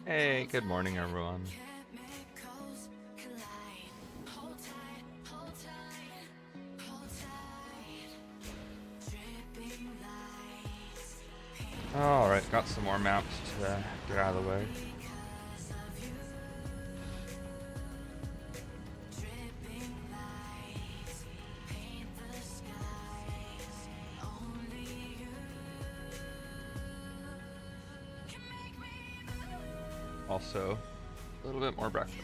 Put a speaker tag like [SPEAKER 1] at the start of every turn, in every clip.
[SPEAKER 1] Hey, good morning, everyone. Alright, got some more maps to get out of the way. Also, a little bit more breakfast.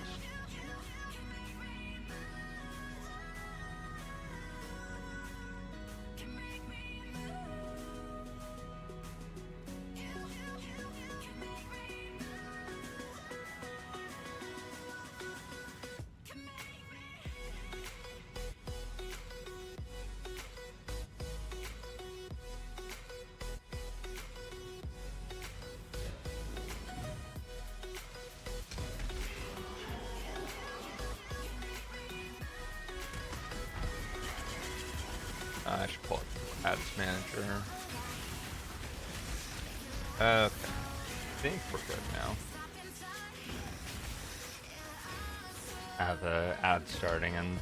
[SPEAKER 1] I should pull up Ads Manager. Okay, I think we're good now. Have the ad starting in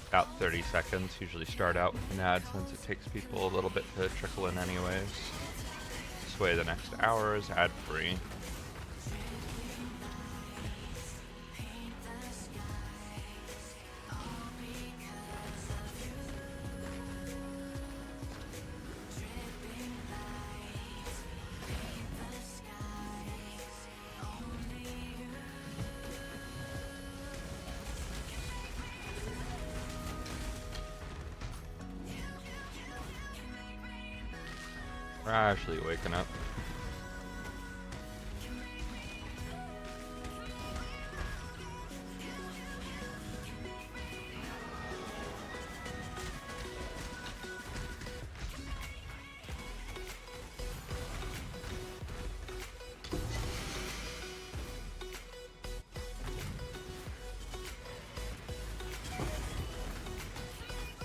[SPEAKER 1] about 30 seconds. Usually start out with an ad since it takes people a little bit to trickle in anyways. This way the next hour is ad free. We're actually waking up.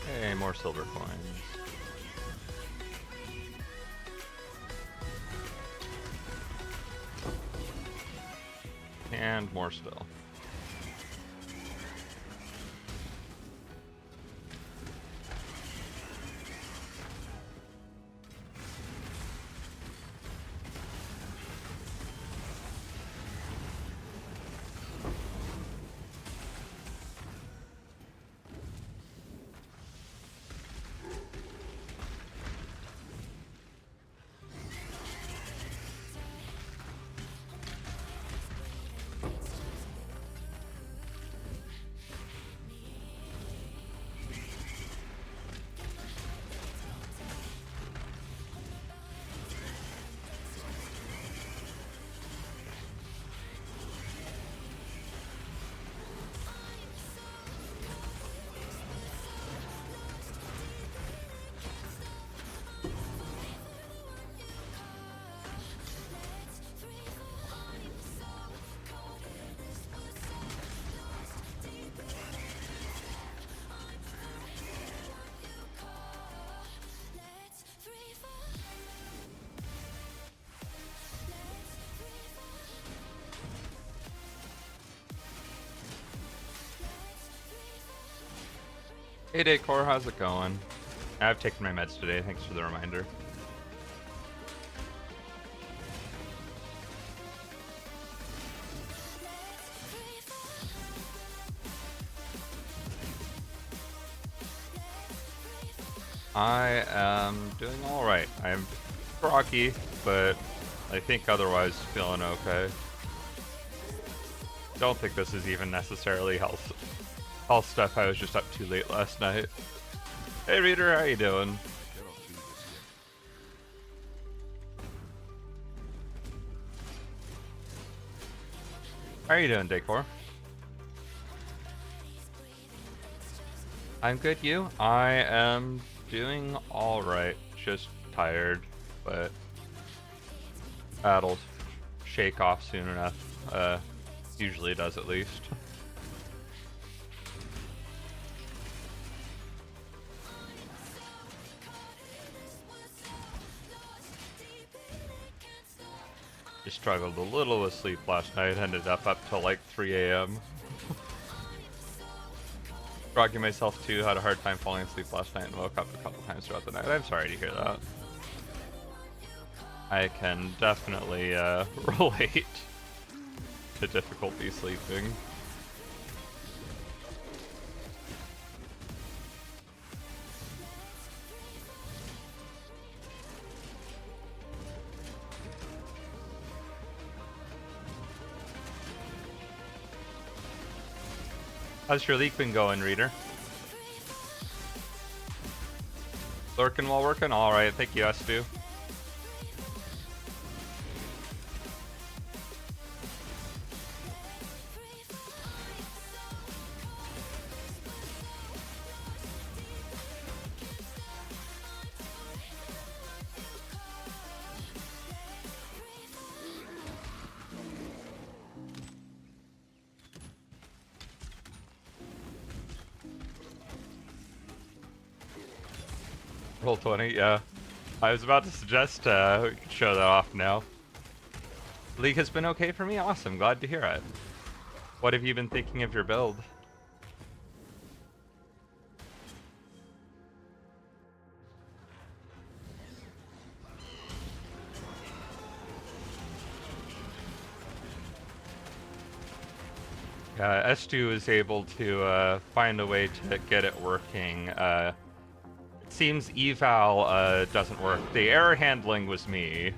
[SPEAKER 1] Hey, more silver coins. And more still. Hey Decor, how's it going? I've taken my meds today, thanks for the reminder. I am doing alright. I'm groggy, but I think otherwise feeling okay. Don't think this is even necessarily health stuff. I was just up too late last night. Hey Reader, how you doing? How are you doing, Decor? I'm good, you? I am doing alright. Just tired, but that'll shake off soon enough. Usually does at least. Just struggled a little with sleep last night, ended up till like 3 a.m. Groggy myself too, had a hard time falling asleep last night and woke up a couple times throughout the night. I'm sorry to hear that. I can definitely relate to difficulty sleeping. How's your leak been going, Reader? Lurking while working? Alright, thank you, Stu. Roll 20, yeah. I was about to suggest we could show that off now. League has been okay for me? Awesome, glad to hear it. What have you been thinking of your build? S2 is able to find a way to get it working. It seems eval doesn't work. The error handling was me.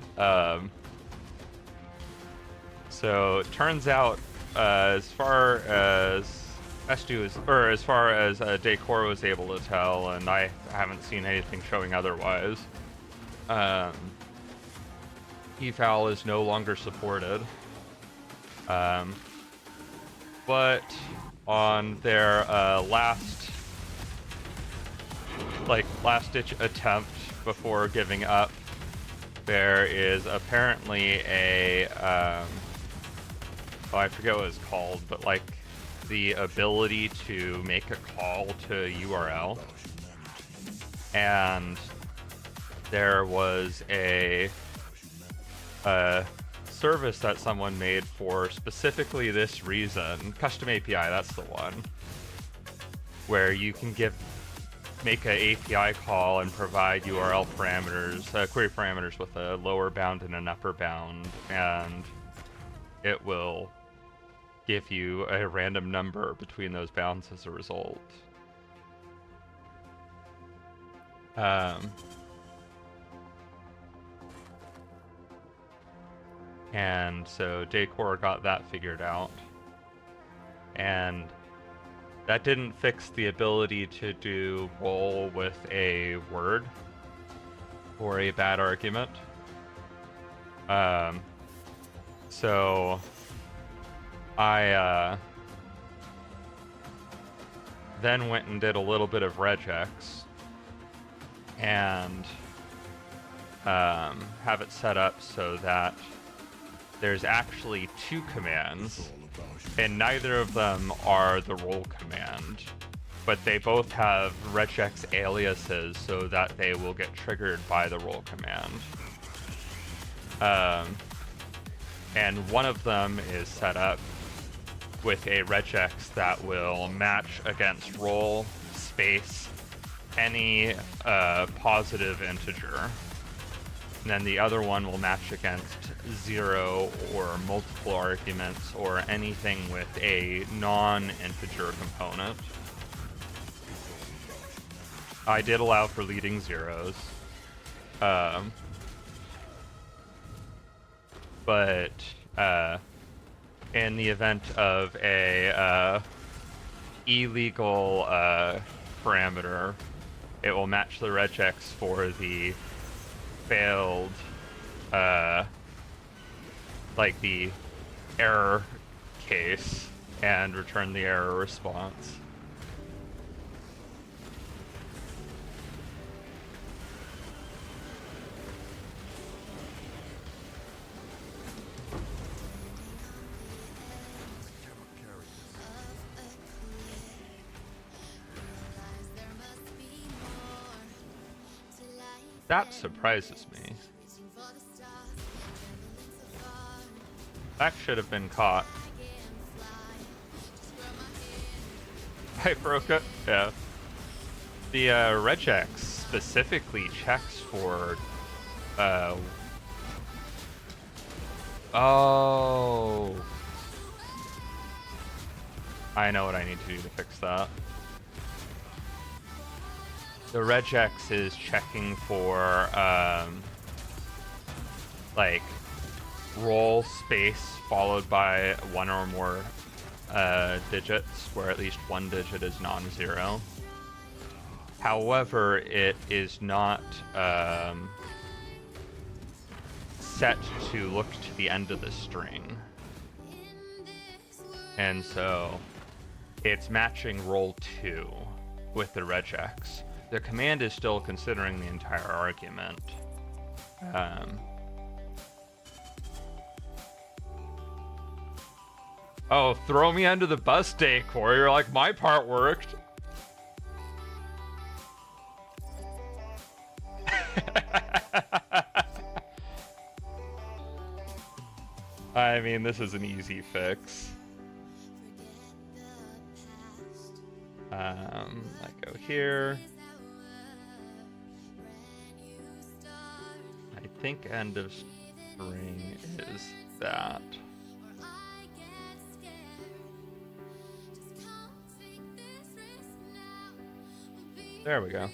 [SPEAKER 1] So it turns out, as far as S2 is, or as far as Decor was able to tell, and I haven't seen anything showing otherwise, eval is no longer supported. But on their last-ditch attempt before giving up, there is apparently a I forget what it's called, but like the ability to make a call to URL. And there was a service that someone made for specifically this reason, custom API, that's the one, where you can make an API call and provide URL parameters, query parameters with a lower bound and an upper bound, and it will give you a random number between those bounds as a result. And so Decor got that figured out. And that didn't fix the ability to do roll with a word or a bad argument. So I then went and did a little bit of regex and have it set up so that there's actually two commands, and neither of them are the roll command, but they both have regex aliases so that they will get triggered by the roll command. And one of them is set up with a regex that will match against roll, space, any positive integer. And then the other one will match against 0 or multiple arguments or anything with a non-integer component. I did allow for leading zeros. But in the event of a illegal parameter, it will match the regex for the failed, like the error case, and return the error response. That surprises me. That should have been caught. I broke it. Yeah. The regex specifically checks for. Oh. I know what I need to do to fix that. The regex is checking for like roll space followed by one or more digits where at least one digit is non-zero. However, it is not set to look to the end of the string. And so it's matching roll 2 with the regex. The command is still considering the entire argument. Oh, throw me under the bus, Decor. You're like, my part worked. I mean, this is an easy fix. I go here. I think end of string is that. There we go.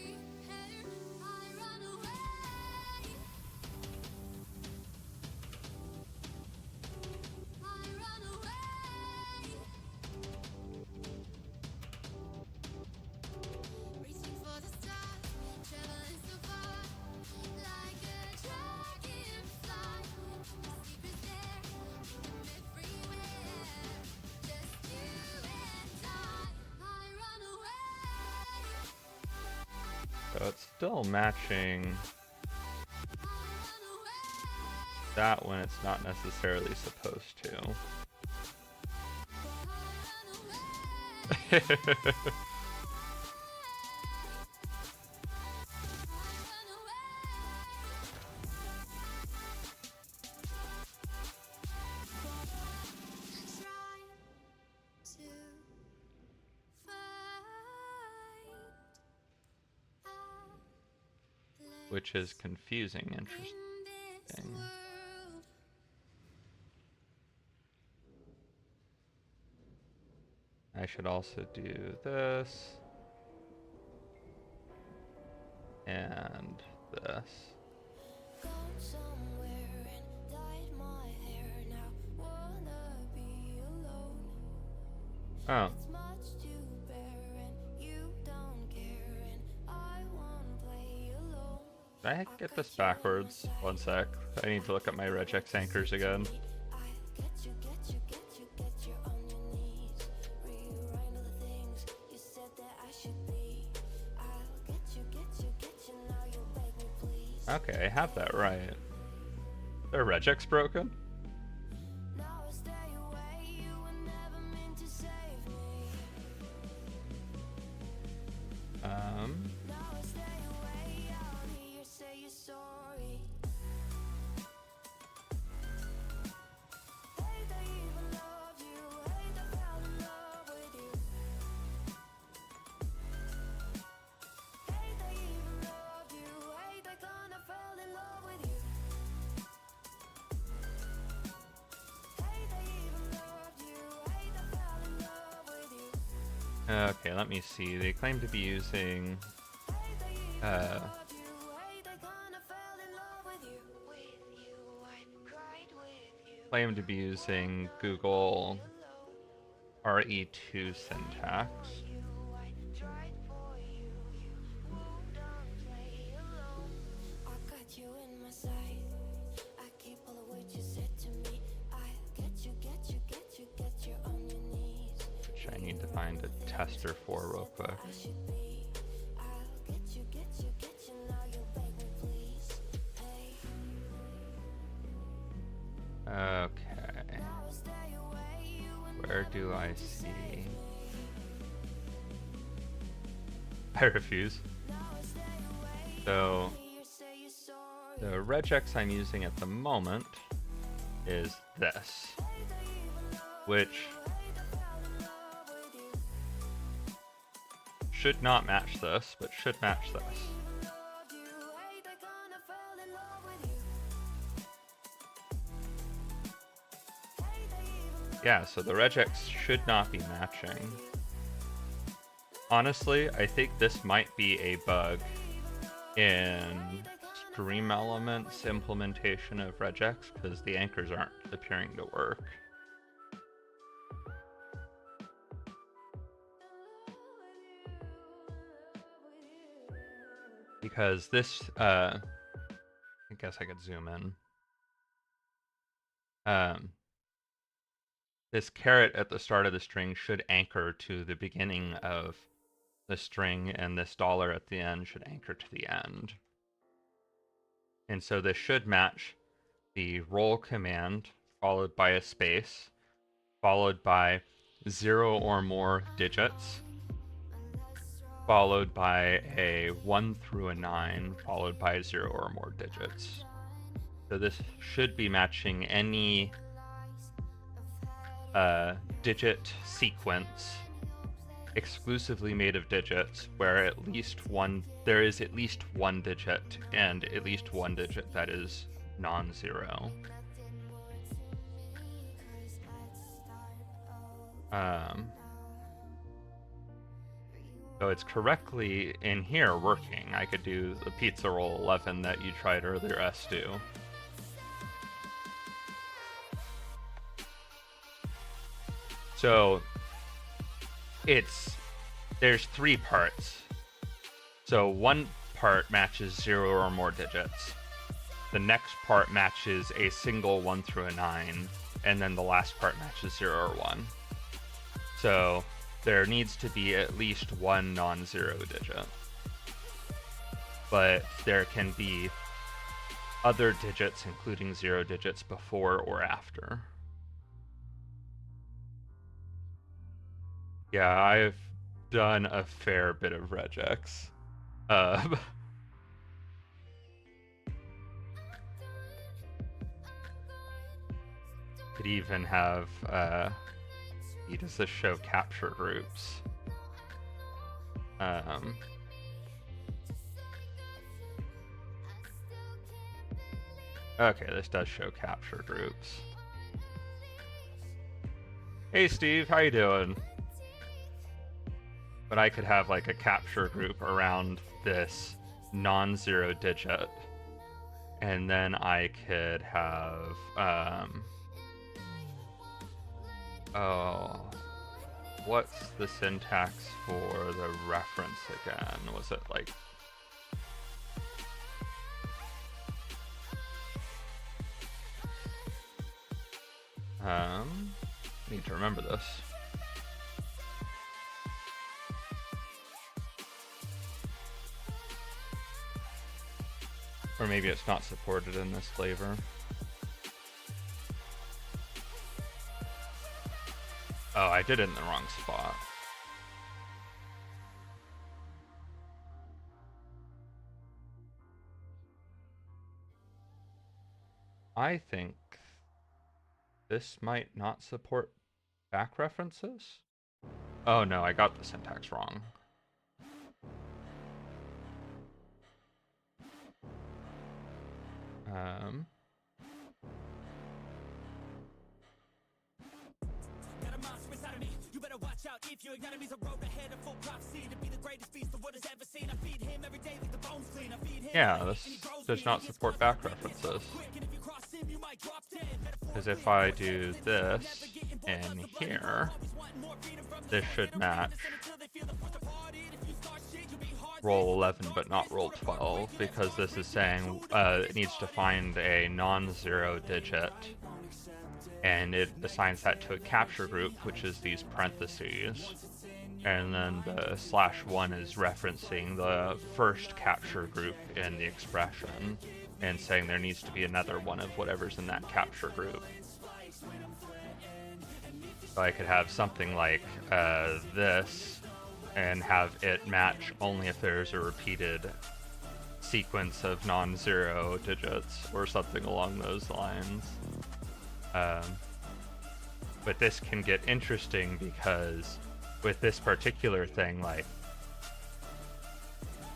[SPEAKER 1] So it's still matching that when it's not necessarily supposed to. Which is confusing, interesting. I should also do this and this. Oh. Did I get this backwards? One sec. I need to look at my regex anchors again. Okay, I have that right. Are regex broken? Okay, let me see. They claim to be using Google RE2 syntax. Which I need to find a tester for real quick. Okay. Where do I see? I refuse. So the regex I'm using at the moment is this, which should not match this, but should match this. Yeah, so the regex should not be matching. Honestly, I think this might be a bug in Stream Elements implementation of regex, because the anchors aren't appearing to work. Because this, I guess I could zoom in. This caret at the start of the string should anchor to the beginning of the string, and this dollar at the end should anchor to the end. And so this should match the roll command followed by a space, followed by 0 or more digits, followed by a 1 through a 9, followed by 0 or more digits. So this should be matching any digit sequence exclusively made of digits where there is at least one digit, and at least one digit that is non-zero. So it's correctly in here working. I could do the pizza roll 11 that you tried earlier, Stu. So there's 3 parts. So one part matches 0 or more digits. The next part matches a single 1 through a 9, and then the last part matches 0 or 1. So there needs to be at least one non-zero digit. But there can be other digits, including 0 digits, before or after. Yeah, I've done a fair bit of regex. Could even have does this show capture groups? Okay, this does show capture groups. Hey Steve, how you doing? But I could have like a capture group around this non-zero digit, and then I could have what's the syntax for the reference again? Was it like I need to remember this. Or maybe it's not supported in this flavor. Oh, I did it in the wrong spot. I think this might not support back references. Oh no, I got the syntax wrong. Yeah, this does not support back references. Because if I do this in here, this should match roll 11 but not roll 12, because this is saying it needs to find a non-zero digit, and it assigns that to a capture group, which is these parentheses, and then the /1 is referencing the first capture group in the expression and saying there needs to be another one of whatever's in that capture group. So I could have something like this and have it match only if there's a repeated sequence of non-zero digits or something along those lines. But this can get interesting because with this particular thing, like,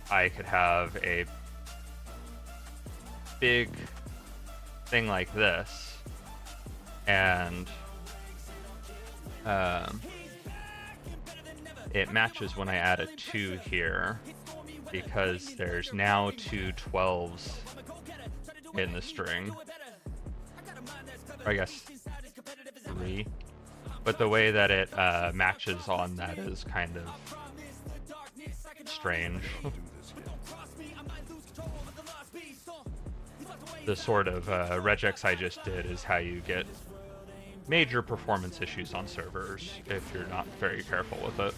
[SPEAKER 1] I could have a big thing like this, and it matches when I add a 2 here, because there's now 2 12s in the string. Or I guess 3. But the way that it matches on that is kind of strange. The sort of regex I just did is how you get major performance issues on servers if you're not very careful with it.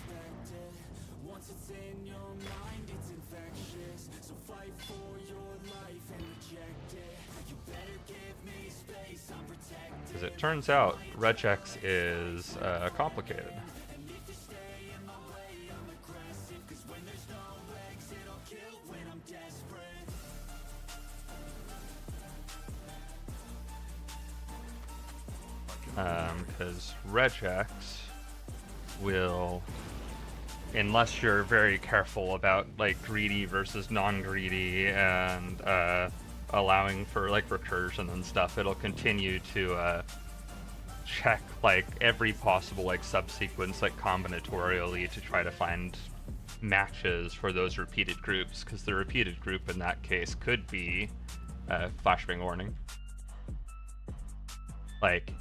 [SPEAKER 1] As it turns out, regex is complicated. Because regex will, unless you're very careful about like greedy versus non-greedy and allowing for like recursion and stuff, it'll continue to check like every possible like subsequence like combinatorially to try to find matches for those repeated groups, because the repeated group in that case could be flashbang warning. Like,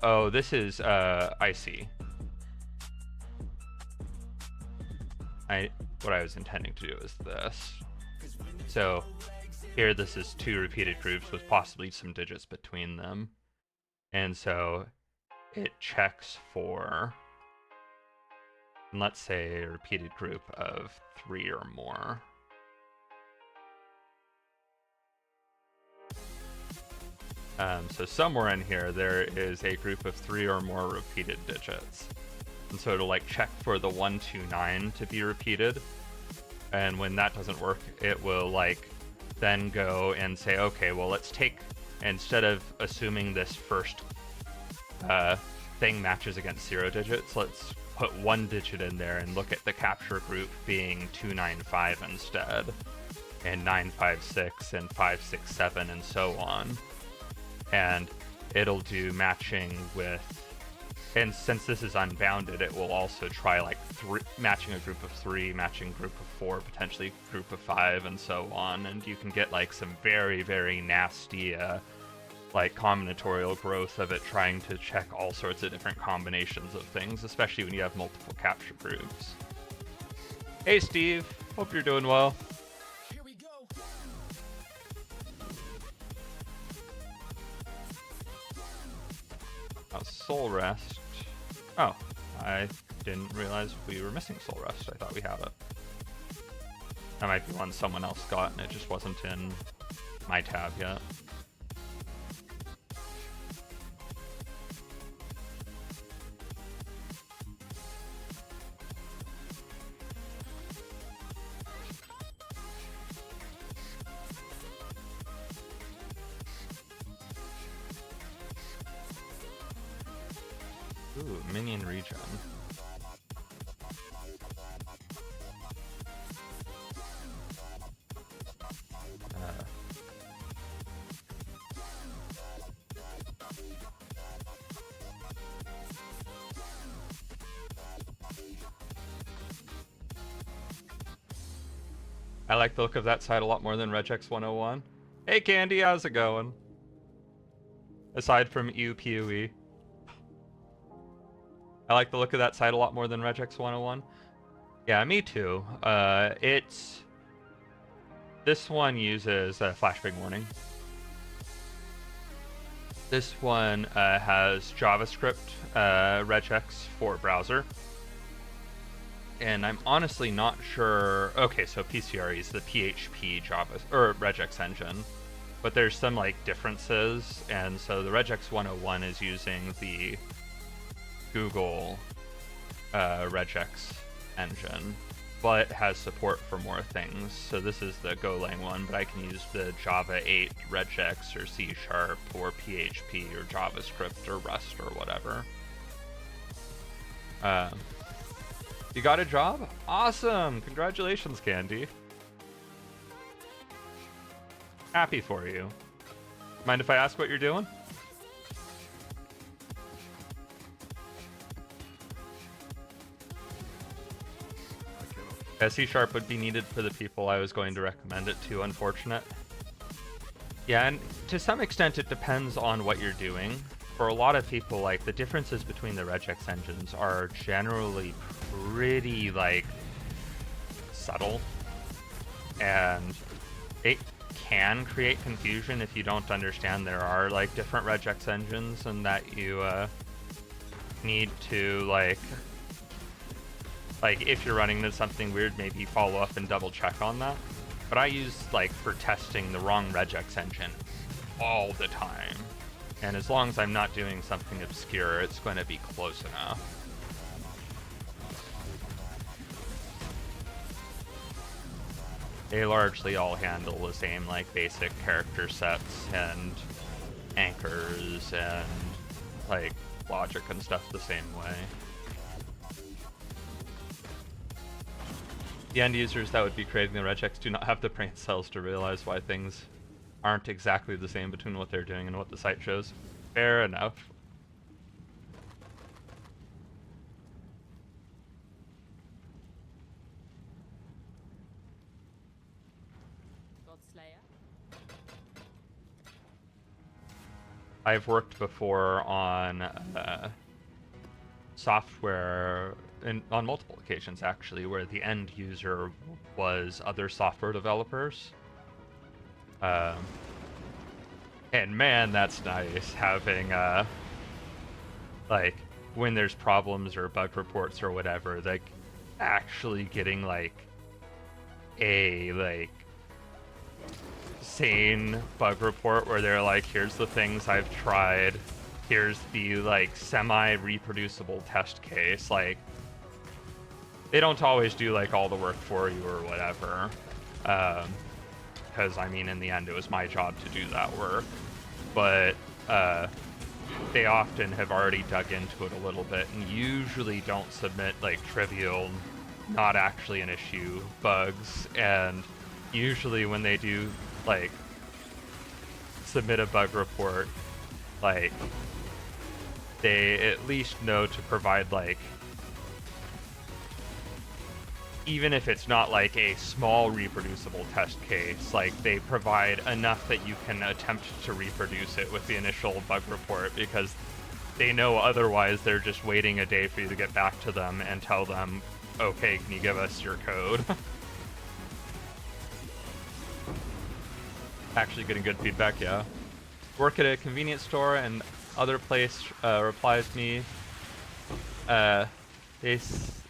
[SPEAKER 1] oh, this is I see. What I was intending to do is this. So here this is 2 repeated groups with possibly some digits between them. And so it checks for, let's say, a repeated group of 3 or more. So somewhere in here there is a group of 3 or more repeated digits. And so it'll like check for the 1, 2, 9 to be repeated. And when that doesn't work, it will like then go and say, okay, well, let's take, instead of assuming this first thing matches against 0 digits, let's put 1 digit in there and look at the capture group being 295 instead, and 956 and 567 and so on. And it'll do matching with, and since this is unbounded, it will also try like matching a group of 3, matching group of 4, potentially group of 5, and so on. And you can get like some very, very nasty like combinatorial growth of it trying to check all sorts of different combinations of things, especially when you have multiple capture groups. Hey Steve, hope you're doing well. Soul Rest. Oh, I didn't realize we were missing Soul Rest. I thought we had it. That might be one someone else got and it just wasn't in my tab yet. Ooh, minion regen. I like the look of that side a lot more than Regex 101. Hey Candy, how's it going? Aside from EUPUE. I like the look of that side a lot more than Regex 101. Yeah, me too. This one uses a flashbang warning. This one has JavaScript regex for browser. And I'm honestly not sure. Okay, so PCRE is the PHP Java or regex engine, but there's some like differences. And so the Regex 101 is using the Google regex engine, but has support for more things. So this is the Golang one, but I can use the Java 8 regex or C# or PHP or JavaScript or Rust or whatever. You got a job? Awesome! Congratulations, Candy. Happy for you. Mind if I ask what you're doing? C# would be needed for the people I was going to recommend it to, unfortunate. Yeah, and to some extent it depends on what you're doing. For a lot of people, like, the differences between the regex engines are generally pretty, like, subtle. And it can create confusion if you don't understand there are, like, different regex engines and that you need to, like, if you're running into something weird, maybe follow up and double check on that. But I use, like, for testing the wrong regex engine all the time. And as long as I'm not doing something obscure, it's going to be close enough. They largely all handle the same, like, basic character sets and anchors and, like, logic and stuff the same way. The end users that would be creating the regex do not have the brain cells to realize why things aren't exactly the same between what they're doing and what the site shows. Fair enough. I've worked before on software, on multiple occasions actually, where the end user was other software developers. And man, that's nice having, like, when there's problems or bug reports or whatever, like, actually getting, like, a, like, sane bug report where they're like, here's the things I've tried, here's the, like, semi-reproducible test case. Like, they don't always do, like, all the work for you or whatever. Because, I mean, in the end, it was my job to do that work. But they often have already dug into it a little bit and usually don't submit, like, trivial, not actually an issue bugs. And usually when they do, like, submit a bug report, like, they at least know to provide, like, even if it's not like a small reproducible test case, like, they provide enough that you can attempt to reproduce it with the initial bug report, because they know otherwise they're just waiting a day for you to get back to them and tell them, okay, can you give us your code? Actually getting good feedback, yeah. Work at a convenience store and other place replies me. They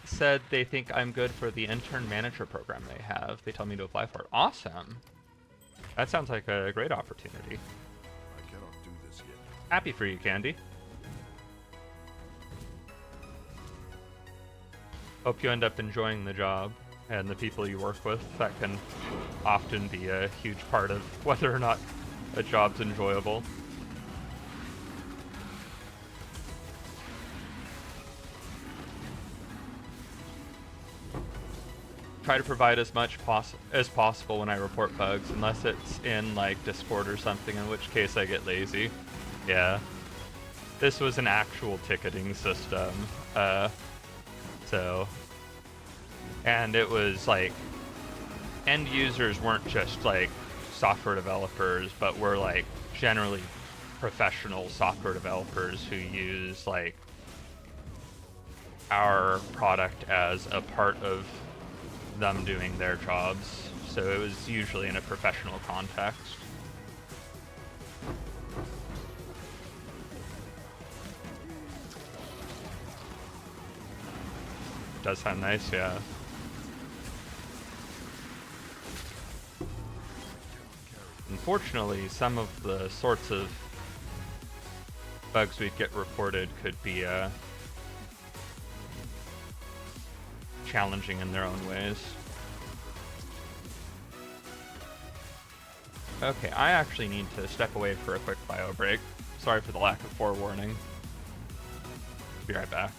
[SPEAKER 1] said they think I'm good for the intern manager program they have. They tell me to apply for it. Awesome. That sounds like a great opportunity.
[SPEAKER 2] I cannot do this yet.
[SPEAKER 1] Happy for you, Candy. Hope you end up enjoying the job and the people you work with. That can often be a huge part of whether or not a job's enjoyable. Try to provide as much as possible when I report bugs, unless it's in, like, Discord or something, in which case I get lazy. Yeah. This was an actual ticketing system, so... And it was, like, end users weren't just, like, software developers, but were, like, generally professional software developers who use, like, our product as a part of them doing their jobs, so it was usually in a professional context. Does sound nice, yeah. Unfortunately, some of the sorts of bugs we'd get reported could be challenging in their own ways. Okay, I actually need to step away for a quick bio break. Sorry for the lack of forewarning. Be right back.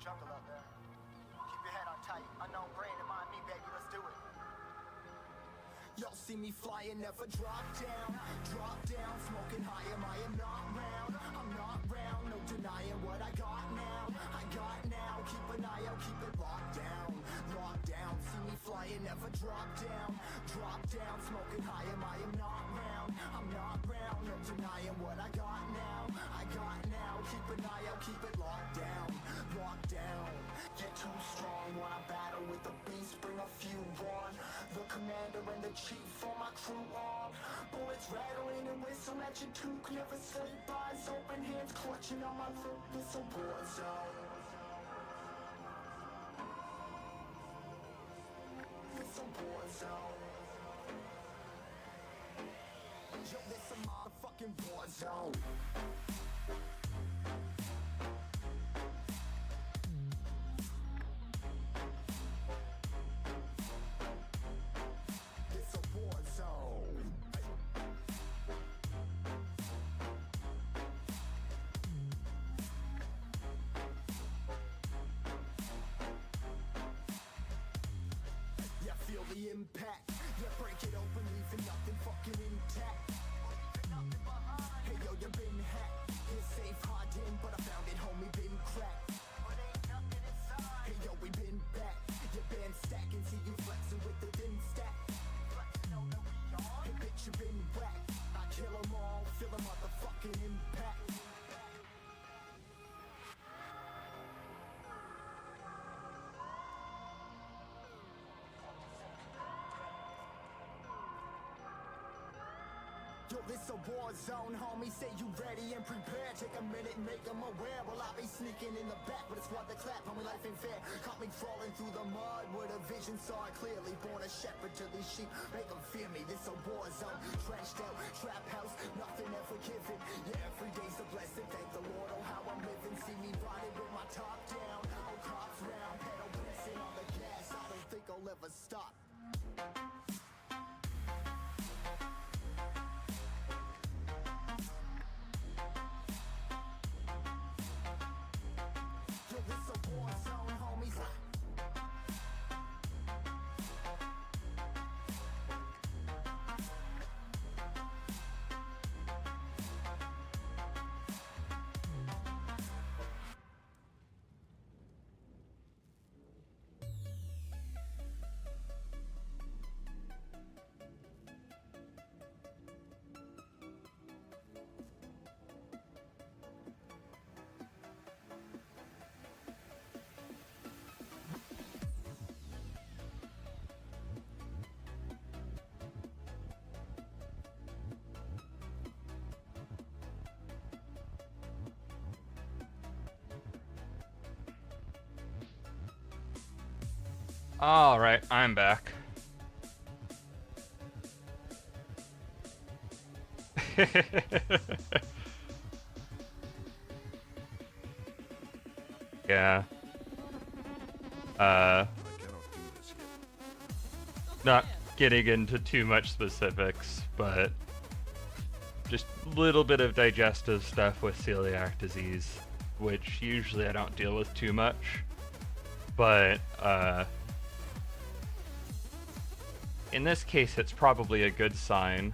[SPEAKER 3] Jungle out there. Keep your head on tight. Unknown brain and mind me, baby. Let's do it. Y'all see me flying, never drop down. Drop down, smoking high. I am not round. I'm not round. No denying what I got now. I got now. Keep an eye out. Keep it locked down. Locked down. See me flying, never drop down. Drop down, smoking high. I am not round. I'm not round. No denying what I got now. I got now. Keep an eye out. Keep it locked down. Locked down. Get too strong when I battle with the beast. Bring a few on. The commander and the chief for my crew on. Bullets rattling and whistle at your toque. Never sleep, eyes open, hands clutching on my loop. It's a war zone. It's a war zone. Yo, this a motherfucking war zone. The impact, yeah, break it open, leaving nothing fucking intact. Hey yo, you been hacked. It's safe, hard in, but I found it, homie, been cracked. But ain't nothing inside. Hey yo, we been back. Your band stacking, see you flexing with the thin stack. Hey bitch, you been whacked. I kill 'em all, feel a motherfucking impact. Yo, this a war zone, homie, say you ready and prepared. Take a minute and make them aware. Well, I be sneaking in the back, but it's what the clap, homie, life ain't fair. Caught me crawling through the mud where the vision saw it clearly. Born a shepherd to these sheep, make them fear me. This a war zone, trashed out, trap house, nothing ever given. Yeah, every day's a blessing, thank the Lord, oh how I'm living. See me riding with my top down, oh cops round, pedal pressing on the gas. I don't think I'll ever stop.
[SPEAKER 1] Alright, I'm back. Yeah.
[SPEAKER 2] I cannot do this yet.
[SPEAKER 1] Not getting into too much specifics, but just a little bit of digestive stuff with celiac disease, which usually I don't deal with too much. But in this case, it's probably a good sign.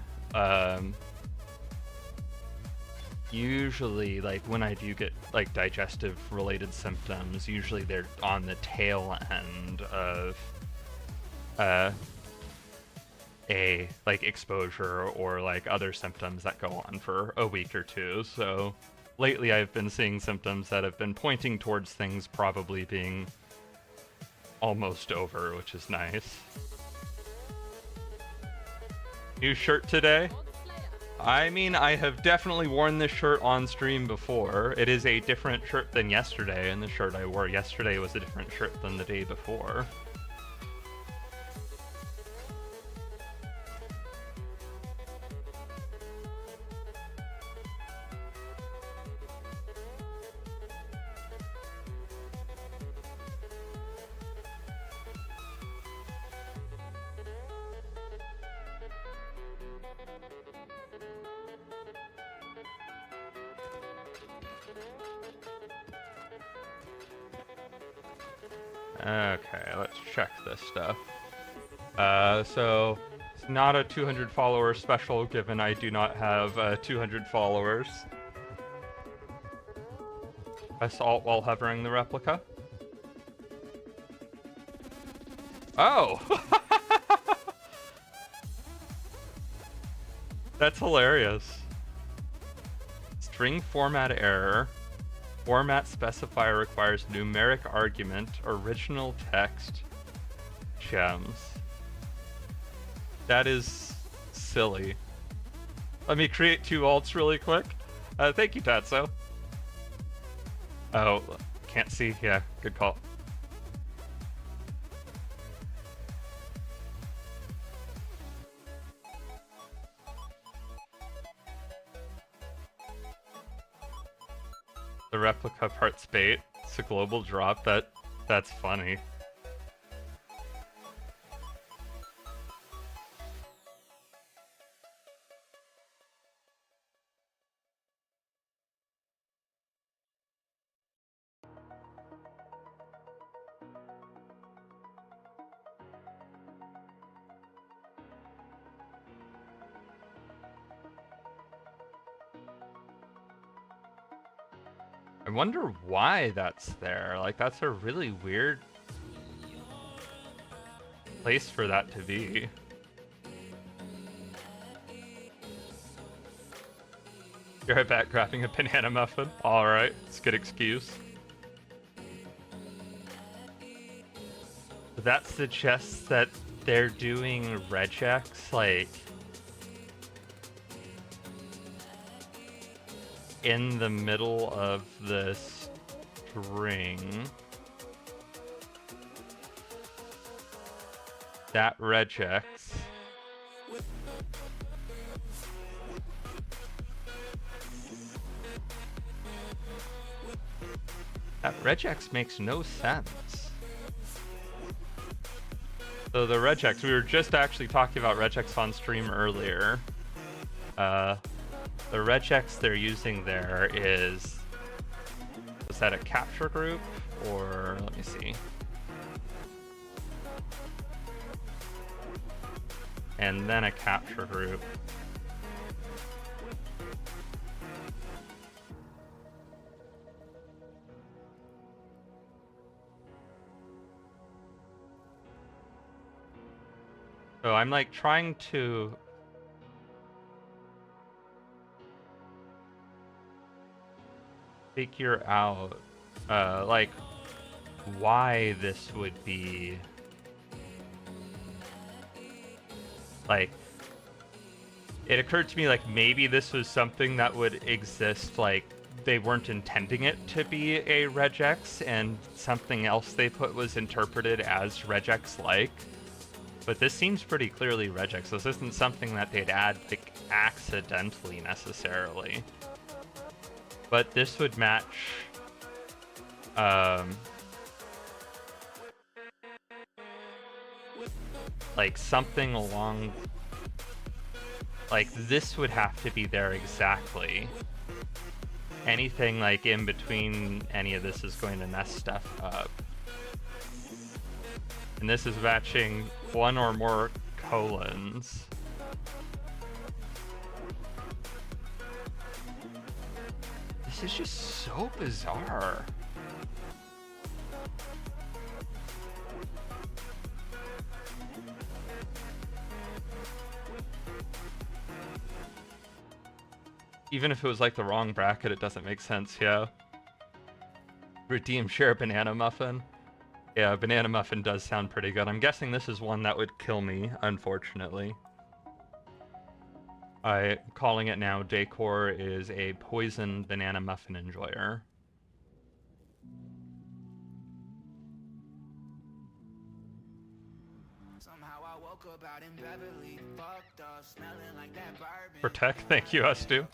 [SPEAKER 1] Usually, like, when I do get like digestive related symptoms, usually they're on the tail end of a like exposure or like other symptoms that go on for a week or two. So lately I've been seeing symptoms that have been pointing towards things probably being almost over, which is nice. New shirt today? I mean, I have definitely worn this shirt on stream before. It is a different shirt than yesterday, and the shirt I wore yesterday was a different shirt than the day before. Okay, let's check this stuff. So it's not a 200 follower special given I do not have 200 followers. Press Alt while hovering the replica. Oh! That's hilarious. String format error. Format specifier requires numeric argument, original text, gems. That is silly. Let me create two alts really quick. Thank you, Tatso. Oh, can't see. Yeah, good call. The replica part's bait. It's a global drop. That's funny. I wonder why that's there. Like, that's a really weird place for that to be. You're right back grabbing a banana muffin. Alright, it's a good excuse. That suggests that they're doing regex, like, in the middle of the string. That regex. That regex makes no sense. So the regex, we were just actually talking about regex on stream earlier. The regex they're using there is that a capture group, or let me see. And then a capture group. So I'm like trying to figure out like why this would be like, it occurred to me like maybe this was something that would exist, like they weren't intending it to be a regex and something else they put was interpreted as regex like. But this seems pretty clearly regex. This isn't something that they'd add like accidentally necessarily. But this would match like something along, like this would have to be there exactly. Anything like in between any of this is going to mess stuff up. And this is matching one or more colons. This is just so bizarre. Even if it was like the wrong bracket, it doesn't make sense, yeah. Redeem share banana muffin. Yeah, banana muffin does sound pretty good. I'm guessing this is one that would kill me, unfortunately. Calling it now, Decor is a poison banana muffin enjoyer. Protect, thank you, us too.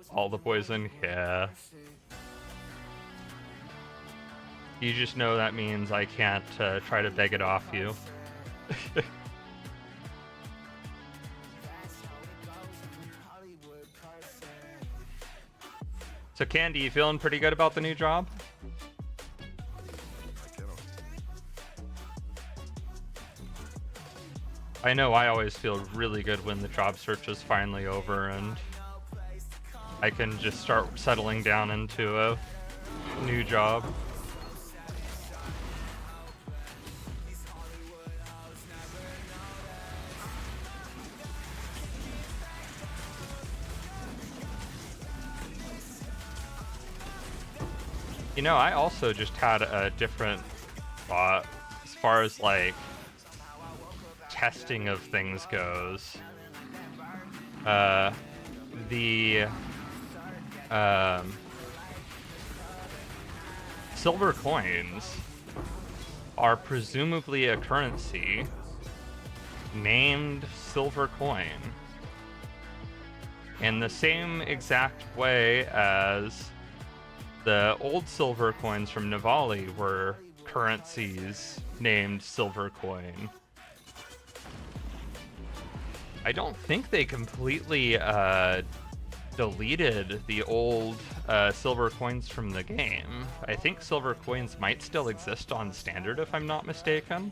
[SPEAKER 1] All the poison, yeah. You just know that means I can't try to beg it off you. So Candy, you feeling pretty good about the new job? I know I always feel really good when the job search is finally over and I can just start settling down into a new job. You know, I also just had a different thought as far as like testing of things goes. The silver coins are presumably a currency named silver coin in the same exact way as the old silver coins from Navali were currencies named silver coin. I don't think they completely deleted the old silver coins from the game. I think silver coins might still exist on standard if I'm not mistaken.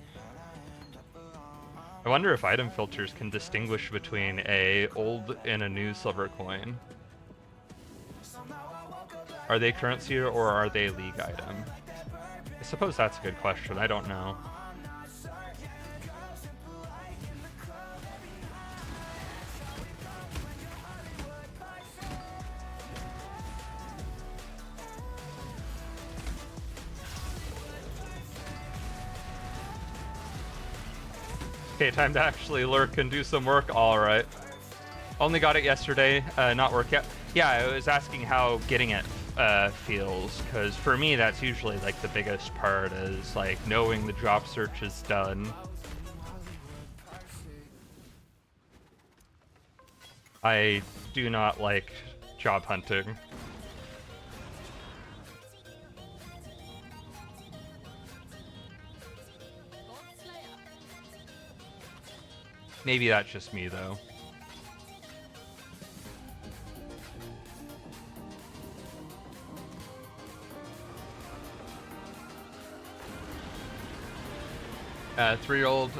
[SPEAKER 1] I wonder if item filters can distinguish between a old and a new silver coin. Are they currency or are they league item? I suppose that's a good question. I don't know. Okay, time to actually lurk and do some work. Alright. Only got it yesterday, not work yet. Yeah, I was asking how getting it feels, because for me that's usually like the biggest part, is like knowing the job search is done. I do not like job hunting. Maybe that's just me though. Three-year-old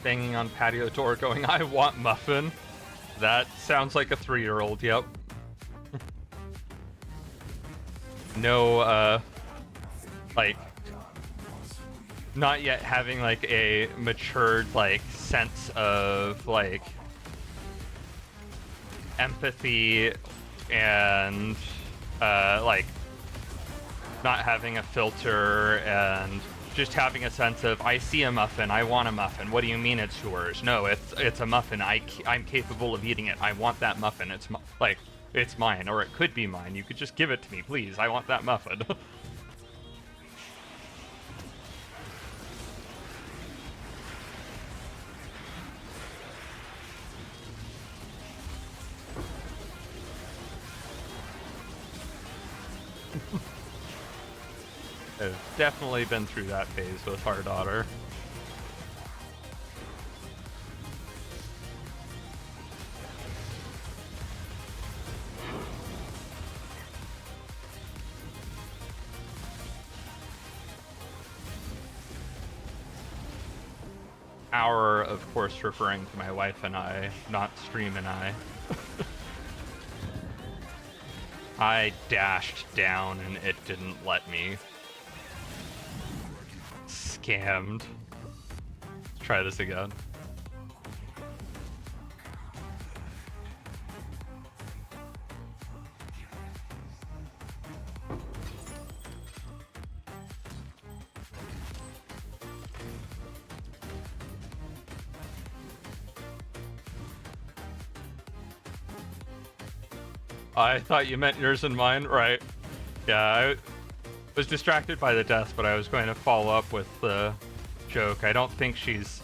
[SPEAKER 1] banging on patio door going, I want muffin. That sounds like a 3-year-old, yep. No, like, not yet having like a matured like sense of like empathy and like not having a filter and just having a sense of, I see a muffin, I want a muffin. What do you mean it's yours? No, it's a muffin. I'm capable of eating it. I want that muffin. It's like, it's mine, or it could be mine. You could just give it to me, please. I want that muffin. I've definitely been through that phase with our daughter. Our, of course, referring to my wife and I, not Stream and I. I dashed down and it didn't let me. Scammed. Let's try this again. I thought you meant yours and mine, right? Yeah, I was distracted by the death, but I was going to follow up with the joke. I don't think she's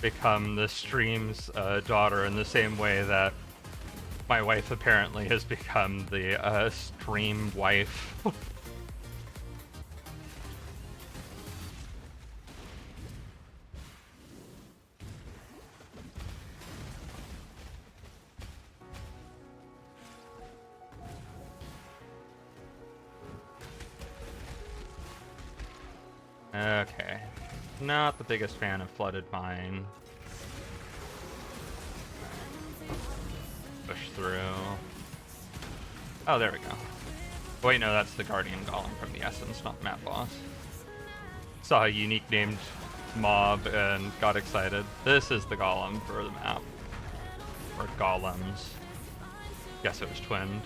[SPEAKER 1] become the stream's daughter in the same way that my wife apparently has become the stream wife. Okay. Not the biggest fan of flooded mine. Push through. Oh, there we go. Wait, no, that's the Guardian Golem from the Essence, not map boss. Saw a unique named mob and got excited. This is the Golem for the map. Or Golems. Guess it was twinned.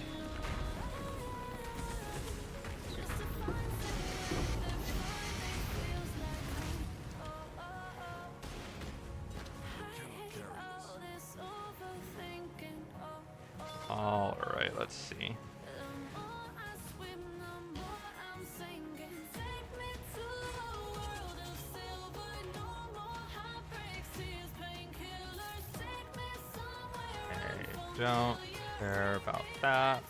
[SPEAKER 1] Alright, let's see. I don't care about that.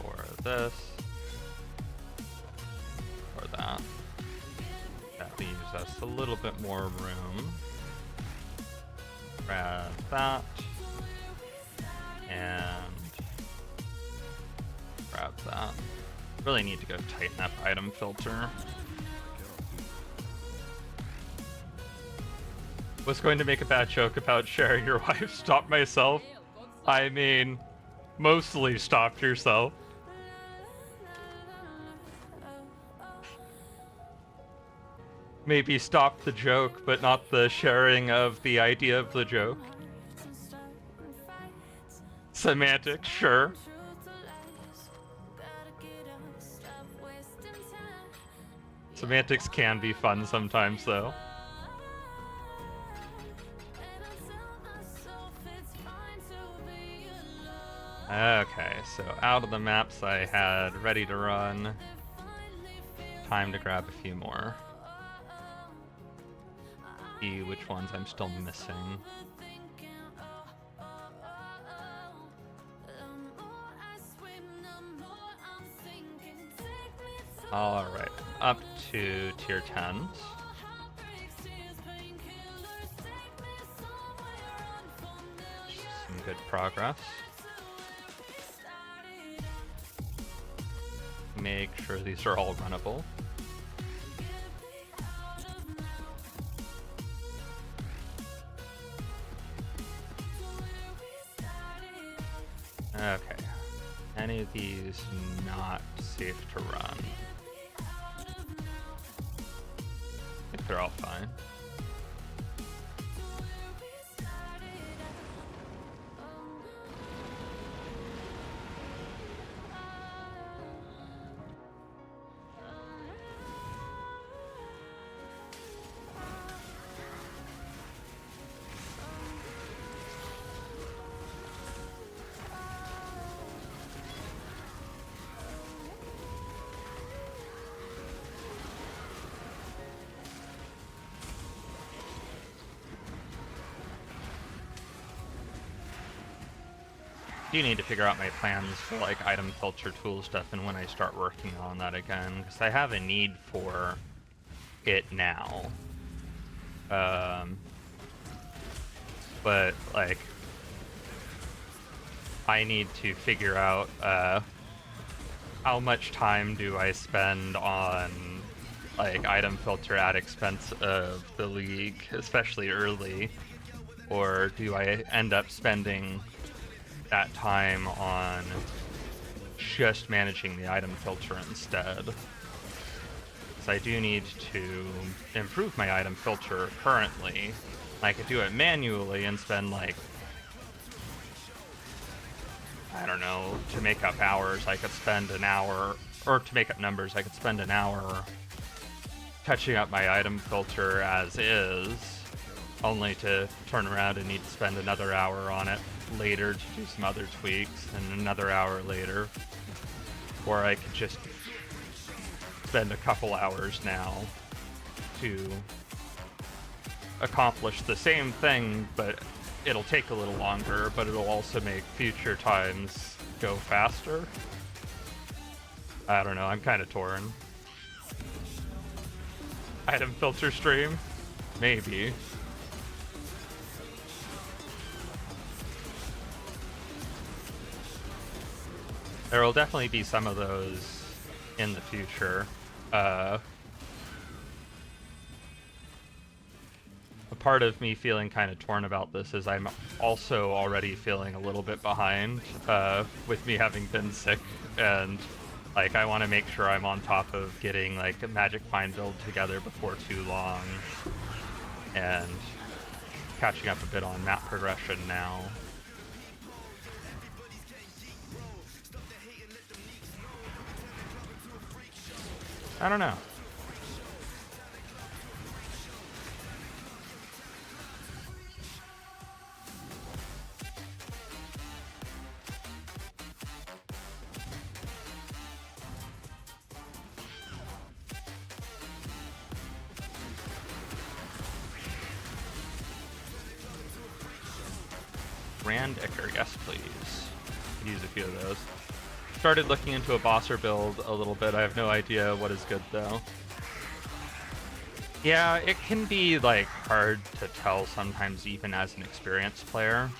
[SPEAKER 1] Or this. Or that. That leaves us a little bit more room. Grab that. And grab that. Really need to go tighten up item filter. Was going to make a bad joke about sharing your wife. Stop myself. I mean, mostly stopped yourself. Maybe stop the joke, but not the sharing of the idea of the joke. Semantics, sure. Semantics can be fun sometimes, though. Okay, so out of the maps I had ready to run. Time to grab a few more. See which ones I'm still missing. Alright, up to tier 10s. Some good progress. Make sure these are all runnable. Okay. Any of these not safe to run? I think they're all fine. do need to figure out my plans for like item filter tool stuff and when I start working on that again, because I have a need for it now. But like I need to figure out how much time do I spend on like item filter at expense of the league, especially early, or do I end up spending that time on just managing the item filter instead? Because I do need to improve my item filter currently. I could do it manually and spend like, I don't know, to make up hours, I could spend an hour, or to make up numbers, I could spend an hour touching up my item filter as is, only to turn around and need to spend another hour on it later to do some other tweaks, and another hour later. Or I could just spend a couple hours now to accomplish the same thing, but it'll take a little longer, but it'll also make future times go faster. I don't know, I'm kind of torn. Item filter stream? Maybe. There will definitely be some of those in the future. A part of me feeling kind of torn about this is I'm also already feeling a little bit behind with me having been sick, and like I want to make sure I'm on top of getting like a Magic Find build together before too long, and catching up a bit on map progression now. I don't know. Grand Icker, yes please. Could use a few of those. Started looking into a bosser build a little bit. I have no idea what is good though. Yeah, it can be like hard to tell sometimes even as an experienced player.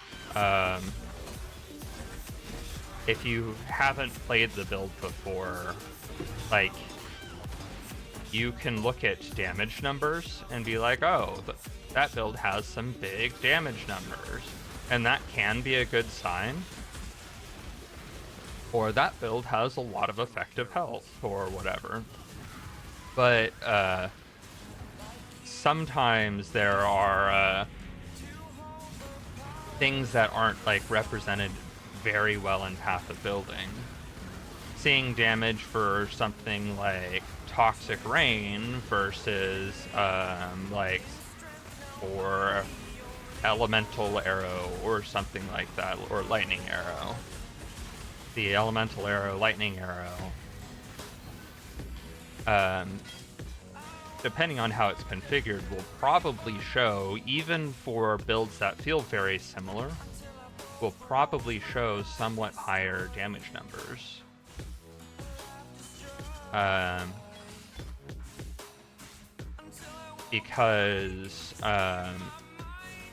[SPEAKER 1] If you haven't played the build before, like you can look at damage numbers and be like, oh, that build has some big damage numbers. And that can be a good sign. Or that build has a lot of effective health, or whatever. But sometimes there are things that aren't like represented very well in Path of Building. Seeing damage for something like Toxic Rain versus like for Elemental Arrow or something like that, or Lightning Arrow. The Elemental Arrow, Lightning Arrow, depending on how it's configured, will probably show, even for builds that feel very similar, will probably show somewhat higher damage numbers. Because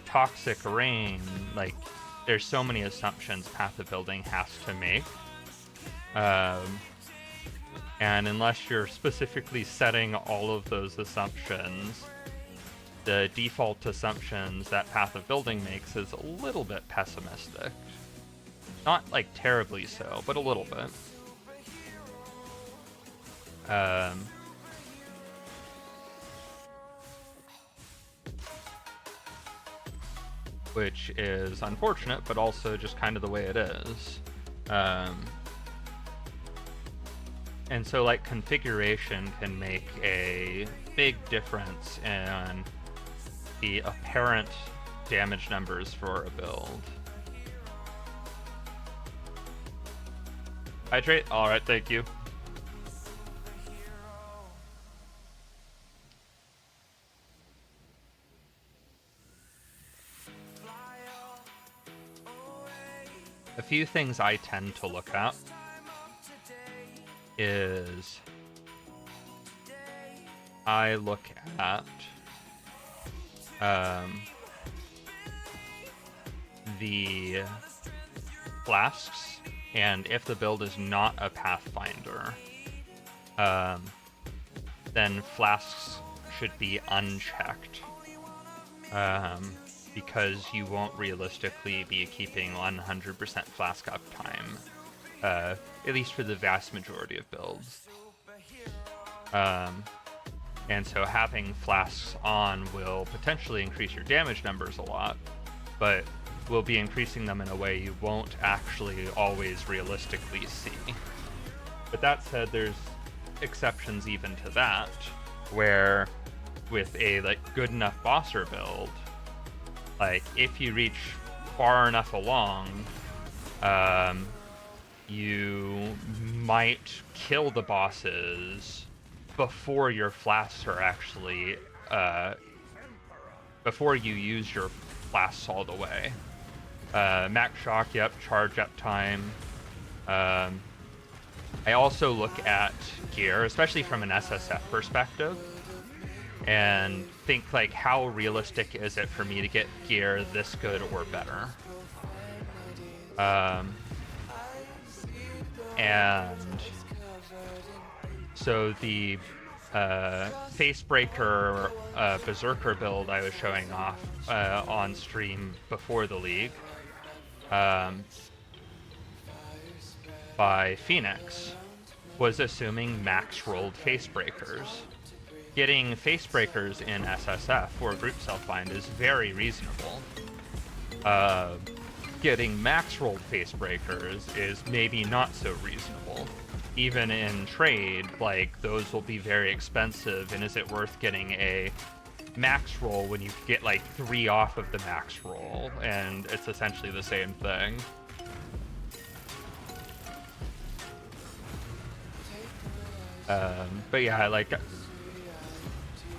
[SPEAKER 1] Toxic Rain, like, there's so many assumptions Path of Building has to make. And unless you're specifically setting all of those assumptions, the default assumptions that Path of Building makes is a little bit pessimistic. Not like terribly so, but a little bit. Which is unfortunate, but also just kind of the way it is. And so like configuration can make a big difference in the apparent damage numbers for a build. Hydrate? Alright, thank you. a few things I tend to look at is I look at the flasks, and if the build is not a Pathfinder, then flasks should be unchecked, because you won't realistically be keeping 100% flask uptime, at least for the vast majority of builds. And so having flasks on will potentially increase your damage numbers a lot, but will be increasing them in a way you won't actually always realistically see. But that said, there's exceptions even to that, where with a good enough bosser build, if you reach far enough along, you might kill the bosses before your flasks are actually before you use your flasks all the way. Max shock, yep, charge up time. I also look at gear, especially from an SSF perspective, and think how realistic is it for me to get gear this good or better. And so the Facebreaker Berserker build I was showing off on stream before the league, by Phoenix, was assuming max rolled Facebreakers. Getting Facebreakers in SSF or group self-bind is very reasonable. Getting max rolled Facebreakers is maybe not so reasonable. Even in trade, those will be very expensive, and is it worth getting a max roll when you get 3 off of the max roll, and it's essentially the same thing. But yeah,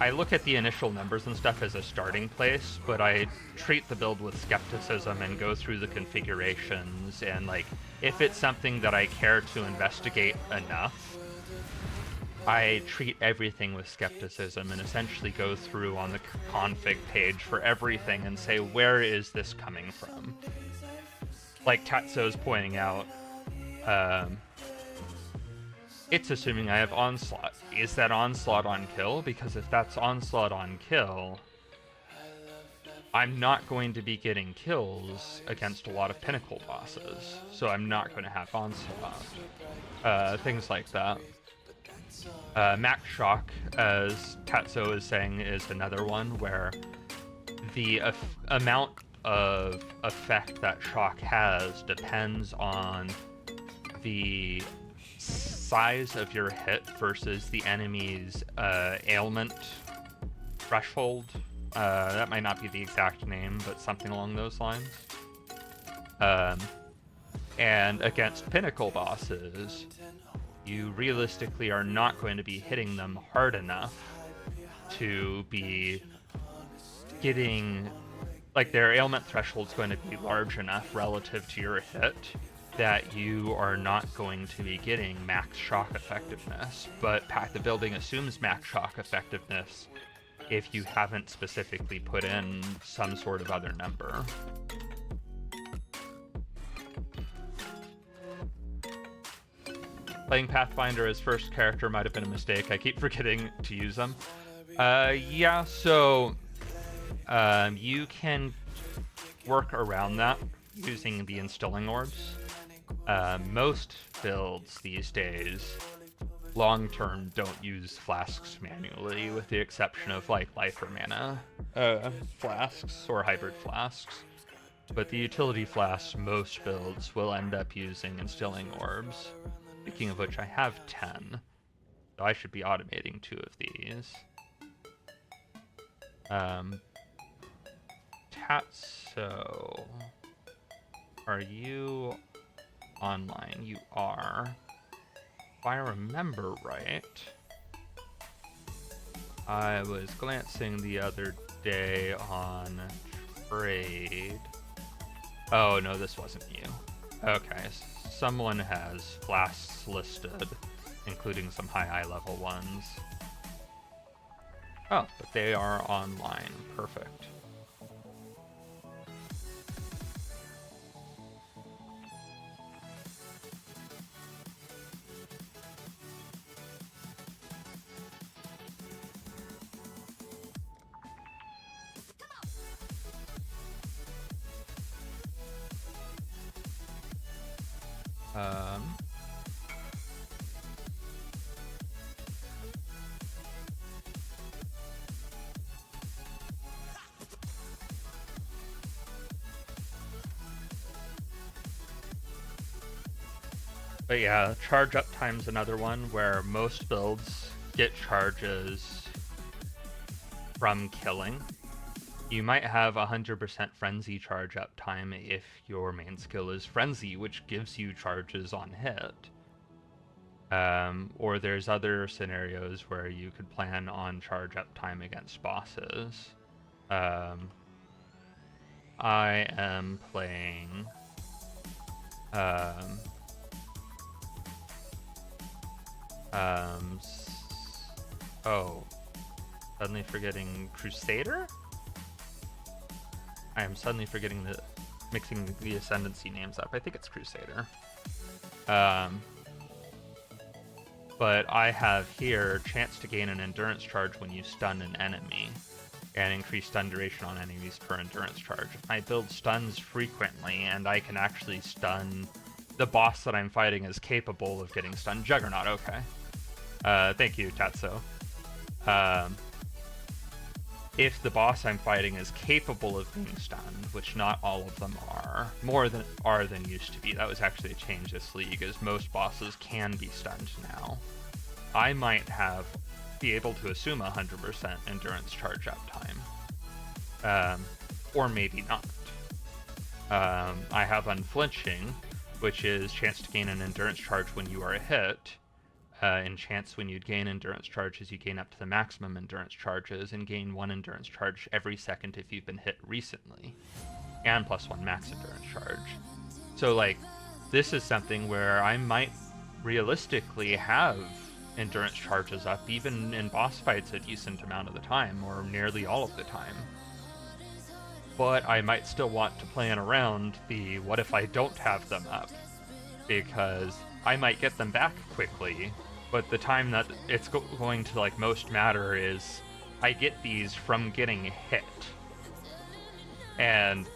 [SPEAKER 1] I look at the initial numbers and stuff as a starting place, but I treat the build with skepticism and go through the configurations, and if it's something that I care to investigate enough, I treat everything with skepticism and essentially go through on the config page for everything and say, where is this coming from? Like Tatso's pointing out, it's assuming I have Onslaught. Is that Onslaught on kill? Because if that's Onslaught on kill, I'm not going to be getting kills against a lot of Pinnacle bosses, so I'm not going to have Onslaught. Things like that. Max Shock, as Tatso is saying, is another one where the amount of effect that Shock has depends on the size of your hit versus the enemy's ailment threshold. That might not be the exact name, but something along those lines. And against Pinnacle bosses, you realistically are not going to be hitting them hard enough to be getting, their ailment threshold's going to be large enough relative to your hit that you are not going to be getting max shock effectiveness. But Path of Building assumes max shock effectiveness if you haven't specifically put in some sort of other number. Playing Pathfinder as first character might have been a mistake. I keep forgetting to use them. Yeah, so you can work around that using the Instilling Orbs. Most builds these days, long-term, don't use flasks manually, with the exception of life or mana flasks or hybrid flasks. But the utility flasks, most builds will end up using Instilling Orbs. Speaking of which, I have 10, so I should be automating 2 of these. Tatso, are you online? You are. If I remember right, I was glancing the other day on trade. Oh no, this wasn't you. Okay, someone has blasts listed, including some high level ones. Oh, but they are online. Perfect. But yeah, charge up time's another one where most builds get charges from killing. You might have 100% frenzy charge up time if your main skill is frenzy, which gives you charges on hit. Or there's other scenarios where you could plan on charge up time against bosses. I am playing oh, suddenly forgetting Crusader? I am suddenly forgetting mixing the Ascendancy names up. I think it's Crusader. But I have here chance to gain an endurance charge when you stun an enemy, and increase stun duration on enemies per endurance charge. I build stuns frequently, and I can actually stun the boss that I'm fighting is capable of getting stunned. Juggernaut, okay. Thank you, Tatso. If the boss I'm fighting is capable of being stunned, which not all of them are, more than used to be. That was actually a change this league, as most bosses can be stunned now. I might be able to assume 100% endurance charge up time. Or maybe not. I have unflinching, which is chance to gain an endurance charge when you are hit. And chance when you'd gain endurance charges, you gain up to the maximum endurance charges and gain 1 endurance charge every second if you've been hit recently. And +1 max endurance charge. So, like, this is something where I might realistically have endurance charges up even in boss fights a decent amount of the time, or nearly all of the time. But I might still want to plan around the what if I don't have them up, because I might get them back quickly, but the time that it's going to like most matter is I get these from getting hit, and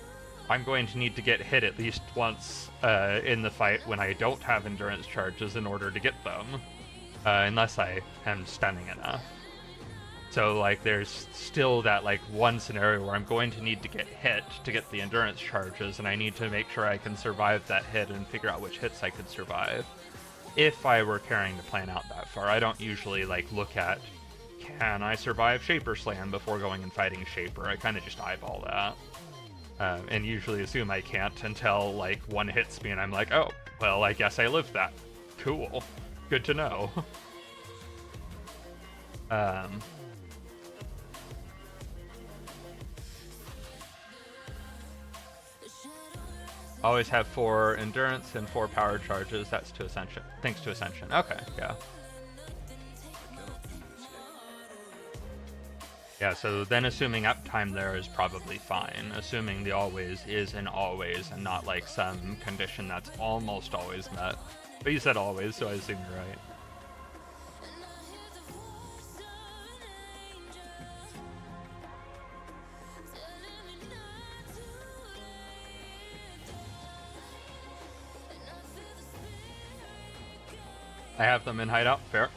[SPEAKER 1] I'm going to need to get hit at least once in the fight when I don't have endurance charges in order to get them, unless I am stunning enough. So like there's still that like one scenario where I'm going to need to get hit to get the endurance charges, and I need to make sure I can survive that hit and figure out which hits I could survive. If I were carrying the plan out that far, I don't usually like look at, can I survive Shaper Slam before going and fighting Shaper? I kind of just eyeball that. And usually assume I can't until like one hits me and I'm like, oh, well, I guess I lived that. Cool. Good to know. Always have 4 endurance and 4 power charges. That's to Ascension. Thanks to Ascension. Okay, yeah. Yeah, so then assuming uptime there is probably fine. Assuming the always is an always and not like some condition that's almost always met. But you said always, so I assume you're right. I have them in hideout, fair.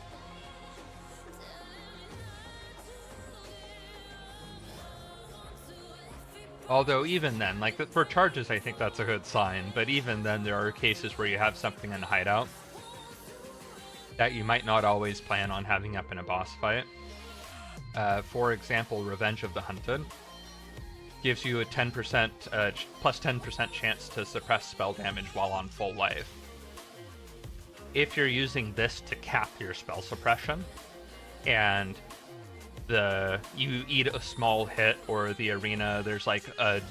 [SPEAKER 1] Although even then, like for charges, I think that's a good sign, but even then there are cases where you have something in hideout that you might not always plan on having up in a boss fight. For example, Revenge of the Hunted gives you a 10% plus 10% chance to suppress spell damage while on full life. If you're using this to cap your spell suppression, and you eat a small hit, or the arena, there's like a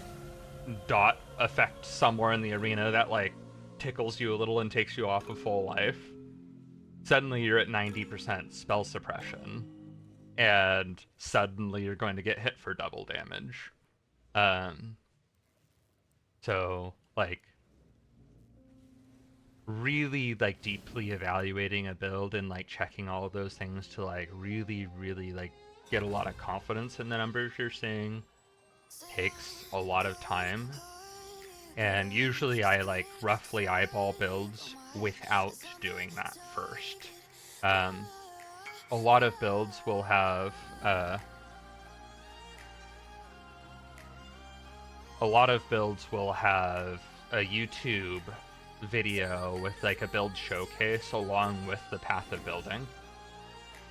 [SPEAKER 1] dot effect somewhere in the arena that like tickles you a little and takes you off of full life, suddenly you're at 90% spell suppression, and suddenly you're going to get hit for double damage. Um, so like really like deeply evaluating a build and like checking all of those things to like really like get a lot of confidence in the numbers you're seeing takes a lot of time. And usually I like roughly eyeball builds without doing that first. Um, a lot of builds will have a YouTube video with like a build showcase along with the path of building,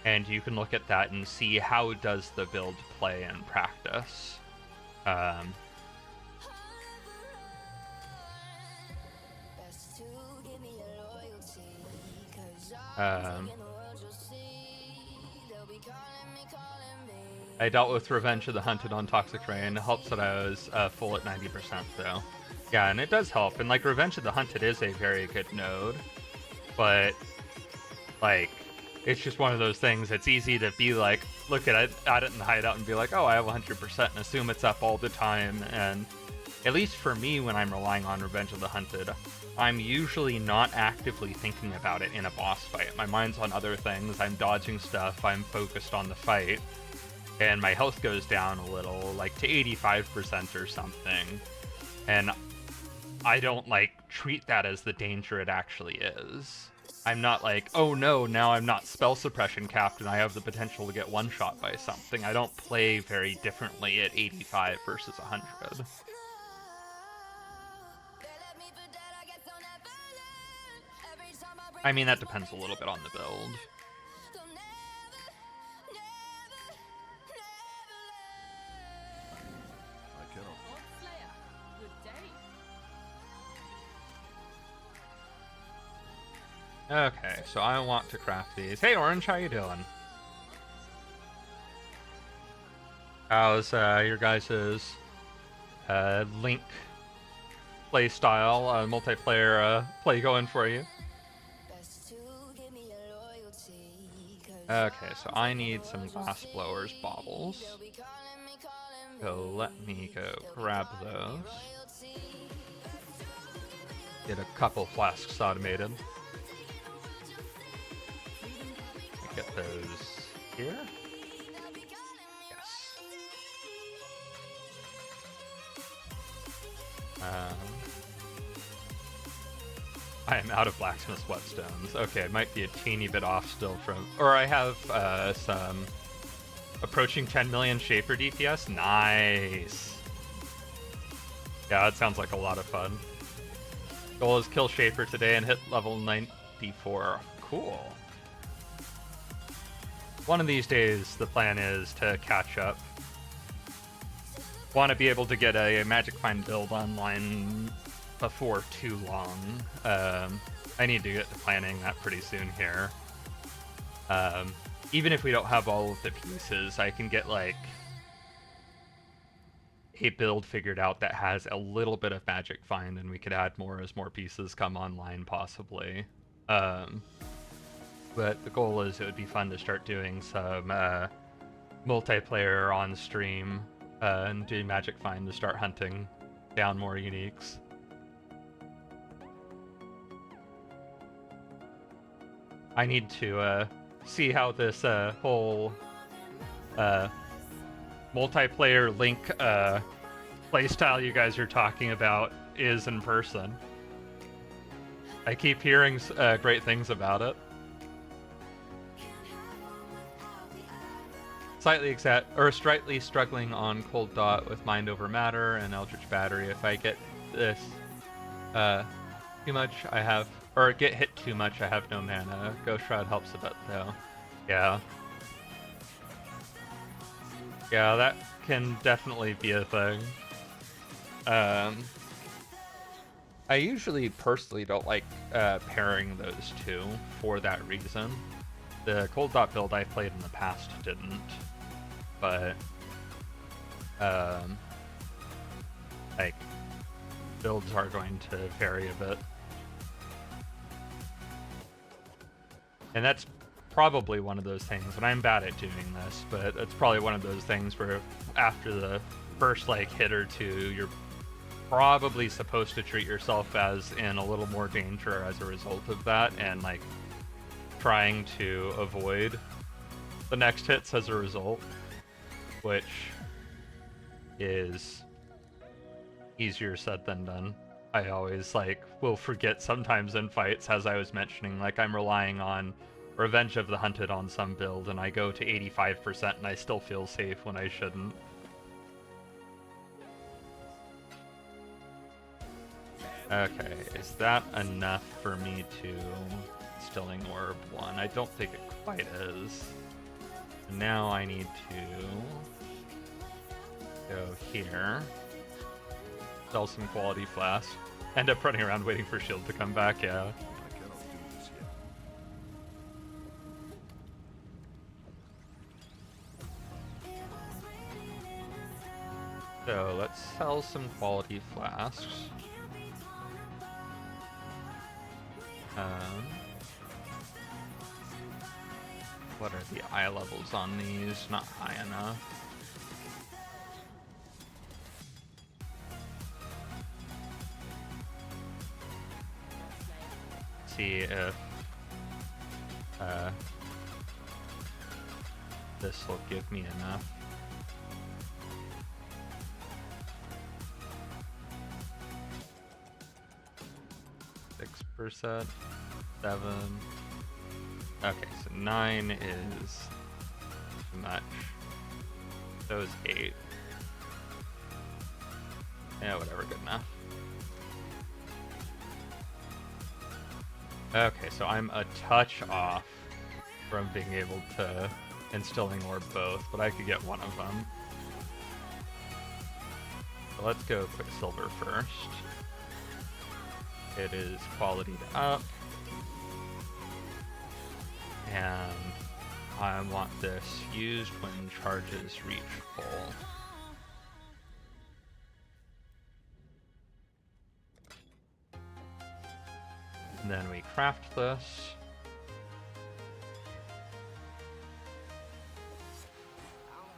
[SPEAKER 1] and you can look at that and see how does the build play in practice. I dealt with Revenge of the Hunted on Toxic Rain. It helps that I was full at 90% though. Yeah, and it does help. And like Revenge of the Hunted is a very good node, but like it's just one of those things. It's easy to be like, look at it in the hideout and be like, oh, I have 100% and assume it's up all the time. And at least for me, when I'm relying on Revenge of the Hunted, I'm usually not actively thinking about it in a boss fight. My mind's on other things. I'm dodging stuff. I'm focused on the fight. And my health goes down a little, like to 85% or something. And I don't like treat that as the danger it actually is. I'm not like, oh no, now I'm not spell suppression capped and I have the potential to get one shot by something. I don't play very differently at 85 versus 100. I mean, that depends a little bit on the build. Okay, so I want to craft these. Hey, Orange, how you doing? How's your guys' Link playstyle, multiplayer play going for you? Okay, so I need some glass blowers baubles. So let me go grab those. Get a couple flasks automated. Get those here. Yes. I am out of blacksmith's whetstones. Okay, it might be a teeny bit off still from... Or I have some approaching 10 million Shaper DPS. Nice. Yeah, that sounds like a lot of fun. Goal is kill Shaper today and hit level 94. Cool. One of these days, the plan is to catch up. Want to be able to get a Magic Find build online before too long. I need to get to planning that pretty soon here. Even if we don't have all of the pieces, I can get like a build figured out that has a little bit of Magic Find, and we could add more as more pieces come online, possibly. But the goal is it would be fun to start doing some multiplayer on stream and do Magic Find to start hunting down more uniques. I need to see how this whole multiplayer Link playstyle you guys are talking about is in person. I keep hearing great things about it. Slightly struggling on Cold Dot with Mind Over Matter and Eldritch Battery. If I get this too much, I have... Or get hit too much, I have no mana. Ghost Shroud helps a bit, though. Yeah. Yeah, that can definitely be a thing. I usually personally don't like pairing those two for that reason. The Cold Dot build I played in the past didn't, but like builds are going to vary a bit. And that's probably one of those things, and I'm bad at doing this, but it's probably one of those things where after the first like hit or two, you're probably supposed to treat yourself as in a little more danger as a result of that, and like trying to avoid the next hits as a result, which is easier said than done. I always like will forget sometimes in fights, as I was mentioning, like I'm relying on Revenge of the Hunted on some build and I go to 85% and I still feel safe when I shouldn't. Okay, is that enough for me to Stilling Orb 1? I don't think it quite is. Now I need to go here, sell some quality flask, end up running around waiting for shield to come back, yeah.
[SPEAKER 2] I cannot do this yet.
[SPEAKER 1] So let's sell some quality flasks. What are the eye levels on these? Not high enough. See if this will give me enough. %, 7. Okay, so 9 is too much. So is 8. Yeah, whatever, good enough. Okay, so I'm a touch off from being able to Instilling Orb both, but I could get one of them. So let's go Quicksilver first. It is qualityed up. And I want this used when charges reach full. And then we craft this.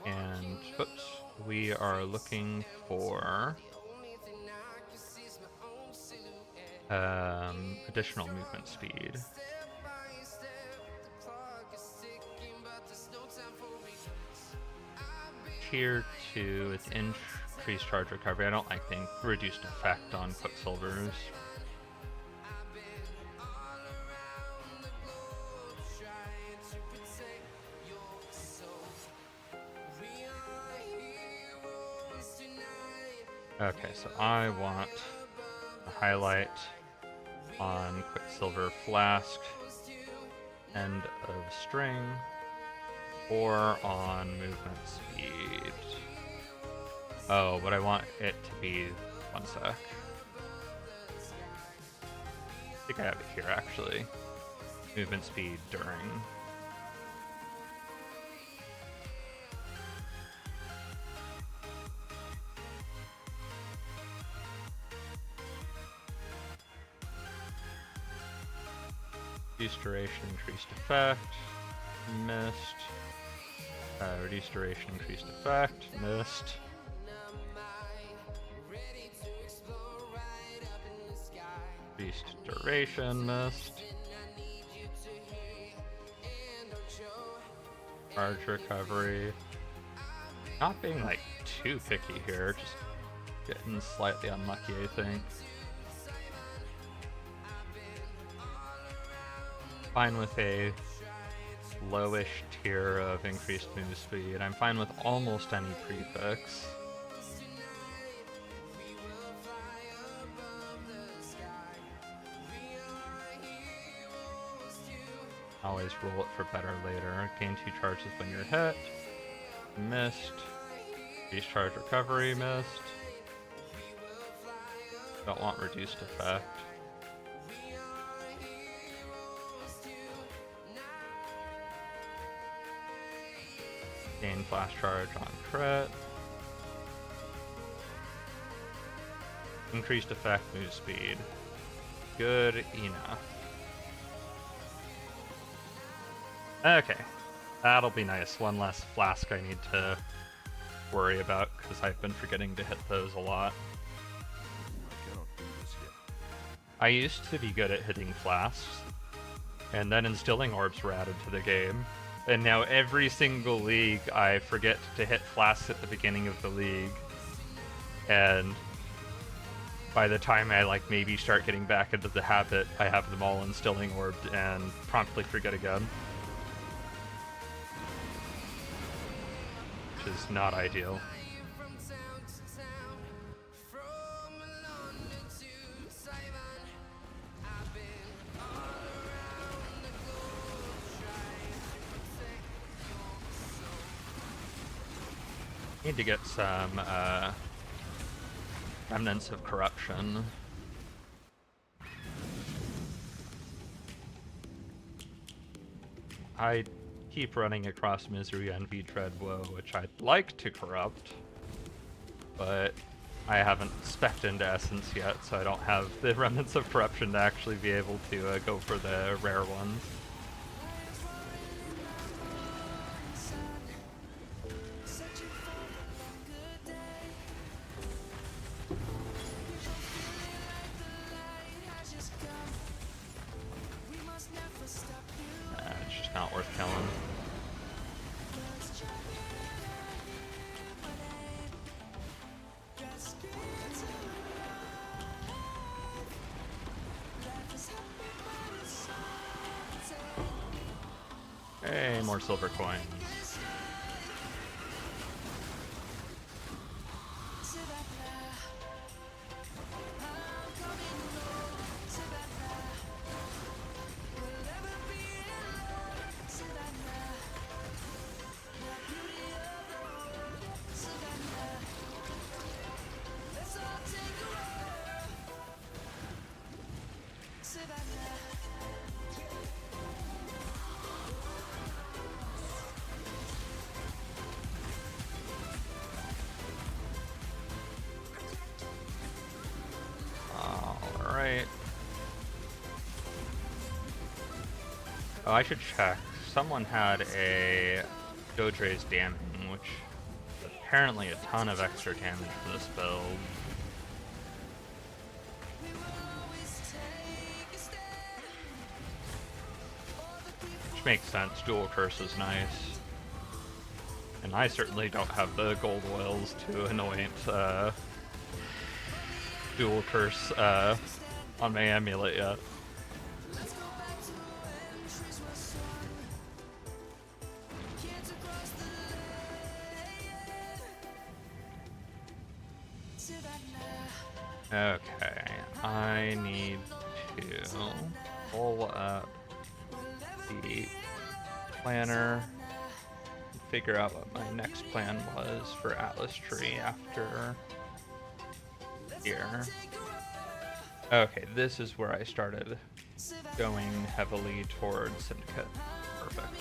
[SPEAKER 1] And, oops, we are looking for additional movement speed. Tier 2 with increased charge recovery. I don't like the reduced effect on Quicksilvers. Okay, so I want a highlight on Quicksilver Flask, end of string, or on movement speed. Oh, but I want it to be, one sec. I think I have it here actually. Movement speed during. Reduced duration, increased effect, missed. Reduced duration, increased effect, missed. Reduced duration, missed. Charge recovery. Not being like too picky here, just getting slightly unlucky, I think. Fine with a lowish tier of increased move speed. I'm fine with almost any prefix. Always roll it for better later. Gain 2 charges when you're hit. Missed. Reduced charge recovery, missed. Don't want reduced effect. Gain flash charge on crit. Increased effect, move speed. Good enough. Okay, that'll be nice. One less flask I need to worry about, because I've been forgetting to hit those a lot.
[SPEAKER 2] I cannot do this yet.
[SPEAKER 1] I used to be good at hitting flasks, and then instilling orbs were added to the game. And now every single league I forget to hit flasks at the beginning of the league. And by the time I like maybe start getting back into the habit, I have them all instilling orbed and promptly forget again. Which is not ideal. Need to get some remnants of corruption. I keep running across Misery, Envy, Dread, Woe, which I'd like to corrupt, but I haven't spec'd into Essence yet, so I don't have the remnants of corruption to actually be able to go for the rare ones. It's just not worth killing. Hey, more silver coins. Alright. Oh, I should check. Someone had a Dodre's damning, which is apparently a ton of extra damage for this build. Which makes sense, dual curse is nice. And I certainly don't have the gold oils to anoint dual curse on my amulet yet. Okay, I need to pull up the planner and figure out what my next plan was for Atlas Tree after here. Okay, this is where I started going heavily towards Syndicate. Perfect.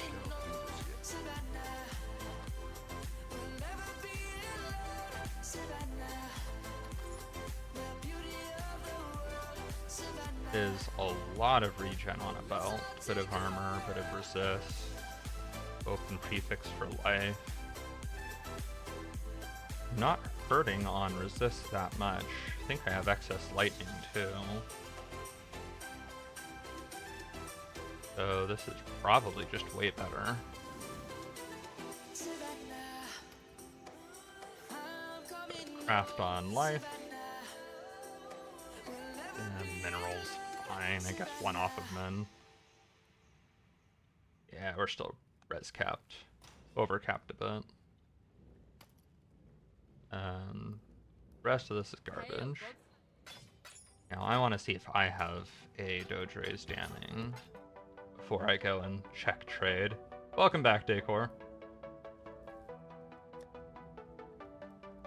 [SPEAKER 1] Is a lot of regen on a belt, bit of armor, bit of resist, open prefix for life. Not hurting on resist that much. I think I have excess lightning too. So this is probably just way better. Craft on life. And minerals, fine. I guess one off of min. Yeah, we're still res capped. Over capped a bit. Rest of this is garbage. Now I want to see if I have a Dodre's damning before I go and check trade. Welcome back, Decor.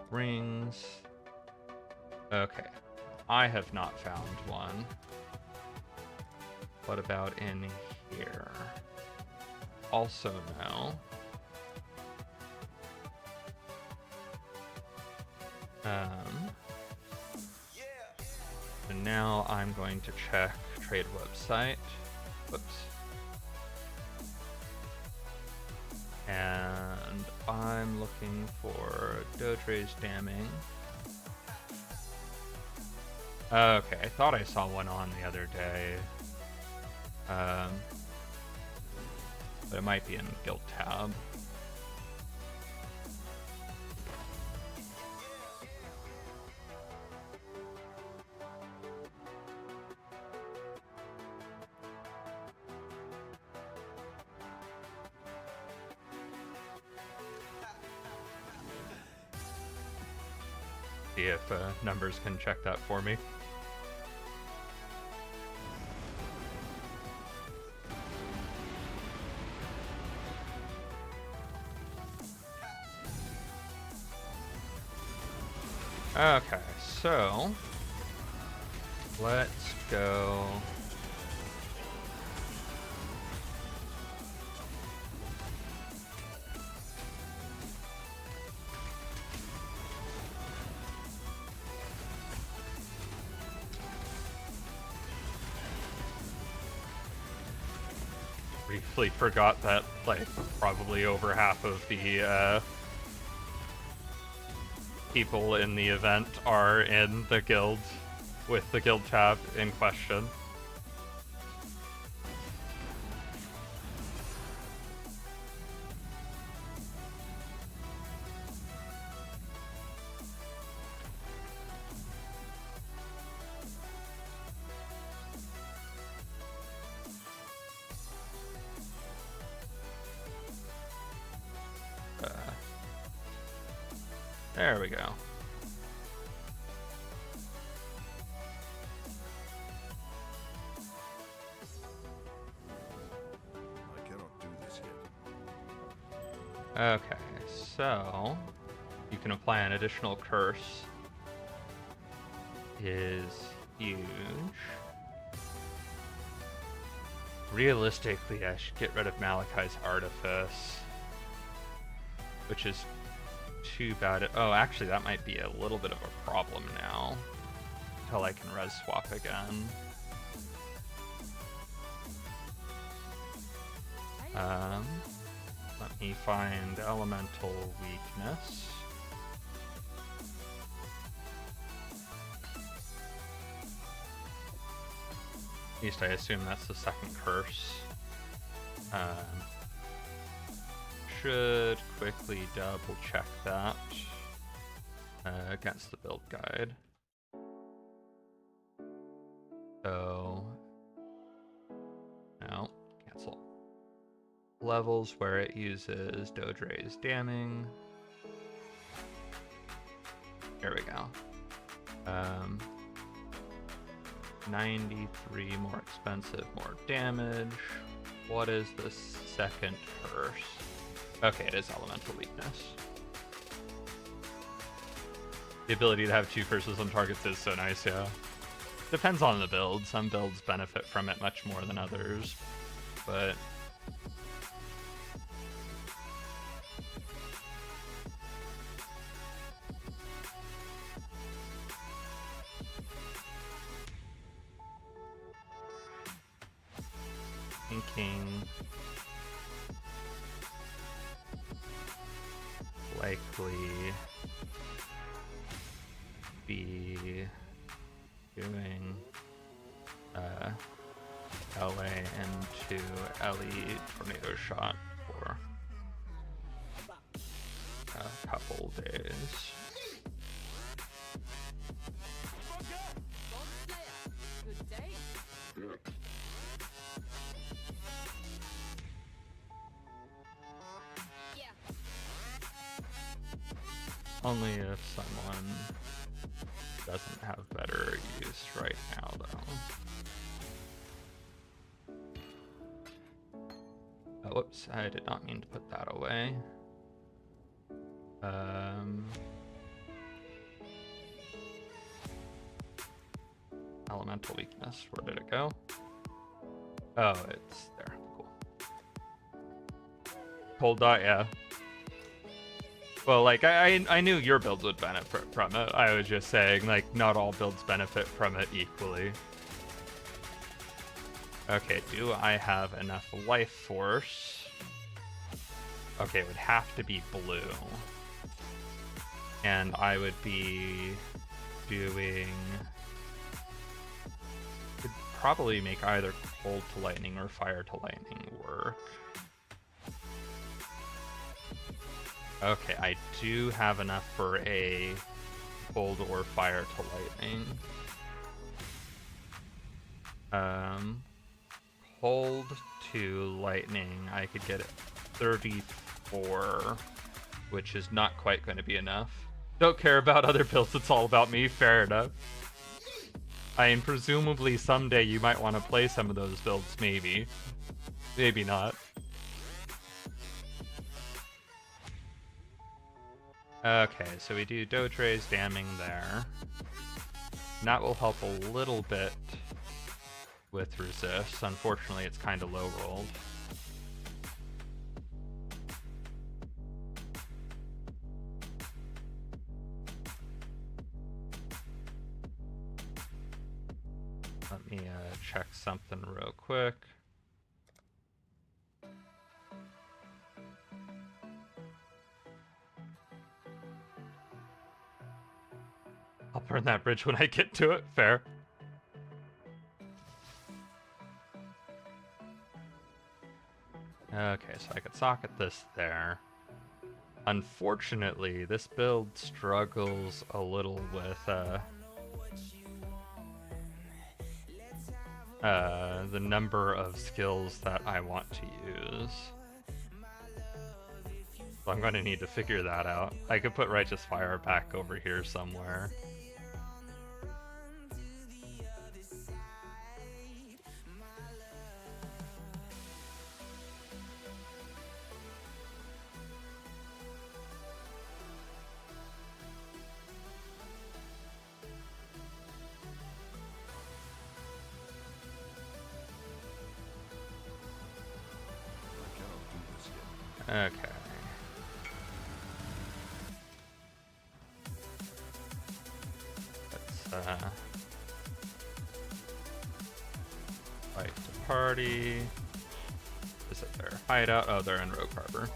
[SPEAKER 1] Rings. Okay. I have not found one. What about in here? Also no. And now I'm going to check trade website. Whoops. And I'm looking for Dodre's damming. Okay, I thought I saw one on the other day. But it might be in Guild tab. See if numbers can check that for me. Okay, so let's go. Briefly forgot that, like, probably over half of the people in the event are in the guild with the guild tab in question. There we go.
[SPEAKER 2] I cannot do this yet.
[SPEAKER 1] Okay, so you can apply an additional curse. Is huge. Realistically, I should get rid of Malachi's Artifice, which is too bad. Oh, actually, that might be a little bit of a problem now, until I can res swap again. Let me find Elemental Weakness. At least I assume that's the second curse. Should quickly double check that against the build guide. So, no, cancel. Levels where it uses Dodre's damming. There we go. 93 more expensive, more damage. What is the second curse? Okay, it is Elemental Weakness. The ability to have two curses on targets is so nice, yeah. Depends on the build. Some builds benefit from it much more than others, but thinking likely be doing LA into LE Tornado Shot for a couple days. Only if someone doesn't have better use right now, though. Oh, whoops, I did not mean to put that away. Elemental Weakness, where did it go? Oh, it's there, cool. Cold dot, yeah. Well, like, I knew your builds would benefit from it. I was just saying, like, not all builds benefit from it equally. Okay, do I have enough life force? Okay, it would have to be blue. And I would be doing... Could probably make either cold to lightning or fire to lightning work. Okay, I do have enough for a cold or fire to lightning. Cold to lightning, I could get it 34, which is not quite going to be enough. Don't care about other builds, it's all about me, fair enough. I mean, presumably someday you might want to play some of those builds, maybe. Maybe not. Okay, so we do Dotray's damming there. And that will help a little bit with resist. Unfortunately, it's kind of low rolled. Let me check something real quick. I'll burn that bridge when I get to it. Fair. Okay, so I could socket this there. Unfortunately, this build struggles a little with the number of skills that I want to use. So I'm going to need to figure that out. I could put Righteous Fire back over here somewhere. Okay. Let's fight the party. Is it their hideout? Oh, they're in Rogue Harbor.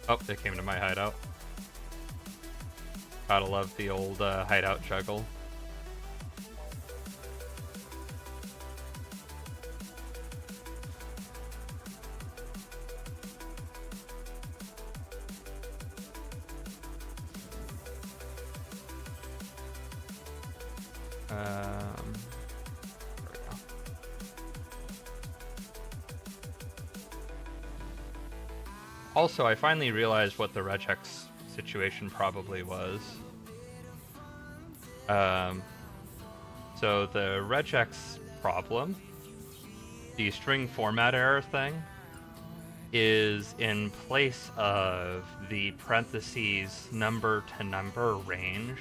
[SPEAKER 1] Oh, they came to my hideout. Gotta love the old hideout juggle. There we go. Also, I finally realized what the regex situation probably was. So the regex problem, the string format error thing, is in place of the parentheses number to number range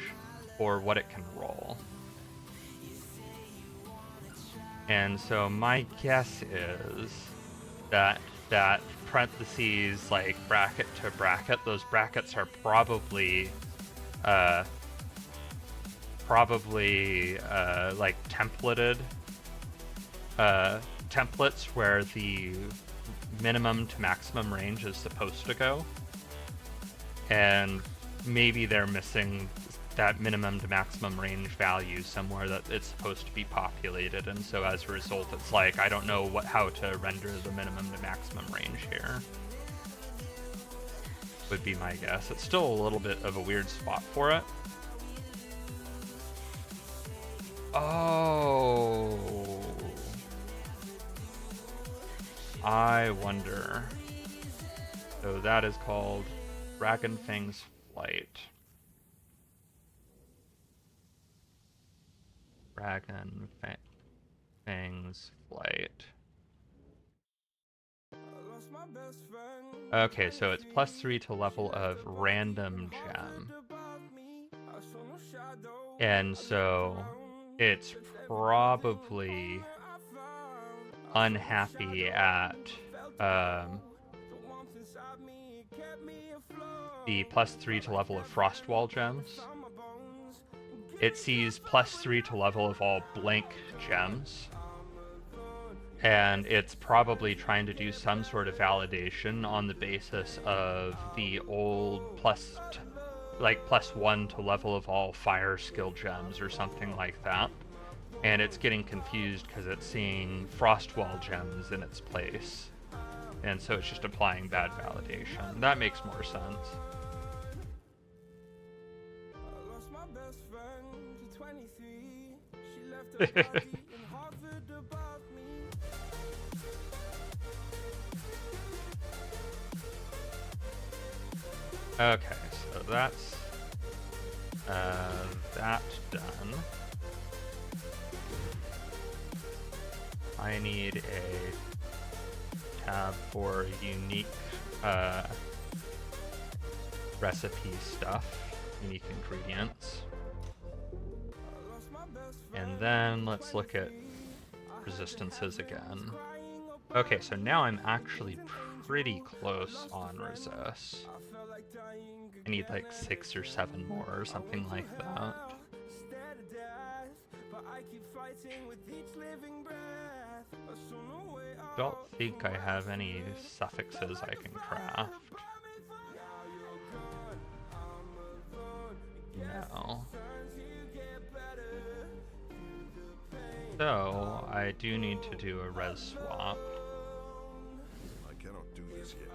[SPEAKER 1] for what it can roll. And so my guess is that parentheses, like bracket to bracket, those brackets are probably like templated templates where the minimum to maximum range is supposed to go, and maybe they're missing that minimum to maximum range value somewhere that it's supposed to be populated, and so as a result it's like, I don't know how to render the minimum to maximum range here. Would be my guess. It's still a little bit of a weird spot for it. Oh, I wonder. So that is called Dragonfang's Flight. Dragonfang's Flight. Okay, so it's +3 to level of random gem. And so it's probably unhappy at the +3 to level of Frostwall gems. It sees +3 to level of all blank gems. And it's probably trying to do some sort of validation on the basis of the old +1 to level of all fire skill gems or something like that. And it's getting confused because it's seeing Frostwall gems in its place. And so it's just applying bad validation. That makes more sense.
[SPEAKER 4] I lost my best friend to 23. She left her body in Harvard above me.
[SPEAKER 1] Okay, so that's that done. I need a tab for unique recipe stuff, unique ingredients. And then let's look at resistances again. Okay, so now I'm actually pretty close on resist. I need like 6 or 7 more or something like that. Don't think I have any suffixes I can craft. No. So, I do need to do a res swap.
[SPEAKER 2] I cannot do this yet.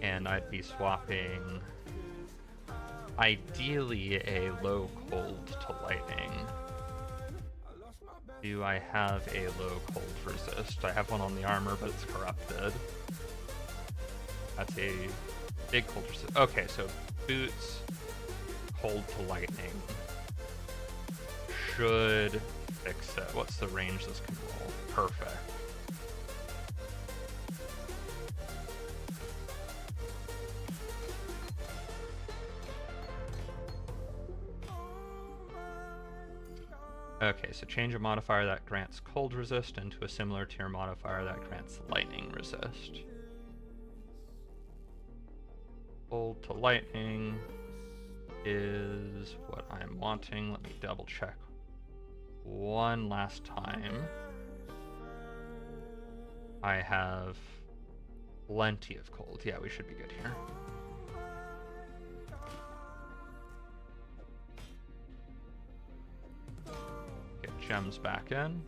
[SPEAKER 1] And I'd be swapping ideally a low cold to lightning. Do I have a low cold resist? I have one on the armor, but it's corrupted. That's a big cold resist. Okay, so boots, cold to lightning should fix it. What's the range this can roll? Perfect. Okay, so change a modifier that grants cold resist into a similar tier modifier that grants lightning resist. Cold to lightning is what I'm wanting. Let me double check one last time. I have plenty of cold. Yeah, we should be good here. Get gems back in.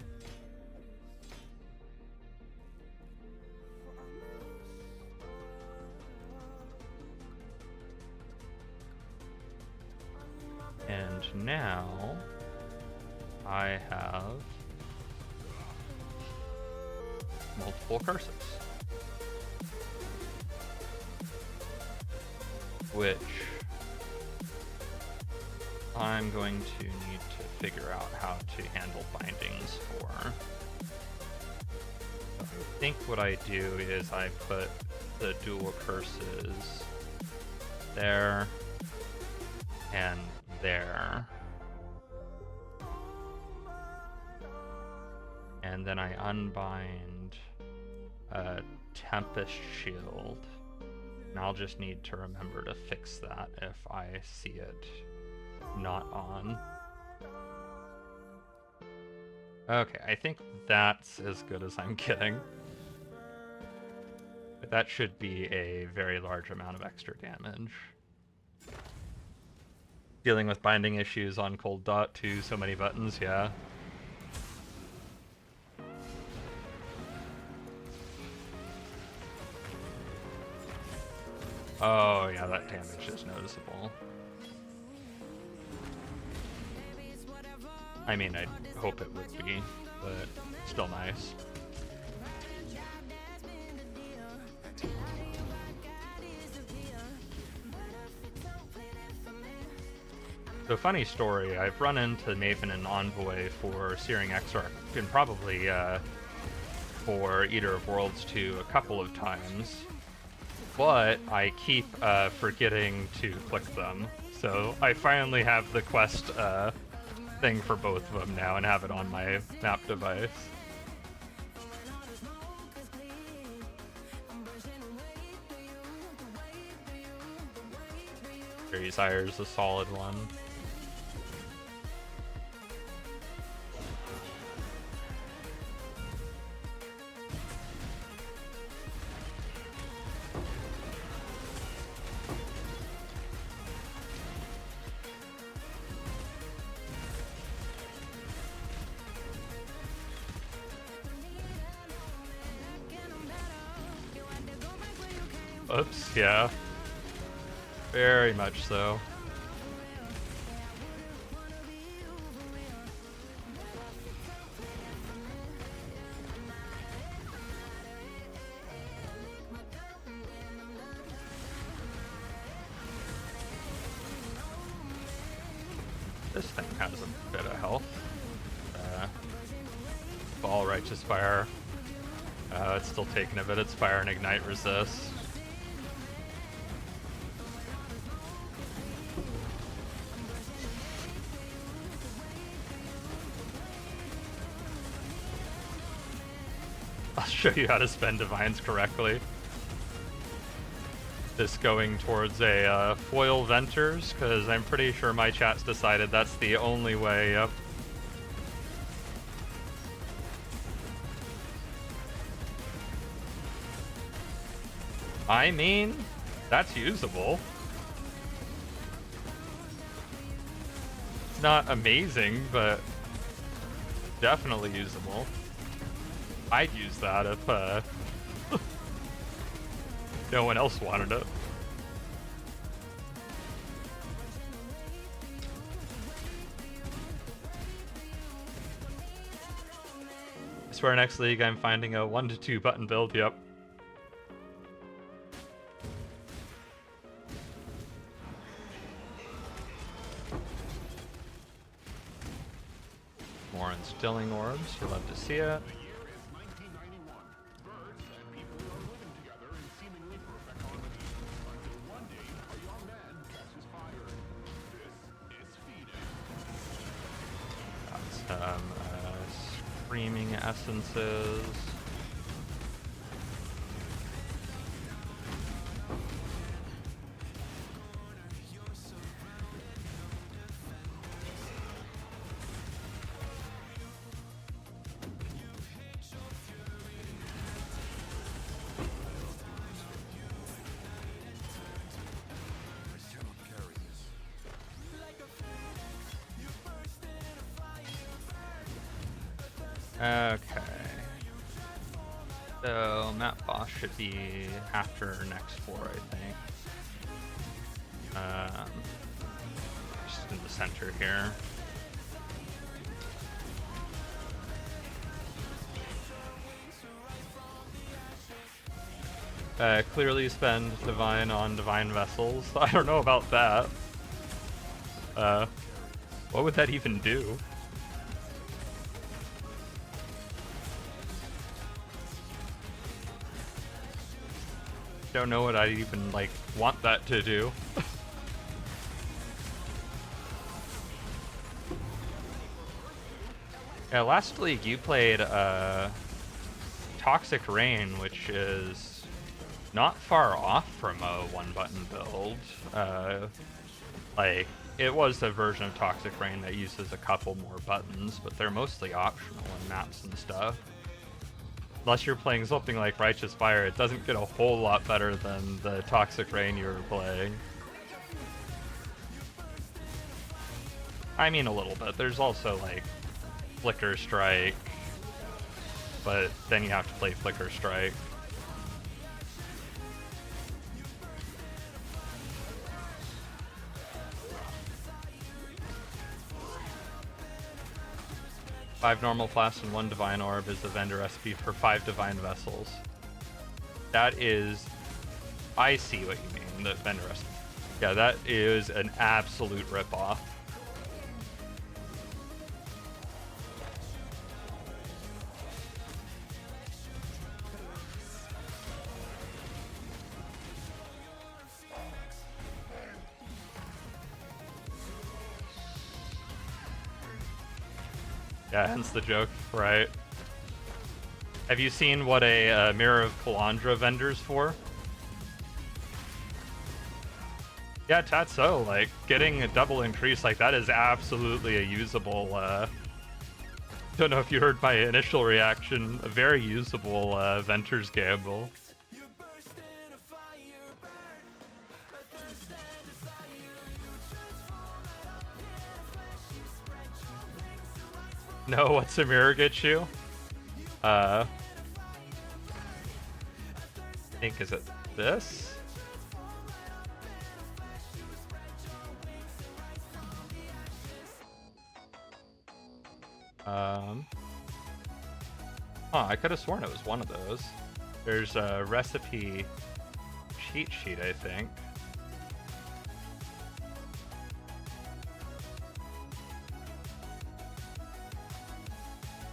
[SPEAKER 1] And now I have multiple curses, which I'm going to need to figure out how to handle bindings for. I think what I do is I put the dual curses there and there. And then I unbind a Tempest Shield. And I'll just need to remember to fix that if I see it not on. Okay, I think that's as good as I'm getting. But that should be a very large amount of extra damage. Dealing with binding issues on Cold Dot to so many buttons, yeah. Oh yeah, that damage is noticeable. I mean, I hope it would be, but still nice. So funny story, I've run into Maven and Envoy for Searing Exarch and probably for Eater of Worlds 2 a couple of times, but I keep forgetting to click them. So I finally have the quest thing for both of them now and have it on my map device. Desire is a solid one. Oops, yeah. Very much so. This thing has a bit of health. Ball Righteous Fire. It's still taking a bit. Its Fire and Ignite resist. I'll show you how to spend Divines correctly. This going towards a foil Venters, because I'm pretty sure my chat's decided that's the only way. Yep. I mean, that's usable. It's not amazing, but definitely usable. I'd use that if no one else wanted it. I swear next league I'm finding a 1 to 2 button build, yep. More instilling orbs, you'll love to see it. Screaming essences. Okay. So map boss should be after next floor, I think. Just in the center here. Clearly spend Divine on Divine Vessels. I don't know about that. What would that even do? Don't know what I even like want that to do. Yeah, last league you played Toxic Rain, which is not far off from a one button build. Like it was a version of Toxic Rain that uses a couple more buttons, but they're mostly optional in maps and stuff. Unless you're playing something like Righteous Fire, it doesn't get a whole lot better than the Toxic Rain you were playing. I mean a little bit. There's also like Flicker Strike, but then you have to play Flicker Strike. Five normal flasks and 1 divine orb is the vendor recipe for 5 divine vessels. That is, I see what you mean, the vendor recipe. Yeah, that is an absolute ripoff. Yeah, hence the joke, right? Have you seen what a Mirror of Calandra vendor's for? Yeah, TotA, like, getting a double increase like that is absolutely a usable, don't know if you heard my initial reaction, a very usable Venter's Gamble. No, what's a mirror get you? think, is it this? I could have sworn it was one of those. There's a recipe cheat sheet, I think.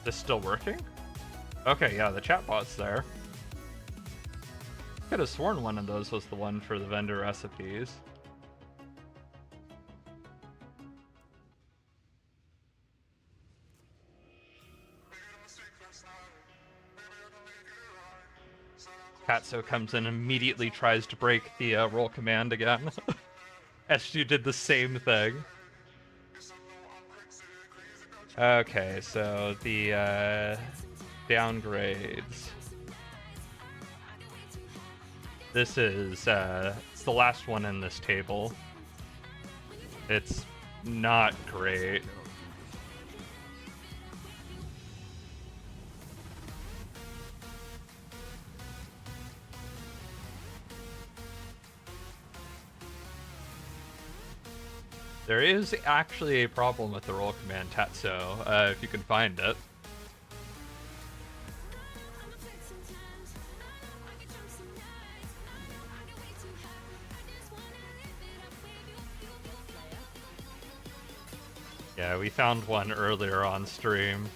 [SPEAKER 1] This still working? Okay, yeah, the chatbot's there. Could have sworn one of those was the one for the vendor recipes. Katso comes in and immediately tries to break the roll command again. S2 did the same thing. Okay, so the downgrades. This is it's the last one in this table. It's not great. There is actually a problem with the roll command Tatso, if you can find it. Yeah, we found one earlier on stream.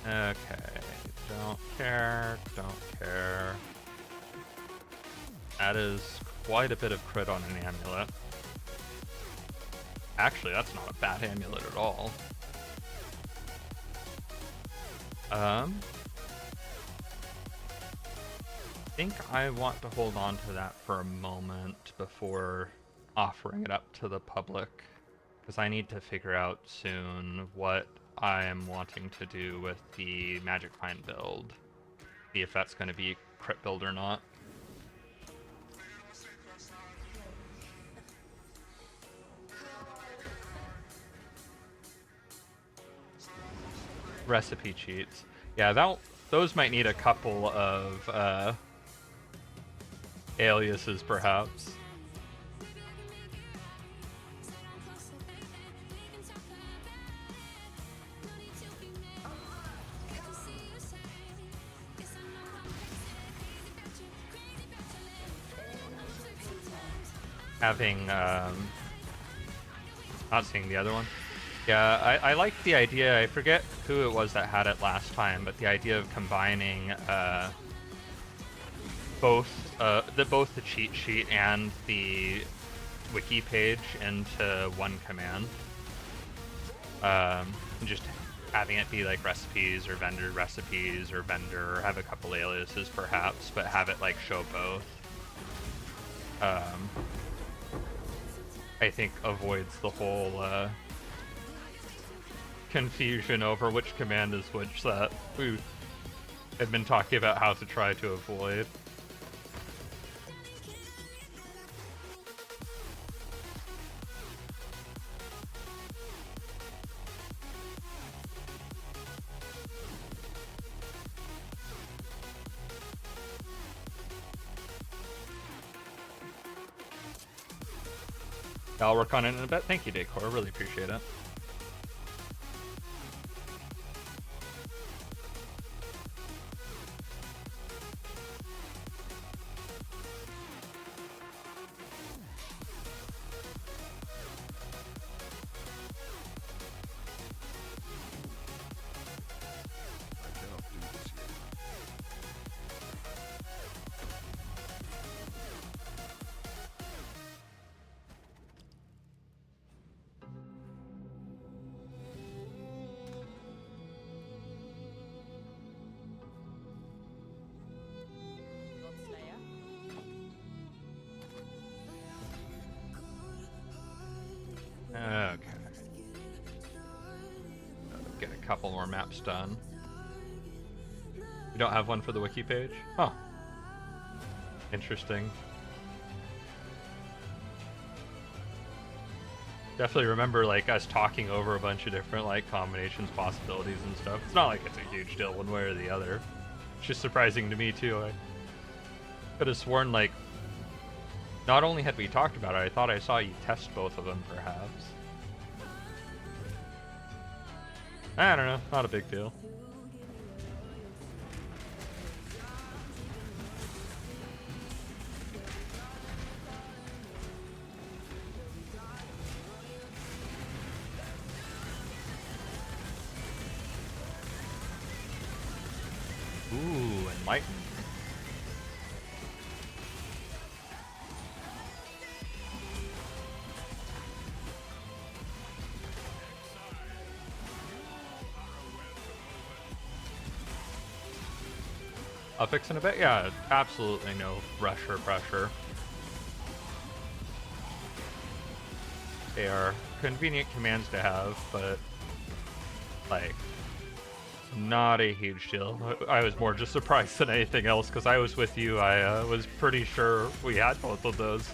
[SPEAKER 1] Okay, don't care, don't care. That is quite a bit of crit on an amulet. Actually, that's not a bad amulet at all. I think I want to hold on to that for a moment before offering it up to the public, because I need to figure out soon what I am wanting to do with the Magic Find build. See if that's going to be crit build or not. Recipe cheats. Yeah, those might need a couple of aliases, perhaps. Having, not seeing the other one. Yeah, I like the idea. I forget who it was that had it last time, but the idea of combining both the cheat sheet and the wiki page into one command. Just having it be like recipes or vendor recipes or vendor, have a couple aliases perhaps, but have it like show both. I think avoids the whole confusion over which command is which that we have been talking about how to try to avoid. I'll work on it in a bit. Thank you, Decor. Really appreciate it.
[SPEAKER 2] I cannot do this yet.
[SPEAKER 1] Okay. Get a couple more maps done. You don't have one for the wiki page? Huh. Interesting. Definitely remember like us talking over a bunch of different like combinations, possibilities, and stuff. It's not like it's a huge deal one way or the other. It's just surprising to me too. I could have sworn like not only had we talked about it, I thought I saw you test both of them perhaps. I don't know, not a big deal. Ooh, enlightened. I'll fix in a bit. Yeah, absolutely no rush or pressure. They are convenient commands to have, but like not a huge deal. I was more just surprised than anything else because I was with you. I was pretty sure we had both of those.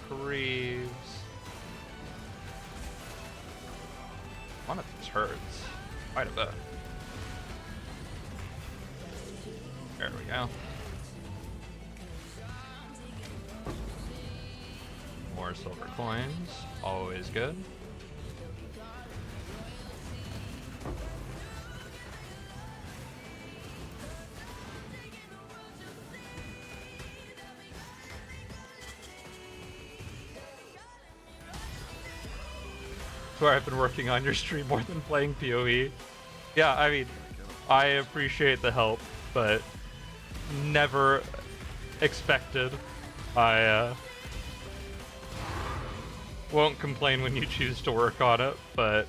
[SPEAKER 1] Greaves. One of these hurts quite a bit. There we go. More silver coins, always good. Where I've been working on your stream more than playing PoE. Yeah, I mean, I appreciate the help, but never expected. I won't complain when you choose to work on it, but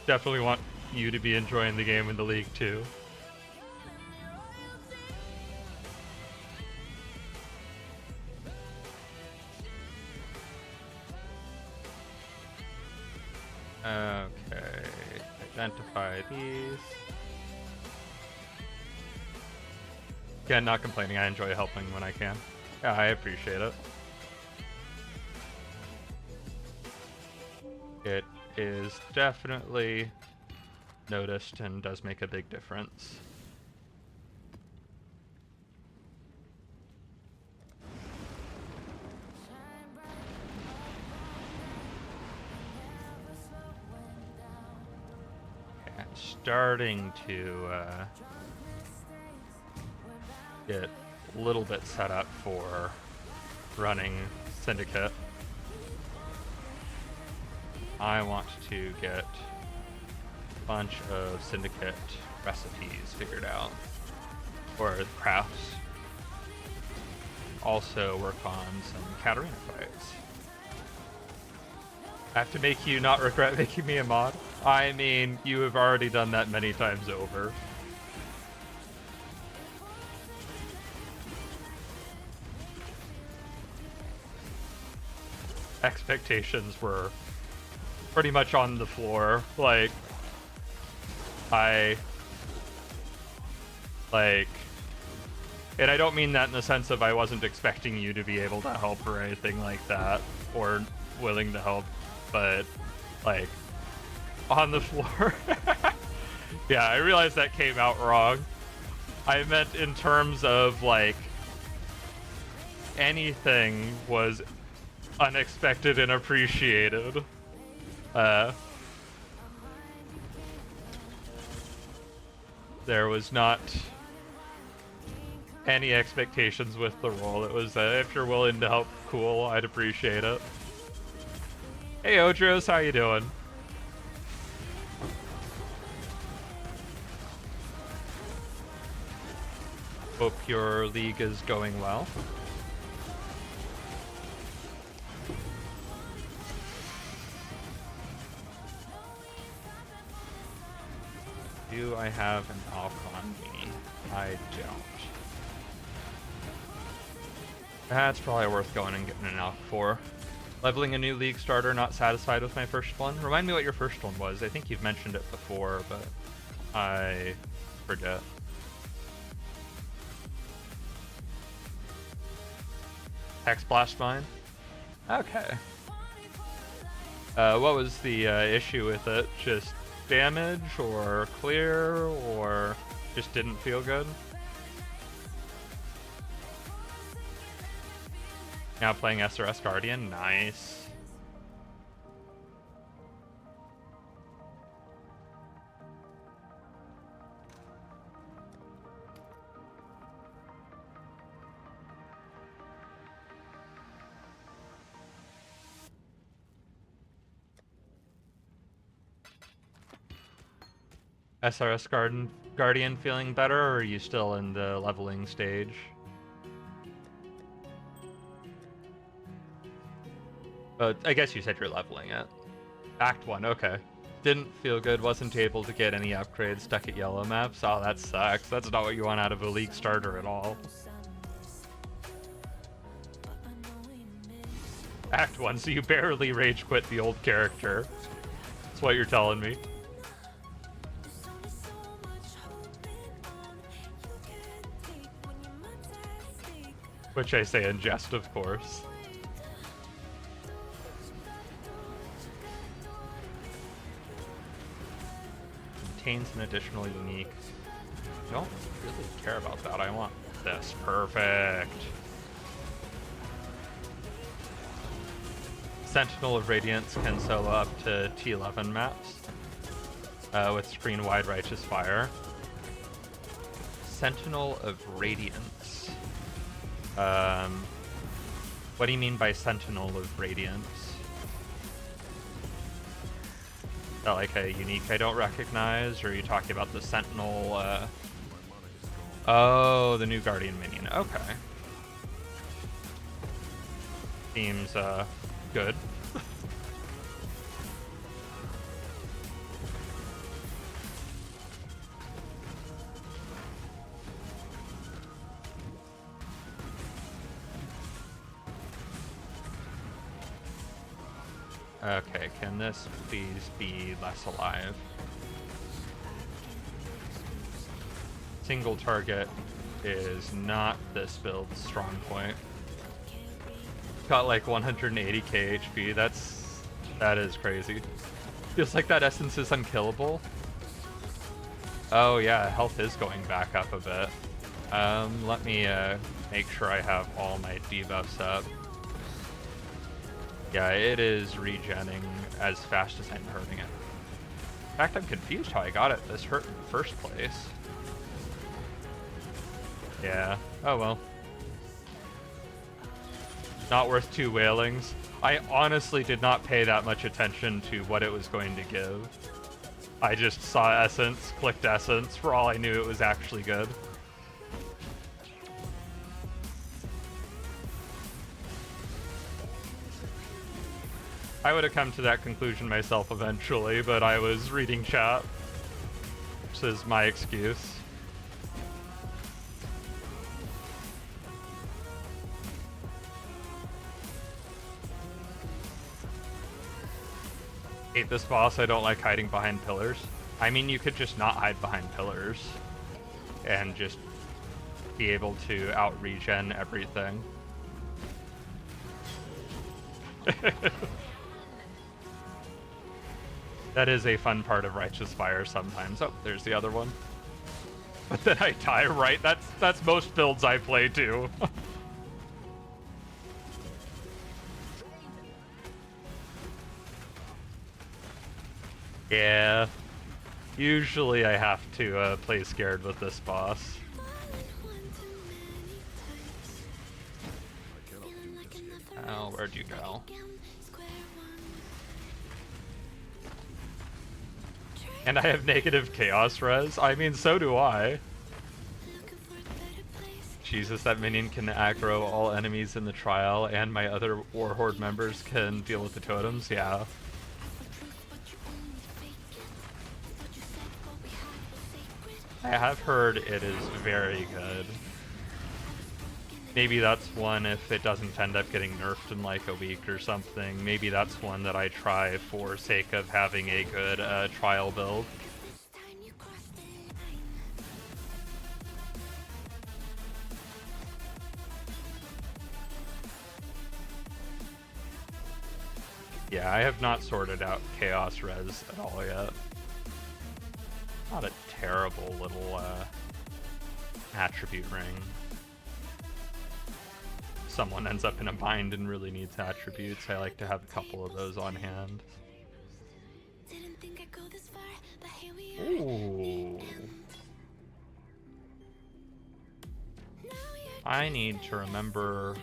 [SPEAKER 1] definitely want you to be enjoying the game in the league too. Okay, identify these. Again, not complaining, I enjoy helping when I can. Yeah, I appreciate it. It is definitely noticed and does make a big difference. Starting to get a little bit set up for running Syndicate. I want to get a bunch of Syndicate recipes figured out, or crafts. Also work on some Katarina fights. I have to make you not regret making me a mod. I mean, you have already done that many times over. Expectations were pretty much on the floor. Like, and I don't mean that in the sense of I wasn't expecting you to be able to help or anything like that, or willing to help, but like, on the floor. Yeah, I realized that came out wrong. I meant in terms of like anything was unexpected and appreciated. There was not any expectations with the role. It was if you're willing to help, cool, I'd appreciate it. Hey Odros, how you doing? Hope your league is going well. Do I have an Alk on me? I don't. That's probably worth going and getting an Alk for. Leveling a new League starter, not satisfied with my first one. Remind me what your first one was. I think you've mentioned it before, but I forget. Hexblast mine? Okay. What was the issue with it? Just damage, or clear, or just didn't feel good? Now playing SRS Guardian, nice. SRS Guardian feeling better, or are you still in the leveling stage? I guess you said you're leveling it. Act 1, okay. Didn't feel good, wasn't able to get any upgrades, stuck at yellow maps. Oh, that sucks. That's not what you want out of a League starter at all. Act 1, so you barely rage quit the old character. That's what you're telling me. Which I say in jest, of course. Contains an additional unique. I don't really care about that. I want this. Perfect. Sentinel of Radiance can solo up to T11 maps with screen-wide Righteous Fire. Sentinel of Radiance. What do you mean by Sentinel of Radiance? Is that like a unique I don't recognize, or are you talking about the Sentinel? Oh, the new Guardian minion. Okay. Seems good. Okay, can this please be less alive? Single target is not this build's strong point. Got like 180k HP, that is crazy. Feels like that essence is unkillable. Oh yeah, health is going back up a bit. Let me make sure I have all my debuffs up. Yeah, it is regenning as fast as I'm hurting it. In fact, I'm confused how I got it this hurt in the first place. Yeah, oh well. Not worth 2 whalings. I honestly did not pay that much attention to what it was going to give. I just saw essence, clicked essence, for all I knew it was actually good. I would have come to that conclusion myself eventually, but I was reading chat. This is my excuse. Hate this boss, I don't like hiding behind pillars. I mean, you could just not hide behind pillars and just be able to out-regen everything. That is a fun part of Righteous Fire sometimes. Oh, there's the other one. But then I die right. That's most builds I play too. Yeah. Usually I have to play scared with this boss. Oh, where'd you go? And I have negative chaos res. I mean, so do I. Jesus, that minion can aggro all enemies in the trial, and my other Warhorde members can deal with the totems. Yeah. I have heard it is very good. Maybe that's one if it doesn't end up getting nerfed in like a week or something. Maybe that's one that I try for sake of having a good trial build. Yeah, I have not sorted out Chaos Res at all yet. Not a terrible little attribute ring. Someone ends up in a bind and really needs attributes, I like to have a couple of those on hand. Ooh. I need to remember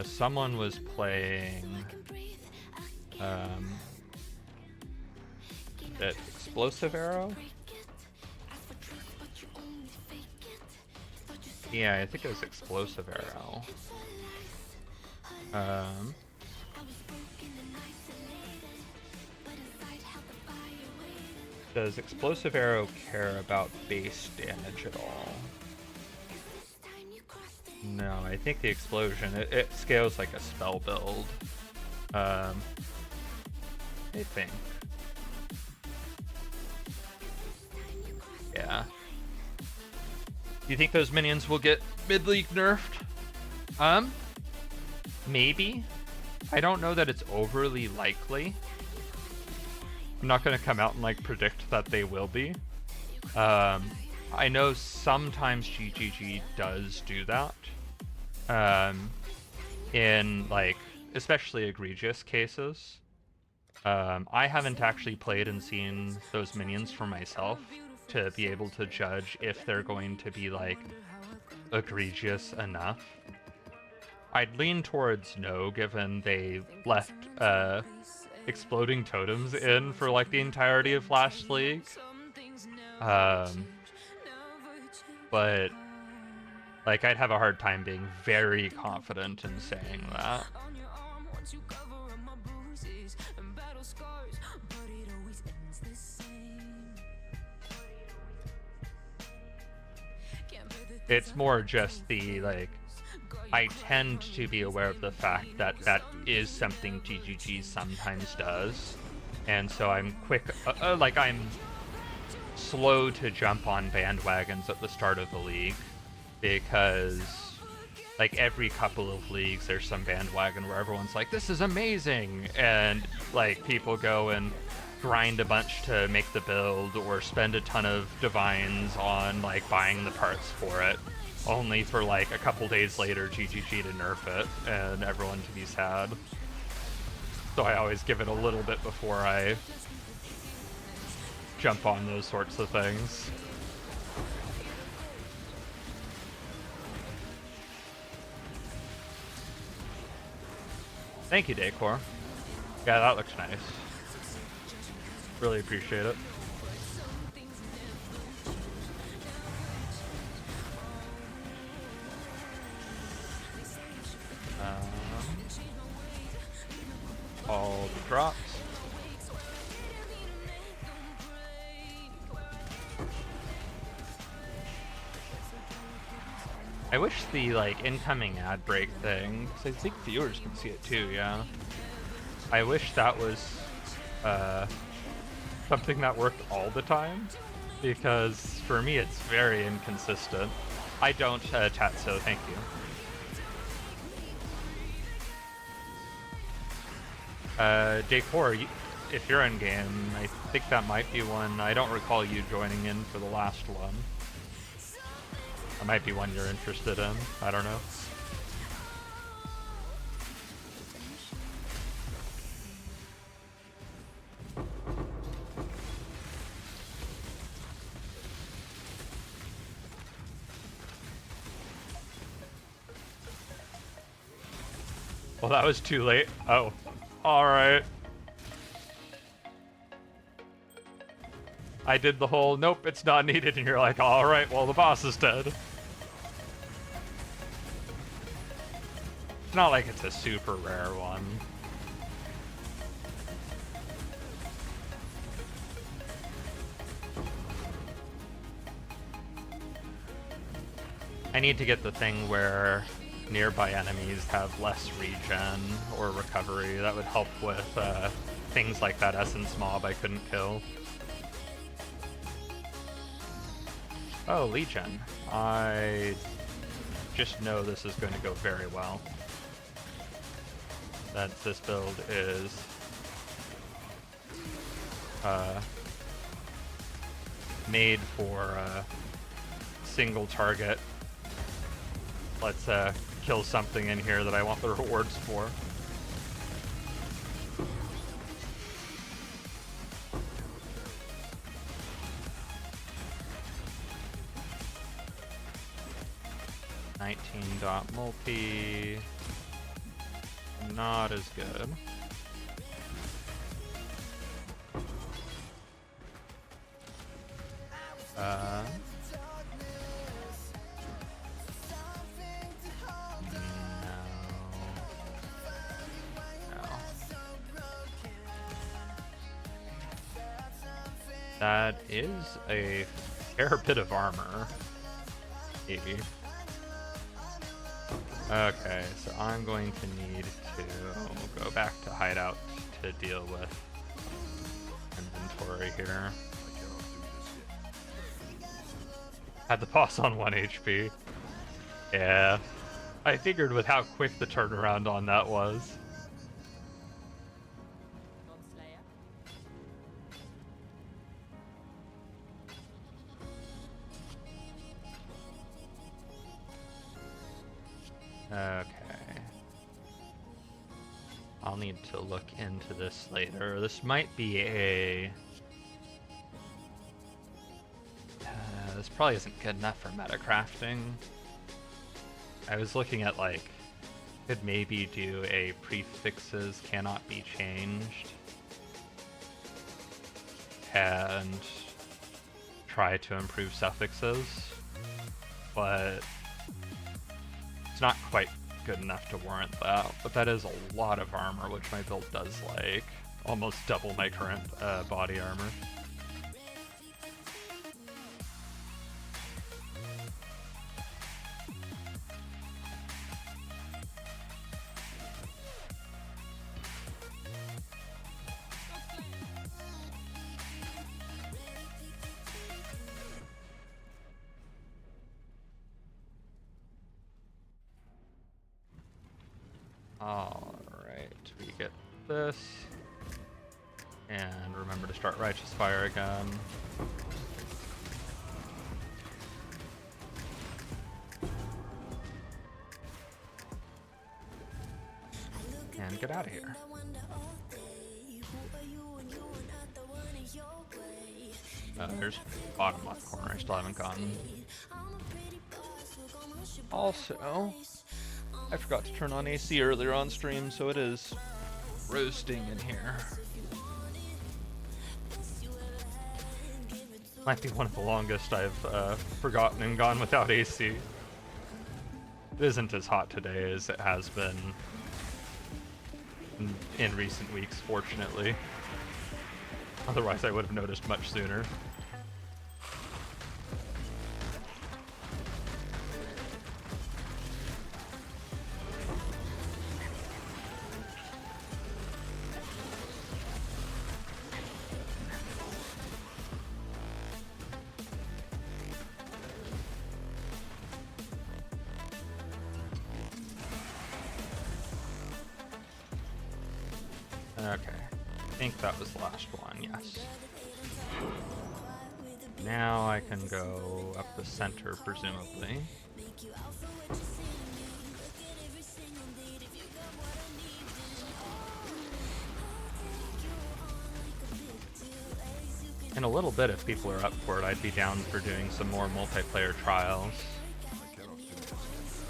[SPEAKER 1] someone was playing Explosive Arrow? Yeah, I think it was Explosive Arrow. Does Explosive Arrow care about base damage at all? No, I think the explosion, it scales like a spell build. I think. Yeah. Do you think those minions will get mid-league nerfed? Maybe. I don't know that it's overly likely. I'm not gonna come out and like predict that they will be. I know sometimes GGG does do that. In like especially egregious cases. I haven't actually played and seen those minions for myself to be able to judge if they're going to be like egregious enough. I'd lean towards no, given they left exploding totems in for like the entirety of last league. But like I'd have a hard time being very confident in saying that. It's more just the, like, I tend to be aware of the fact that that is something GGG sometimes does. And so I'm quick, like I'm slow to jump on bandwagons at the start of the league. Because, like, every couple of leagues there's some bandwagon where everyone's like, this is amazing! And, like, people go and grind a bunch to make the build or spend a ton of divines on like buying the parts for it, only for like a couple days later GGG to nerf it and everyone to be sad. So I always give it a little bit before I jump on those sorts of things. Thank you, Decor. Yeah, that looks nice. Really appreciate it. All the drops. I wish the like incoming ad break thing, because I think viewers can see it too, yeah. I wish that was something that worked all the time, because for me it's very inconsistent. I don't Tatso, thank you. Decor, if you're in game, I think that might be one. I don't recall you joining in for the last one. That might be one you're interested in. I don't know. Well, that was too late. Oh, alright. I did the whole, nope, it's not needed, and you're like, alright, well, the boss is dead. It's not like it's a super rare one. I need to get the thing where nearby enemies have less regen or recovery. That would help with things like that essence mob I couldn't kill. Oh, Legion. I just know this is going to go very well. That this build is made for single target. Let's kill something in here that I want the rewards for. .multi, not as good. That is a fair bit of armor. Maybe. Okay, so I'm going to need to go back to hideout to deal with inventory here.
[SPEAKER 2] I cannot do this yet.
[SPEAKER 1] Had the boss on 1 HP. Yeah. I figured with how quick the turnaround on that was. Okay. I'll need to look into this later. This might be a... this probably isn't good enough for meta crafting. I was looking at, like, could maybe do a prefixes cannot be changed. And try to improve suffixes. But it's not quite good enough to warrant that, but that is a lot of armor, which my build does like. Almost double my current body armor. Alright, we get this. And remember to start Righteous Fire again. And get out of here. There's bottom left corner, I still haven't gotten. Also, I forgot to turn on AC earlier on stream, so it is roasting in here. Might be one of the longest I've forgotten and gone without AC. It isn't as hot today as it has been in recent weeks, fortunately. Otherwise I would have noticed much sooner. Okay, I think that was the last one, yes. Now I can go up the center, presumably. In a little bit, if people are up for it, I'd be down for doing some more multiplayer trials.
[SPEAKER 2] I cannot do this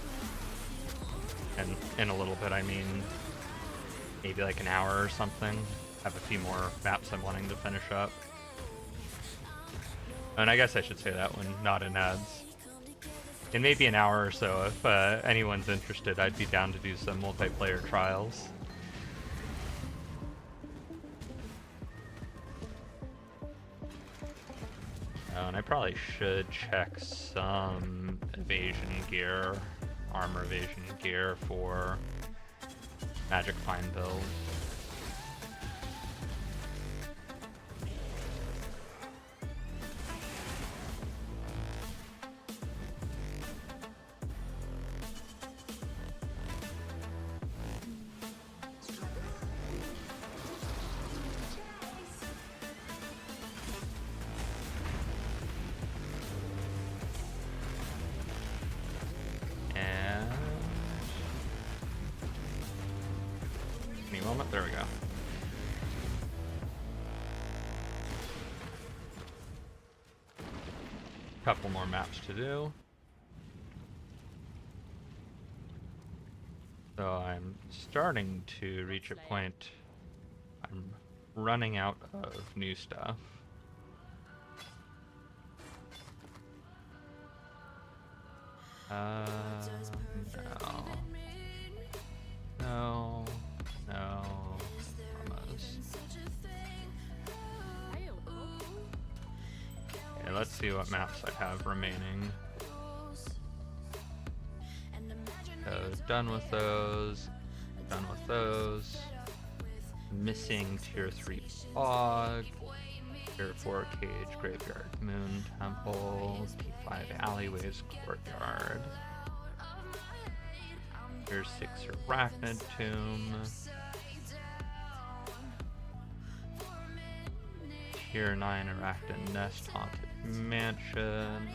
[SPEAKER 2] yet.
[SPEAKER 1] And in a little bit, I mean maybe like an hour or something. Have a few more maps I'm wanting to finish up. And I guess I should say that when not in ads. In maybe an hour or so, if anyone's interested, I'd be down to do some multiplayer trials. Oh, and I probably should check some evasion gear, armor evasion gear for Magic Find build. And any moment, there we go. Couple more maps to do. So I'm starting to reach a point. I'm running out of new stuff. No. No. No. Almost. Okay, let's see what maps I have remaining. So done with those. Done with those. Missing tier 3 bog. Tier 4 cage, graveyard, moon temple, T5 alleyways, courtyard. Tier 6 arachnid tomb. Tier 9 arachnid nest, haunted mansion.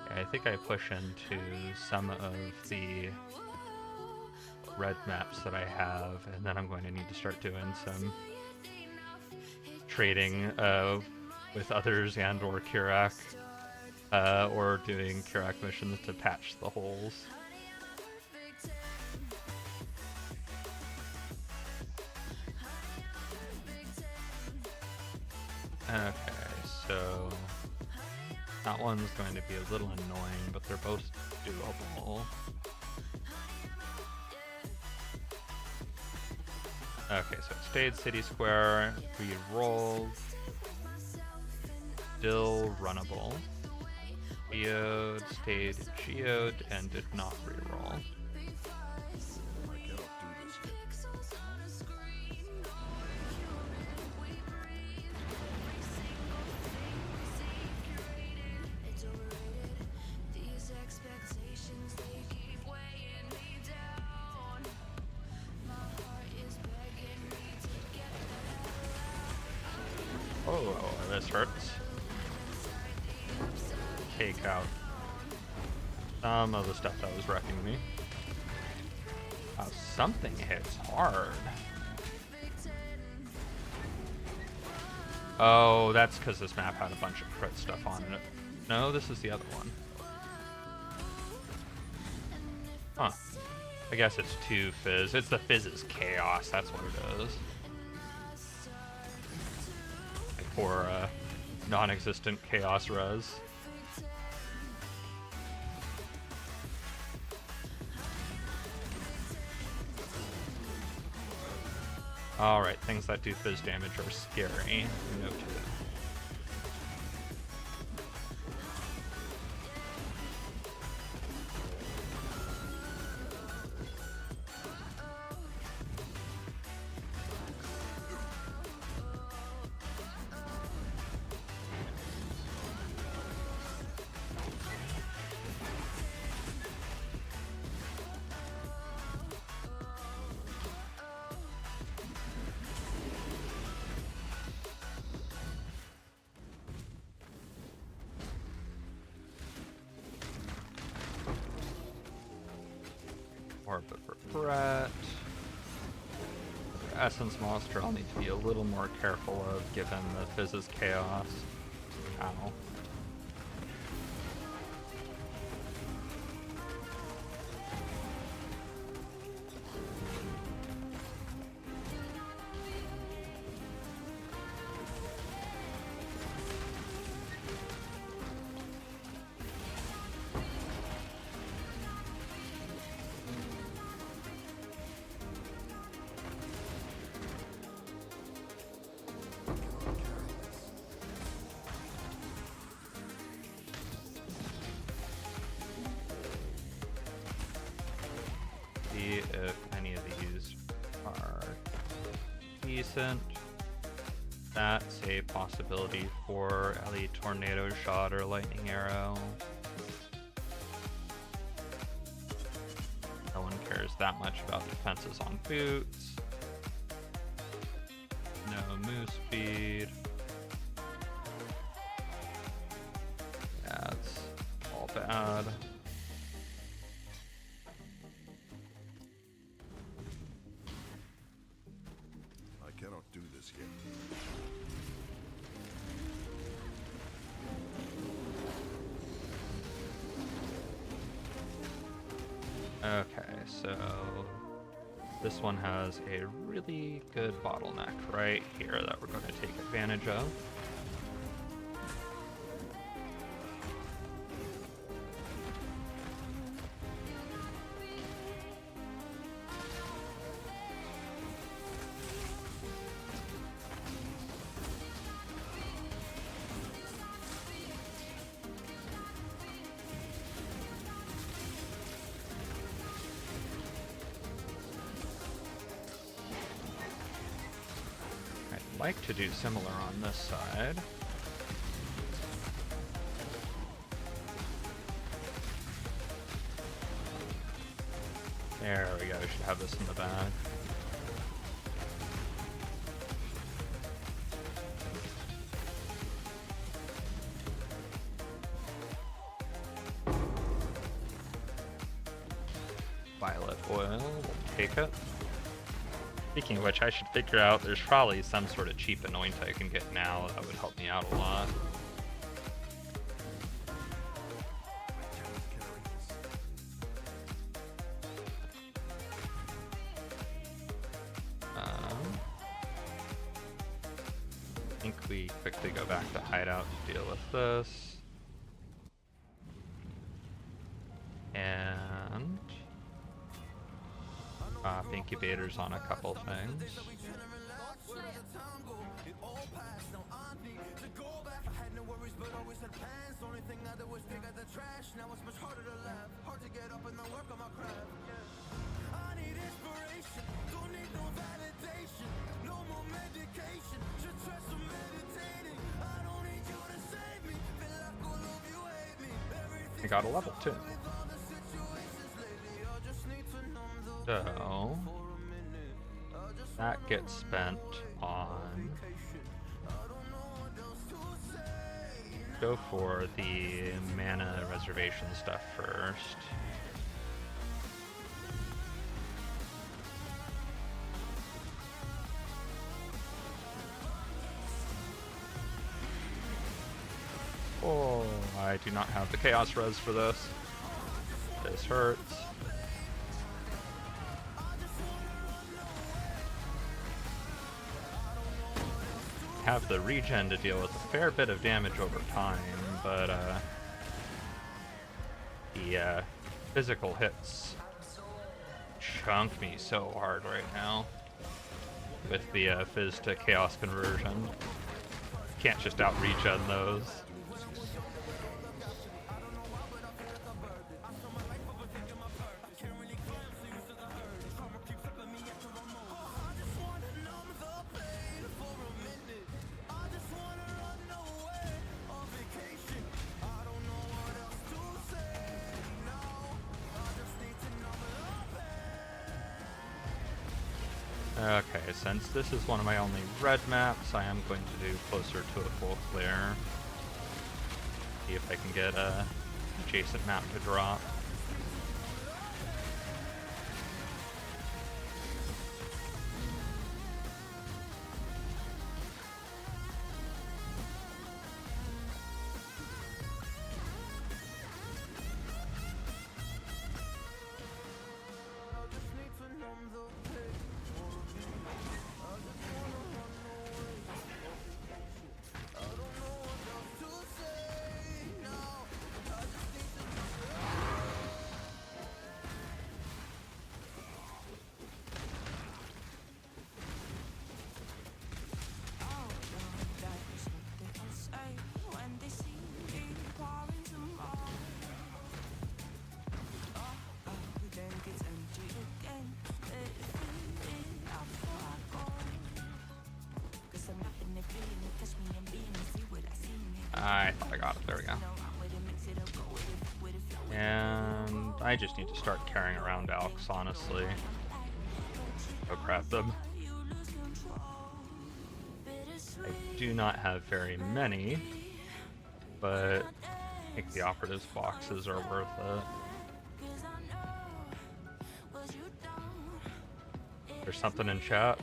[SPEAKER 1] I think I push into some of the red maps that I have, and then I'm going to need to start doing some trading with others and or Kirak, or doing Kirak missions to patch the holes. Okay, so that one's going to be a little annoying, but they're both doable. Okay, so it stayed City Square, re-rolled, still runnable. Geode, stayed Geode, and did not re-roll.
[SPEAKER 2] I cannot do this yet.
[SPEAKER 1] Oh, this hurts. Take out some of the stuff that was wrecking me. Oh, something hits hard. Oh, that's because this map had a bunch of crit stuff on it. No, this is the other one. Huh. I guess it's 2 Fizz. It's the Fizz's Chaos, that's what it is. Like for non-existent Chaos res. Alright, things that do Fizz damage are scary. Noted. Orbit Regret. Essence Monster I'll need to be a little more careful of given the Fizz's Chaos. Ow. if any of these are decent. That's a possibility for a tornado shot or lightning arrow. No one cares that much about defenses on boots. No move speed. That's all bad.
[SPEAKER 2] I cannot do this yet.
[SPEAKER 1] Okay, so this one has a really good bottleneck right here that we're going to take advantage of. I'd like to do similar on this side. There we go, we should have this in the bag. Violet oil, we'll take it. Speaking of which, I should figure out, there's probably some sort of cheap anoint I can get now that would help me out a lot. I think we quickly go back to hideout to deal with this. And incubators on a couple things. I got a level too. So that gets spent on, go for the mana reservation stuff first. Oh, I do not have the chaos res for this. This hurts. Have the regen to deal with a fair bit of damage over time, but the physical hits chunk me so hard right now with the Fizz to Chaos conversion. Can't just out regen those. Okay, since this is one of my only red maps, I am going to do closer to a full clear. See if I can get a adjacent map to drop. I thought I got it. There we go. And I just need to start carrying around Alks, honestly. Go crap them. I do not have very many, but I think the operatives boxes are worth it. There's something in chat.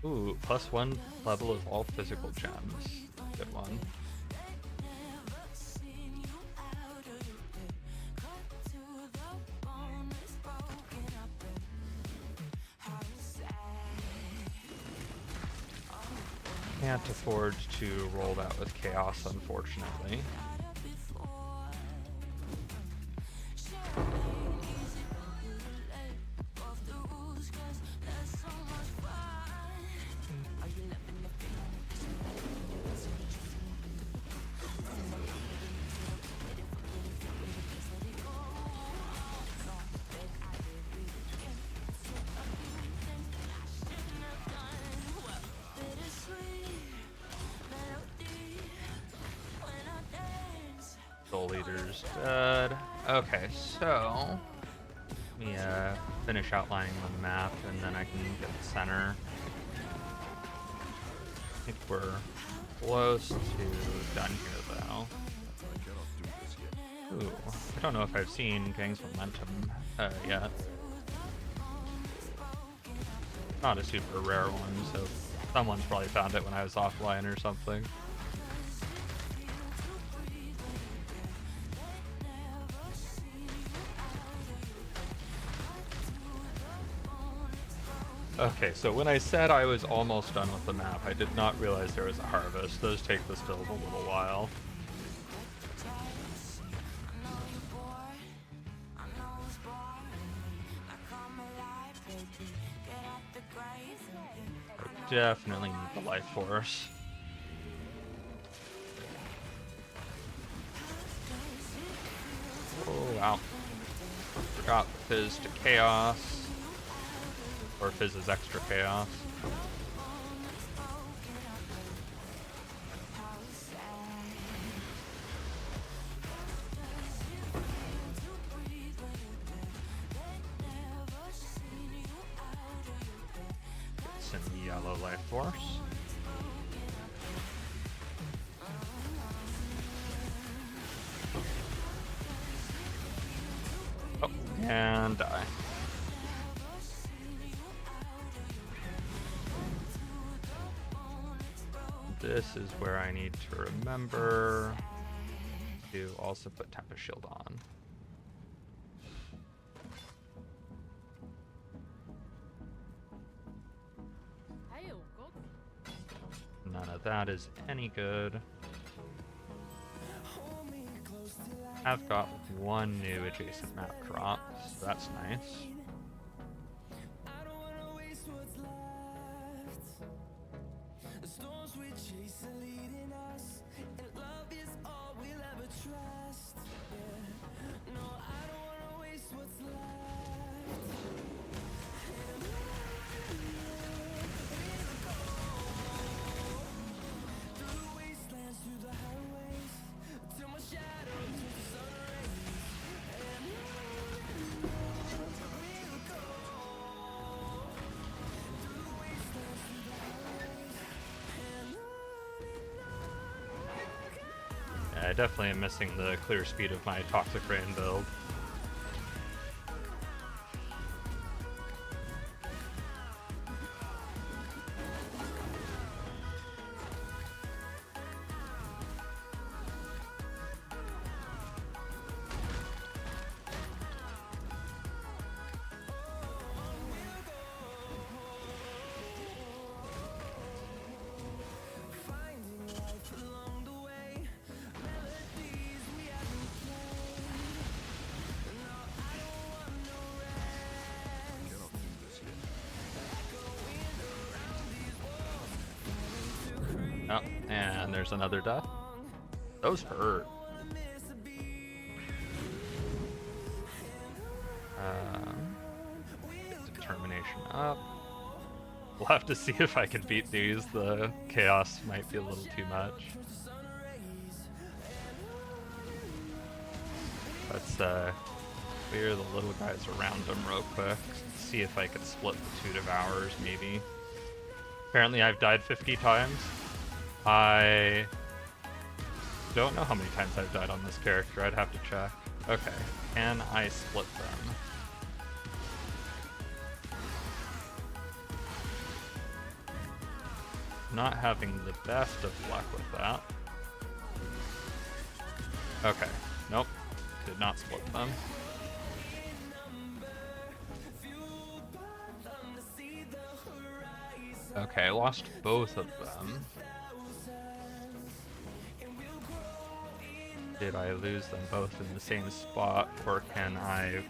[SPEAKER 1] Ooh, +1 level of all physical gems. Good one. Can't afford to roll that with chaos, unfortunately. Soul Eater's dead. Okay, so let me finish outlining the map and then I can get the center. I think we're close to done here though.
[SPEAKER 2] I cannot do this yet.
[SPEAKER 1] Ooh, I don't know if I've seen Gang's Momentum yet. Not a super rare one, so someone's probably found it when I was offline or something. Okay, so when I said I was almost done with the map, I did not realize there was a harvest. Those take the stills a little while. I definitely need the life force. Oh, wow. Forgot Fizz to Chaos. Or Fizz is extra Chaos. Some yellow life force. Oh, and die. This is where I need to remember to also put Tempest Shield on. None of that is any good. I've got one new adjacent map drop, so that's nice. I definitely am missing the clear speed of my Toxic Rain build. Oh, and there's another death. Those hurt. Get determination up. We'll have to see if I can beat these. The chaos might be a little too much. Let's clear the little guys around them real quick. See if I can split the 2 devours, maybe. Apparently I've died 50 times. I don't know how many times I've died on this character. I'd have to check. Okay, can I split them? Not having the best of luck with that. Okay, nope, did not split them. Okay, I lost both of them. Did I lose them both in the same spot, or can I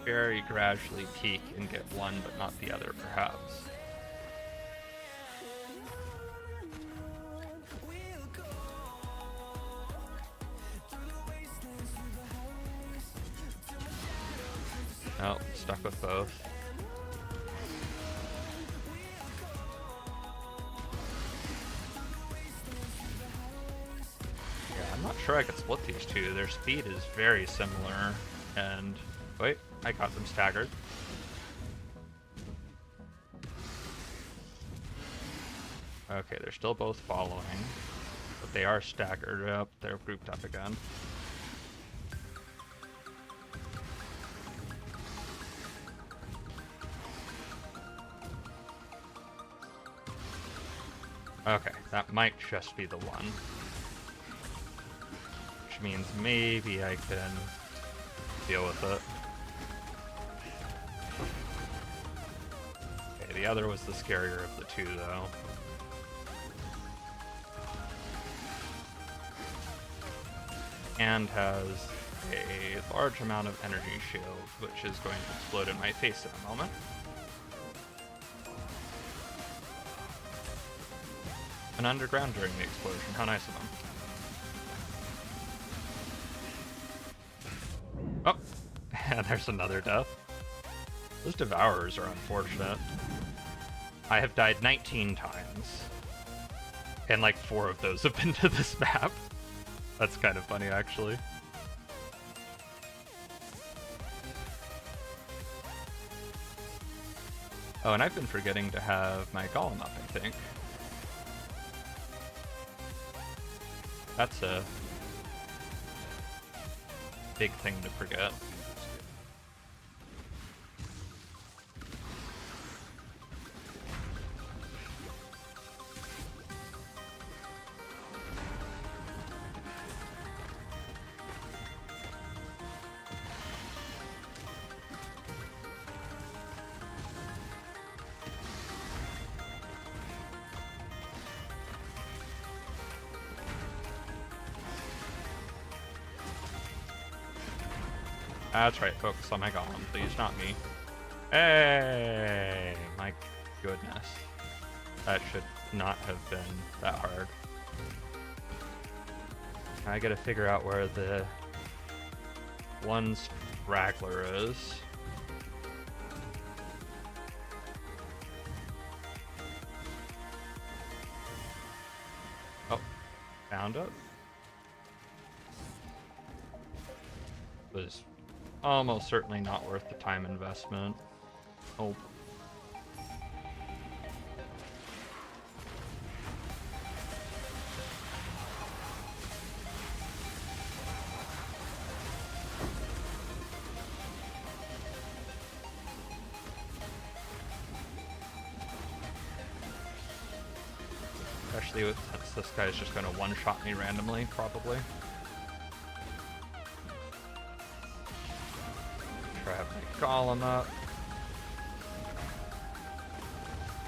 [SPEAKER 1] very gradually peak and get one but not the other, perhaps? Nope, stuck with both. Yeah, I'm not sure I could split these two. Their speed is very similar, and... Wait, I got them staggered. Okay, they're still both following, but they are staggered up. They're grouped up again. Okay, that might just be the one. Which means maybe I can deal with it. Okay, the other was the scarier of the two, though. And has a large amount of energy shield, which is going to explode in my face in a moment. An underground during the explosion. How nice of them. Oh, and there's another death. Those devourers are unfortunate. I have died 19 times. And like 4 of those have been to this map. That's kind of funny, actually. Oh, and I've been forgetting to have my golem up, I think. That's a big thing to forget. That's right, focus on my golem, please, not me. Hey! My goodness. That should not have been that hard. I gotta figure out where the one straggler is. Oh, found it. Was almost certainly not worth the time investment. Oh. Especially since this guy's just gonna one-shot me randomly, probably. Try to have my golem up.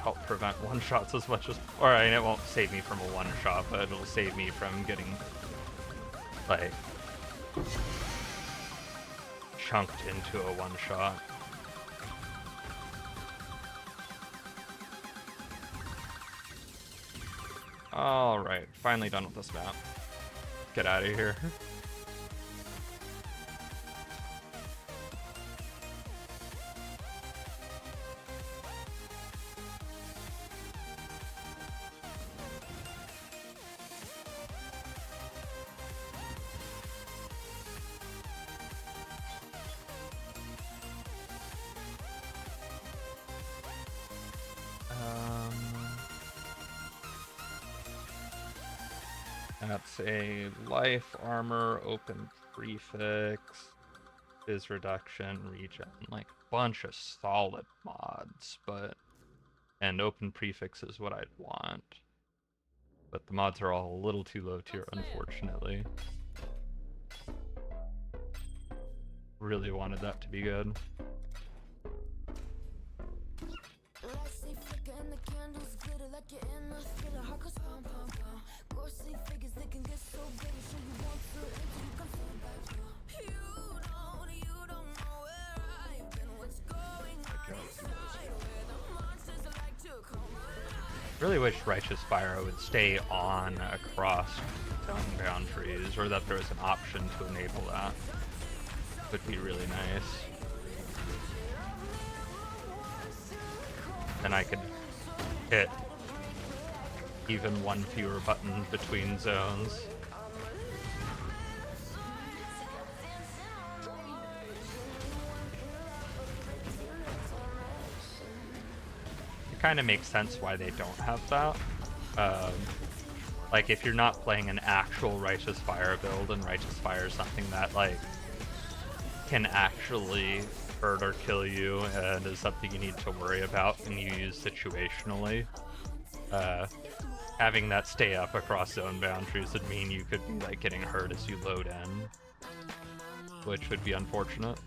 [SPEAKER 1] Help prevent one-shots as much as... Alright, it won't save me from a one-shot, but it'll save me from getting, like, chunked into a one-shot. Alright, finally done with this map. Get out of here. That's a life, armor, open prefix, biz reduction, regen, like bunch of solid mods, and open prefix is what I'd want. But the mods are all a little too low tier, unfortunately. Really wanted that to be good. Really wish Righteous Fire would stay on across zone boundaries, or that there was an option to enable that. Would be really nice. Then I could hit even one fewer button between zones. It kind of makes sense why they don't have that. Like, if you're not playing an actual Righteous Fire build, and Righteous Fire is something that, like, can actually hurt or kill you and is something you need to worry about and you use situationally, having that stay up across zone boundaries would mean you could be, like, getting hurt as you load in, which would be unfortunate.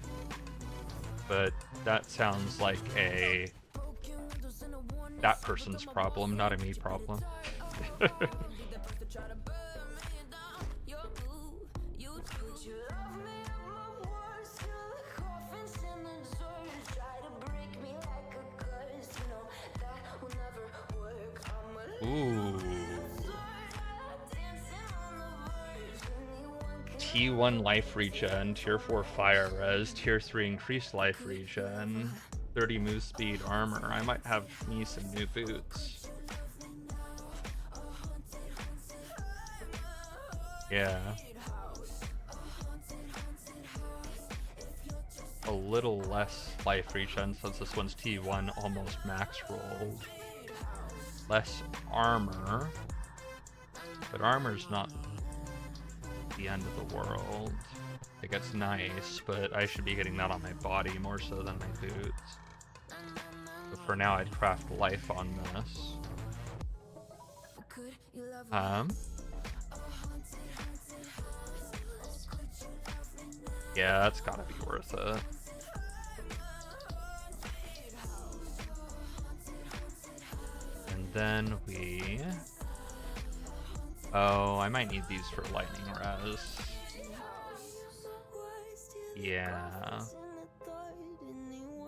[SPEAKER 1] But that sounds like that person's problem, not a me problem. Ooh. T1 life regen, tier 4 fire res, tier 3 increased life regen, 30 move speed armor. I might have me some new boots. Yeah. A little less life regen since this one's T1 almost max rolled. Less armor, but armor's not the end of the world. Like, it's nice, but I should be getting that on my body more so than my boots. But for now, I'd craft life on this. Yeah, that's gotta be worth it. And then we... Oh, I might need these for lightning res. Yeah.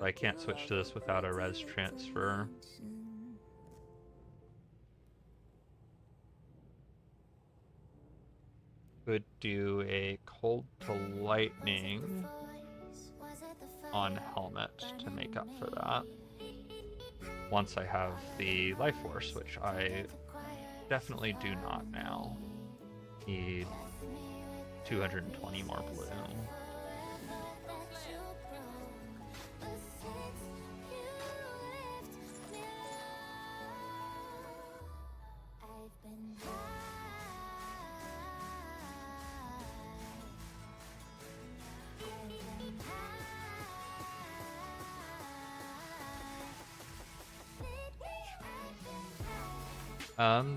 [SPEAKER 1] I can't switch to this without a res transfer. Could do a cold to lightning on helmet to make up for that. Once I have the life force, which I definitely do not now. Need 220 more blue.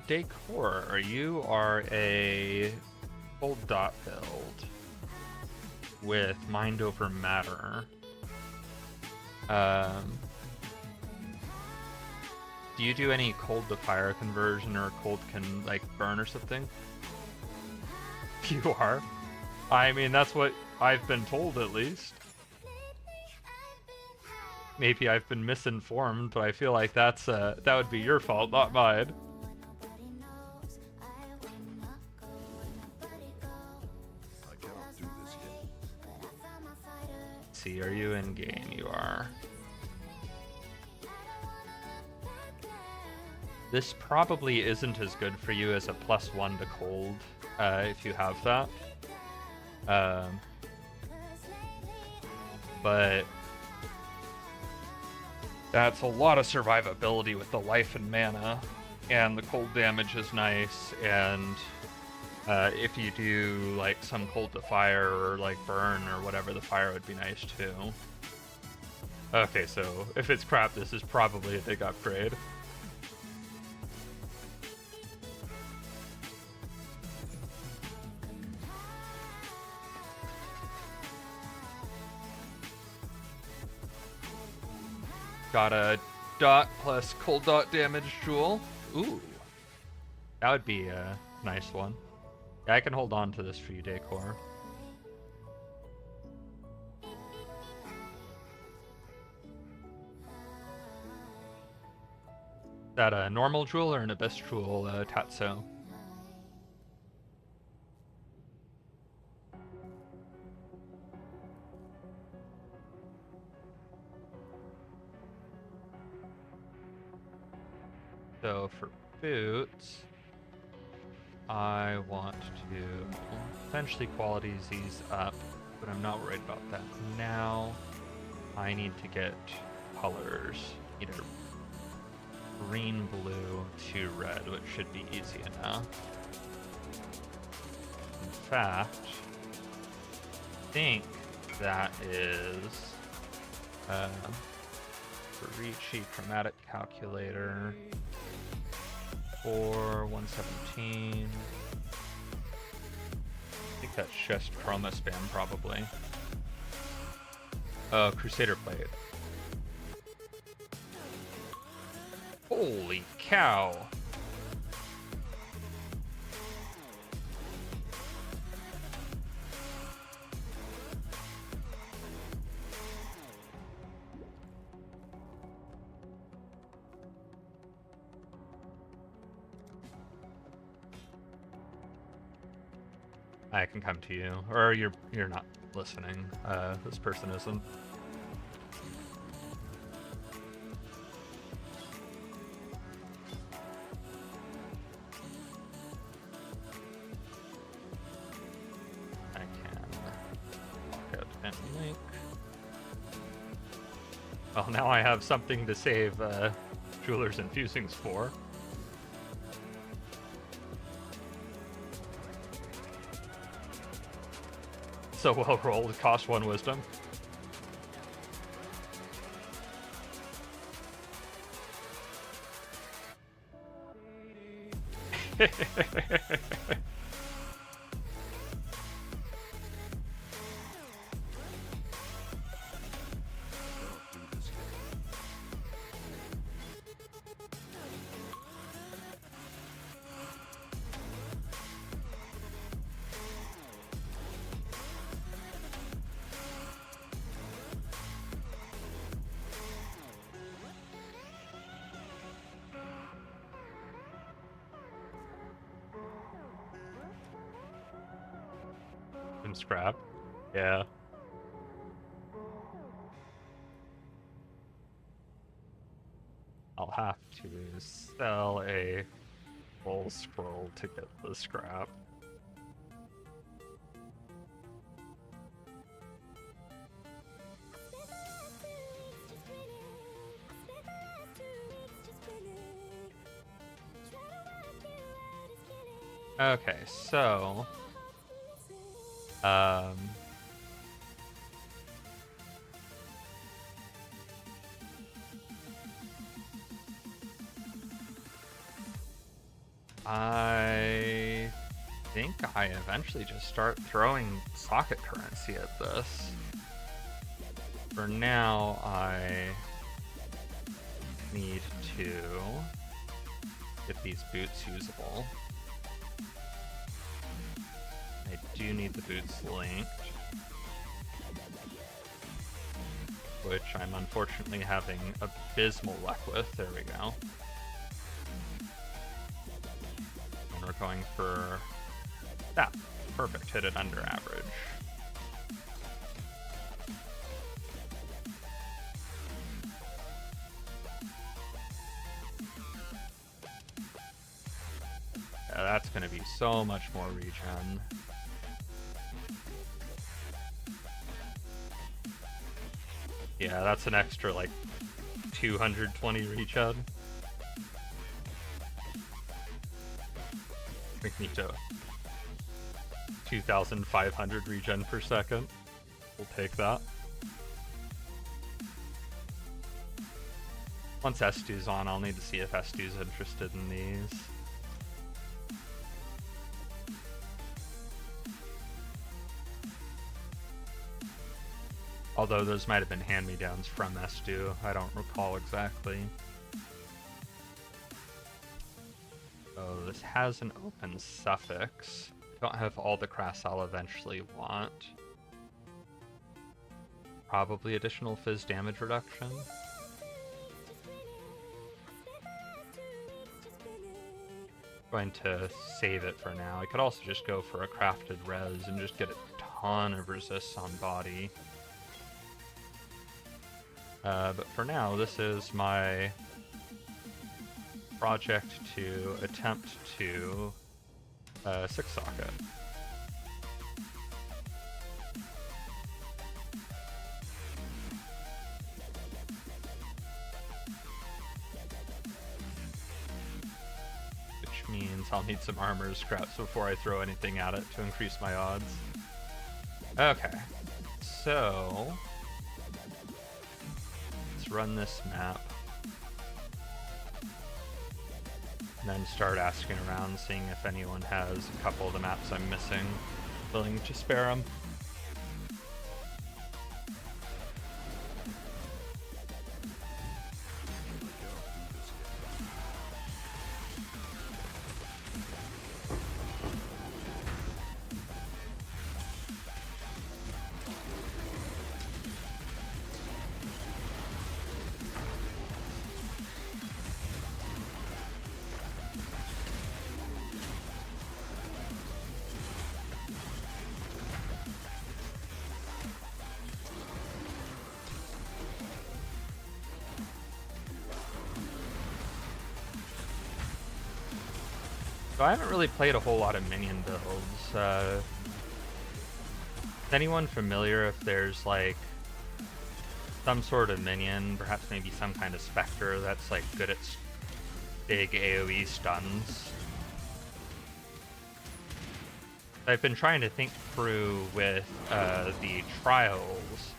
[SPEAKER 1] Decor, you are a full dot build with mind over matter. Do you do any cold to fire conversion or cold can like burn or something? You are? I mean, that's what I've been told at least. Maybe I've been misinformed, but I feel like that would be your fault, not mine. See, are you in game? You are. This probably isn't as good for you as a +1 to cold, if you have that. But that's a lot of survivability with the life and mana, and the cold damage is nice, and If you do like some cold to fire or like burn or whatever, the fire would be nice too. Okay, so if it's crap, this is probably a big upgrade. Got a dot plus cold dot damage jewel. Ooh. That would be a nice one. Yeah, I can hold on to this for you, Decor. Is that a normal jewel or an abyss jewel, Tatsu? So for boots, I want to potentially qualities these up, but I'm not worried about that now. I need to get colors, either green, blue, to red, which should be easy enough. In fact, I think that is Ricci chromatic calculator for 117. I think that's just chroma spam probably. Crusader plate. Holy cow! I can come to you, or you're not listening. This person isn't. I can walk out and link. Well, now I have something to save Jewelers and Fusings for. So well rolled, cost 1 wisdom. Some scrap. Yeah. I'll have to sell a full scroll to get the scrap. Okay, so I think I eventually just start throwing socket currency at this. For now, I need to get these boots usable. I do need the boots linked, which I'm unfortunately having abysmal luck with. There we go. And we're going for that. Perfect. Hit it under average. Yeah, that's going to be so much more regen. Yeah, that's an extra like 220 regen. We need to 2,500 regen per second. We'll take that. Once Estu's on, I'll need to see if Estu's interested in these. Although those might have been hand-me-downs from Estu, I don't recall exactly. Oh, this has an open suffix. Don't have all the crass I'll eventually want. Probably additional fizz damage reduction. Going to save it for now. I could also just go for a crafted res and just get a ton of resists on body. But for now, this is my project to attempt to 6-socket. Which means I'll need some armor scraps before I throw anything at it to increase my odds. Okay, so let's run this map. And then start asking around, seeing if anyone has a couple of the maps I'm missing, willing to spare them. So I haven't really played a whole lot of minion builds. Is anyone familiar if there's like some sort of minion, perhaps maybe some kind of specter that's like good at big AoE stuns? I've been trying to think through with the trials.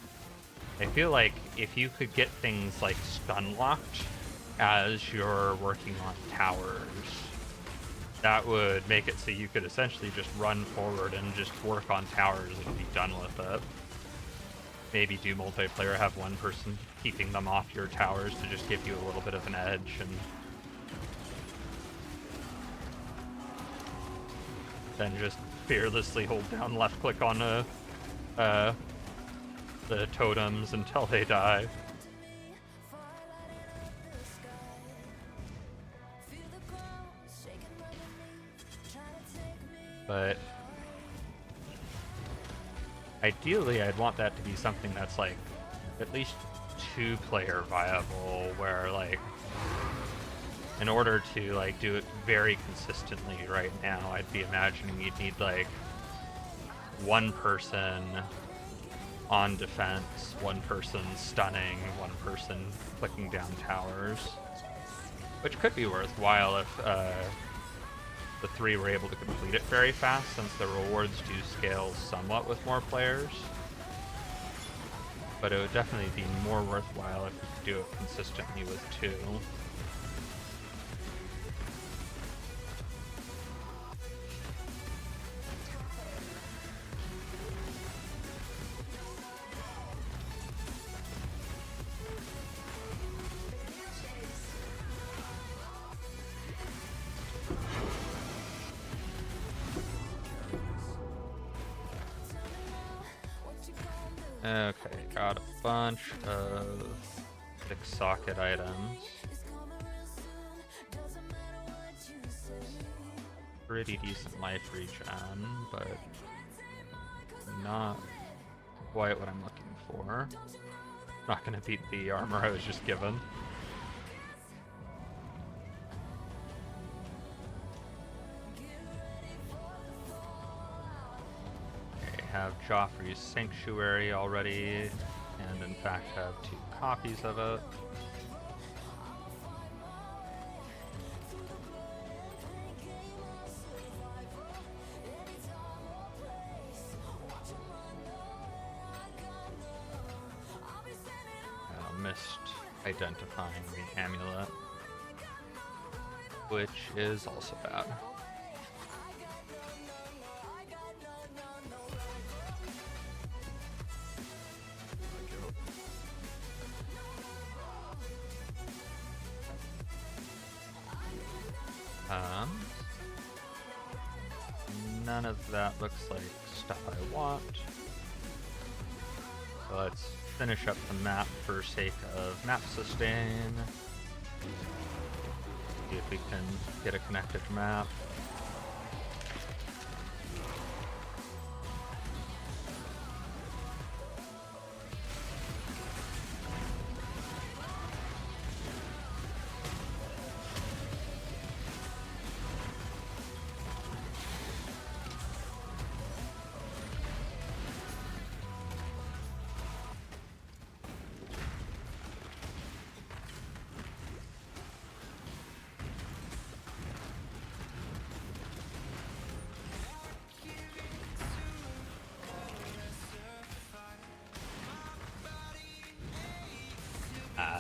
[SPEAKER 1] I feel like if you could get things like stun locked as you're working on towers, that would make it so you could essentially just run forward and just work on towers and be done with it. Maybe do multiplayer, have one person keeping them off your towers to just give you a little bit of an edge, and then just fearlessly hold down left click on the totems until they die. But ideally, I'd want that to be something that's like at least 2-player viable, where like in order to like do it very consistently right now, I'd be imagining you'd need like one person on defense, one person stunning, one person clicking down towers, which could be worthwhile if the 3 were able to complete it very fast, since the rewards do scale somewhat with more players. But it would definitely be more worthwhile if you could do it consistently with 2. Okay, got a bunch of 6-socket items. Pretty decent life regen, but not quite what I'm looking for. Not gonna beat the armor I was just given. Have Joffrey's Sanctuary already, and in fact have 2 copies of it. missed identifying the amulet, which is also bad. None of that looks like stuff I want. So let's finish up the map for sake of map sustain. See if we can get a connected map.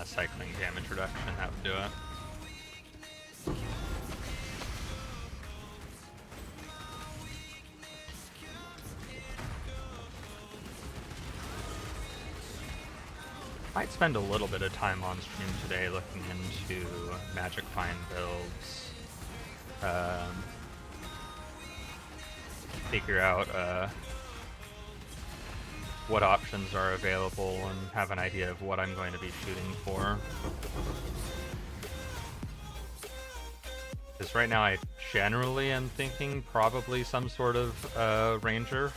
[SPEAKER 1] Cycling damage reduction, that would do it. Might spend a little bit of time on stream today looking into Magic Find builds. Figure out what options are available and have an idea of what I'm going to be shooting for. Because right now I generally am thinking probably some sort of ranger,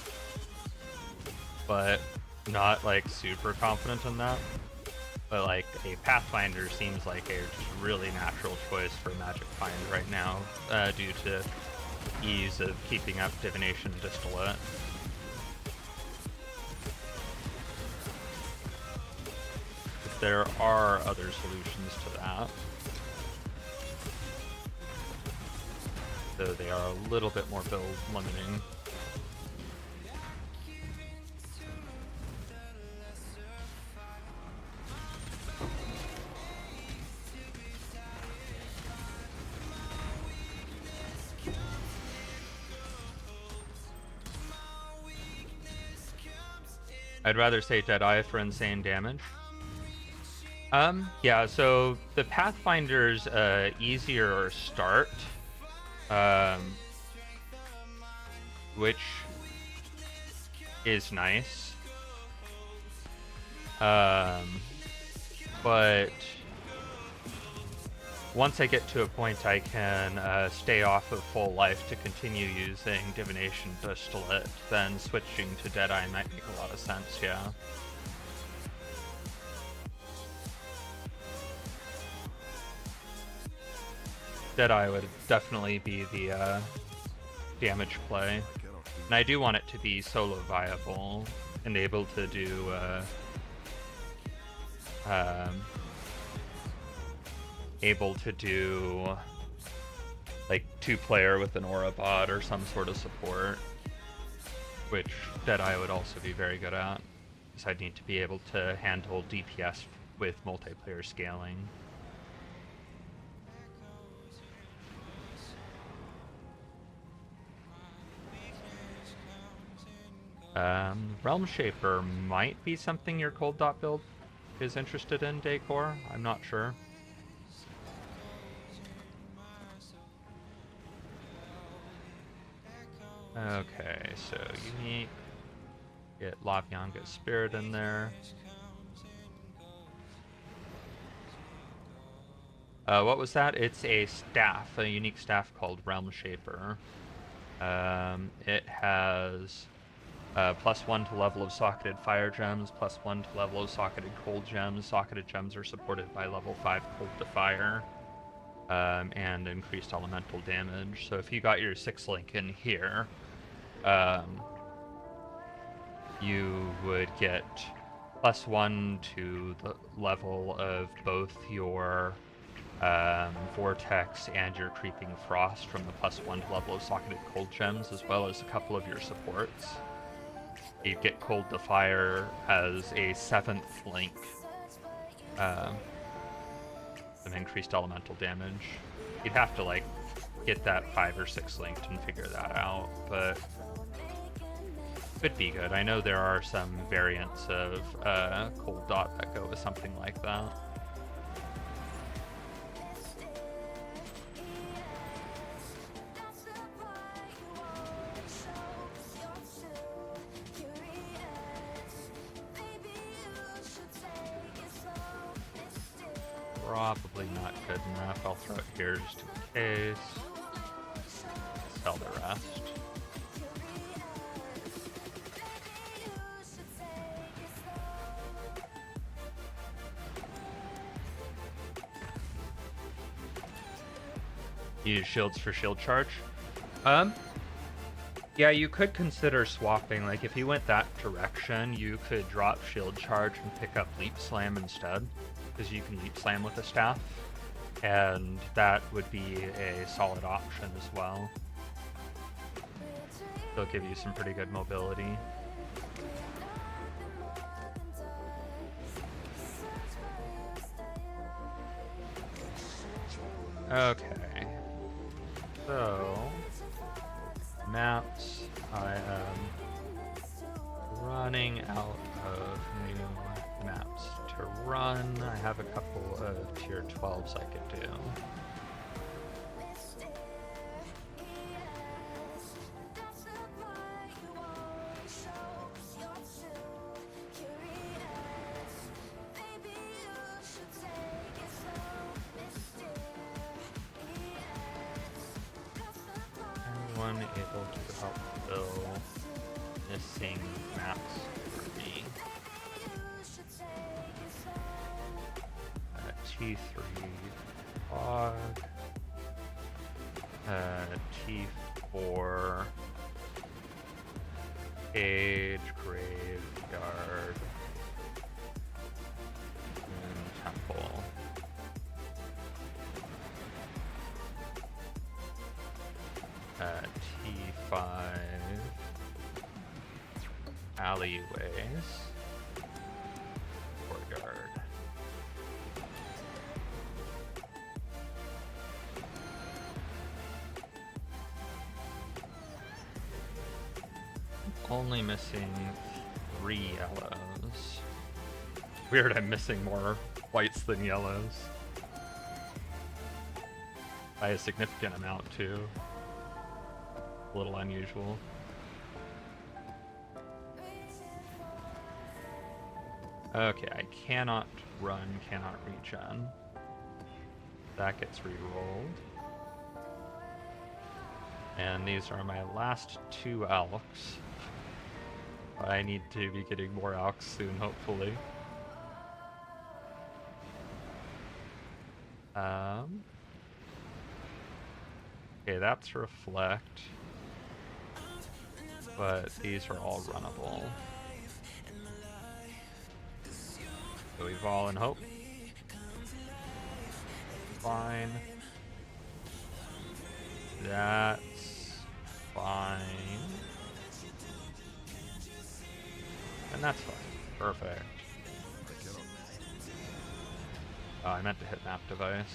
[SPEAKER 1] but not like super confident in that. But like a Pathfinder seems like a just really natural choice for Magic Find right now, due to ease of keeping up Divination Distillate. There are other solutions to that, though they are a little bit more build limiting. I'd rather say Deadeye for insane damage. Yeah, so the Pathfinder's easier start, which is nice. But once I get to a point I can stay off of full life to continue using Divination Distillate, then switching to Deadeye might make a lot of sense, yeah. Deadeye would definitely be the damage play. And I do want it to be solo viable and able to do like 2-player with an aura bot or some sort of support, which Deadeye would also be very good at, because I'd need to be able to handle DPS with multiplayer scaling. Realm Shaper might be something your Cold Dot build is interested in, Decor. I'm not sure. Okay, so unique. Get La Bianca's Spirit in there. What was that? It's a staff, a unique staff called Realm Shaper. It has +1 to level of socketed fire gems, +1 to level of socketed cold gems. Socketed gems are supported by level 5 cold to fire, and increased elemental damage. So if you got your 6-link in here, you would get +1 to the level of both your Vortex and your Creeping Frost from the +1 to level of socketed cold gems, as well as a couple of your supports. You get Cold to Fire as a 7th link some increased elemental damage. You'd have to like get that 5 or 6 linked and figure that out, but could be good. I know there are some variants of Cold Dot that go with something like that. Probably not good enough. I'll throw it here just in case. Sell the rest. Use shields for shield charge. Yeah, you could consider swapping. Like, if you went that direction, you could drop shield charge and pick up leap slam instead, because you can leap slam with the staff, and that would be a solid option as well. They'll give you some pretty good mobility. Okay. So, maps, I am running out of new maps to run. I have a couple of tier 12s I could do. Anyone able to help fill missing maps for me? T3 fog, T4 cage, graveyard, and temple. T5 alleyways, courtyard. Only missing 3 yellows. Weird, I'm missing more whites than yellows. By a significant amount, too. A little unusual. Okay, I cannot run, cannot regen. That gets re-rolled. And these are my last 2 elks. I need to be getting more elks soon, hopefully. Okay, that's reflect. But these are all runnable. So evolve and hope. Fine. That's fine. And that's fine. Perfect. Oh, I meant to hit map device.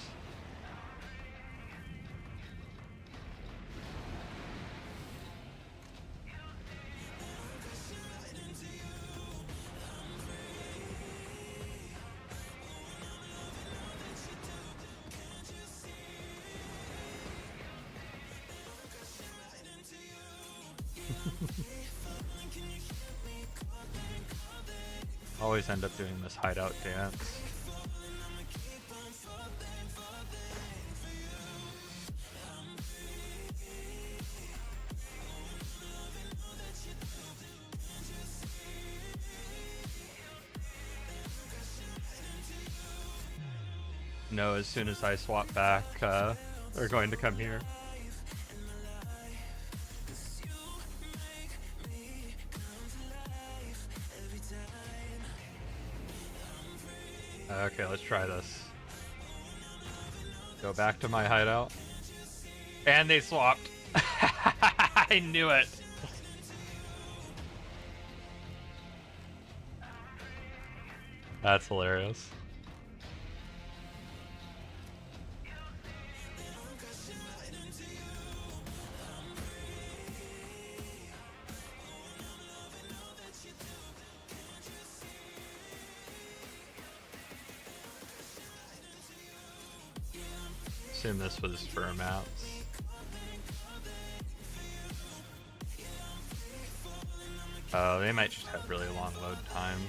[SPEAKER 1] Always end up doing this hideout dance. No, as soon as I swap back, they're going to come here. Okay, let's try this. Go back to my hideout. And they swapped. I knew it. That's hilarious. assume this was for maps. Oh, they might just have really long load times.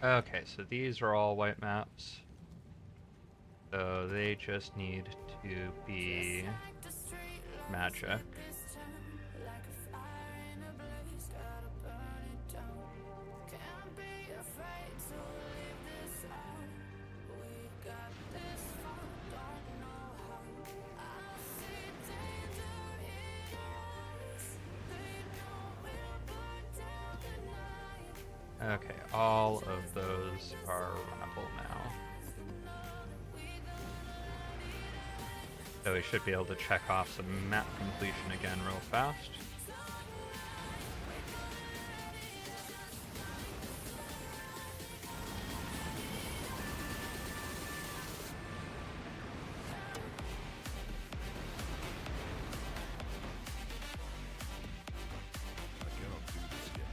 [SPEAKER 1] Okay, so these are all white maps. So they just need to be magic. Okay, all of those are runnable now. So we should be able to check off some map completion again real fast.
[SPEAKER 2] I cannot do this yet.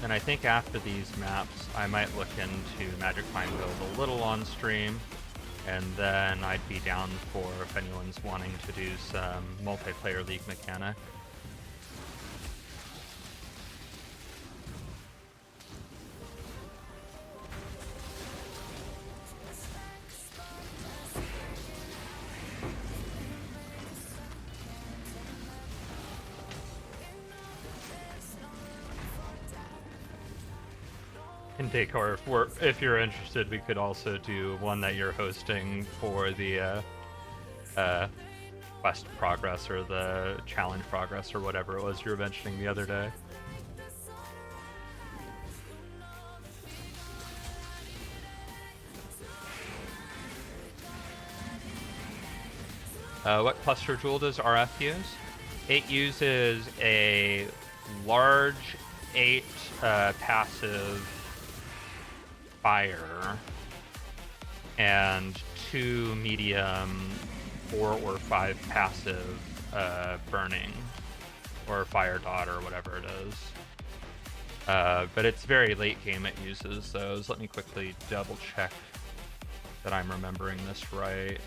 [SPEAKER 1] And I think after these maps, I might look into Magic Find Build a little on stream, and then I'd be down for if anyone's wanting to do some multiplayer League mechanic. In Decor, if you're interested, we could also do one that you're hosting for the quest progress or the challenge progress or whatever it was you were mentioning the other day. What cluster jewel does RF use? It uses a large 8 passive fire and 2 medium 4 or 5 passive burning or fire dot or whatever it is. But it's very late game it uses those. Let me quickly double check that I'm remembering this right.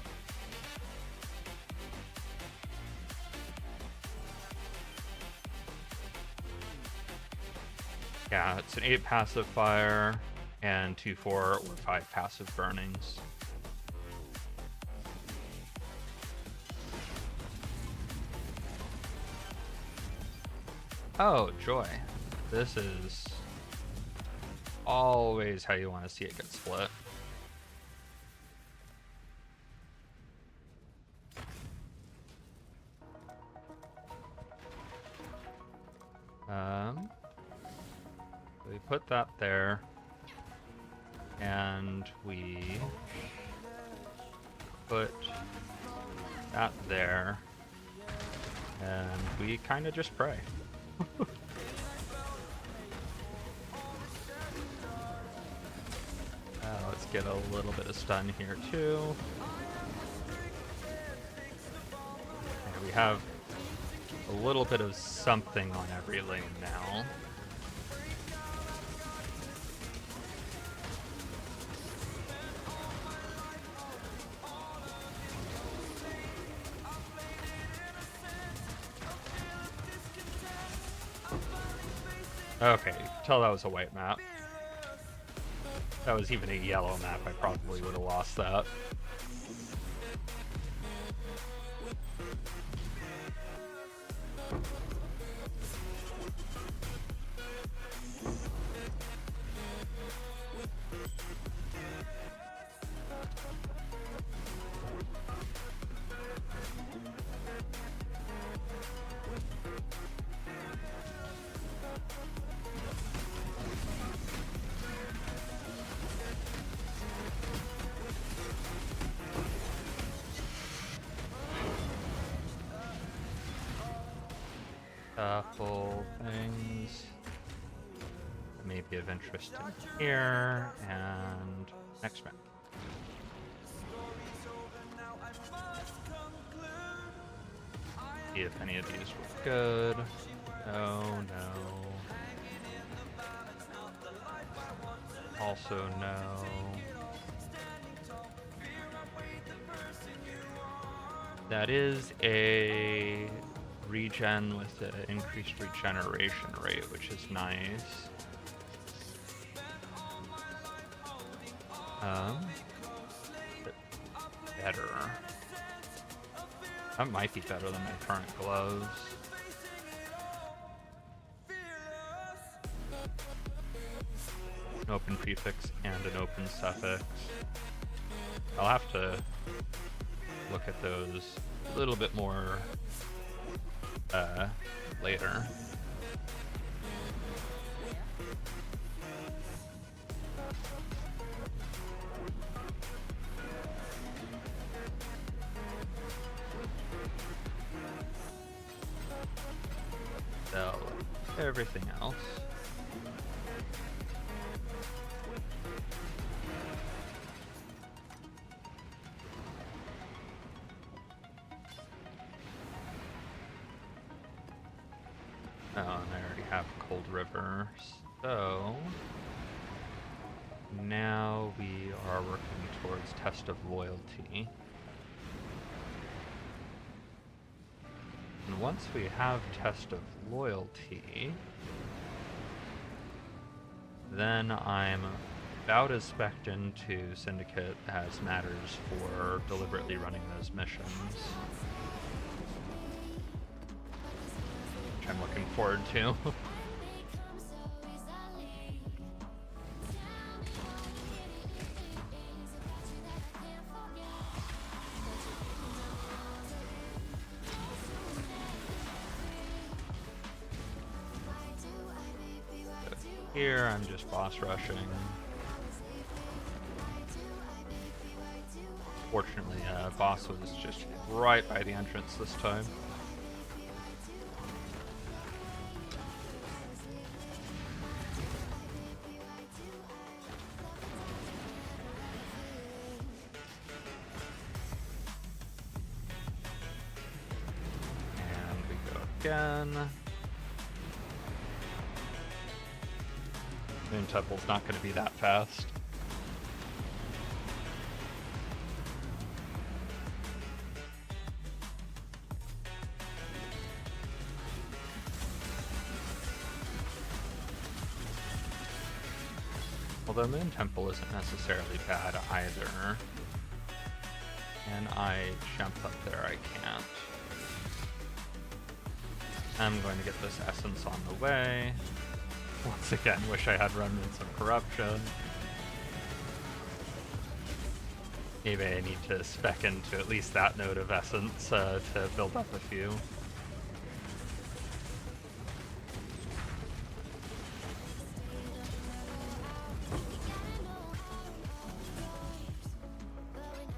[SPEAKER 1] Yeah, it's an 8 passive fire and 2 4 or 5 passive burnings. Oh, joy. This is always how you want to see it get split. We put that there, and we put that there, and we kind of just pray. Let's get a little bit of stun here too. Okay, we have a little bit of something on every lane now. Okay, you can tell that was a white map. If that was even a yellow map, I probably would have lost that. couple things that may be of interest in here, and next map. See if any of these were good. No, no. Also no. That is a regen with an increased regeneration rate, which is nice. Better. That might be better than my current gloves. An open prefix and an open suffix. I'll have to look at those a little bit more later. So, everything else. Oh, and I already have Cold River, so now we are working towards Test of Loyalty. And once we have Test of Loyalty, then I'm about as spec'd into Syndicate as matters for deliberately running those missions. Which I'm looking forward to. Here, I'm just boss rushing. Fortunately, boss was just right by the entrance this time. And we go again. Moon Temple's not going to be that fast. Although Moon Temple isn't necessarily bad either. Can I jump up there? I can't. I'm going to get this essence on the way. Once again, wish I had remnants of corruption. Maybe I need to spec into at least that node of essence to build up a few.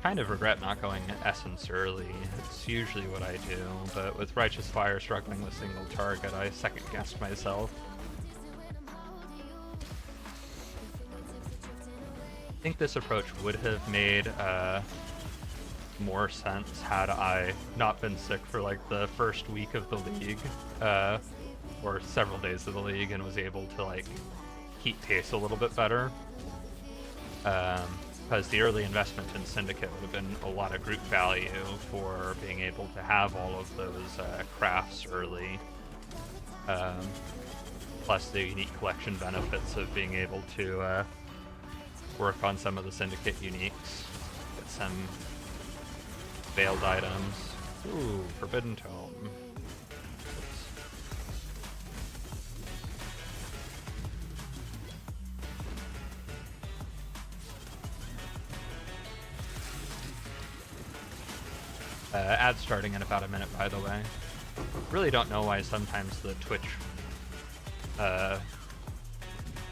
[SPEAKER 1] Kind of regret not going essence early. It's usually what I do, but with Righteous Fire struggling with single target, I second-guessed myself. I think this approach would have made more sense had I not been sick for like the first week of the league, or several days of the league, and was able to like keep pace a little bit better. Because the early investment in Syndicate would have been a lot of group value for being able to have all of those crafts early. Plus the unique collection benefits of being able to work on some of the Syndicate uniques. Get some veiled items. Ooh, Forbidden Tome. Ad starting in about a minute, by the way. Really don't know why sometimes the Twitch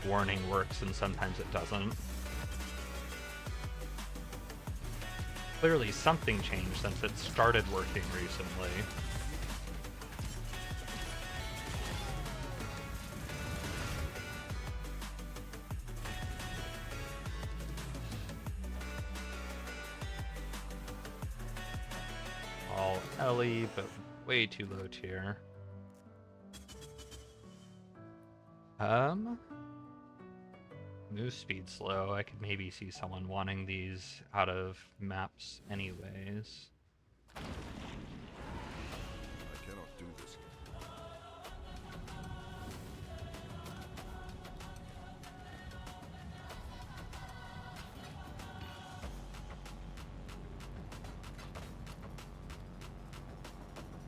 [SPEAKER 1] warning works and sometimes it doesn't. Clearly something changed since it started working recently. all Ellie, but way too low tier. Move speed slow. I could maybe see someone wanting these out of maps anyways.
[SPEAKER 2] I cannot do this.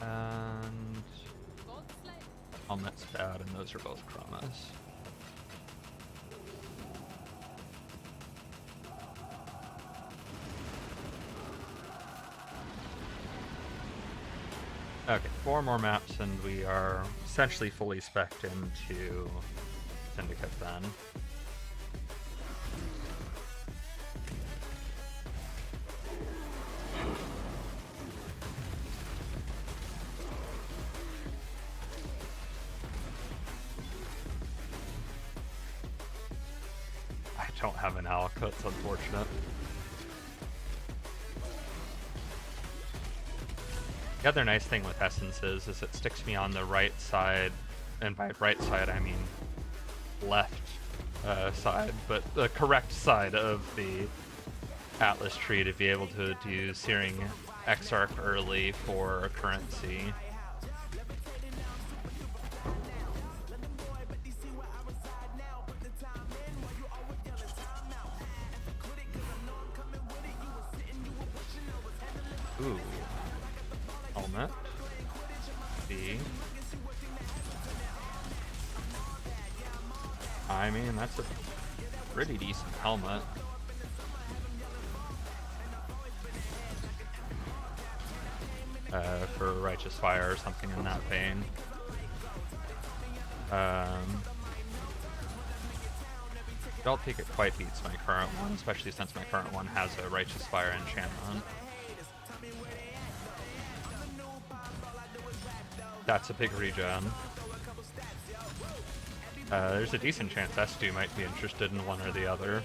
[SPEAKER 1] And helmet's bad, and those are both chromas. Okay, 4 more maps and we are essentially fully spec'd into Syndicate then. I don't have an alk, that's unfortunate. The other nice thing with essences is it sticks me on the right side, and by right side I mean left side, but the correct side of the Atlas tree to be able to do Searing Exarch early for currency. Ooh. Helmet. B. I mean, that's a pretty decent helmet. For Righteous Fire or something in that vein. Don't think it quite beats my current one, especially since my current one has a Righteous Fire enchantment. That's a big regen. There's a decent chance S2 might be interested in one or the other.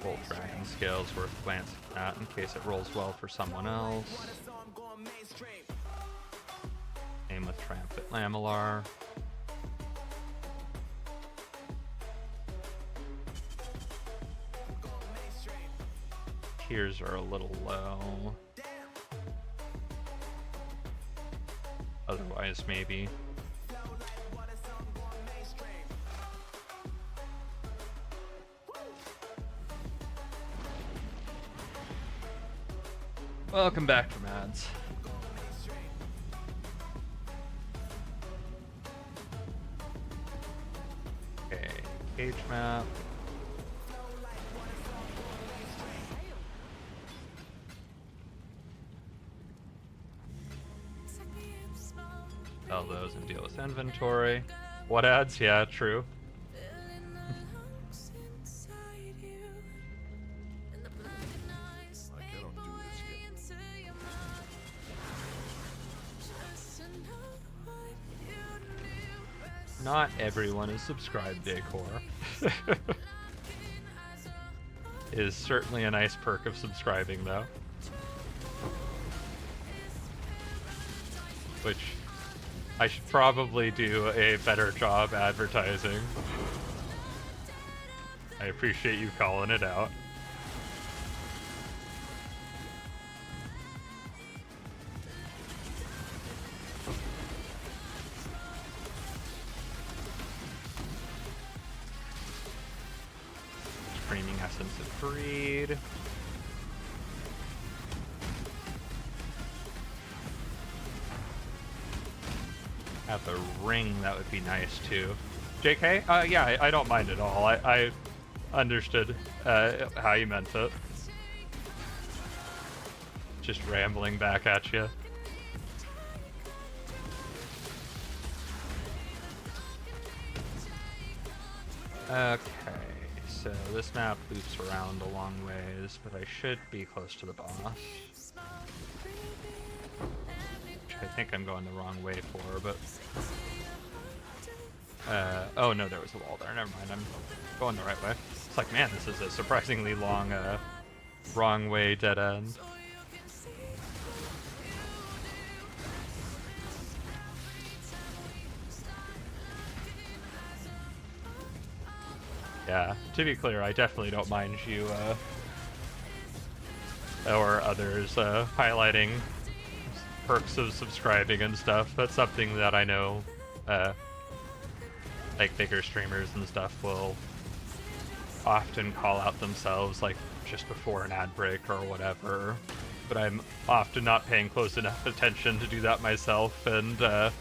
[SPEAKER 1] Bolt Dragon Scale's worth glancing at in case it rolls well for someone else. Same with Triumphant Lamellar. Tiers are a little low. Otherwise, maybe. Welcome back from ads. Okay, cage map. Sell those and deal with inventory. What ads? Yeah, true. Not everyone is subscribed, Decor. Is certainly a nice perk of subscribing, though. Which I should probably do a better job advertising. I appreciate you calling it out. Screaming Essence of Greed. Have a ring, that would be nice too. JK? Yeah, I don't mind at all. I understood how you meant it. Just rambling back at you. Okay, So this map loops around a long ways, but I should be close to the boss. Which I think I'm going the wrong way for, but... oh no, there was a wall there, never mind, I'm going the right way. It's like, man, this is a surprisingly long, wrong way dead end. Yeah, to be clear, I definitely don't mind you, or others, highlighting perks of subscribing and stuff. That's something that I know, like bigger streamers and stuff will often call out themselves, like just before an ad break or whatever. But I'm often not paying close enough attention to do that myself, and when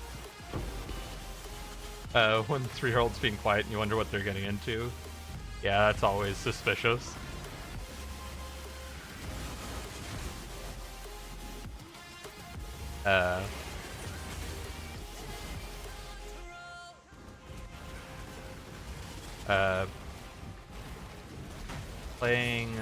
[SPEAKER 1] the 3-year-old's being quiet and you wonder what they're getting into, yeah, that's always suspicious. Playing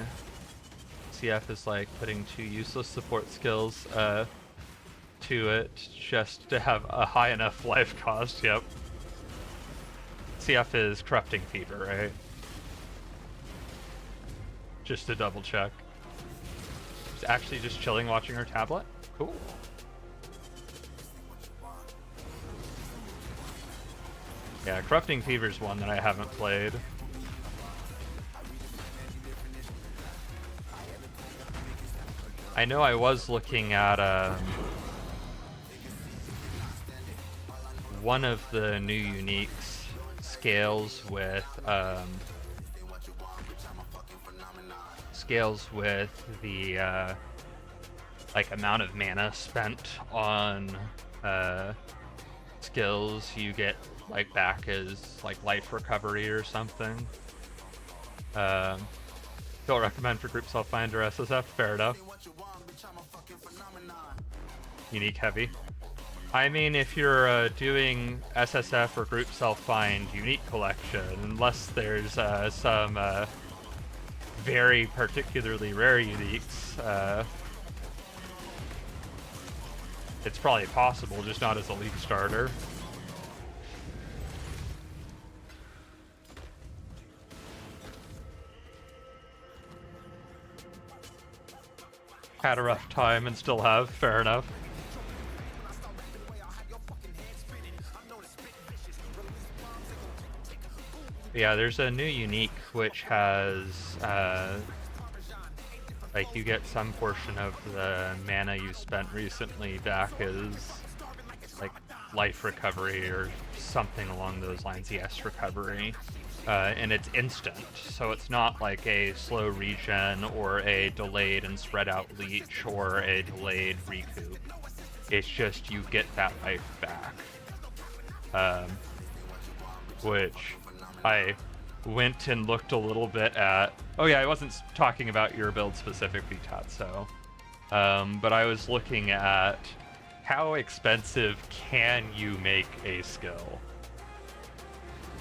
[SPEAKER 1] CF is like putting 2 useless support skills to it just to have a high enough life cost. Yep. CF is Corrupting Fever, right? Just to double check. She's actually just chilling watching her tablet? Cool. Yeah, Corrupting Fever's one that I haven't played. I know I was looking at one of the new uniques scales with the like amount of mana spent on skills you get like back as like life recovery or something. Don't recommend for group self-find or SSF, fair enough. Unique heavy. I mean, if you're doing SSF or group self-find unique collection, unless there's some very particularly rare uniques, it's probably possible, just not as a league starter. Had a rough time and still have, fair enough. Yeah, there's a new unique which has, like you get some portion of the mana you spent recently back as, like, life recovery or something along those lines, yes, recovery. And it's instant, so it's not like a slow regen or a delayed and spread out leech or a delayed recoup. It's just you get that life back. Which I went and looked a little bit at. Oh yeah, I wasn't talking about your build specifically, Tatso. But I was looking at how expensive can you make a skill?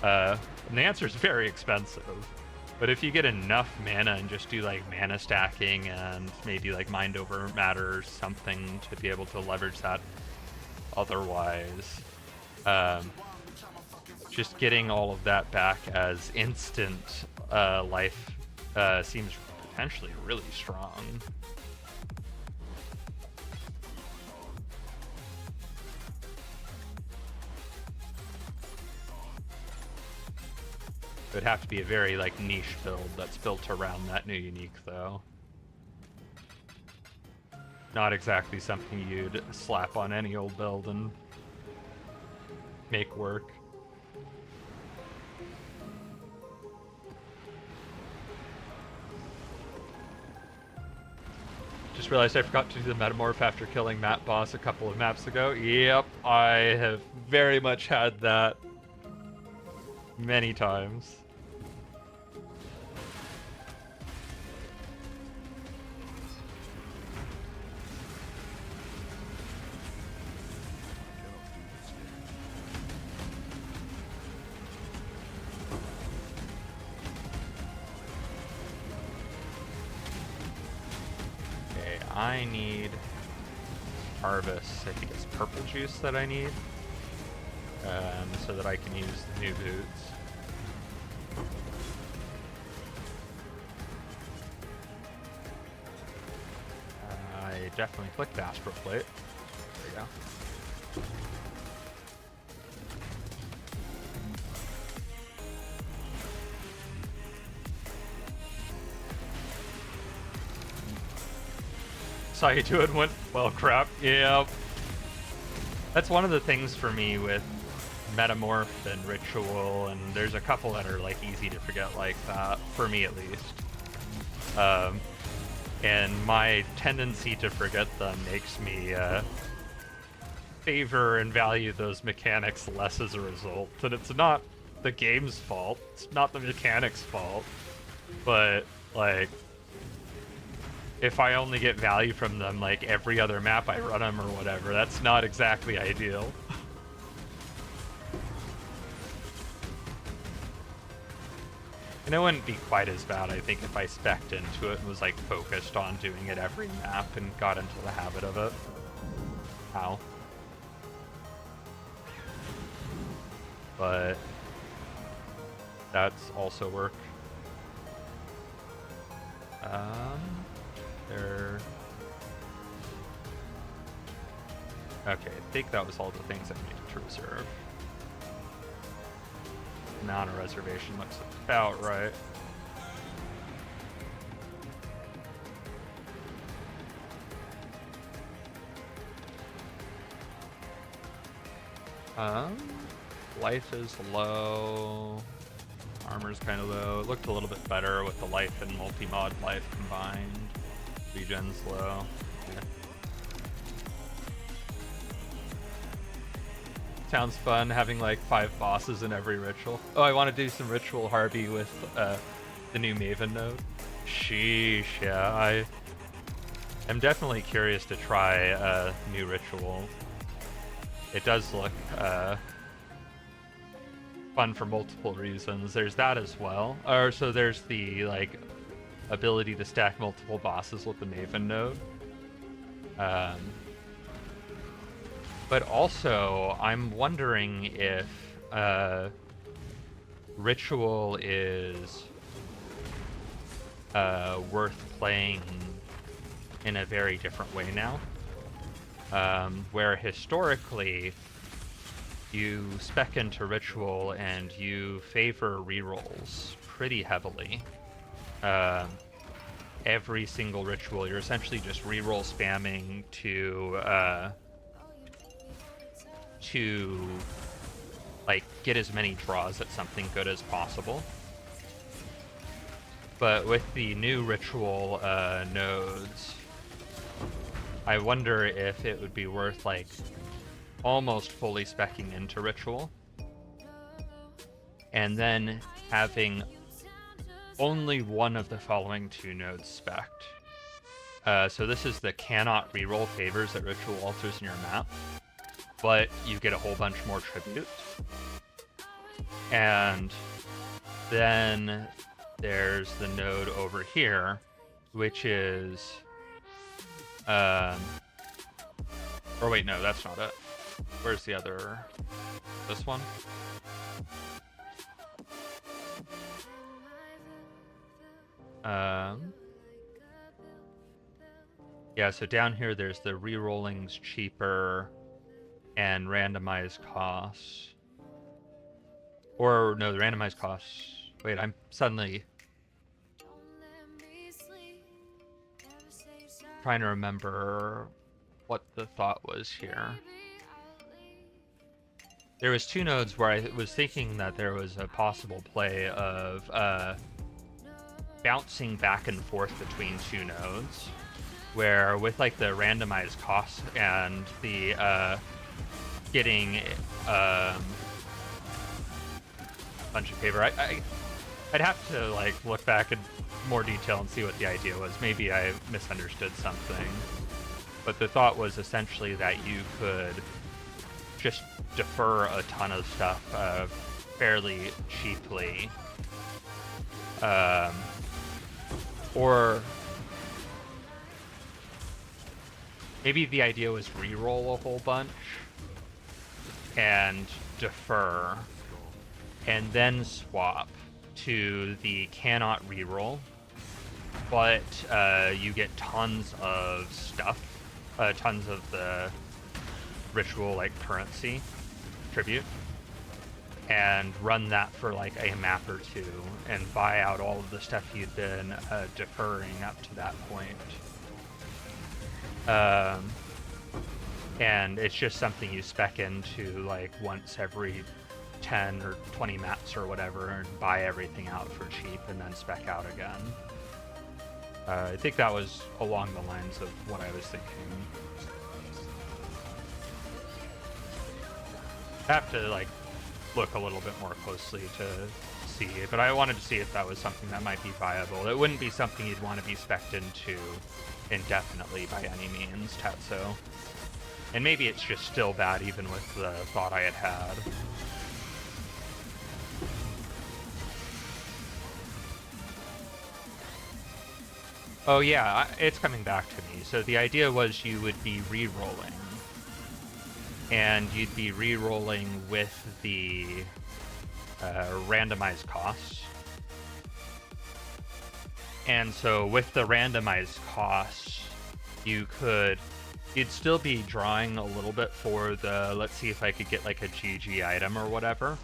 [SPEAKER 1] And the answer is very expensive. But if you get enough mana and just do like mana stacking and maybe like mind over matter or something to be able to leverage that otherwise, just getting all of that back as instant life seems potentially really strong. It would have to be a very like niche build that's built around that new unique though. Not exactly something you'd slap on any old build and make work. Just realized I forgot to do the metamorph after killing Map Boss a couple of maps ago. Yep, I have very much had that many times. I need harvest. I think it's purple juice that I need, so that I can use the new boots. I definitely clicked Astral Plate. There we go. Saw you do it, went, well, crap. Yeah. That's one of the things for me with Metamorph and Ritual, and there's a couple that are like easy to forget like that, for me at least. And my tendency to forget them makes me favor and value those mechanics less as a result. And it's not the game's fault, it's not the mechanics' fault, but like, if I only get value from them like every other map I run them or whatever, that's not exactly ideal. And it wouldn't be quite as bad, I think, if I spec'd into it and was like focused on doing it every map and got into the habit of it. Ow. But that's also work. There. Okay, I think that was all the things I needed to reserve. Amount of reservation looks about right. Life is low. Armor's kind of low. It looked a little bit better with the life and multi-mod life combined. Regen's low. Yeah. Sounds fun having like 5 bosses in every ritual. Oh, I want to do some ritual Harvey with the new Maven node. Sheesh, yeah. I am definitely curious to try a new ritual. It does look fun for multiple reasons. There's that as well. Or so there's the like ability to stack multiple bosses with the Maven node. But also, I'm wondering if Ritual is worth playing in a very different way now. Where historically, you spec into Ritual and you favor rerolls pretty heavily. Every single ritual, you're essentially just reroll spamming to like get as many draws at something good as possible. But with the new ritual nodes, I wonder if it would be worth like almost fully speccing into ritual and then having only one of the following 2 nodes specced. So this is the cannot reroll favors that ritual alters in your map, but you get a whole bunch more tribute. And then there's the node over here, which is or wait, no, that's not it. Where's the other? This one? Yeah, so down here there's the rerolling's cheaper and randomized costs. Or no, the randomized costs. Wait, I'm suddenly trying to remember what the thought was here. There was 2 nodes where I was thinking that there was a possible play of bouncing back and forth between 2 nodes, where with like the randomized costs and the getting a bunch of favor, I'd have to like look back in more detail and see what the idea was. Maybe I misunderstood something, but the thought was essentially that you could just defer a ton of stuff fairly cheaply, or maybe the idea was re-roll a whole bunch and defer, and then swap to the cannot re-roll, but you get tons of stuff, tons of the ritual like currency tribute, and run that for like a map or two and buy out all of the stuff you'd been deferring up to that point. And it's just something you spec into like once every 10 or 20 maps or whatever, and buy everything out for cheap and then spec out again. I think that was along the lines of what I was thinking. I have to like look a little bit more closely to see, but I wanted to see if that was something that might be viable. It wouldn't be something you'd want to be spec'd into indefinitely by any means, Tetsuo. And maybe it's just still bad even with the thought I had. Oh yeah, it's coming back to me. So the idea was you would be re-rolling. And you'd be re-rolling with the randomized costs. And so with the randomized costs, you'd still be drawing a little bit for the, let's see if I could get like a GG item or whatever.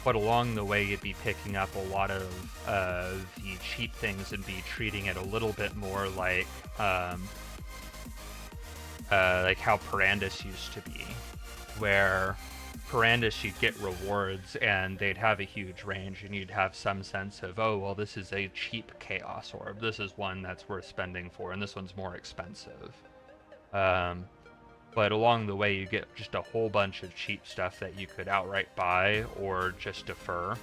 [SPEAKER 1] But along the way, you'd be picking up a lot of the cheap things and be treating it a little bit more like how Parandus used to be, where Parandus you'd get rewards and they'd have a huge range, and you'd have some sense of, oh, well, this is a cheap Chaos Orb. This is one that's worth spending for, and this one's more expensive. But along the way, you get just a whole bunch of cheap stuff that you could outright buy or just defer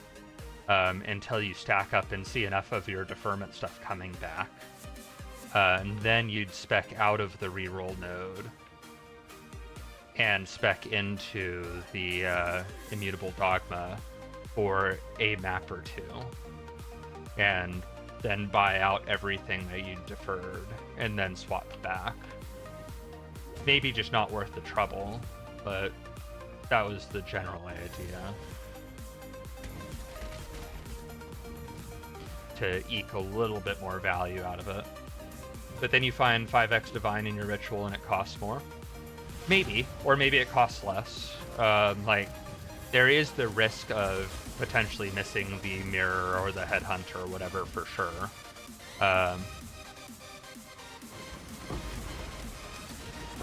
[SPEAKER 1] until you stack up and see enough of your deferment stuff coming back. And then you'd spec out of the reroll node and spec into the Immutable Dogma for a map or two. And then buy out everything that you deferred and then swapped back. Maybe just not worth the trouble, but that was the general idea. To eke a little bit more value out of it. But then you find 5x Divine in your ritual and it costs more. Maybe, or maybe it costs less. Like, there is the risk of potentially missing the mirror or the headhunter or whatever for sure.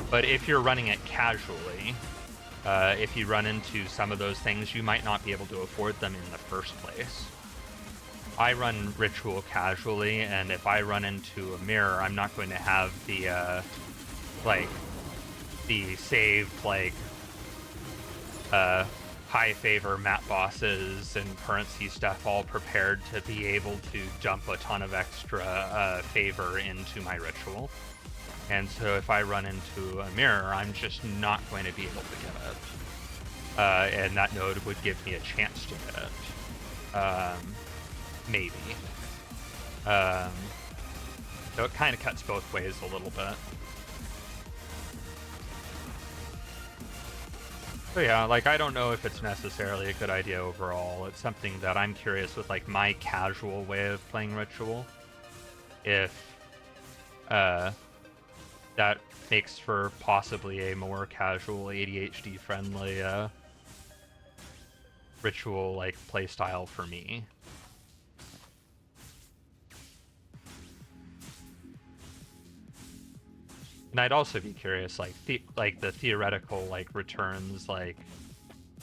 [SPEAKER 1] But if you're running it casually, if you run into some of those things, you might not be able to afford them in the first place. I run Ritual casually, and if I run into a mirror, I'm not going to have the, the saved, high favor map bosses and currency stuff all prepared to be able to dump a ton of extra favor into my ritual. And so if I run into a mirror, I'm just not going to be able to get it. And that node would give me a chance to get it. Maybe. So it kind of cuts both ways a little bit. So yeah, like, I don't know if it's necessarily a good idea overall. It's something that I'm curious with, like, my casual way of playing Ritual. If, that makes for possibly a more casual, ADHD friendly Ritual like playstyle for me. And I'd also be curious, like the theoretical like returns, like,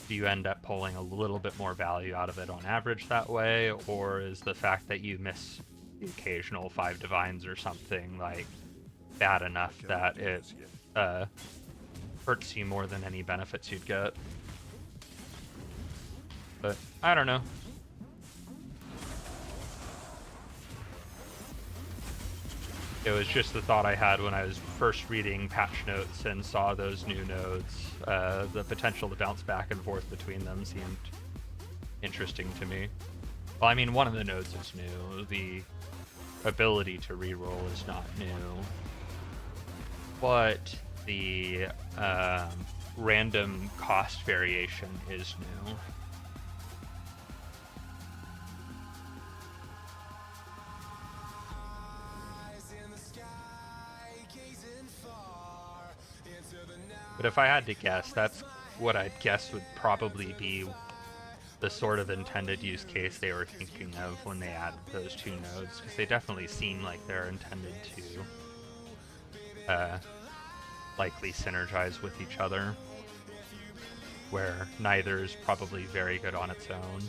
[SPEAKER 1] do you end up pulling a little bit more value out of it on average that way, or is the fact that you miss the occasional 5 divines or something like bad enough that it hurts you more than any benefits you'd get? But I don't know. It was just the thought I had when I was first reading patch notes and saw those new nodes. The potential to bounce back and forth between them seemed interesting to me. Well, I mean, one of the nodes is new. The ability to reroll is not new. But the random cost variation is new. But if I had to guess, that's what I'd guess would probably be the sort of intended use case they were thinking of when they added those two nodes, because they definitely seem like they're intended to likely synergize with each other, where neither is probably very good on its own.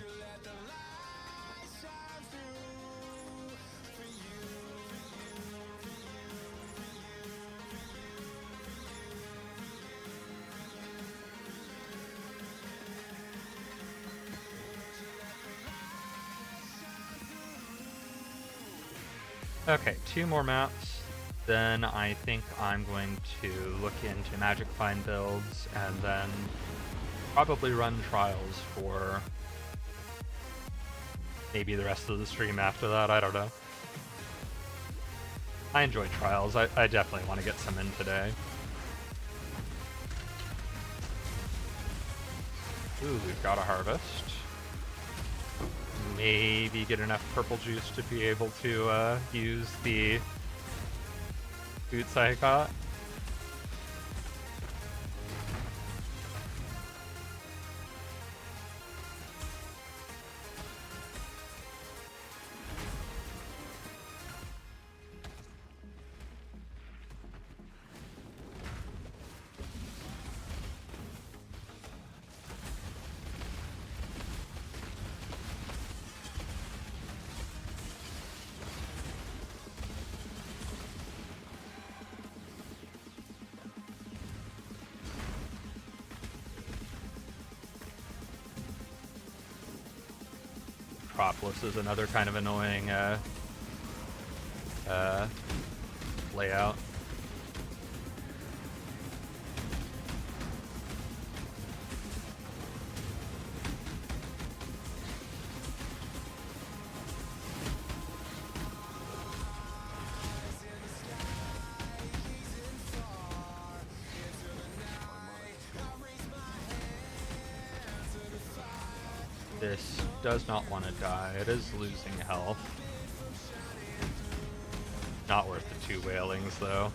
[SPEAKER 1] Okay, 2 more maps. Then I think I'm going to look into Magic Find builds and then probably run trials for maybe the rest of the stream after that. I don't know. I enjoy trials. I definitely want to get some in today. Ooh, we've got a harvest. Maybe get enough purple juice to be able to use the boots I got. Metropolis is another kind of annoying layout. This does not want to die. It is losing health. Not worth the 2 whalings, though.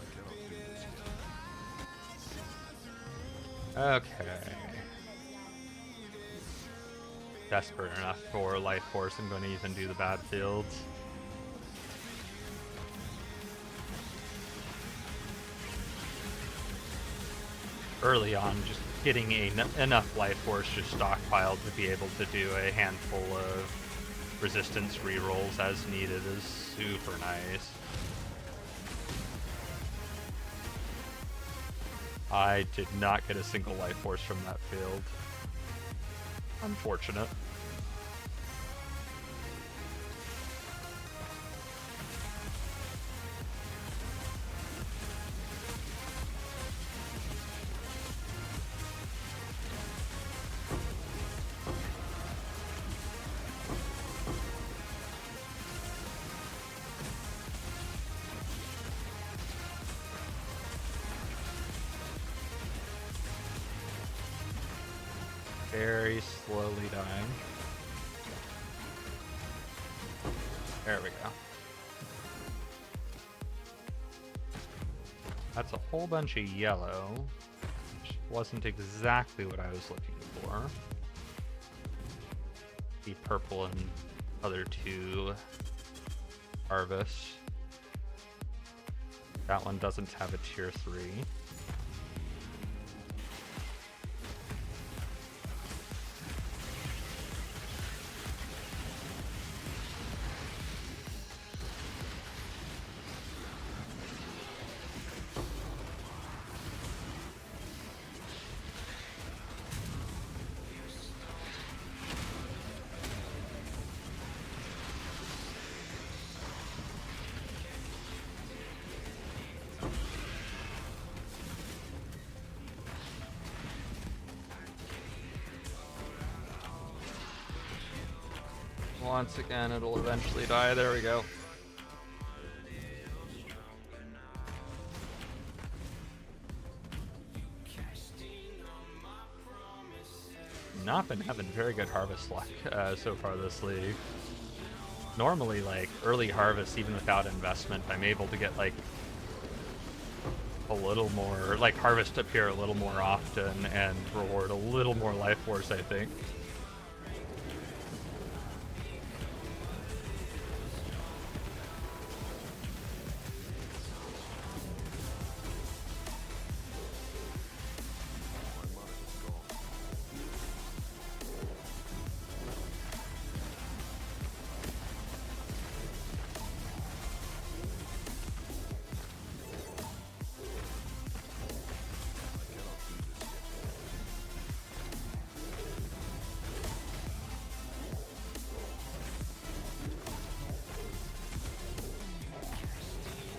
[SPEAKER 1] Okay. Desperate enough for Life Force. I'm going to even do the bad fields. Early on, just getting enough Life Force just stockpiled to be able to do a handful of resistance rerolls as needed is super nice. I did not get a single Life Force from that field. Unfortunate. Very slowly dying. There we go. That's a whole bunch of yellow, which wasn't exactly what I was looking for. The purple and other 2 harvests. That one doesn't have a tier 3. Once again, it'll eventually die. There we go. not been having very good harvest luck so far this league. Normally, like, early harvest, even without investment, I'm able to get, like, a little more, like, harvest appear a little more often and reward a little more life force, I think.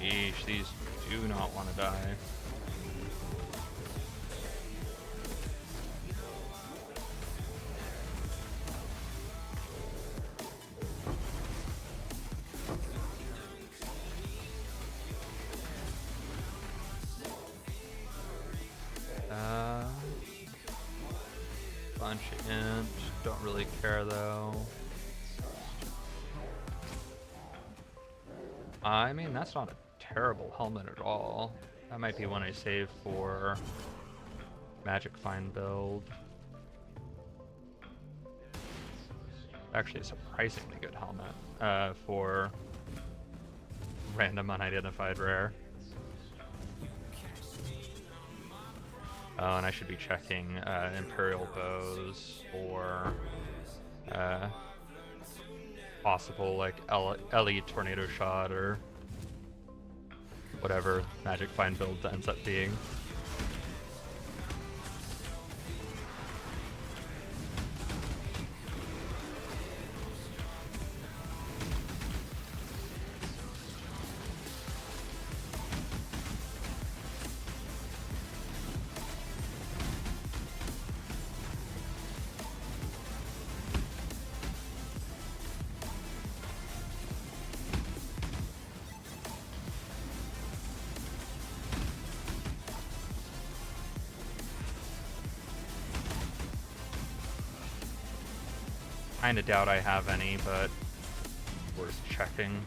[SPEAKER 1] Yeesh, these do not want to die. Bunch of imps, don't really care though. I mean, that's not a terrible helmet at all. That might be one I save for Magic Find build. Actually, a surprisingly good helmet for random unidentified rare. Oh, and I should be checking Imperial Bows for possible, like, Ellie Tornado Shot or whatever Magic Find build ends up being. Kinda doubt I have any, but worth checking.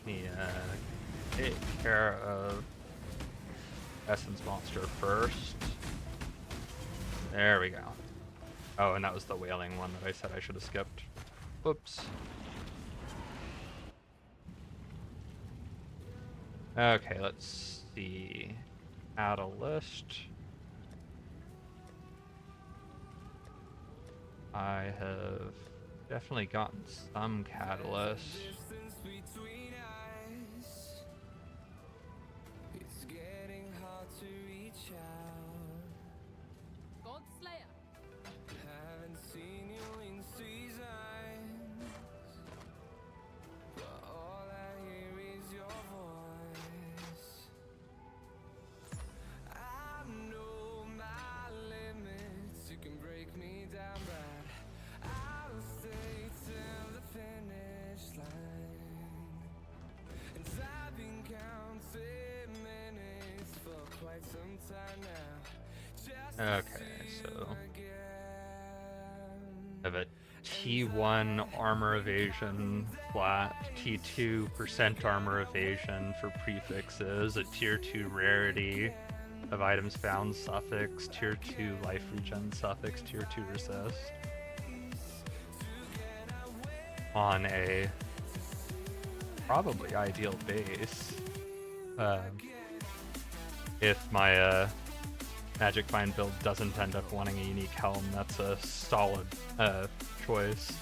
[SPEAKER 1] Yeah, take care of Essence Monster first. There we go. Oh, and that was the Wailing one that I said I should have skipped. Whoops. Okay, let's see. Add a list. I have definitely gotten some catalysts. Okay, so I have a T1 armor evasion flat, T2% armor evasion for prefixes, a tier 2 rarity of items found suffix, tier 2 life regen suffix, tier 2 resist. On a probably ideal base. If my Magic Find build doesn't end up wanting a unique helm, that's a solid choice.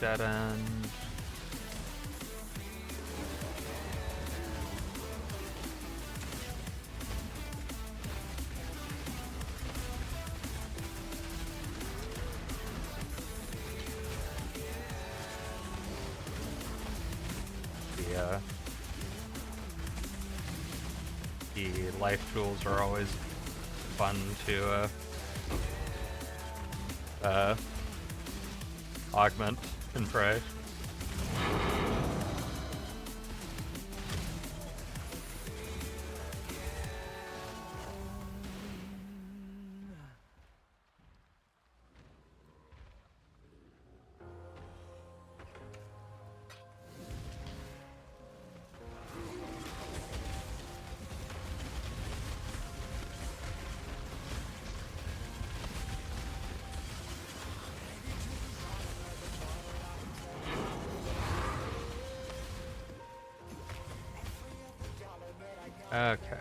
[SPEAKER 1] dead end. The life tools are always fun to augment and pray. Okay.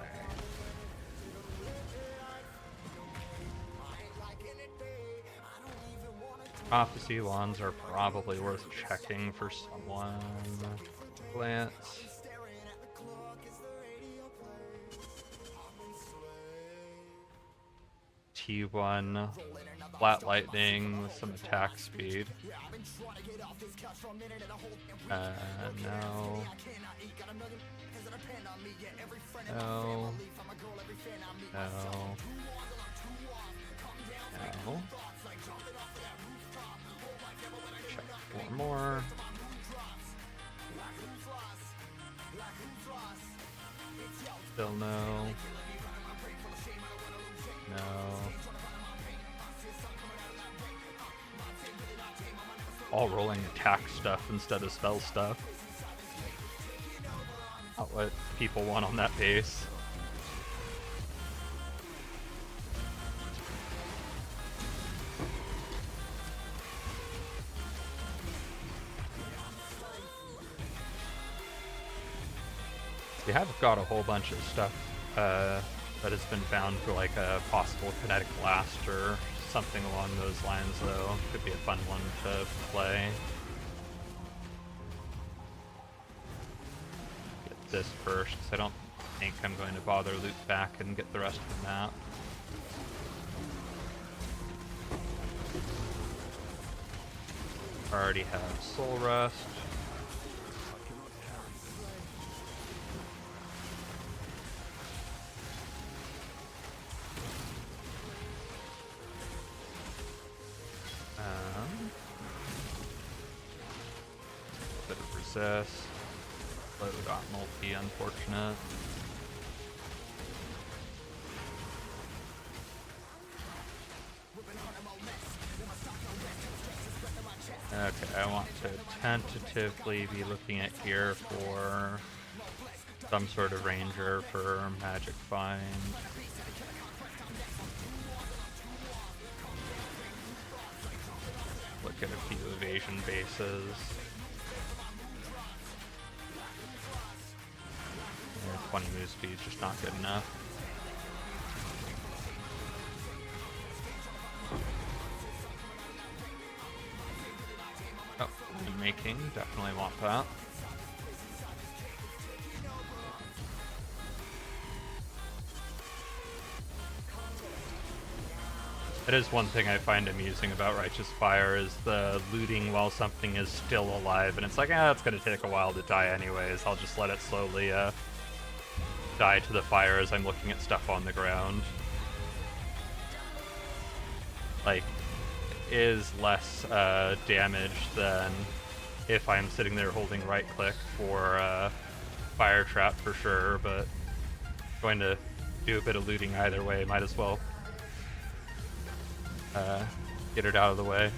[SPEAKER 1] Prophecy wands are probably worth checking for someone. Glance. T1. Flat lightning with some attack speed. No. No. No. No. Check 4 more. Still no. No. All rolling attack stuff instead of spell stuff. Not what people want on that base. We have got a whole bunch of stuff that has been found for like a possible kinetic blast or something along those lines, though. Could be a fun one to play. Get this first, because I don't think I'm going to bother loop back and get the rest of the map. Already have Soul Rust. Bit of resist. But we got multi, unfortunate. Okay, I want to tentatively be looking at here for some sort of ranger for magic find. Look at a few evasion bases. Yeah, 20 move speed is just not good enough. Oh, making, definitely want that. That is one thing I find amusing about Righteous Fire, is the looting while something is still alive, and it's like, it's gonna take a while to die anyways, I'll just let it slowly die to the fire as I'm looking at stuff on the ground. Like, is less damage than if I'm sitting there holding right click for fire trap for sure, but going to do a bit of looting either way, might as well get it out of the way.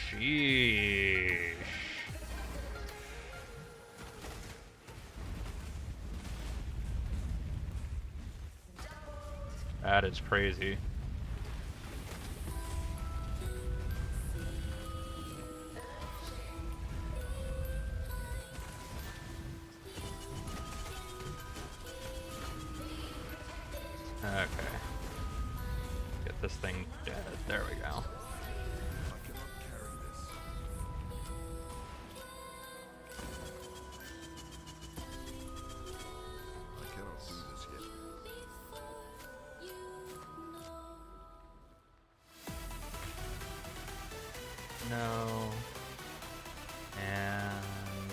[SPEAKER 1] Sheesh. That is crazy. Okay. Get this thing dead. There we go.
[SPEAKER 2] I cannot carry this. I cannot do this yet.
[SPEAKER 1] No. And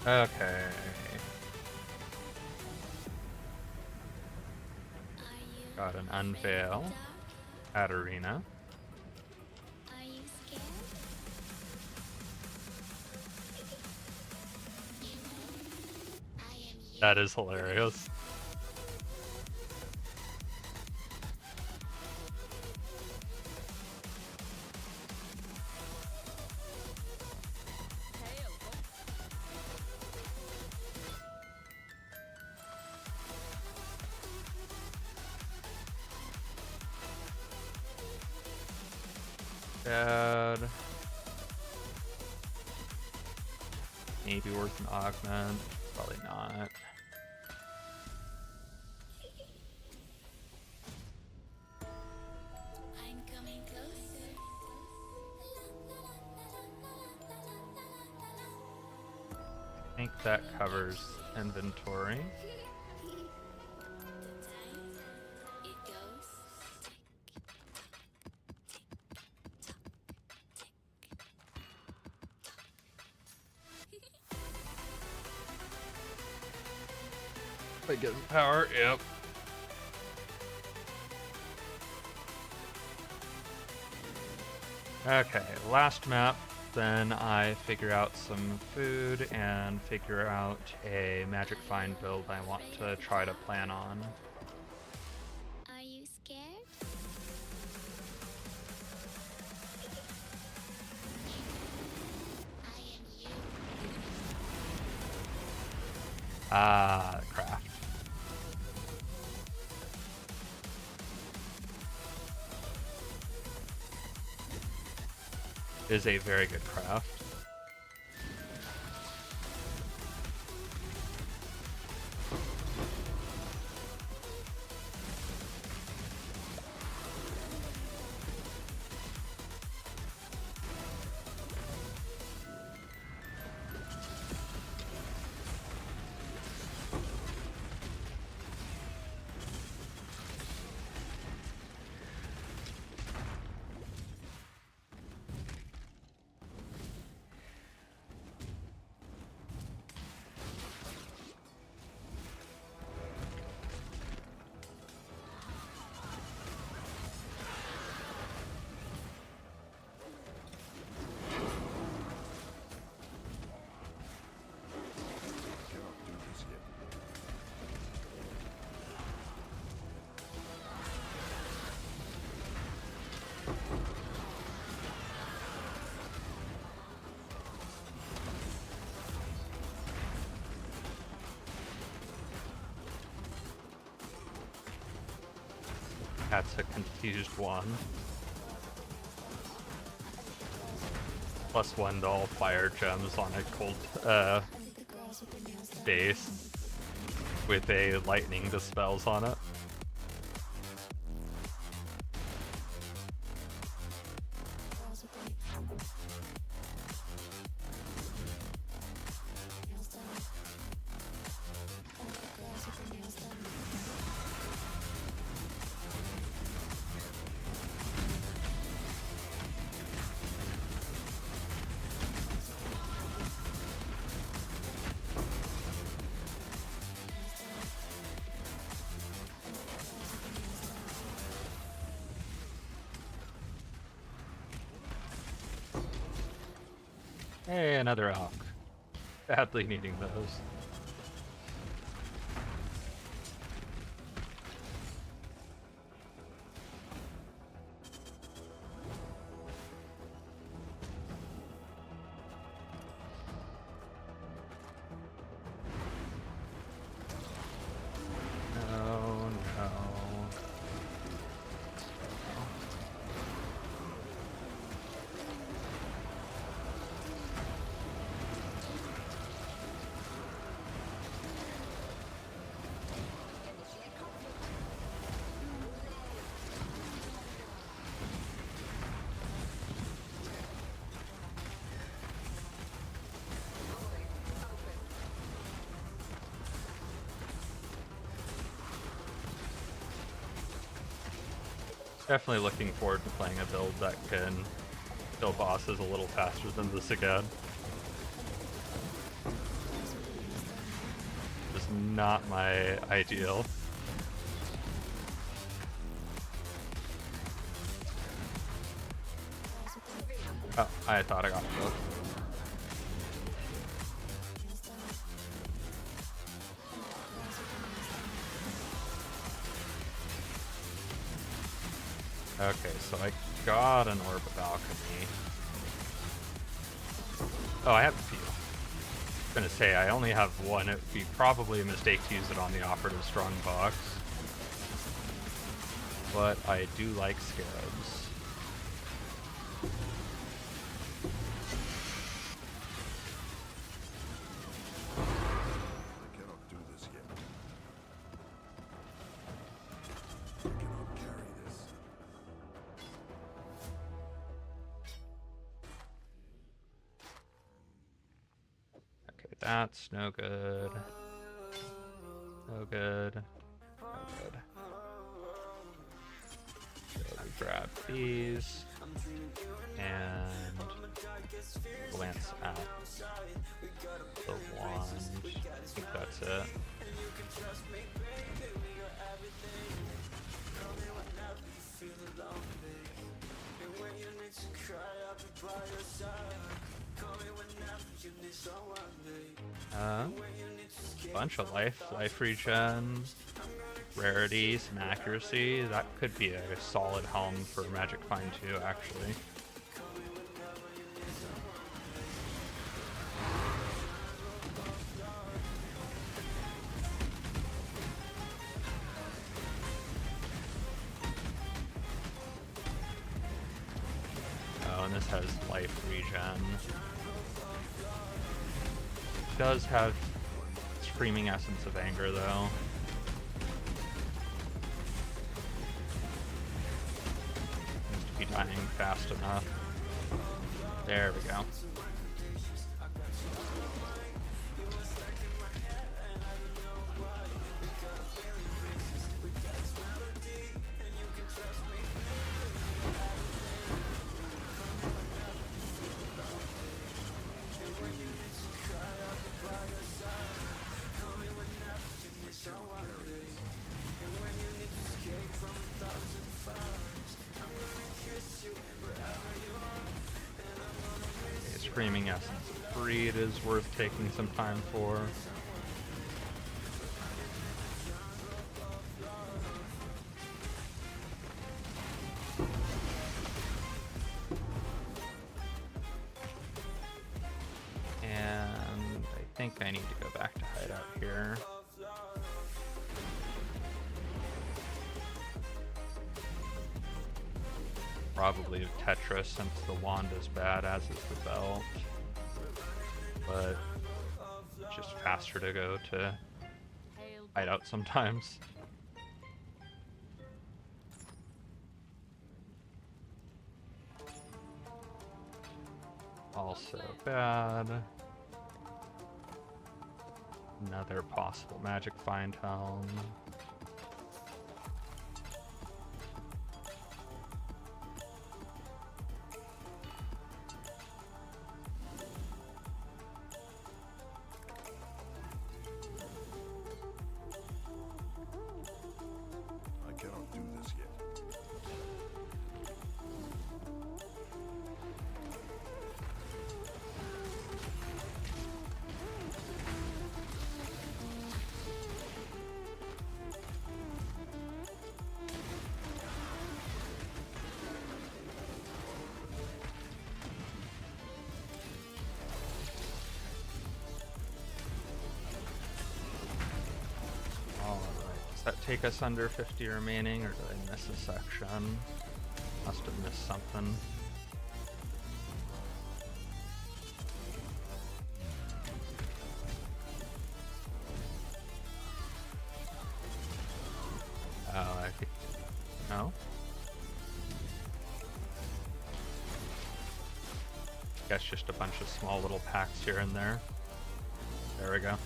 [SPEAKER 1] no. Okay. Got an unveil at arena.
[SPEAKER 5] Are you scared? I am you.
[SPEAKER 1] That is hilarious. Bad. Maybe worth an augment. Probably not.
[SPEAKER 5] I'm coming closer.
[SPEAKER 1] I think that covers inventory.
[SPEAKER 5] The time it goes.
[SPEAKER 1] I get power, yep. Okay, last map. Then I figure out some food and figure out a magic find build I want to try to plan on.
[SPEAKER 5] Are you scared? I am you.
[SPEAKER 1] Ah, craft. Is a very good craft.
[SPEAKER 2] I cannot do this yet.
[SPEAKER 1] That's a confused one. +1 to all fire gems on a cold base with a lightning dispels on it. Hey, another elk. Badly needing those. No, no. Definitely looking forward to playing a build that can kill bosses a little faster than this again. Just not my ideal. Oh, I thought I got both. Okay, so I got an Orb of Alchemy. Oh, I have a few. I was gonna say, I only have one. It would be probably a mistake to use it on the Operative Strong box. But I do like Scarabs.
[SPEAKER 2] I cannot do this yet. I cannot carry this.
[SPEAKER 1] Okay, that's no good. No good. No good. So we grab these and glance at the wand. I think that's it. Bunch of life regen, rarity, some accuracy. That could be a solid helm for Magic Find too, actually. Oh, and this has life regen. Does have Screaming Essence of Anger, though. Seems to be dying fast enough. There we go. Screaming Essence of Greed is worth taking some time for. And I think I need to go back to hideout here. Probably Tetris, since the wand is bad, as is the belt. But it's just faster to go to hideout sometimes. Also bad. Another possible Magic Find helm.
[SPEAKER 2] I cannot do this yet.
[SPEAKER 1] Does that take us under 50 remaining, or did I miss a section? Must have missed something. I think... No? Guess just a bunch of small little packs here and there. There we go.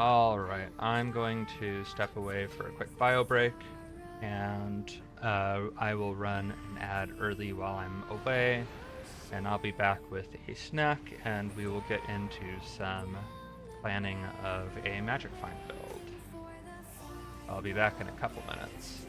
[SPEAKER 1] Alright, I'm going to step away for a quick bio break, and I will run an ad early while I'm away, and I'll be back with a snack, and we will get into some planning of a Magic Find build. I'll be back in a couple minutes.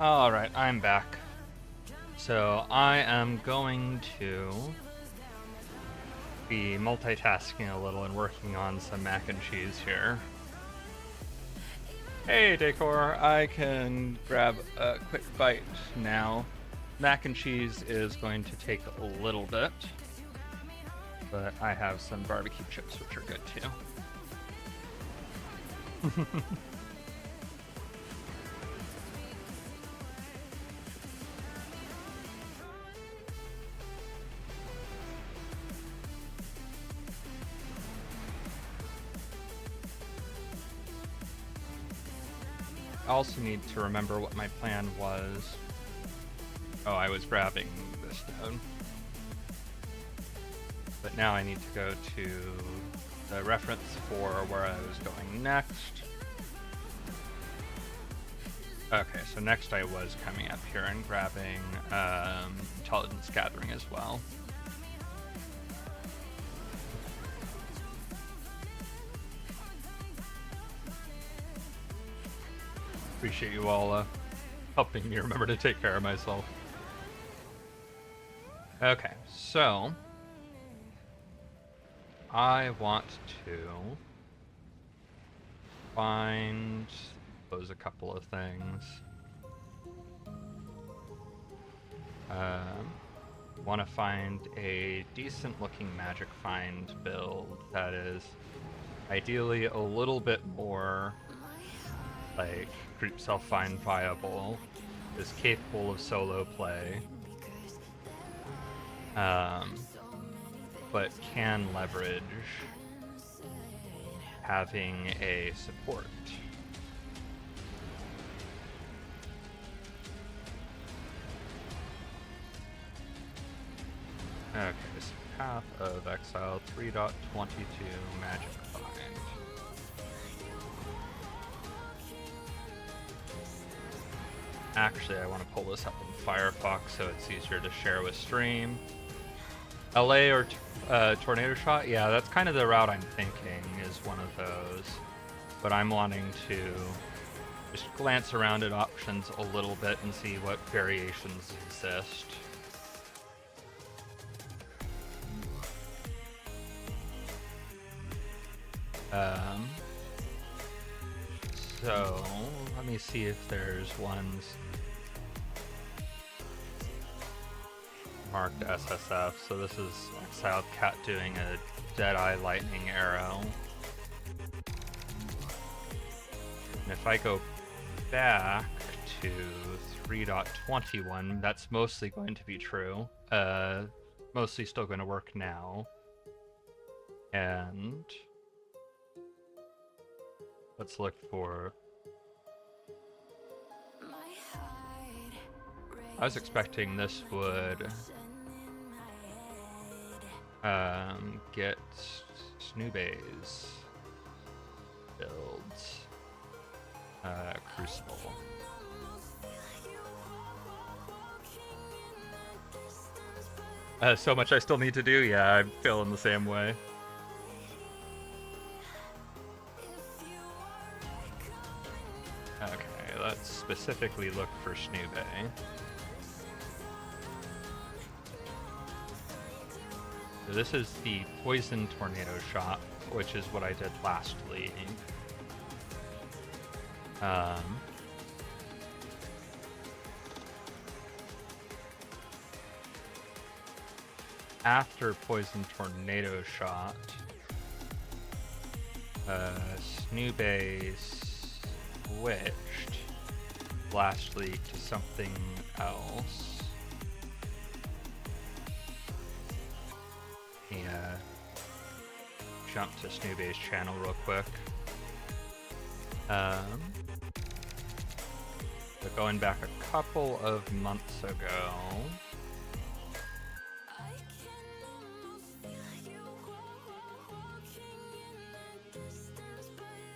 [SPEAKER 1] Alright, I'm back. So I am going to be multitasking a little and working on some mac and cheese here. Hey Decor, I can grab a quick bite now. Mac and cheese is going to take a little bit, but I have some barbecue chips which are good too. also need to remember what my plan was. Oh, I was grabbing this stone. But now I need to go to the reference for where I was going next. Okay, so next I was coming up here and grabbing intelligence gathering as well. Appreciate you all helping me remember to take care of myself. Okay, so I want to find a couple of things. Want to find a decent looking magic find build that is ideally a little bit more like group self-find viable, is capable of solo play, but can leverage having a support. Okay, so Path of Exile 3.22 Magic Find. Actually, I want to pull this up in Firefox so it's easier to share with stream. LA or Tornado Shot? Yeah, that's kind of the route I'm thinking, is one of those. But I'm wanting to just glance around at options a little bit and see what variations exist. So let me see if there's ones marked SSF. So this is Exiled Cat doing a Deadeye Lightning Arrow. And if I go back to 3.21, that's mostly going to be true. Mostly still going to work now. And let's look for... I was expecting this would get Snoobay's builds. Crucible. So much I still need to do? Yeah, I'm feeling the same way. Okay, let's specifically look for Snoobay. So this is the Poison Tornado Shot, which is what I did last league. After Poison Tornado Shot, Snoobay switched last league to something else. Yeah, jump to Snoobay's channel real quick. But going back a couple of months ago,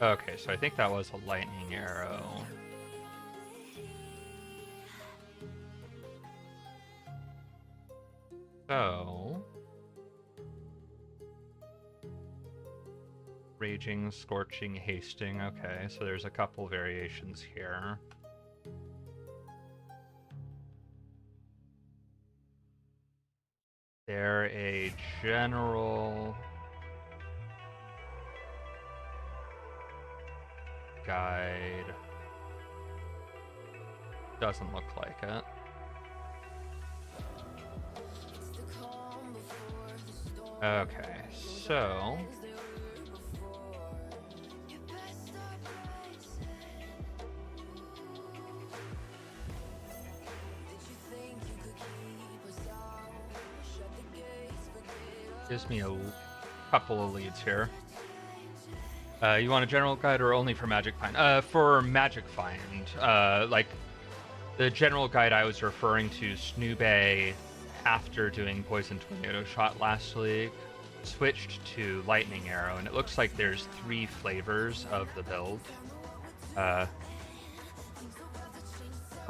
[SPEAKER 1] okay, so I think that was a lightning arrow. So, Raging, Scorching, Hasting. Okay, so there's a couple variations here. They're a general guide. Doesn't look like it. Okay, so gives me a couple of leads here. You want a general guide or only for Magic Find? For Magic Find, like the general guide I was referring to, Snoobay, after doing Poison Tornado Shot last league, switched to Lightning Arrow, and it looks like there's 3 flavors of the build.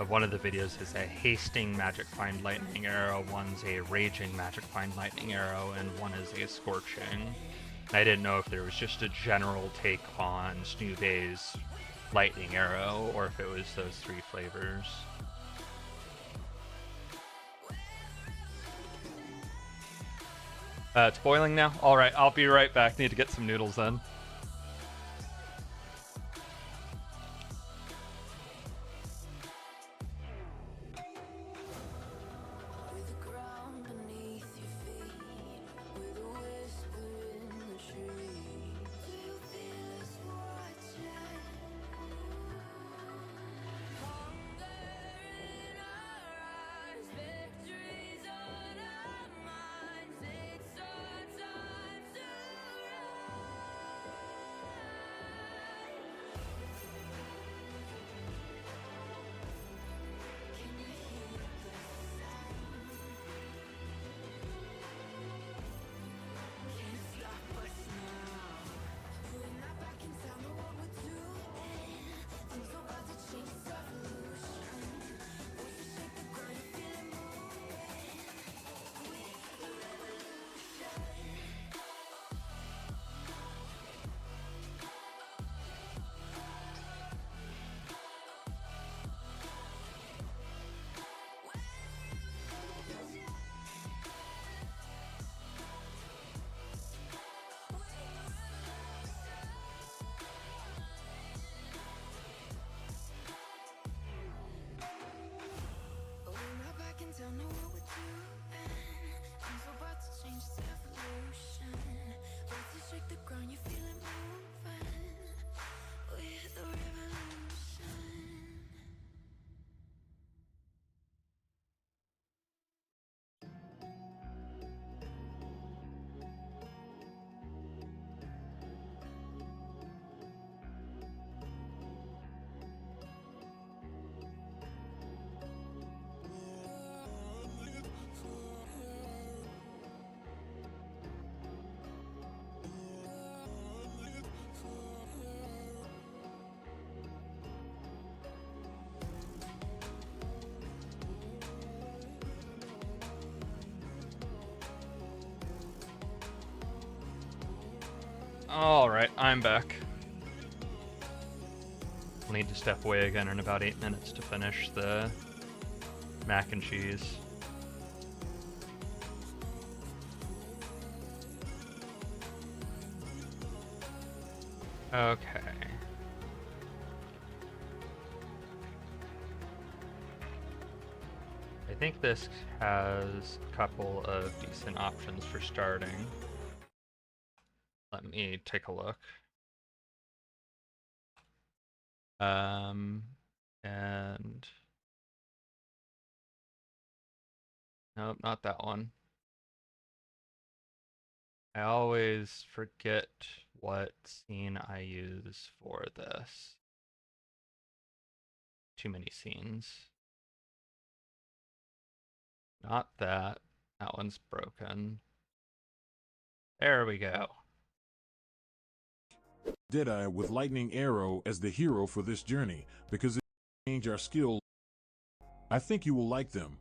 [SPEAKER 1] One of the videos is a Hasting Magic Find Lightning Arrow, one's a Raging Magic Find Lightning Arrow, and one is a Scorching. I didn't know if there was just a general take on Snoobay's Lightning Arrow, or if it was those 3 flavors. It's boiling now? Alright, I'll be right back. Need to get some noodles in. Alright, I'm back. I'll need to step away again in about 8 minutes to finish the mac and cheese. Okay. I think this has a couple of decent options for starting. Let me take a look. And nope, not that one. I always forget what scene I use for this. Too many scenes. Not that. That one's broken. There we go.
[SPEAKER 6] TotA with Lightning Arrow as the hero for this journey, because it changed our skill. I think you will like them.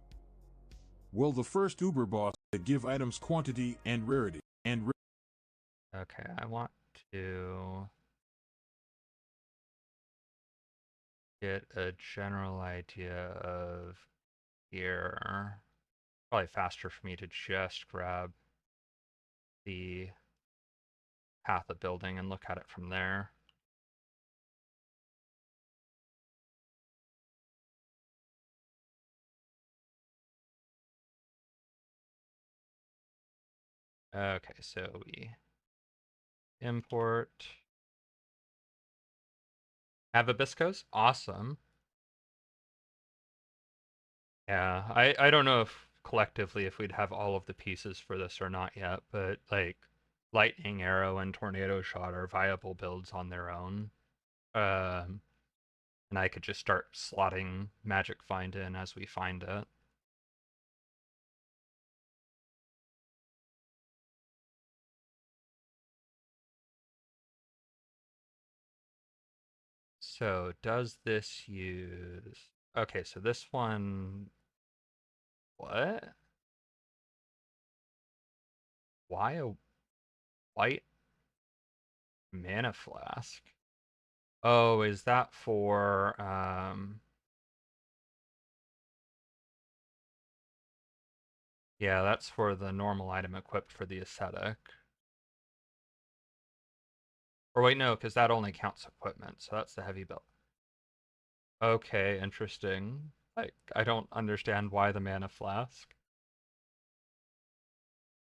[SPEAKER 6] Well, the first Uber boss that give items quantity and rarity.
[SPEAKER 1] Okay, I want to get a general idea of here. Probably faster for me to just grab the path of building and look at it from there. Okay, so we import. Have Abiscos? Awesome. Yeah, I don't know if collectively if we'd have all of the pieces for this or not yet, but like Lightning Arrow and Tornado Shot are viable builds on their own. And I could just start slotting Magic Find in as we find it. So does this use... Okay, so this one... What? Why a white mana flask? Oh, is that for... Yeah, that's for the normal item equipped for the aesthetic. Or wait, no, because that only counts equipment, so that's the heavy build. Okay, interesting. Like, I don't understand why the mana flask.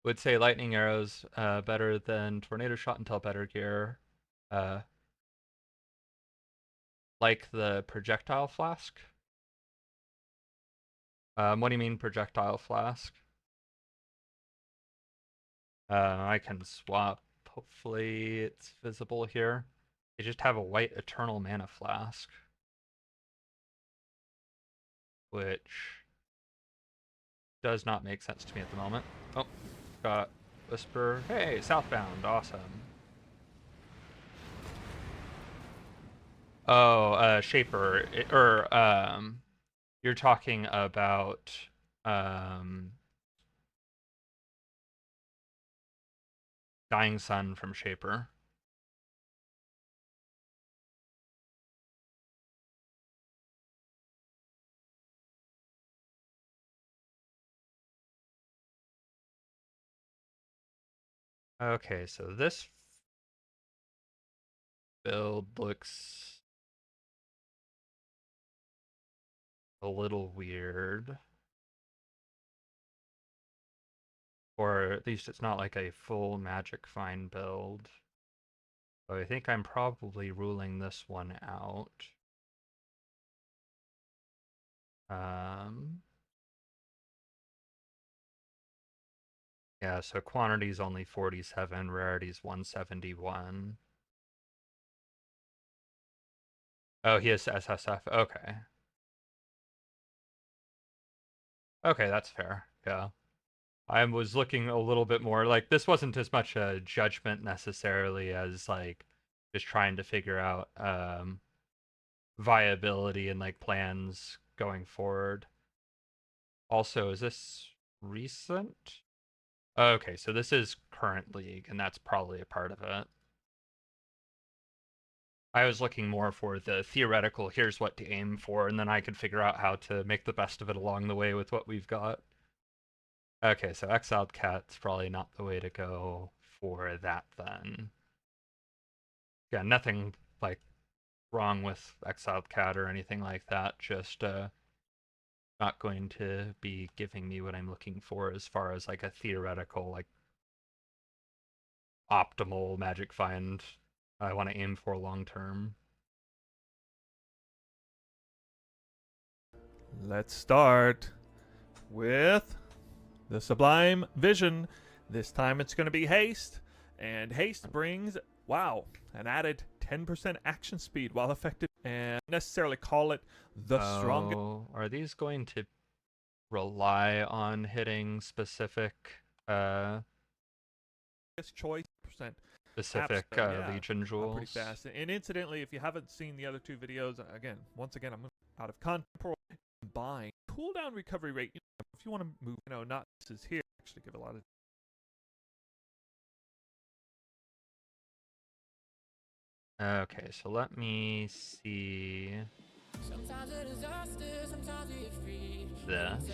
[SPEAKER 1] Would say lightning arrows better than tornado shot until better gear. Like the projectile flask. What do you mean projectile flask? I can swap. Hopefully it's visible here. They just have a white eternal mana flask, which does not make sense to me at the moment. Oh, got Whisper. Hey, southbound. Awesome. Oh, Shaper. You're talking about, Dying Sun from Shaper. Okay, so this build looks a little weird. Or at least it's not like a full Magic Find build. So I think I'm probably ruling this one out. Yeah, so quantity is only 47, rarity is 171. Oh, he has SSF. Okay. Okay, that's fair. Yeah. I was looking a little bit more like this wasn't as much a judgment necessarily as like just trying to figure out viability and like plans going forward. Also, is this recent? Okay, so this is current league, and that's probably a part of it. I was looking more for the theoretical, here's what to aim for, and then I could figure out how to make the best of it along the way with what we've got. Okay, so Exiled Cat's probably not the way to go for that then. Yeah, nothing like wrong with Exiled Cat or anything like that, just not going to be giving me what I'm looking for as far as like a theoretical, like optimal Magic Find I want to aim for long term.
[SPEAKER 7] Let's start with the Sublime Vision. This time it's going to be Haste, and Haste brings, wow, an added 10% action speed while effective, and necessarily call it the strongest.
[SPEAKER 1] Are these going to rely on hitting specific
[SPEAKER 7] Choice percent
[SPEAKER 1] specific
[SPEAKER 7] yeah,
[SPEAKER 1] Legion jewels?
[SPEAKER 7] Pretty fast. And incidentally, if you haven't seen the other two videos, once again, I'm out of content. Combine cooldown recovery rate. If you want to move, not this is here. Actually, give a lot of.
[SPEAKER 1] Okay, so let me see this.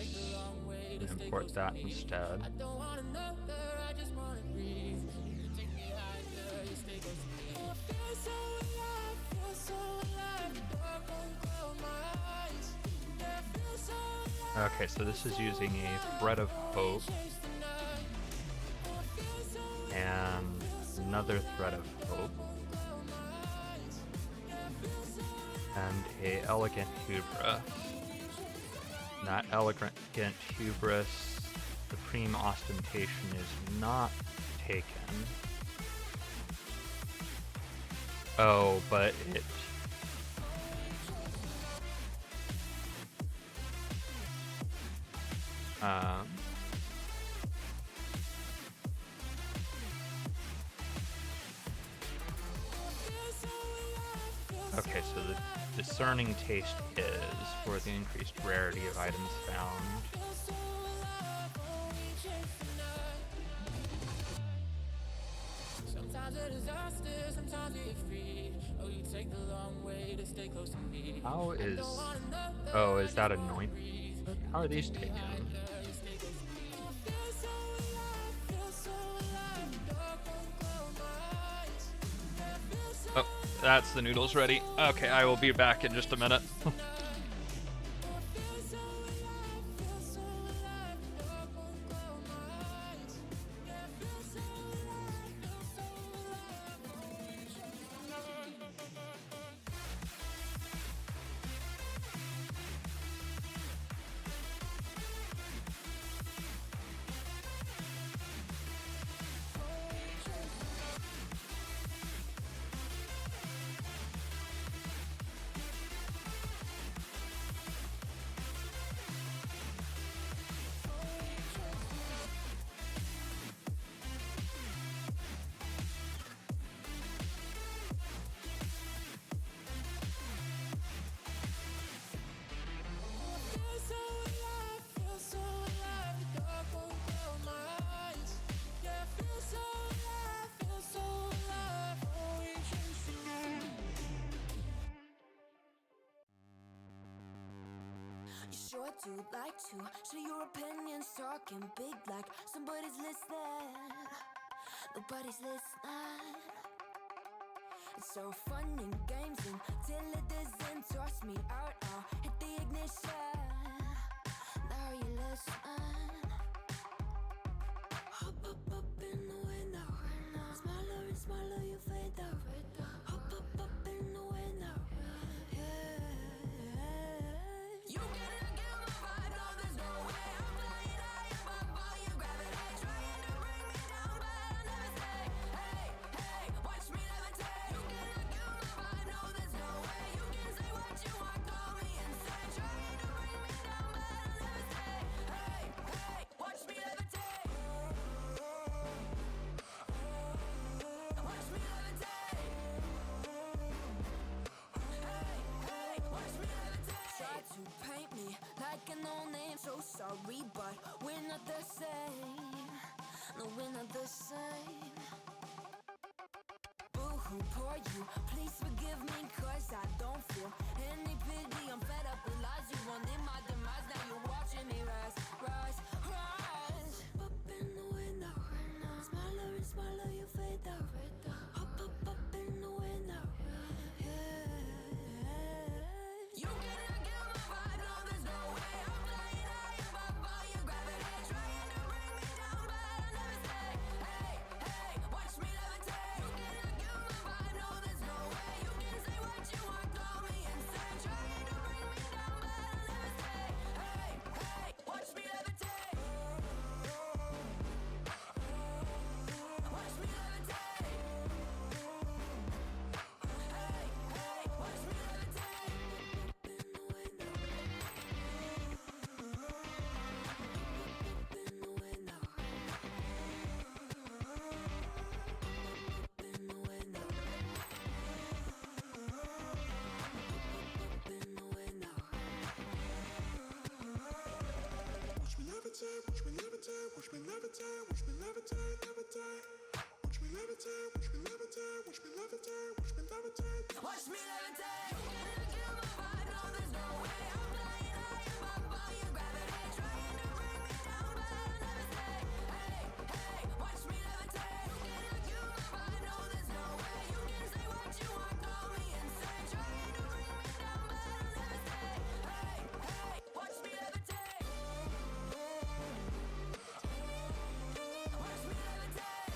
[SPEAKER 1] Import that instead. Okay, so this is using a Thread of Hope and another Thread of Hope and a Elegant Hubris. And that Elegant Hubris, Supreme Ostentation is not taken. Oh, but it. Um. Okay, so the discerning taste is for the increased rarity of items found.
[SPEAKER 4] Sometimes a disaster, sometimes we're free. Oh, you take the long way to stay close to me.
[SPEAKER 1] How
[SPEAKER 4] I
[SPEAKER 1] is?
[SPEAKER 4] don't wanna know
[SPEAKER 1] Oh,
[SPEAKER 4] that
[SPEAKER 1] is
[SPEAKER 4] I
[SPEAKER 1] that
[SPEAKER 4] just wanna
[SPEAKER 1] anoint?
[SPEAKER 4] breathe.
[SPEAKER 1] How are these taken?
[SPEAKER 4] You stay close to me. I feel so alive, feel so alive. Dark won't close my eyes. Yeah, I feel so
[SPEAKER 1] Oh, that's the noodles ready. Okay, I will be back in just a minute.
[SPEAKER 4] feel so alive, feel so alive. Dark won't close my eyes. Yeah, I feel so alive, feel so alive. Always chasing feel so alive, feel so alive. The dark won't close my eyes. Yeah, I feel so alive, feel so alive. Always chasing you.
[SPEAKER 8] You sure do like to share your opinions, talking big like somebody's listening. Nobody's listening. It's so fun and games until it doesn't toss me out. I'll hit the ignition. Now you listen. Hop up in the window. Smaller and smaller you fade out. Hop up in the window. Yeah. You cannot get my vibe, no, there's no way. I'm flying high above all your gravity, trying to bring me down, but I'll never stay. Hey, hey, watch me levitate. You cannot get my vibe, no, there's no way. You can say what you want, call me insane, trying to bring me down, but I'll never stay. Hey, hey, watch me levitate. Watch me levitate. Hey, watch me levitate. Try to paint me like a no-name, so sorry, but we're not the same. No, we're not the same. Boo-hoo, poor you, please forgive me, cause I don't feel any pity. I'm fed up with lies, you wanted my demise, now you're watching me rise, rise, rise. Up in the window, smaller and smaller you fade out. Up in the window, yeah. You cannot get my vibe, no, there's no way. I'm flying high above all your gravity, trying to bring me down, but I'll never stay. Hey, hey, watch me levitate. You cannot get my vibe, no, there's no way. You can say what you want, call me insane, trying to bring me down, but I'll never stay. Hey, hey, watch me levitate. Watch me levitate. Hey, hey, watch me levitate. In the window. In the window. In the window. In the window.
[SPEAKER 2] Watch me levitate, watch me levitate, watch me levitate, watch me levitate, levitate. Watch me levitate, watch me levitate, watch me levitate, watch me levitate.
[SPEAKER 8] Watch me levitate. You cannot get my vibe, no, there's no way. I'm flying high above all your gravity, trying to bring me down, but I'll never stay. Hey, hey, watch me levitate. You cannot get my vibe, no, there's no way. You can say what you want, call me insane, trying to bring me down, but I'll never stay. Hey, hey, watch me levitate. Watch me levitate.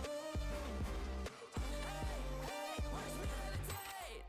[SPEAKER 8] Hey, hey, watch me levitate.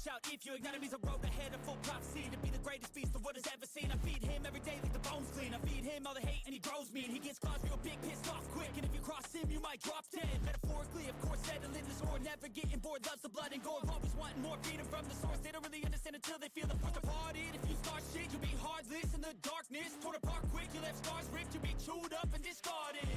[SPEAKER 9] out if you ignite him. He's a road ahead of full prophecy to be the greatest beast the world has ever seen. I feed him every day like the bones clean. I feed him all the hate and he grows mean. He gets claws real big, pissed off quick, and if you cross him, you might drop dead. Metaphorically, of course, settling the score, never getting bored, loves the blood and gore, always wanting more freedom from the source. They don't really understand until they feel the force departed. If you start shit, you'll be heartless in the darkness, torn apart quick. You left scars ripped, you'll be chewed up and discarded.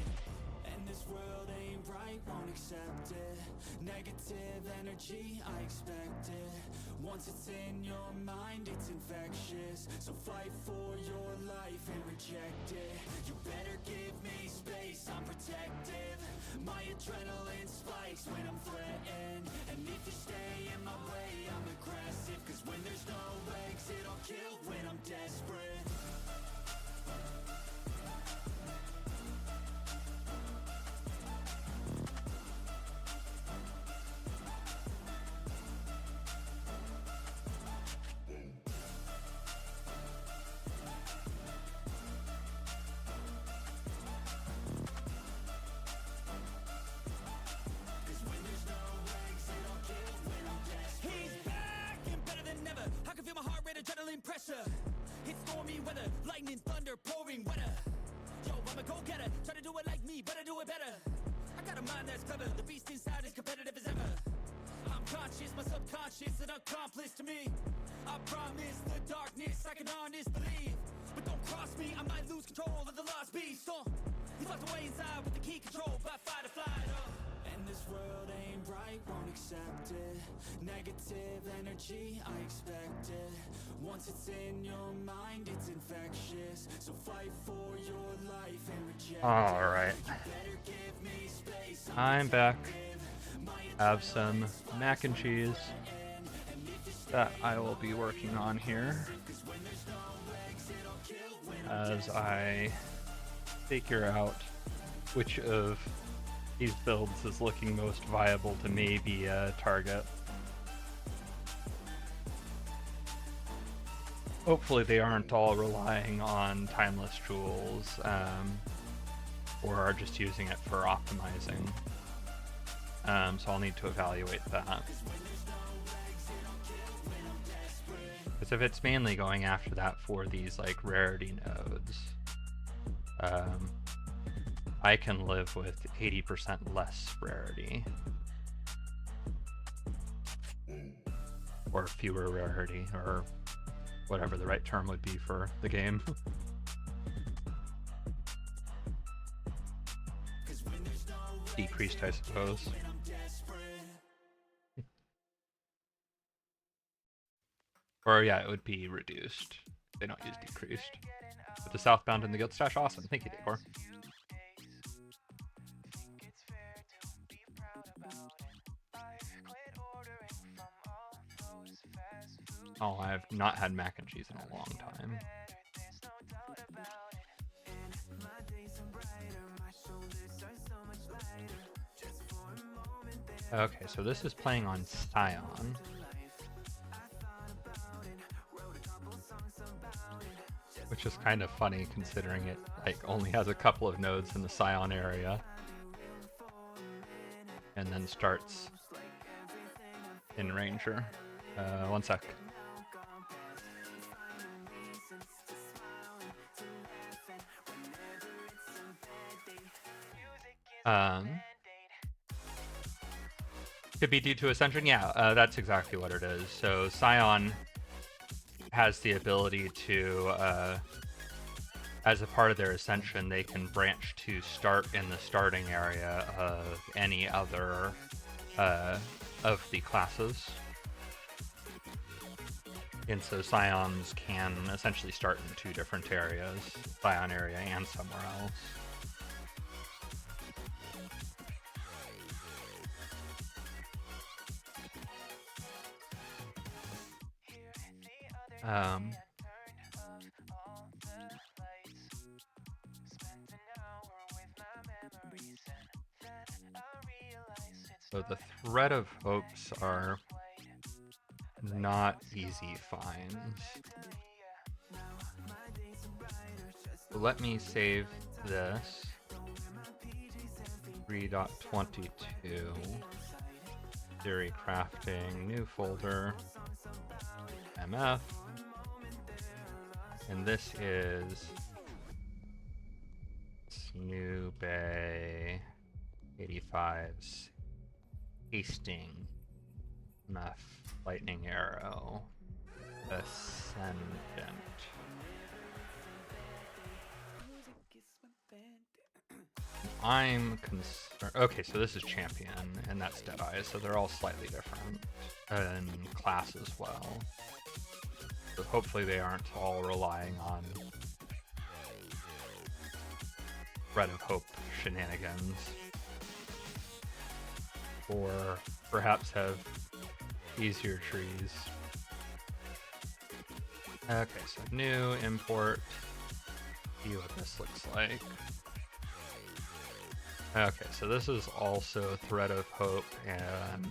[SPEAKER 3] And this world ain't right, won't accept it. Negative energy, I expect it. Once it's in your mind, it's infectious. So fight for your life and reject it. You better give me space, I'm protective. My adrenaline spikes when I'm threatened. And if you stay in my way, I'm aggressive. Cause when there's no exit, I'll kill when I'm desperate.
[SPEAKER 9] Adrenaline pressure, it's stormy weather, lightning, thunder, pouring weather. Yo, I'm a go-getter, try to do it like me, but I do it better. I got a mind that's clever, the beast inside is competitive as ever. I'm conscious, my subconscious, an accomplice to me. I promise the darkness, I can honest believe. But don't cross me, I might lose control of the lost beast. He's locked away inside with the key control by fight or flight.
[SPEAKER 3] And this world ain't right, won't accept it. Negative energy, I expect it. Once it's in your mind, it's infectious. So fight for your life and reject it.
[SPEAKER 1] Alright. I'm back. Have some mac and cheese that I will be working on here as I figure out which of these builds is looking most viable to maybe target. Hopefully they aren't all relying on timeless jewels, or are just using it for optimizing. So I'll need to evaluate that. Because if it's mainly going after that for these like rarity nodes, I can live with 80% less rarity. Or fewer rarity, or whatever the right term would be for the game. Decreased, I suppose. Or yeah, it would be reduced. They don't use decreased. But the southbound and the guild stash, awesome. Thank you, Decor. Oh, I've not had mac and cheese in a long time. Okay, so this is playing on Scion. Which is kind of funny considering it like only has a couple of nodes in the Scion area. And then starts in Ranger. One sec. Could be due to Ascension? Yeah, that's exactly what it is. So Scion has the ability to, as a part of their Ascension, they can branch to start in the starting area of any other of the classes. And so Scions can essentially start in two different areas, Scion area and somewhere else. So the thread of hopes are not easy finds. So let me save this. 3.22. Theory crafting, new folder. MF. And this is New Bay 85's Hasting MF Lightning Arrow Ascendant. I'm concerned. Okay, so this is Champion, and that's Deadeye, so they're all slightly different in class as well. So hopefully they aren't all relying on Thread of Hope shenanigans. Or perhaps have easier trees. Okay, so new, import, see what this looks like. Okay, so this is also Thread of Hope and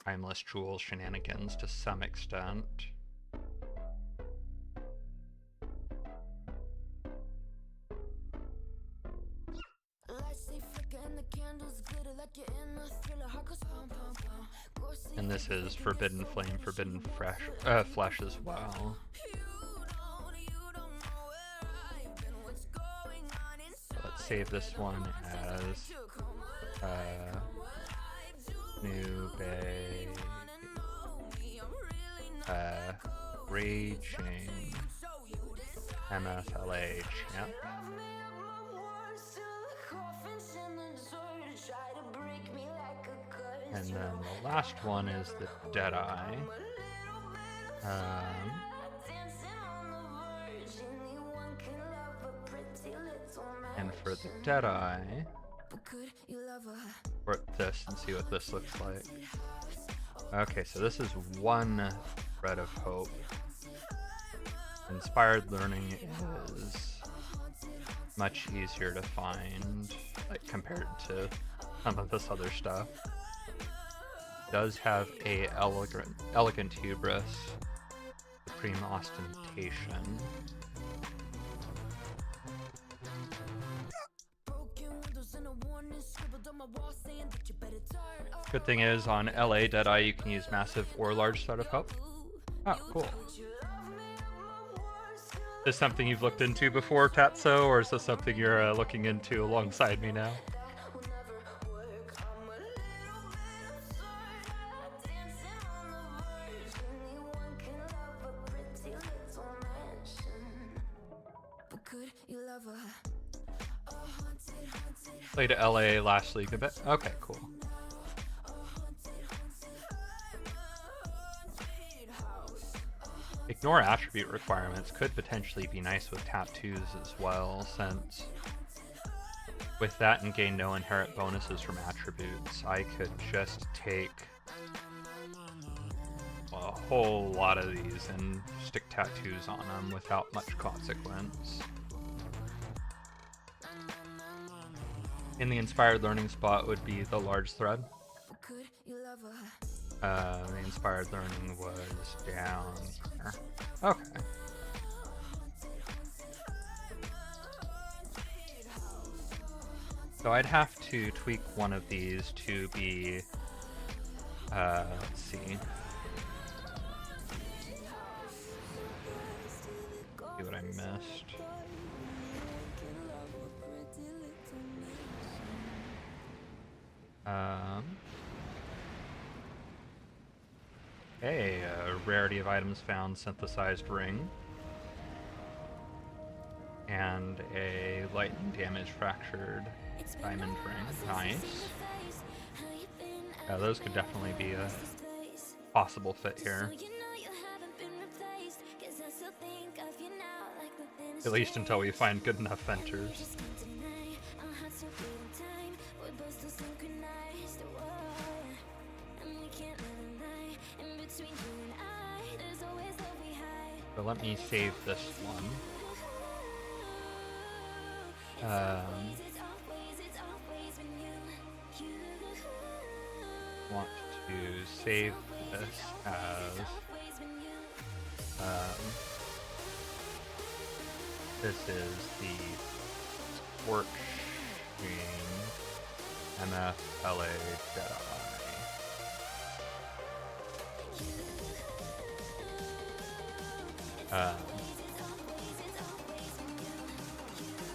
[SPEAKER 1] Timeless Jewel shenanigans to some extent. And this is Forbidden Flame, Forbidden Flesh as well. So let's save this one as New Bay Raging MFLH. Yep. And then the last one is the Deadeye. And for the Deadeye, port this and see what this looks like. Okay, so this is one Thread of Hope. Inspired Learning is much easier to find, like compared to some of this other stuff. Does have a elegant hubris, supreme ostentation. Good thing is on LA Deadeye you can use massive or large Thread of Hope. Oh, cool. Is this something you've looked into before, Tatso, or is this something you're looking into alongside me now? Played to LA last league a bit. Okay, cool. Ignore attribute requirements could potentially be nice with tattoos as well, since with that and gain no inherent bonuses from attributes, I could just take a whole lot of these and stick tattoos on them without much consequence. In the Inspired Learning spot would be the large thread. The Inspired Learning was down here. Okay. So I'd have to tweak one of these to be, let's see. See what I missed. Okay, rarity of items found, synthesized ring. And a lightning damage fractured diamond ring. Nice. Yeah, those could definitely be a possible fit here. At least until we find good enough ventures. So let me save this one. Want to save this as this is the Scorching MFLA Deadeye. And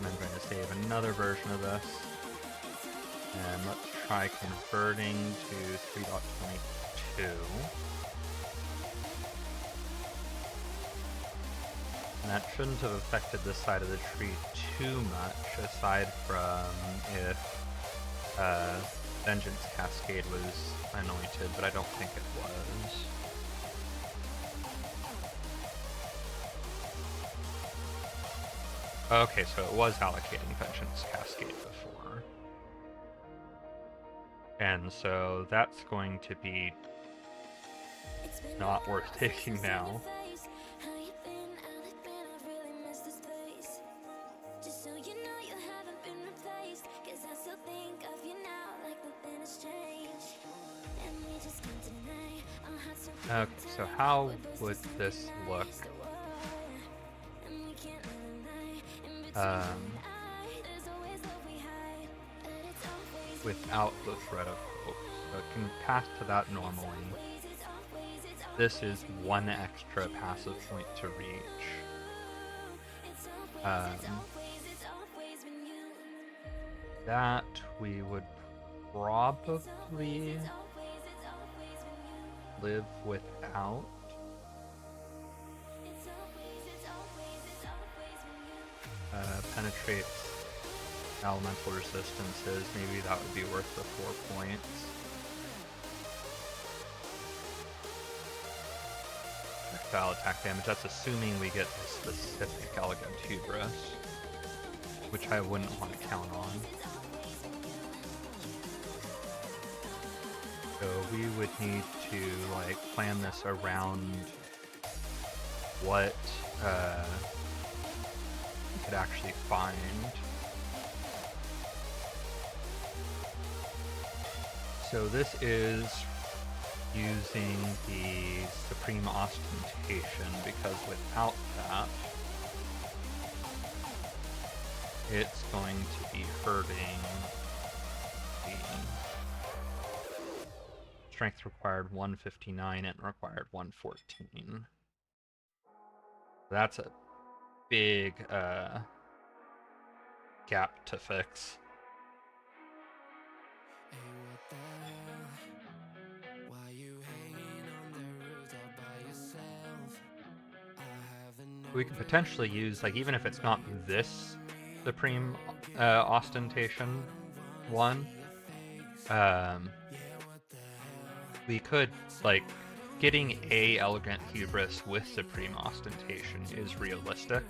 [SPEAKER 1] I'm going to save another version of this. And let's try converting to 3.22. And that shouldn't have affected this side of the tree too much, aside from if Vengeance Cascade was anointed, but I don't think it was. Okay, so it was allocating Vengeance Cascade before. And so that's going to be not worth taking now. Okay, so how would this look? Without the Thread of Hope. So it can pass to that normally. This is one extra passive point to reach. That we would probably live without. Penetrates elemental resistances, maybe that would be worth the 4 points. Projectile attack damage, that's assuming we get the specific Elegant Hubris, which I wouldn't want to count on. So we would need to like plan this around what we could actually find. So this is using the Supreme Ostentation, because without that, it's going to be hurting the strength required 159 and required 114. That's a big gap to fix. We could potentially use, like, even if it's not this Supreme Ostentation one, we could, like, getting a Elegant Hubris with Supreme Ostentation is realistic.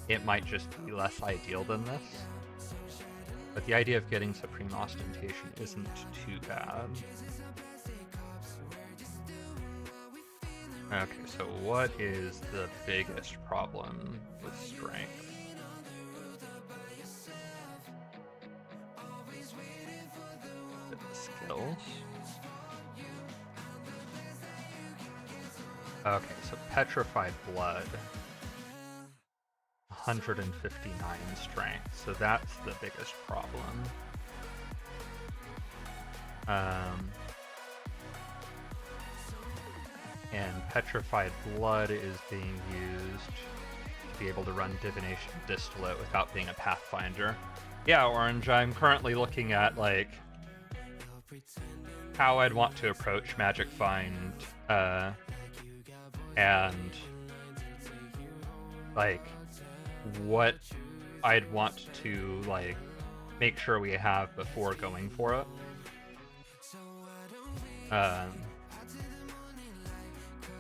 [SPEAKER 1] It might just be less ideal than this. But the idea of getting Supreme Ostentation isn't too bad. Okay, so what is the biggest problem with strength? The skills. Okay, so Petrified Blood. 159 strength, so that's the biggest problem. And Petrified Blood is being used to be able to run Divination Distillate without being a Pathfinder. Yeah, Orange, I'm currently looking at, like, how I'd want to approach Magic Find, and, like, what I'd want to, like, make sure we have before going for it.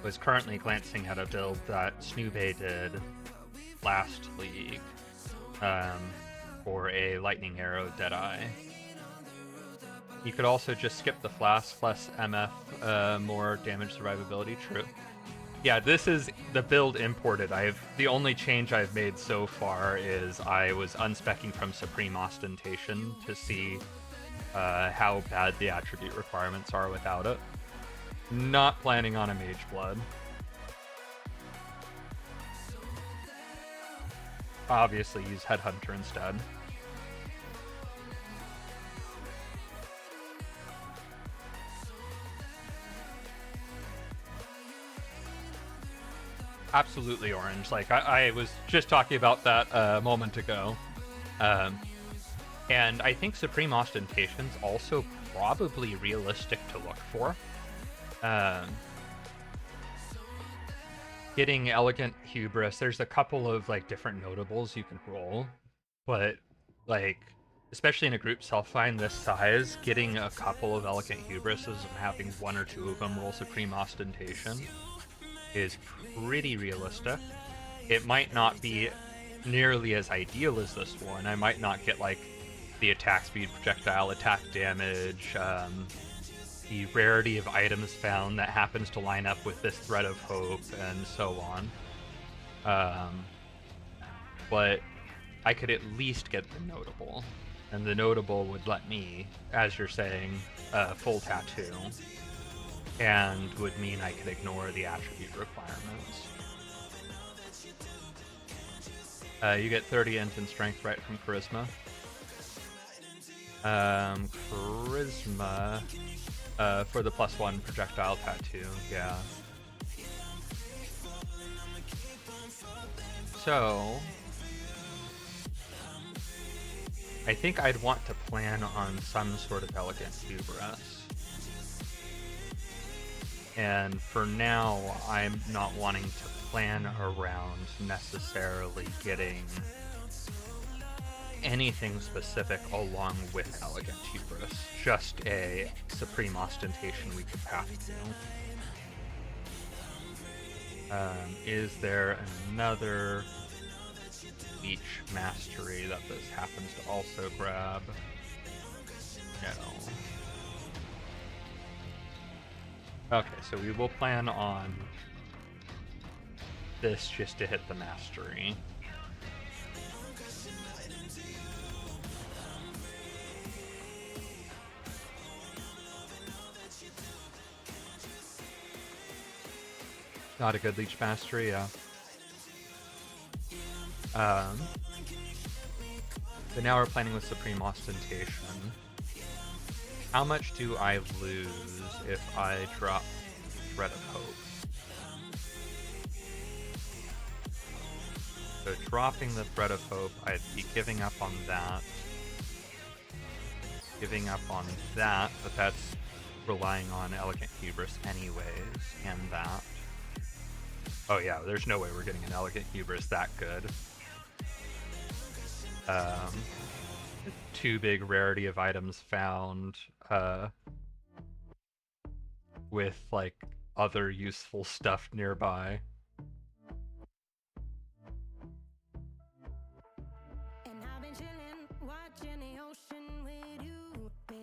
[SPEAKER 1] Was currently glancing at a build that Snoobe did last league for a Lightning Arrow Deadeye. You could also just skip the Flask, less MF, more damage survivability. True. Yeah, this is the build imported. The only change I've made so far is I was unspecking from Supreme Ostentation to see how bad the attribute requirements are without it. Not planning on a Mage Blood. Obviously use Headhunter instead. absolutely orange. Like, I was just talking about that a moment ago. And I think Supreme Ostentation's also probably realistic to look for. Getting Elegant Hubris, there's a couple of like different notables you can roll, but like especially in a group self-find this size, getting a couple of Elegant Hubrises and having one or two of them roll Supreme Ostentation is pretty realistic. It might not be nearly as ideal as this one. I might not get like the attack speed, projectile attack damage, the rarity of items found that happens to line up with this Thread of Hope, and so on. But I could at least get the notable, and the notable would let me, as you're saying, full tattoo, and would mean I could ignore the attribute requirements. You get 30 int and strength right from Charisma. Charisma for the +1 projectile tattoo, yeah. So I think I'd want to plan on some sort of Elegant Hubris. And for now, I'm not wanting to plan around necessarily getting anything specific along with Elegant Hubris. Just a Supreme Ostentation we could path to. Is there another Beach Mastery that this happens to also grab? No. Okay, so we will plan on this just to hit the Mastery. Not a good Leech Mastery, yeah. But now we're planning with Supreme Ostentation. How much do I lose if I drop Thread of Hope? So dropping the Thread of Hope, I'd be giving up on that. Giving up on that, but that's relying on Elegant Hubris anyways, and that. Oh yeah, there's no way we're getting an Elegant Hubris that good. Two big rarity of items found, with like other useful stuff nearby.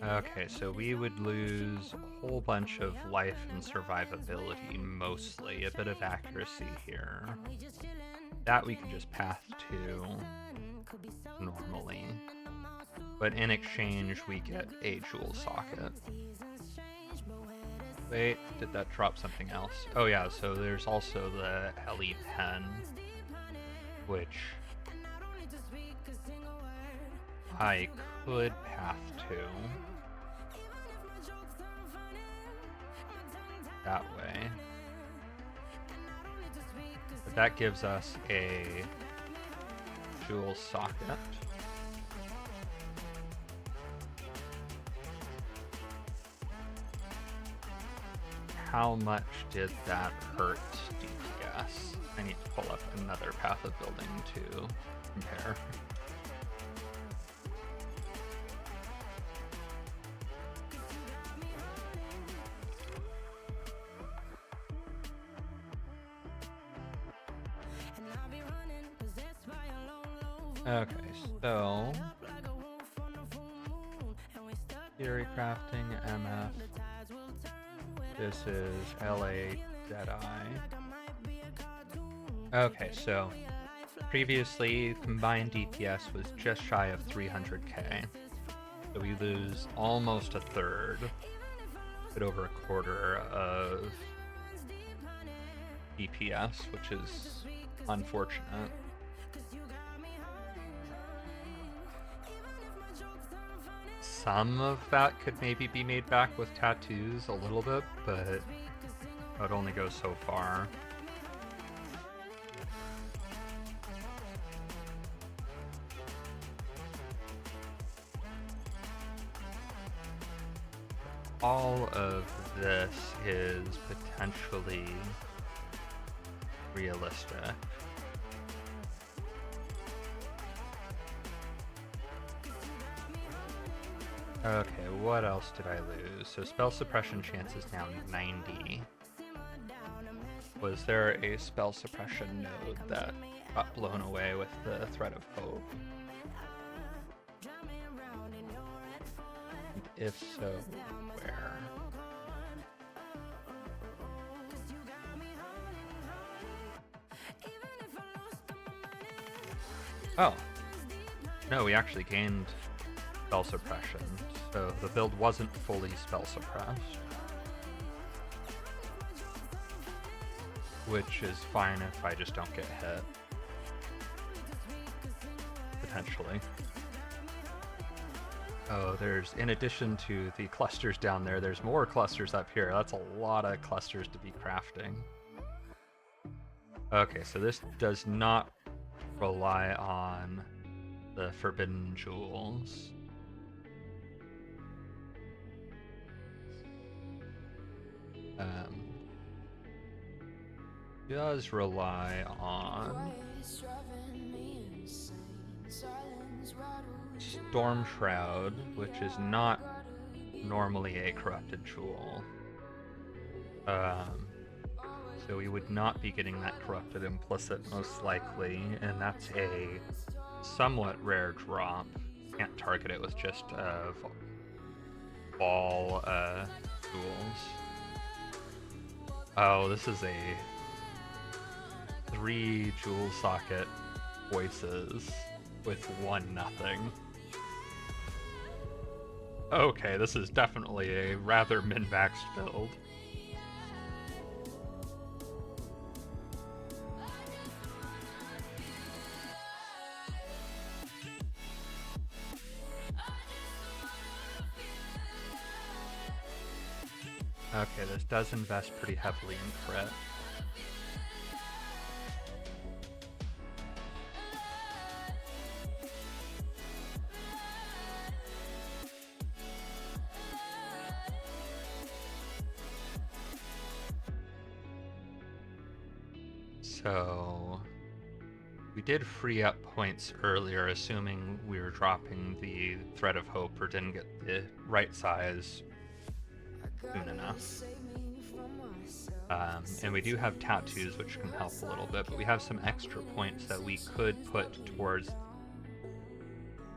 [SPEAKER 1] Okay, so we would lose a whole bunch of life and survivability, mostly. A bit of accuracy here. That we could just path to normally. But in exchange, we get a Jewel Socket. Wait, did that drop something else? Oh yeah, so there's also the Heli Pen, which I could path to. That way. But that gives us a Jewel Socket. How much did that hurt, do you guess? I need to pull up another Path of Building to compare. Okay, so Theory Crafting, MF. This is LA Deadeye. Okay, so previously combined DPS was just shy of 300k. So we lose almost a third, a bit over a quarter of DPS, which is unfortunate. Some of that could maybe be made back with tattoos a little bit, but it would only go so far. all of this is potentially realistic. Okay, what else did I lose? So spell suppression chance is now 90. Was there a spell suppression node that got blown away with the Thread of Hope? And if so, where? Oh. No, we actually gained spell suppression, so the build wasn't fully spell suppressed. Which is fine if I just don't get hit. Potentially. Oh, there's, in addition to the clusters down there, there's more clusters up here. That's a lot of clusters to be crafting. Okay, so this does not rely on the forbidden jewels. Does rely on Storm Shroud, which is not normally a corrupted jewel. So we would not be getting that corrupted implicit most likely, and that's a somewhat rare drop. Can't target it with just ball jewels. Oh, this is a 3 jewel socket voices with 1 nothing. Okay, this is definitely a rather min-maxed build. Okay, this does invest pretty heavily in crit. So we did free up points earlier, assuming we were dropping the Thread of Hope or didn't get the right size soon enough. And we do have tattoos, which can help a little bit, but we have some extra points that we could put towards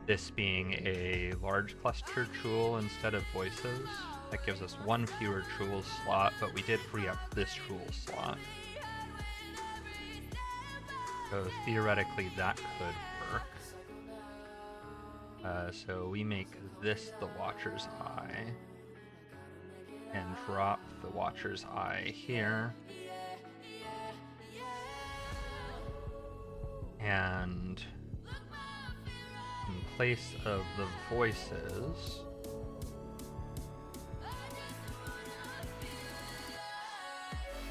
[SPEAKER 1] this being a large cluster jewel instead of voices. That gives us 1 fewer jewel slot, but we did free up this jewel slot. So theoretically that could work. So we make this the Watcher's Eye and drop the Watcher's Eye here. And in place of the voices,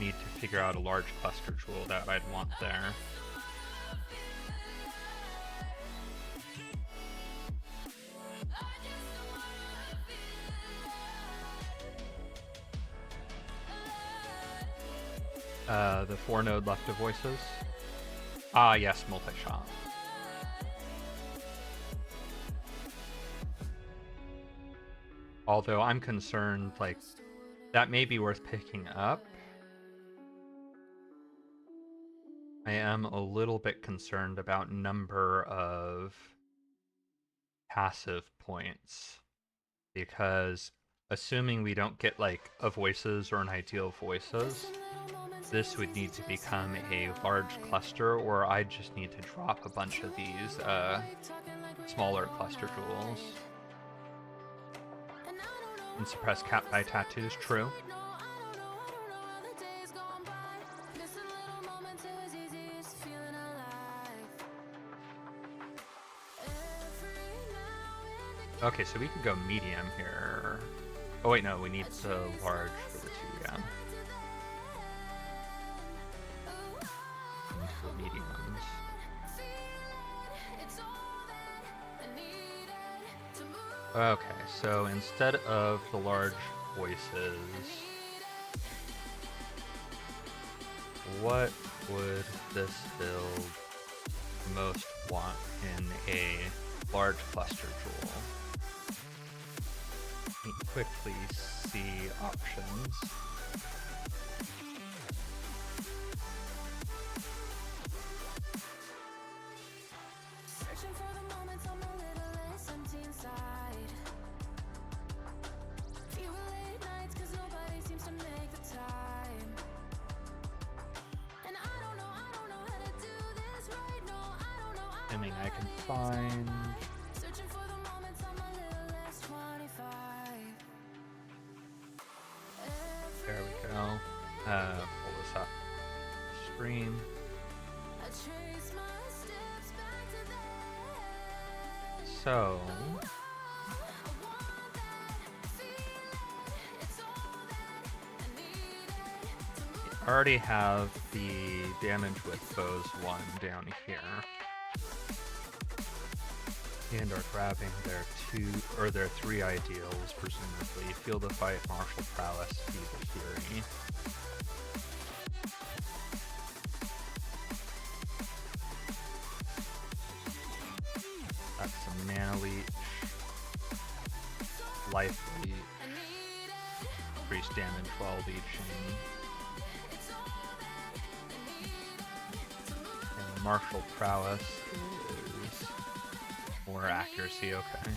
[SPEAKER 1] need to figure out a large cluster jewel that I'd want there. The 4 node left of voices. Ah, yes, multi-shot. Although I'm concerned, like, that may be worth picking up. I am a little bit concerned about number of passive points, because assuming we don't get like a voices or an ideal voices, this would need to become a large cluster, or I just need to drop a bunch of these smaller cluster jewels. And suppress cap by tattoos, true. Okay, so we could go medium here. Oh wait, no, we need the large for the 2, yeah. The mediums. Okay, so instead of the large voices. What would this build most want in a large cluster jewel? Let me quickly see options.
[SPEAKER 8] Searching for the moments I'm a little less empty inside. Fewer late nights 'cause nobody seems to make the time. And I don't know how to do this right. No, I don't know.
[SPEAKER 1] I mean, I can find.
[SPEAKER 8] Searching for the moments I'm a little less 25.
[SPEAKER 1] There we go. Pull this up. Stream.
[SPEAKER 8] I trace my steps back to there.
[SPEAKER 1] So,
[SPEAKER 8] I want that feeling. It's all that I needed to move.
[SPEAKER 1] already have the damage with foes 1 down here. And are grabbing their 3 ideals, presumably. Field of Fight, Martial Prowess, Feeble Fury. That's some Mana Leech, Life Leech, increase damage while leeching. And Martial Prowess is more accuracy, okay.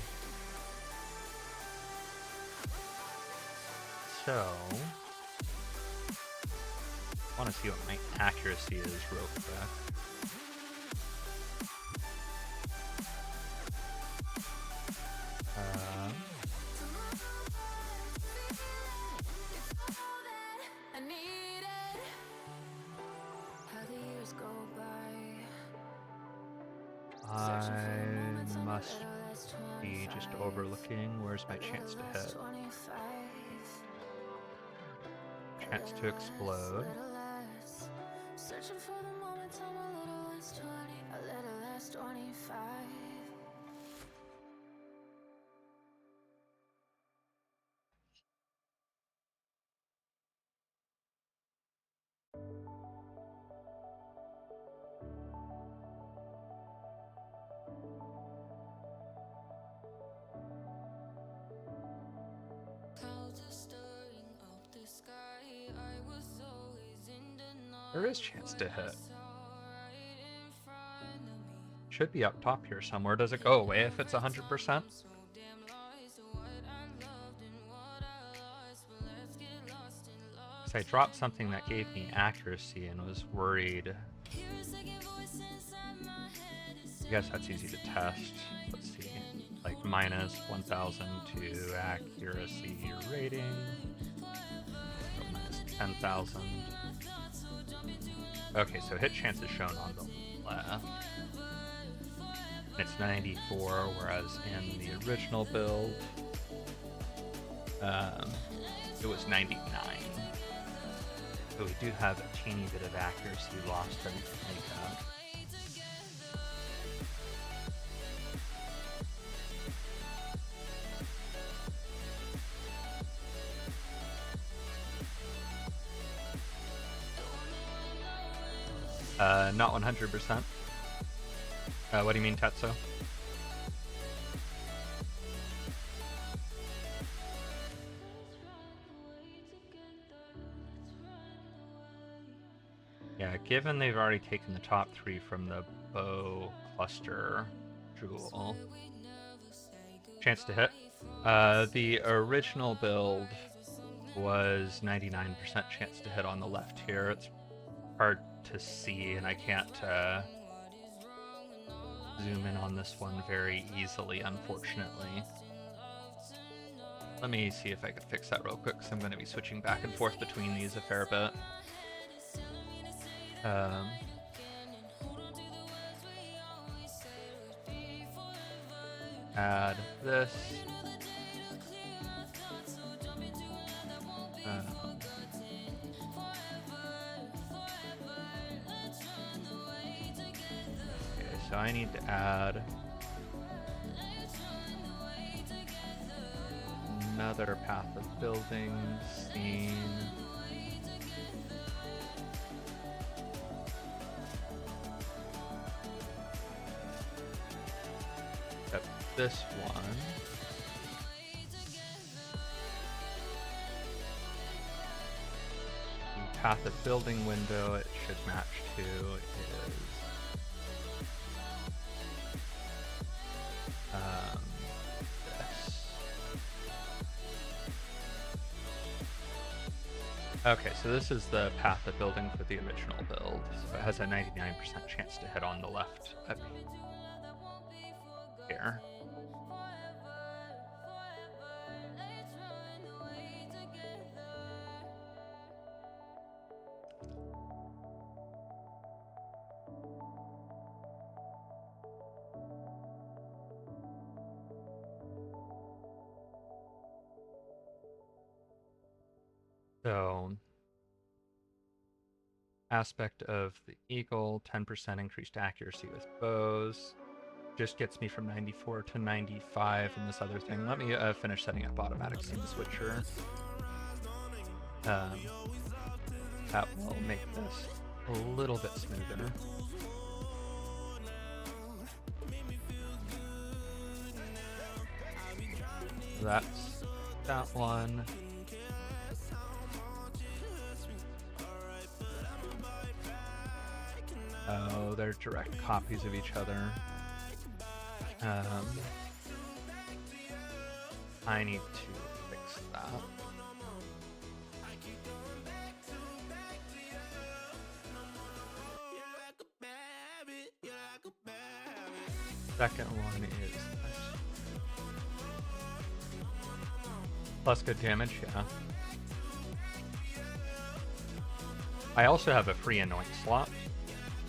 [SPEAKER 1] So, I want to see what my accuracy is real quick.
[SPEAKER 8] I needed. How the years go by.
[SPEAKER 1] I must be just overlooking. Where's my chance to hit? Chance to explode.
[SPEAKER 8] Searching for the moments I'm a little less 20, a little less 25.
[SPEAKER 1] There is chance to hit. Should be up top here somewhere. Does it go away if it's 100%? I dropped something that gave me accuracy and was worried. I guess that's easy to test. Let's see. Like minus 1,000 to accuracy rating. So minus 10,000. Okay, so hit chance is shown on the left. It's 94, whereas in the original build, it was 99. So we do have a teeny bit of accuracy lost to make up. Not 100%. What do you mean, Tetsu? Yeah, given they've already taken the top 3 from the bow cluster jewel. Chance to hit. The original build was 99% chance to hit on the left here. It's hard to see, and I can't zoom in on this one very easily, unfortunately. Let me see if I can fix that real quick, because I'm going to be switching back and forth between these a fair bit. Add this. Okay, so I need to add another path of building scene. Except this one. The path of building window it should match to is this. Okay, so this is the path of building for the original build. So it has a 99% chance to hit on the left up here. So, aspect of the eagle, 10% increased accuracy with bows. Just gets me from 94 to 95 and this other thing. Let me finish setting up automatic scene switcher. That will make this a little bit smoother. That's that one. Oh, they're direct copies of each other. I need to fix that. Second one is this. Plus good damage, yeah. I also have a free anoint slot.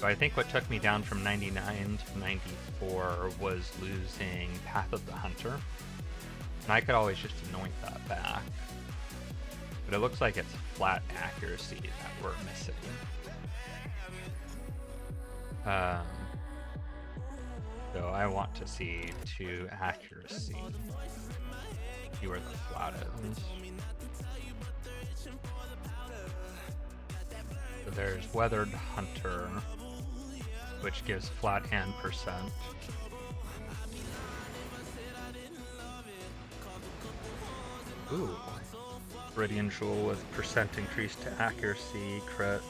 [SPEAKER 1] So I think what took me down from 99 to 94 was losing Path of the Hunter. And I could always just anoint that back. But it looks like it's flat accuracy that we're missing. So I want to see to accuracy. See where the flat is. So there's Weathered Hunter, which gives flat and percent. Ooh. Viridian Jewel with percent increase to accuracy, crit.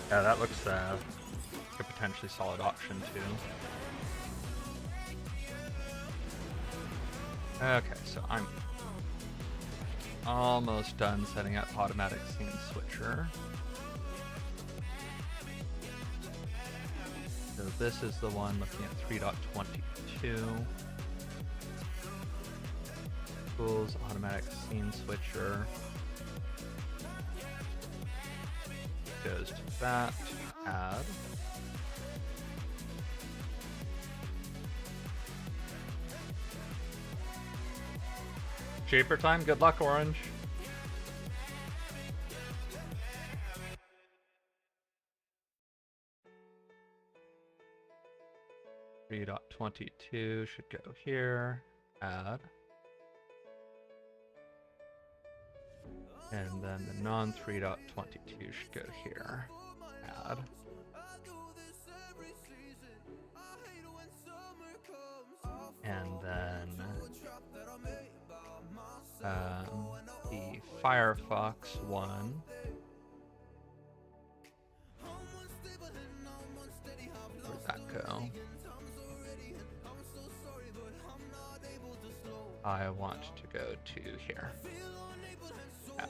[SPEAKER 1] Yeah, that looks like a potentially solid option too. Okay, so I'm almost done setting up automatic scene switcher. So this is the one looking at 3.22. Tools, automatic scene switcher. Goes to that, add. Shaper time, good luck, Orange. .22 should go here, add. And then the non 3.22 should go here, add. And then the Firefox one. Where'd that go? I want to go to here. Add.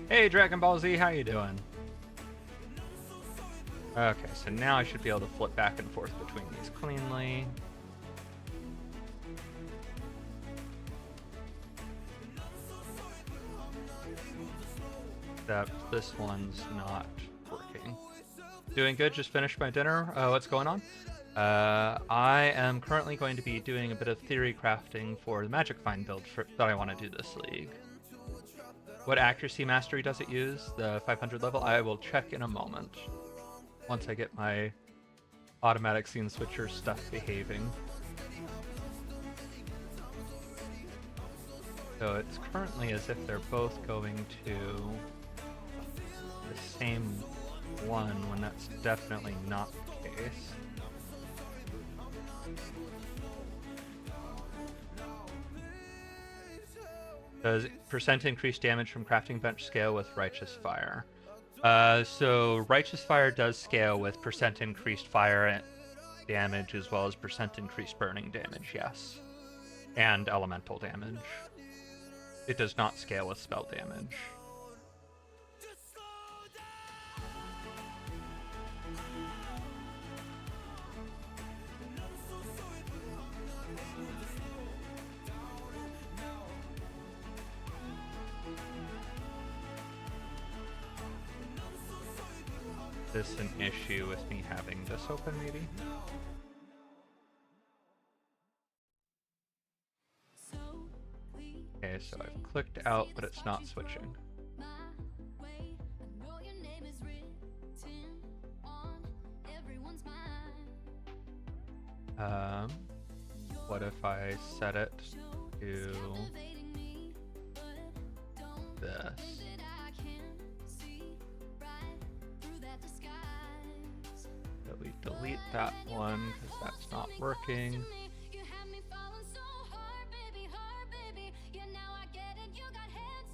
[SPEAKER 1] Hey Dragon Ball Z, how you doing? Okay, so now I should be able to flip back and forth between these cleanly. Except this one's not working. Doing good, just finished my dinner. What's going on? I am currently going to be doing a bit of theory crafting for the Magic Find build that I want to do this league. What accuracy mastery does it use? The 500 level? I will check in a moment. Once I get my automatic scene switcher stuff behaving. So it's currently as if they're both going to the same one when that's definitely not the case. Does percent increase damage from crafting bench scale with Righteous Fire? So Righteous Fire does scale with percent increased fire damage as well as percent increased burning damage, yes. And elemental damage. It does not scale with spell damage. Is this an issue with me having this open, maybe? Okay, so I've clicked out, but it's not switching. What if I set it to this? So we delete that one because that's not working.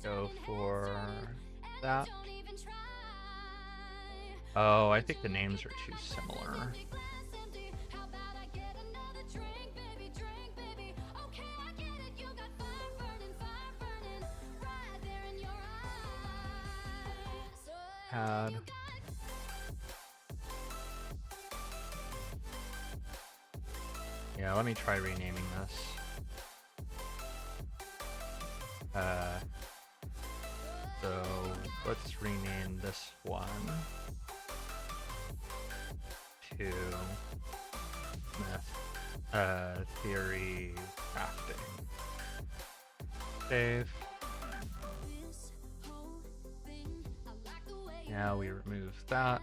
[SPEAKER 1] Go for that. Oh, I think the names are too similar. Add. Yeah, let me try renaming this. So let's rename this one to Theory Crafting. Save. Now we remove that.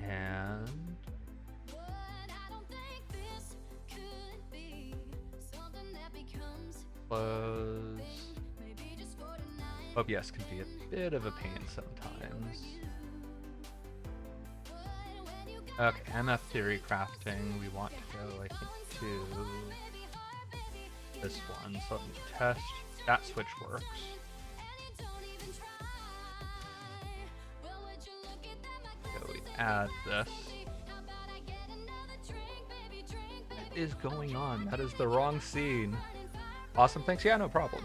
[SPEAKER 1] And close. OBS can be a bit of a pain sometimes. Okay, MF Theory Crafting. We want to go, I think, to this one. So let me test. That switch works. So we add this. What is going on? That is the wrong scene. Awesome, thanks. Yeah, no problem.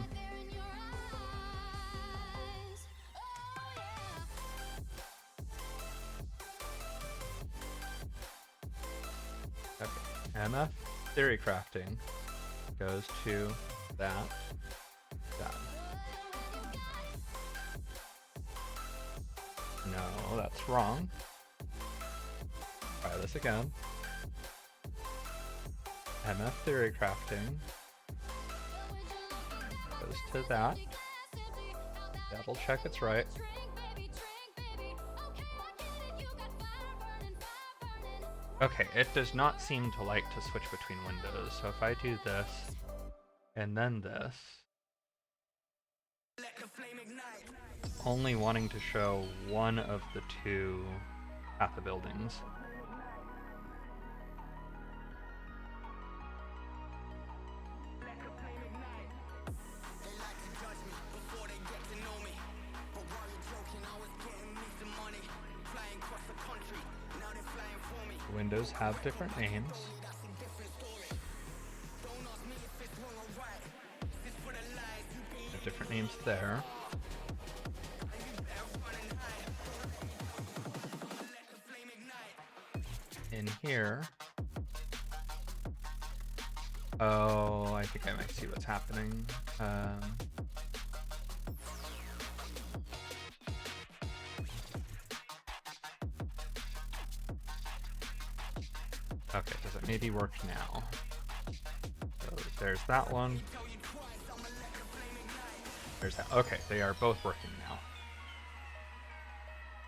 [SPEAKER 1] Okay, MF Theory Crafting goes to that. Done. No, that's wrong. Try this again. MF Theory Crafting goes to that. Double check it's right. Okay, it does not seem to like to switch between windows. So if I do this and then this, only wanting to show one of the two TotA buildings. Windows have different names. Have different names there. In here. Oh, I think I might see what's happening. Okay, does it maybe work now? So there's that one. There's that. Okay, they are both working now.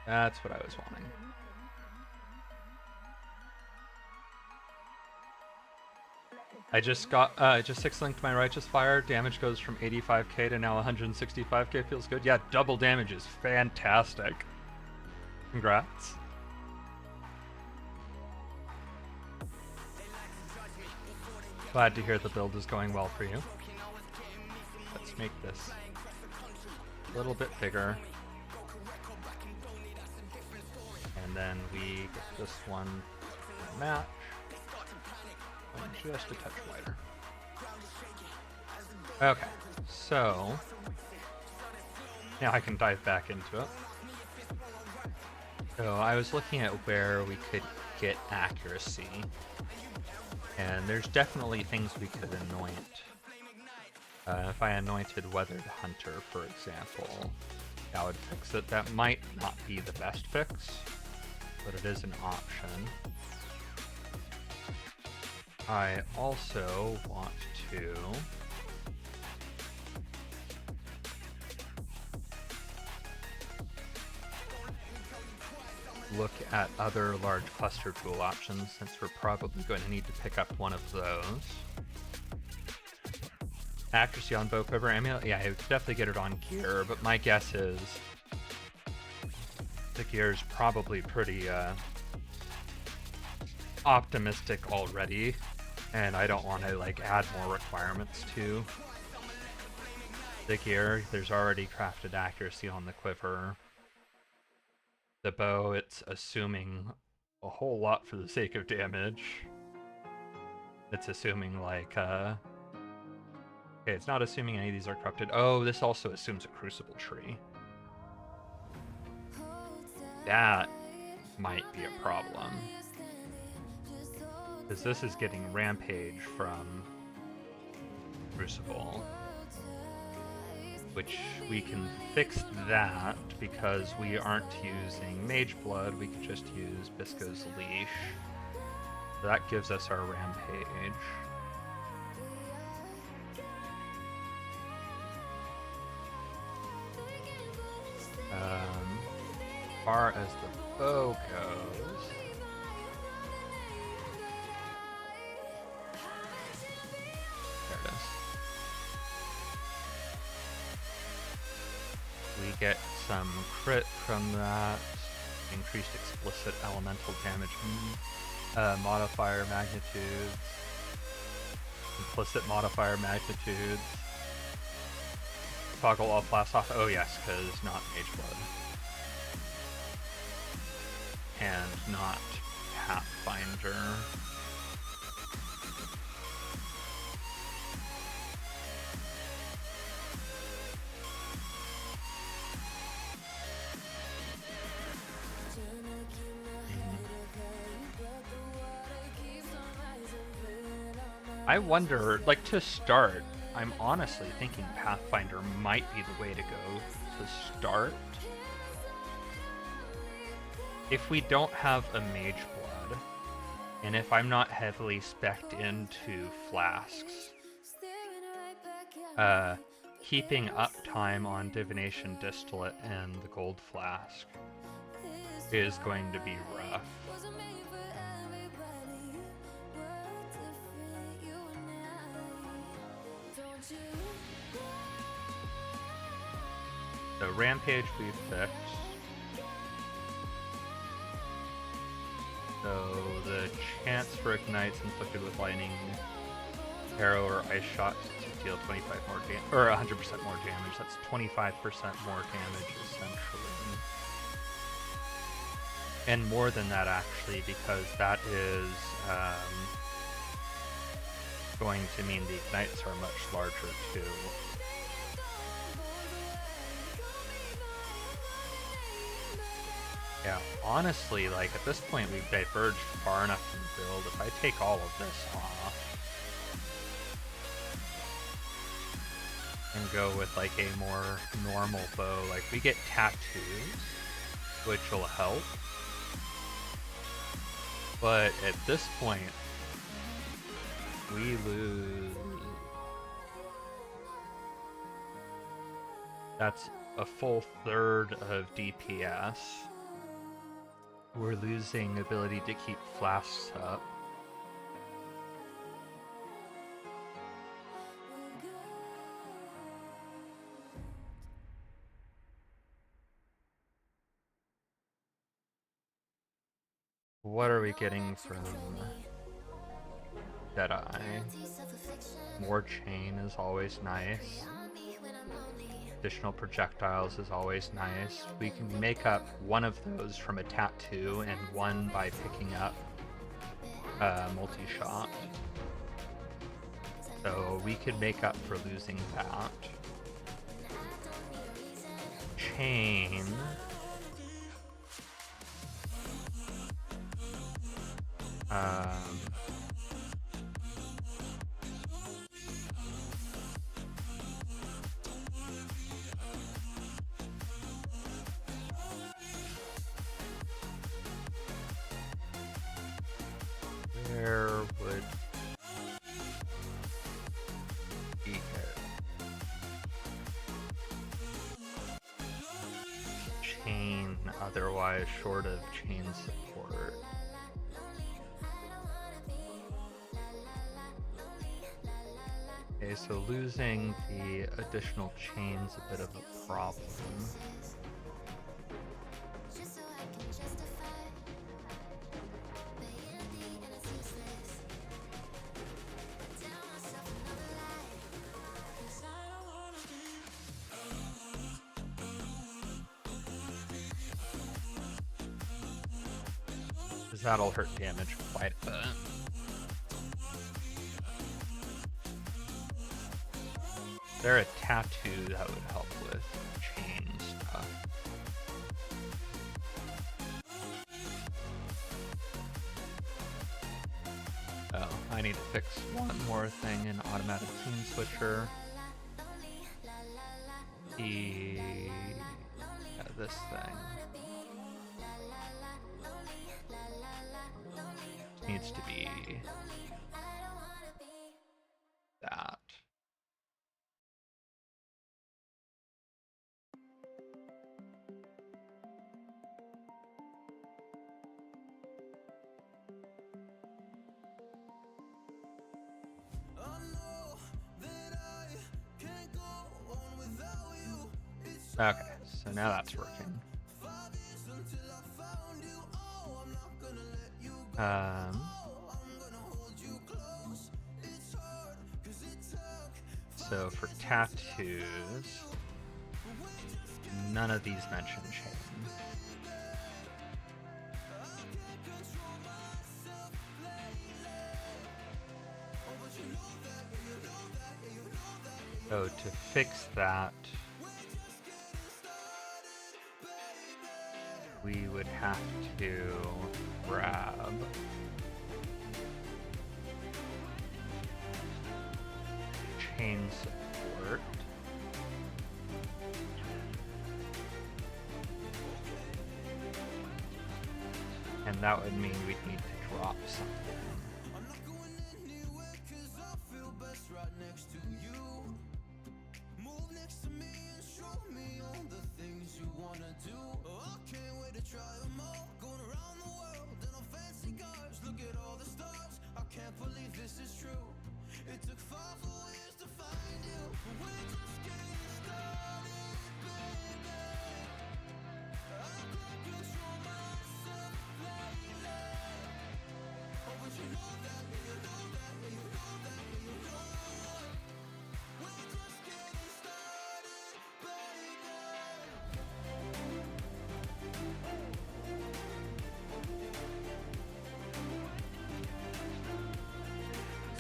[SPEAKER 1] That's what I was wanting. I just got, just 6-linked my Righteous Fire. Damage goes from 85k to now 165k. Feels good. Yeah, double damage is fantastic. Congrats. Glad to hear the build is going well for you. Let's make this a little bit bigger. And then we get this one match. Just a touch wider. Okay, so now I can dive back into it. So I was looking at where we could get accuracy, and there's definitely things we could anoint. If I anointed Weathered Hunter, for example, that would fix it. That might not be the best fix, but it is an option. I also want to look at other large cluster tool options, since we're probably going to need to pick up one of those. Accuracy on bow quiver amulet, yeah, I would definitely get it on gear, but my guess is the gear is probably pretty optimistic already, and I don't want to like add more requirements to the gear. There's already crafted accuracy on the quiver. The bow, it's assuming a whole lot for the sake of damage. It's assuming like okay, it's not assuming any of these are corrupted. Oh, this also assumes a crucible tree. That might be a problem, because this is getting Rampage from Crucible, which we can fix that because we aren't using Mage Blood, we could just use Bisco's Leash. So that gives us our Rampage. As far as the bow goes, there it is. We get some crit from that, increased explicit elemental damage, modifier magnitudes, implicit modifier magnitudes, toggle all class off, oh yes, because not Mage Blood, and not Pathfinder. I wonder, like, to start, I'm honestly thinking Pathfinder might be the way to go to start. If we don't have a Mage Blood, and if I'm not heavily spec'd into flasks, keeping uptime on Divination Distillate and the Gold Flask is going to be rough. So Rampage we fixed. So the chance for ignites inflicted with lightning, arrow, or ice shot to deal 25 more damage, or 100% more damage. That's 25% more damage essentially. And more than that actually, because that is going to mean the ignites are much larger too. Yeah, honestly, like at this point we've diverged far enough from the build. If I take all of this off and go with like a more normal bow, like we get tattoos, which will help. But at this point, we lose That's a full third of DPS. We're losing ability to keep flasks up. What are we getting from TotA? More chain is always nice. Additional projectiles is always nice. We can make up one of those from a tattoo and one by picking up multi-shot. So we could make up for losing that. Chain. Where would be here? Chain, otherwise short of chain support. Okay, so losing the additional chain's a bit of a problem. Because that'll hurt damage quite a bit. Is there a tattoo that would help with chain stuff? Oh, I need to fix one more thing in automatic scene switcher. This thing needs to be that. Okay, so now that's working. So for tattoos, none of these mention chain. So to fix that, we would have to grab chain support. And that would mean we'd need to drop something.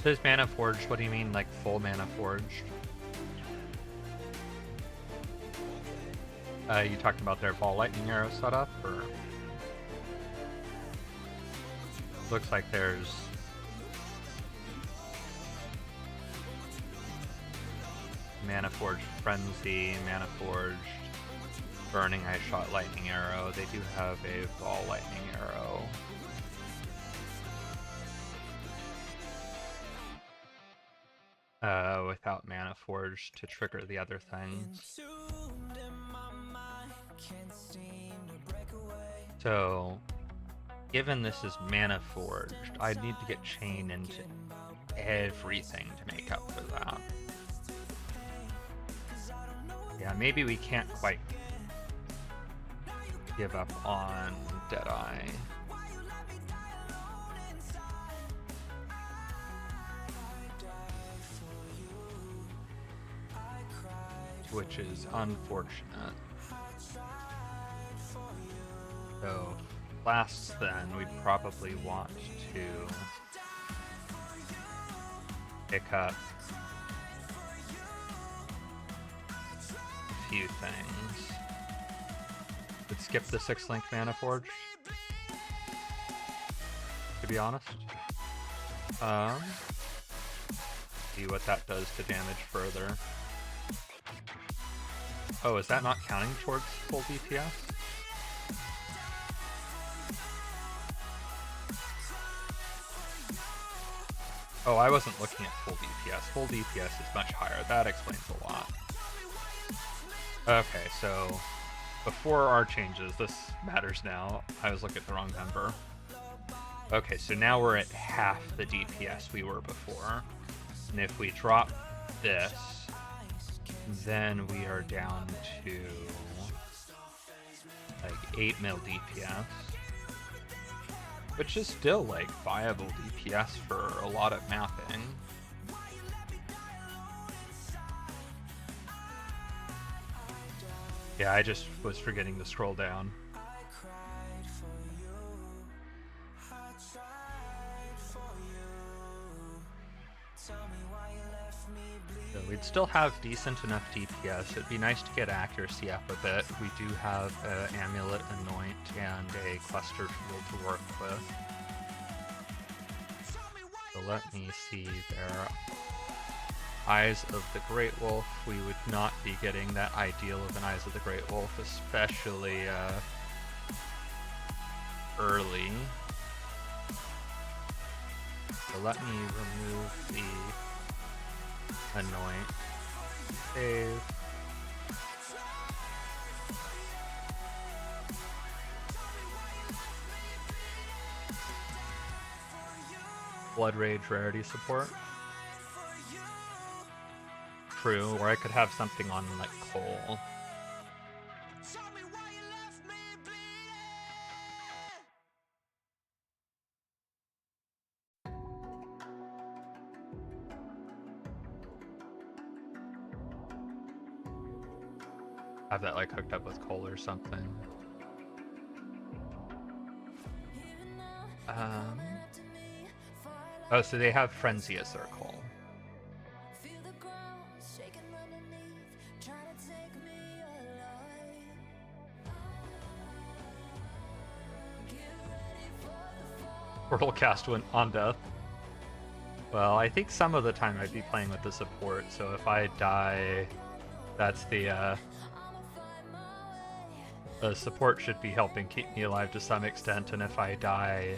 [SPEAKER 1] Says mana forged. What do you mean, like full mana forged? You talking about their ball lightning arrow setup, or looks like there's mana forged frenzy, mana forged burning eye shot lightning arrow. They do have a ball lightning arrow. Without mana forged to trigger the other things. So, given this is mana forged, I'd need to get chain into everything to make up for that. Yeah, maybe we can't quite give up on Deadeye. Which is unfortunate. So, last then, we'd probably want to pick up a few things. Let's skip the 6-link Mana Forge, to be honest. See what that does to damage further. Oh, is that not counting towards full DPS? Oh, I wasn't looking at full DPS. Full DPS is much higher. That explains a lot. Okay, so before our changes, this matters now. I was looking at the wrong number. Okay, so now we're at half the DPS we were before. And if we drop this, then we are down to like 8 mil DPS. Which is still like viable DPS for a lot of mapping. Yeah, I just was forgetting to scroll down. So we'd still have decent enough DPS. It'd be nice to get accuracy up a bit. We do have Amulet, Anoint, and a Cluster Shield to work with. So let me see there. Eyes of the Great Wolf. We would not be getting that ideal of an Eyes of the Great Wolf, especially early. So let me remove the Anoint. Save. Blood Rage rarity support. True, or I could have something on like Cole. Have that like hooked up with Cole or something. Oh, so they have Frenzy as their Cole. Portal cast went on death. Well, I think some of the time I'd be playing with the support, so if I die, that's the support should be helping keep me alive to some extent, and if I die,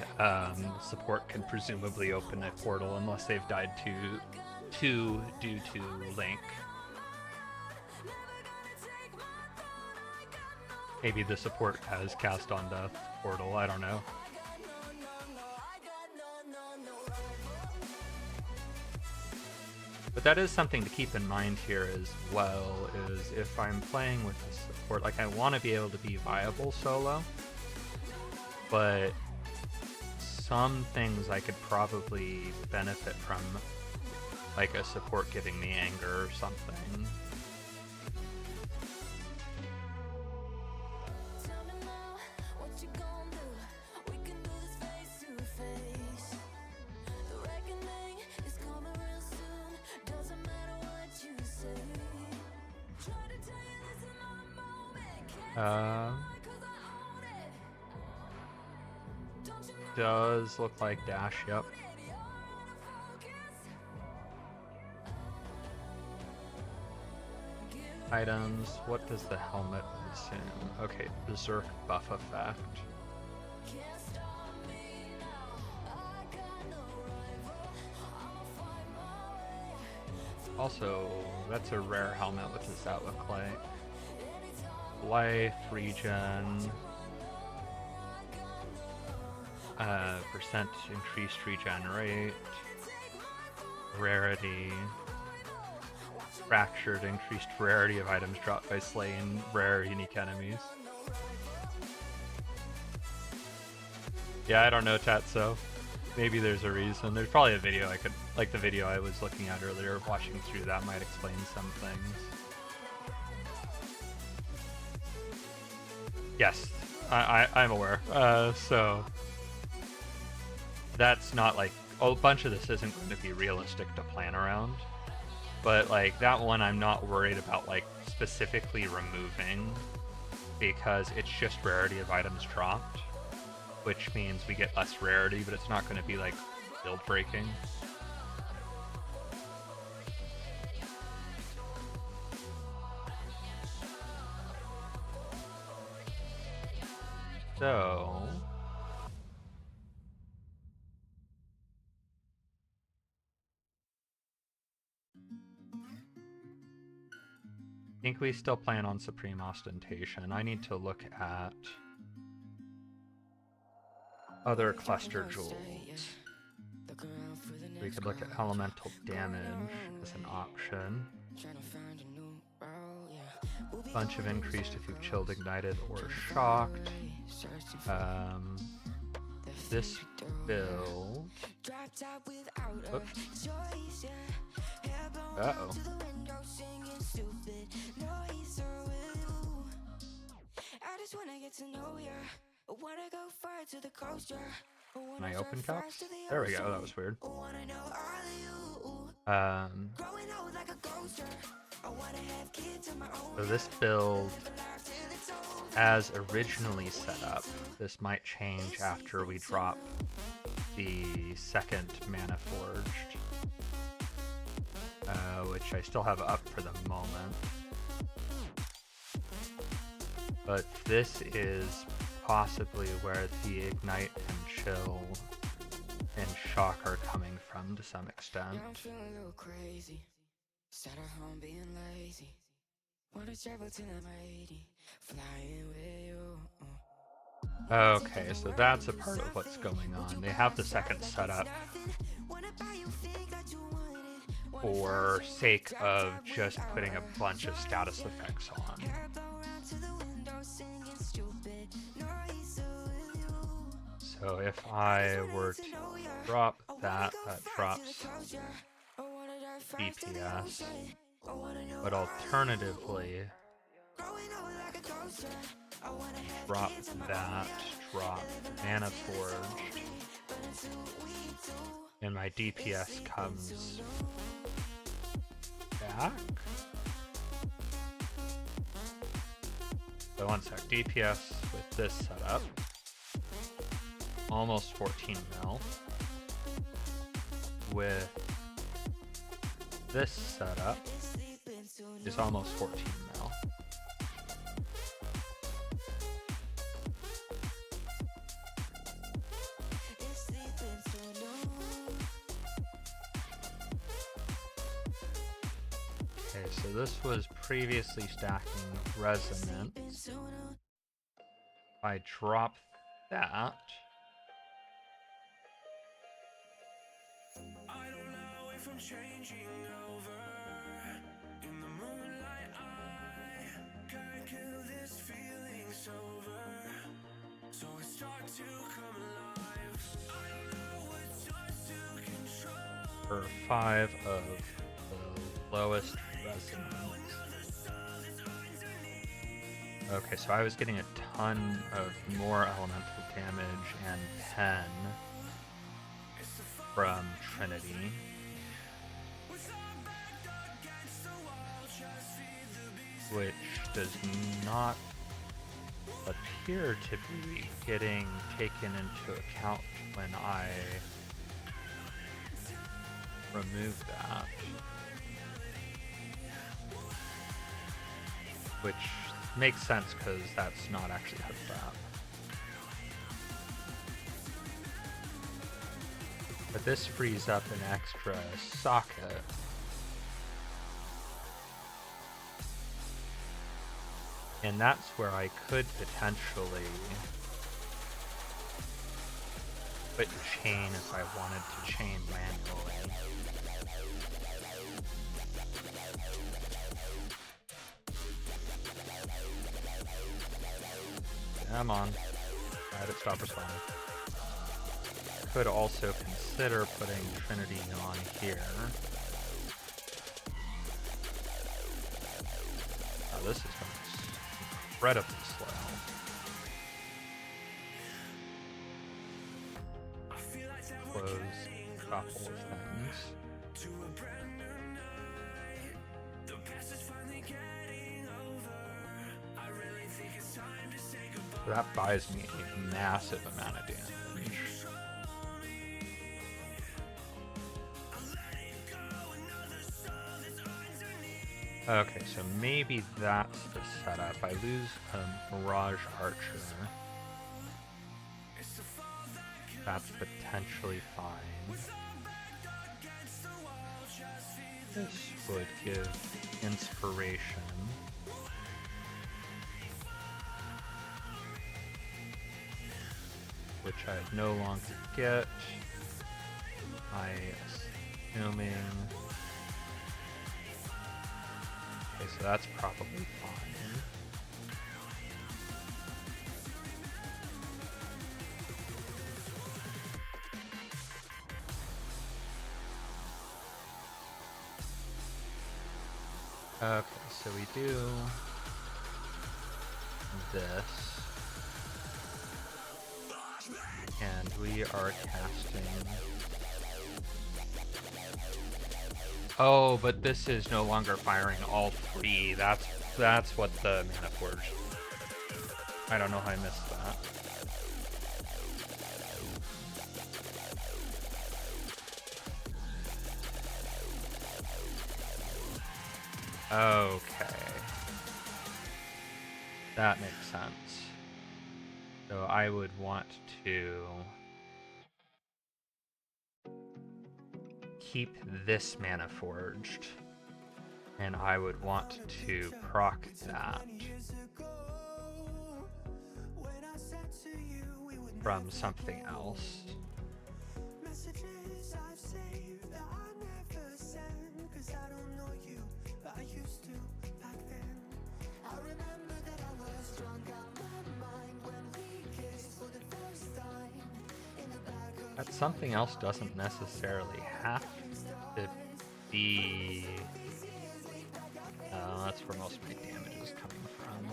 [SPEAKER 1] support can presumably open a portal unless they've died due to Link. Maybe the support has cast on death portal, I don't know. But that is something to keep in mind here as well, is if I'm playing with the support, like I want to be able to be viable solo, but some things I could probably benefit from, like a support giving me anger or something. Does look like dash, yep. Items, what does the helmet assume? Okay, Berserk buff effect. Also, that's a rare helmet, what does that look like? life, regen, percent increased regen rate, rarity, fractured, increased rarity of items dropped by slaying rare unique enemies. Yeah, I don't know, TotA. Maybe there's a reason. There's probably a video I could, like the video I was looking at earlier, watching through that might explain some things. Yes, I'm aware. So that's not like, a bunch of this isn't going to be realistic to plan around. But like that one I'm not worried about like specifically removing because it's just rarity of items dropped, which means we get less rarity, but it's not going to be like build breaking. So I think we still plan on Supreme Ostentation. I need to look at other cluster jewels. We could look at elemental damage as an option. Bunch of increased if you've chilled, ignited, or shocked. This build. Oops. Uh-oh. Can I open caps? There we go, that was weird. So this build, as originally set up, this might change after we drop the second Mana Forged, which I still have up for the moment. But this is possibly where the Ignite and Chill and Shock are coming from to some extent.
[SPEAKER 8] I'm feeling a little crazy. Sat at home being lazy. Wanna travel till I'm 80. Flying with you.
[SPEAKER 1] Okay, so that's a part of what's going on. They have the second setup for sake of just putting a bunch of status effects on. So if I were to drop that, that drops DPS. But alternatively, drop that, drop Mana Forged, and my DPS comes back. So one sec, DPS with this setup, almost 14 mil. With this setup, is almost 14 mil. Okay, so this was previously stacking Resonance. If I drop that,
[SPEAKER 9] I don't know if I'm changing over. In the moonlight, I can't kill this feeling sober. So I start to come alive. I don't know what starts to control.
[SPEAKER 1] for 5 of the lowest Resonance. Okay, so I was getting a ton of more elemental damage and pen from Trinity. Which does not appear to be getting taken into account when I remove that. Which makes sense because that's not actually hooked up. But this frees up an extra socket. And that's where I could potentially put chain if I wanted to chain manually. Come on. I had it stop responding. Could also consider putting Trinity on here. Oh, this is going incredibly slow. Close a couple of things. So that buys me a massive amount of damage. Okay, so maybe that's the setup. I lose a Mirage Archer. That's potentially fine. This would give inspiration. Which I no longer get. I assuming. Okay, so that's probably fine. Okay, so we do this. And we are casting. Oh, but this is no longer firing all three. That's what the Mana Forge. I don't know how I missed that. Okay. That makes sense. So I would want to keep this Mana Forged, and I would want to proc that from something else. That something else doesn't necessarily have to be... that's where most of my damage is coming from.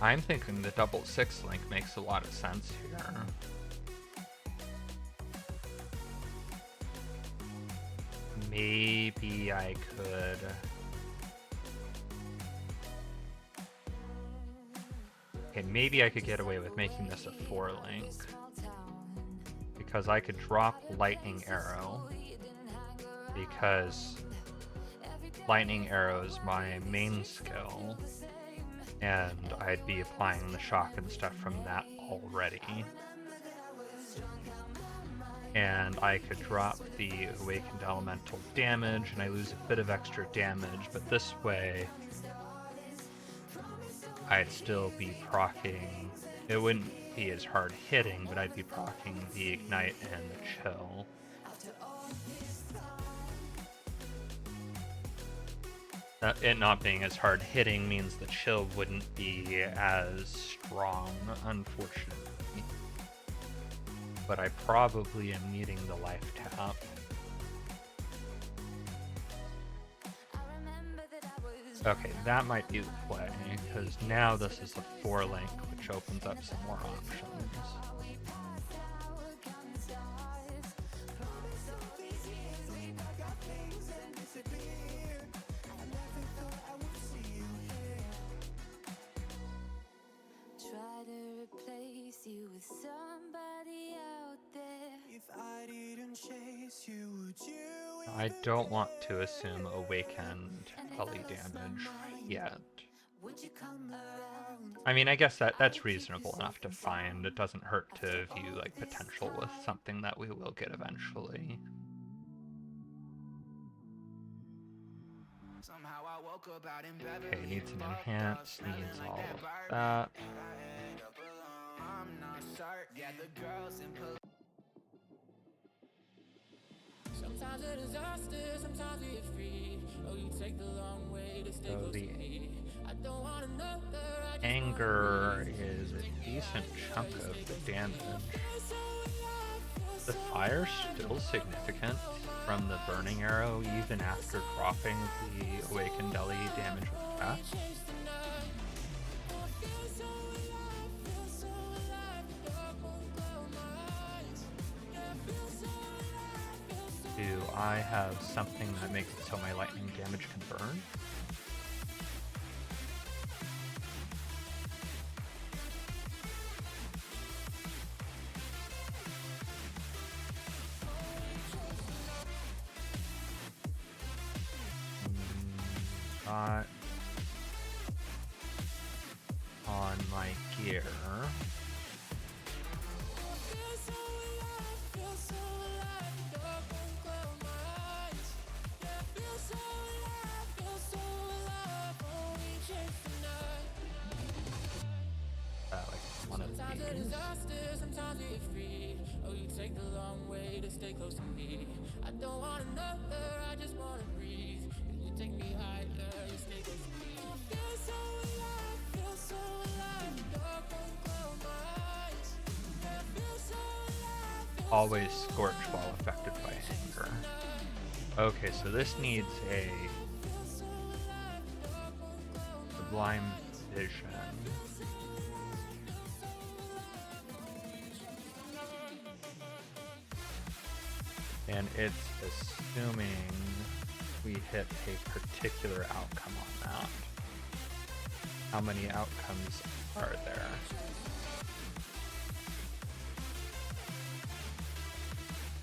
[SPEAKER 1] I'm thinking the double 6 link makes a lot of sense here. Maybe I could... Okay, maybe I could get away with making this a 4 link. Because I could drop Lightning Arrow. Because Lightning Arrow is my main skill. And I'd be applying the shock and stuff from that already. And I could drop the Awakened Elemental damage, and I lose a bit of extra damage, but this way I'd still be proccing. It wouldn't be as hard hitting, but I'd be proccing the Ignite and the Chill. It not being as hard hitting means the Chill wouldn't be as strong, unfortunately. But I probably am needing the life tap. Okay, that might be the play, because now this is a 4 link, which opens up some more options.
[SPEAKER 8] Try to replace you with somebody out there. If I didn't chase you, would you?
[SPEAKER 1] I don't want to assume awakened Ellie damage yet. I mean, I guess that's reasonable enough to find. It doesn't hurt to view like potential with something that we will get eventually.
[SPEAKER 3] Somehow I woke up out in
[SPEAKER 1] Okay,
[SPEAKER 3] Beverly
[SPEAKER 1] needs an
[SPEAKER 3] Hills, fucked up,
[SPEAKER 1] enhance,
[SPEAKER 3] smelling
[SPEAKER 1] needs
[SPEAKER 3] like
[SPEAKER 1] all
[SPEAKER 3] that
[SPEAKER 1] of
[SPEAKER 3] Barbie.
[SPEAKER 1] that.
[SPEAKER 3] I end up alone. I'm not certain. Yeah, the girls in police.
[SPEAKER 4] Sometimes a disaster, sometimes we get free. Oh, you take the long way to stay
[SPEAKER 1] So
[SPEAKER 4] close
[SPEAKER 1] the
[SPEAKER 4] to me. I don't want another, I just
[SPEAKER 1] anger is a decent chunk of the damage. The fire still significant from the burning arrow even after dropping the awakened Deli damage with that. Do I have something that makes it so my lightning damage can burn? Not on my gear. Like one of these.
[SPEAKER 4] Sometimes we get free. Oh, you take the long way to stay close to me. I don't want another, I just wanna breathe. You take me higher, you stay close to me. I feel so alive, feel so alive. Dark won't close my eyes. I feel so alive.
[SPEAKER 1] Always scorch while affected by anger. Okay, so this needs a sublime vision. And it's assuming we hit a particular outcome on that. How many outcomes are there?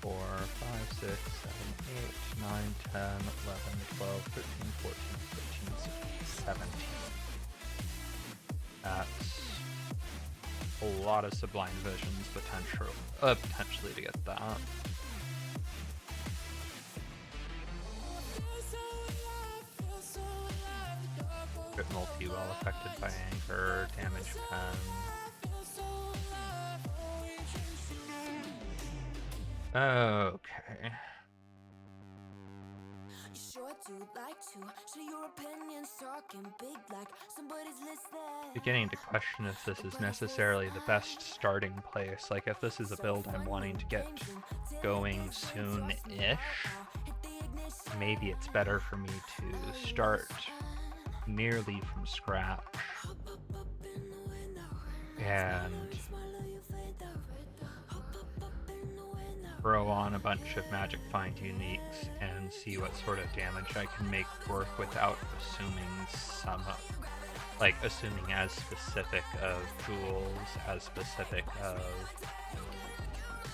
[SPEAKER 1] Four, 5, 6, 7, 8, 9, 10, 11, 12, 13, 14, 15, 16, 17. That's a lot of sublime visions potentially to get that. Crit multi well affected by anger, damage pen. Okay.
[SPEAKER 8] Sure do like to share your opinions, talking big like somebody's listening.
[SPEAKER 1] Beginning to question if this is necessarily the best starting place. Like if this is a build I'm wanting to get going soon-ish, maybe it's better for me to start nearly from scratch and throw on a bunch of magic find uniques and see what sort of damage I can make work without assuming assuming as specific of jewels, as specific of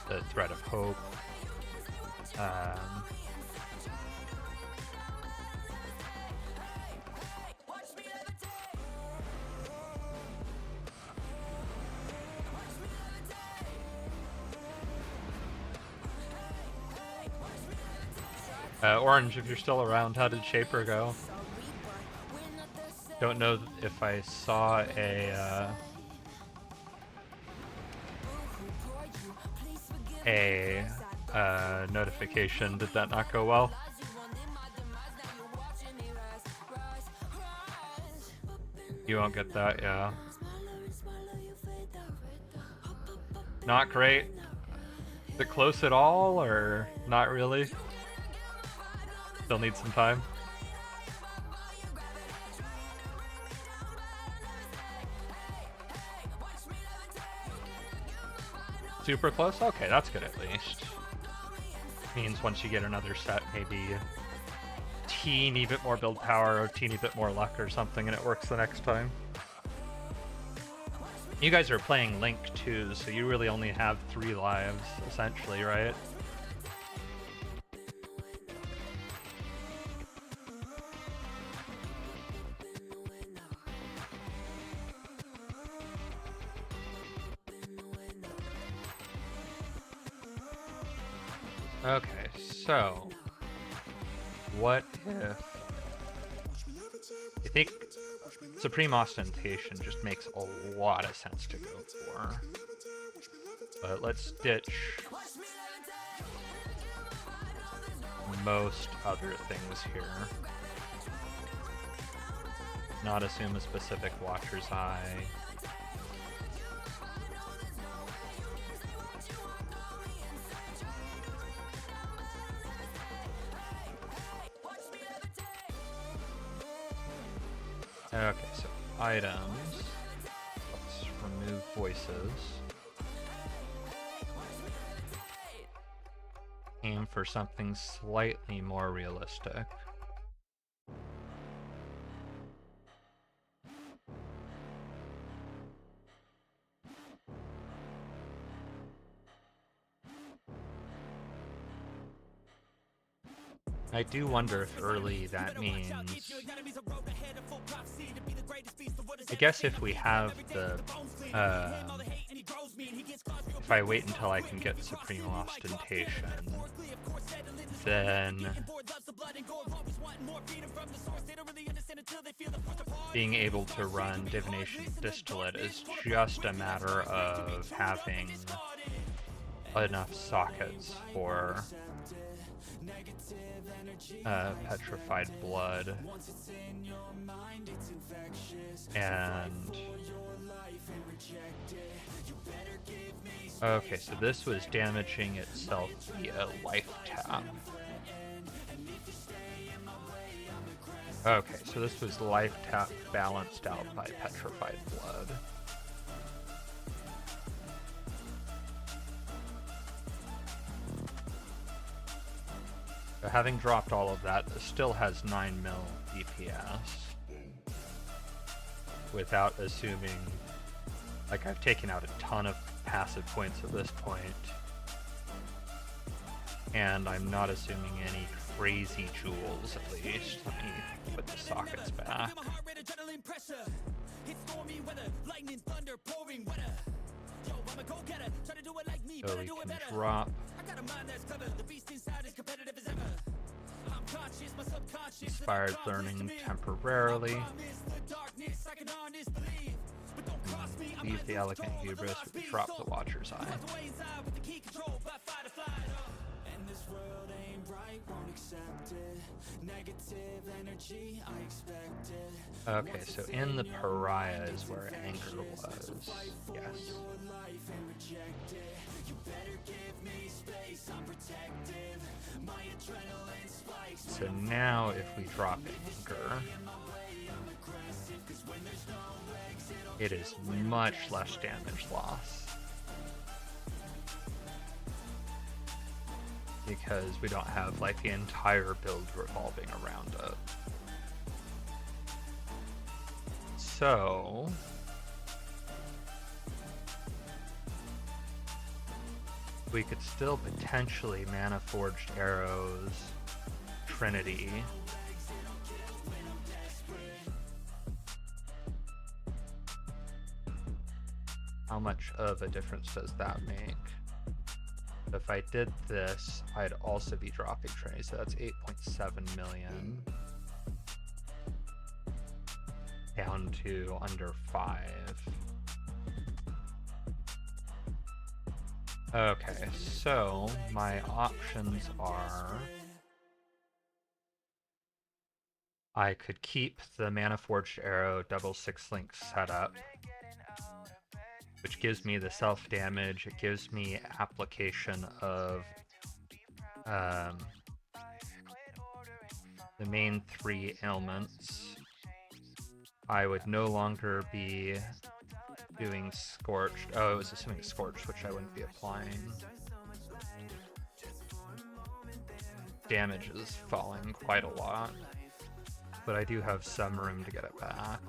[SPEAKER 1] the thread of hope. Orange, if you're still around, how did Shaper go? Don't know if I saw a notification. Did that not go well? You won't get that, yeah. Not great. Is it close at all, or not really? Still need some time. Super close? Okay, that's good at least. Means once you get another set, maybe a teeny bit more build power or a teeny bit more luck or something, and it works the next time. You guys are playing Link too, so you really only have 3 lives, essentially, right? Okay, so what if think Supreme Ostentation just makes a lot of sense to go for. But let's ditch most other things here. Not assume a specific Watcher's Eye. Okay, so items. Let's remove voices. Aim for something slightly more realistic. I do wonder if early that means... I guess if we have the... if I wait until I can get Supreme Ostentation, then being able to run Divination Distillate is just a matter of having enough sockets for Petrified Blood, and okay, so this was damaging itself via life tap. Okay, so this was life tap balanced out by Petrified Blood. So having dropped all of that, this still has 9 mil DPS. Without assuming... like, I've taken out a ton of passive points at this point. And I'm not assuming any crazy jewels, at least. Let me put the sockets back. So we can drop Inspired Learning temporarily. Leave the Elegant Hubris, we drop the Watcher's Eye. Okay, so in the Pariah is where anger was. Yes. So now if we drop anger, it is much less damage loss. Because we don't have like the entire build revolving around it. So we could still potentially Mana Forged Arrows Trinity. How much of a difference does that make? If I did this, I'd also be dropping Trinity, so that's 8.7 million. Down to under 5. Okay, so my options are... I could keep the Mana Forged Arrow double 6-link setup, which gives me the self-damage, it gives me application of the main 3 ailments. I would no longer be doing Scorched. Oh, it was assuming Scorched, which I wouldn't be applying. Damage is falling quite a lot, but I do have some room to get it back.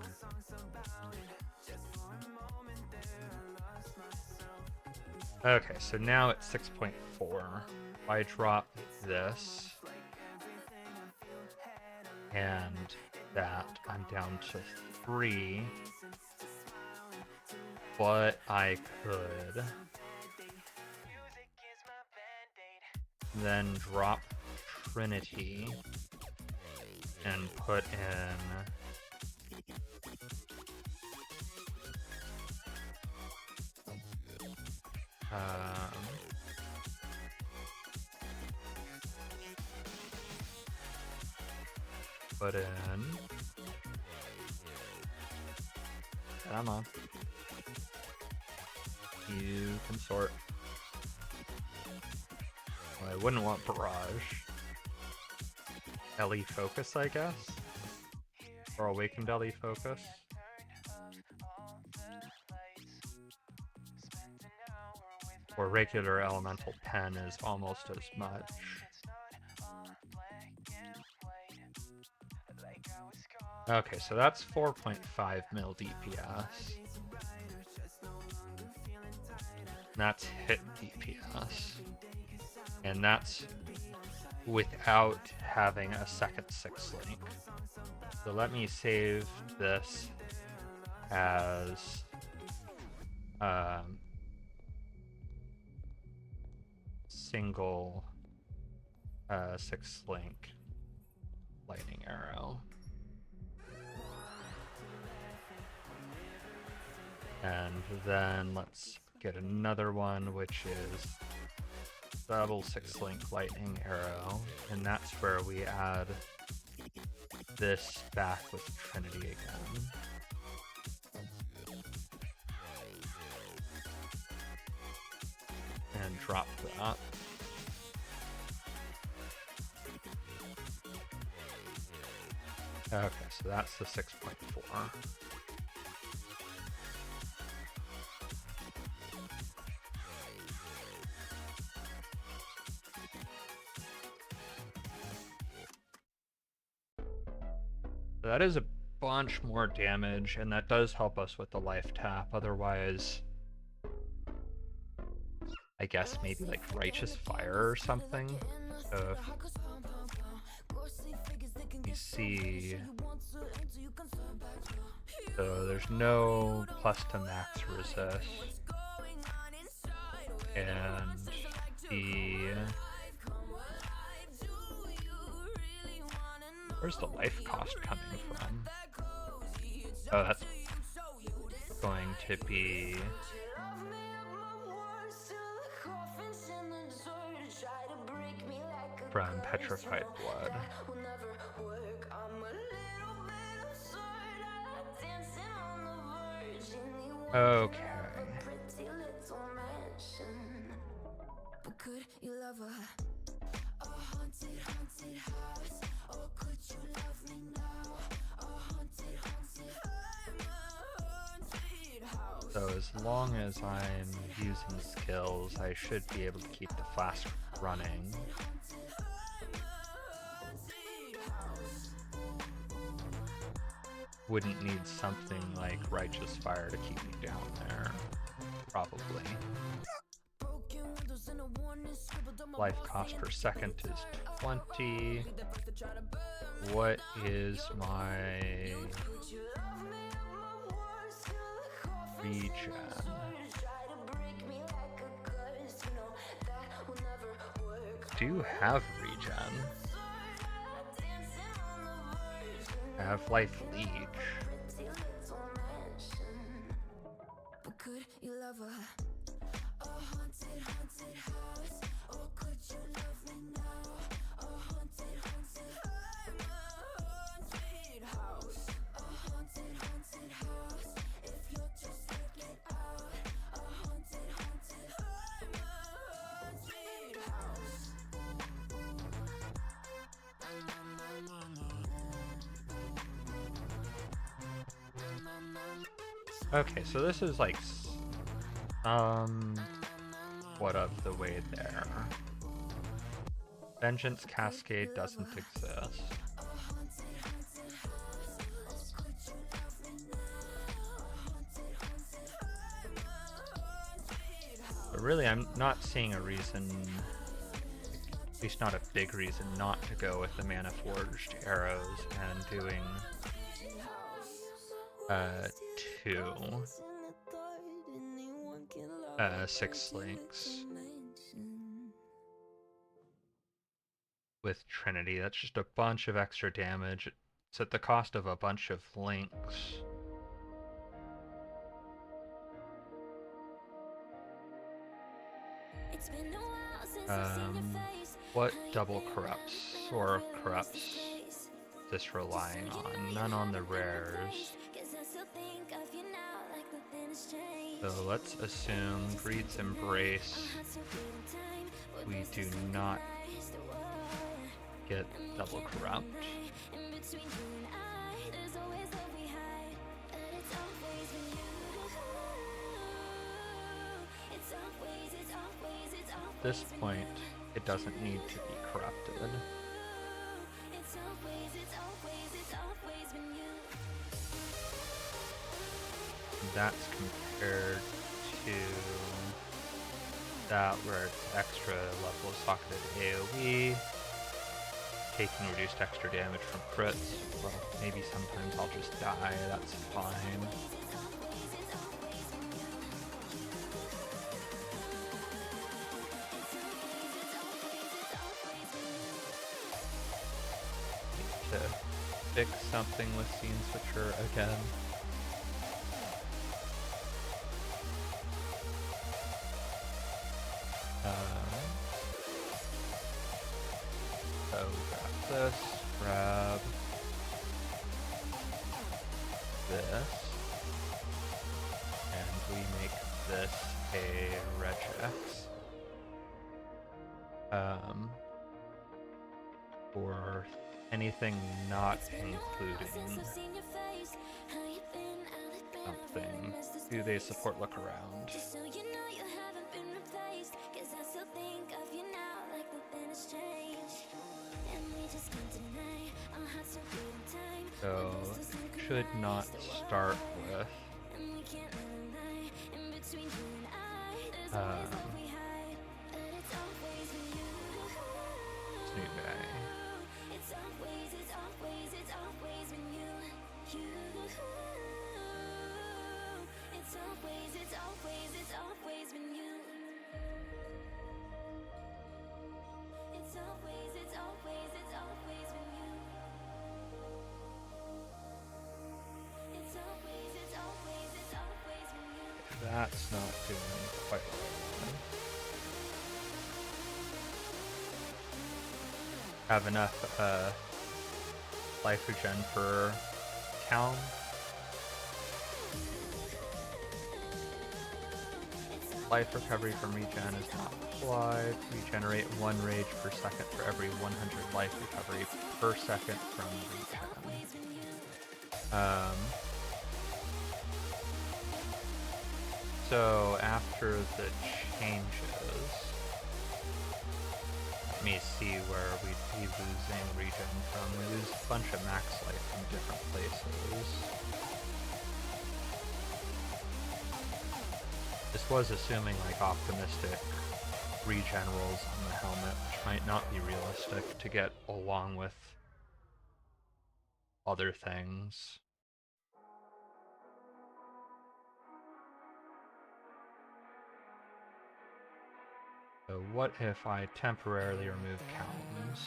[SPEAKER 1] Okay, so now it's 6.4. If I drop this and that, I'm down to 3. But I could then drop Trinity and put in Put in. Come on. You can sort. Well, I wouldn't want barrage. LE focus, I guess? Or awakened LE focus? Or regular elemental pen is almost as much. Okay, so that's 4.5 mil DPS. That's hit DPS. And that's without having a second 6 link. So let me save this as single 6 link lightning arrow. And then let's get another one, which is double 6 link lightning arrow, and that's where we add this back with Trinity again. And drop that. Okay, so that's the 6.4. That is a bunch more damage, and that does help us with the life tap. Otherwise, I guess maybe like Righteous Fire or something. So if you see, so there's no plus to max resist, and where's the life cost coming from? Oh, that's going to be from Petrified Blood. Okay. So as long as I'm using skills, I should be able to keep the flask running. Wouldn't need something like Righteous Fire to keep me down there. Probably. Life cost per second is 20. What is my regen? Do have regen. I have life leech. Okay, so this is like what of the way there. Vengeance Cascade doesn't exist. But really, I'm not seeing a reason, at least not a big reason, not to go with the Mana Forged arrows and doing 2 6 links with Trinity. That's just a bunch of extra damage. It's at the cost of a bunch of links. What double corrupts or corrupts this relying on? None on the rares. So let's assume Breed's Embrace. We do not get double corrupt. At this point, it doesn't need to be corrupted. That's compared to that where it's extra level of socketed AoE, taking reduced extra damage from crits. Well, maybe sometimes I'll just die, that's fine. Need to fix something with Scene Switcher again. So grab this, grab this, and we make this a regex. For anything not including something, do they support look around? So should not start with this new guy. That's not doing quite well. Have enough life regen for Calm. Life recovery from regen is not applied. Regenerate 1 rage per second for every 100 life recovery per second from regen. So after the changes, let me see where we'd be losing regen from. We lose a bunch of max life from different places. This was assuming like optimistic regen rolls on the helmet, which might not be realistic to get along with other things. So what if I temporarily remove Calms?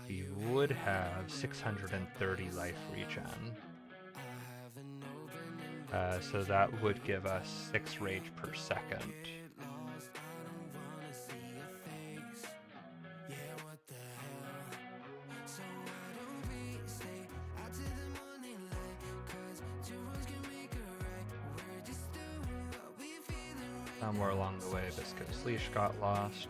[SPEAKER 1] We would have 630 life regen. So that would give us 6 rage per second. Somewhere along the way, Viscous Leash got lost.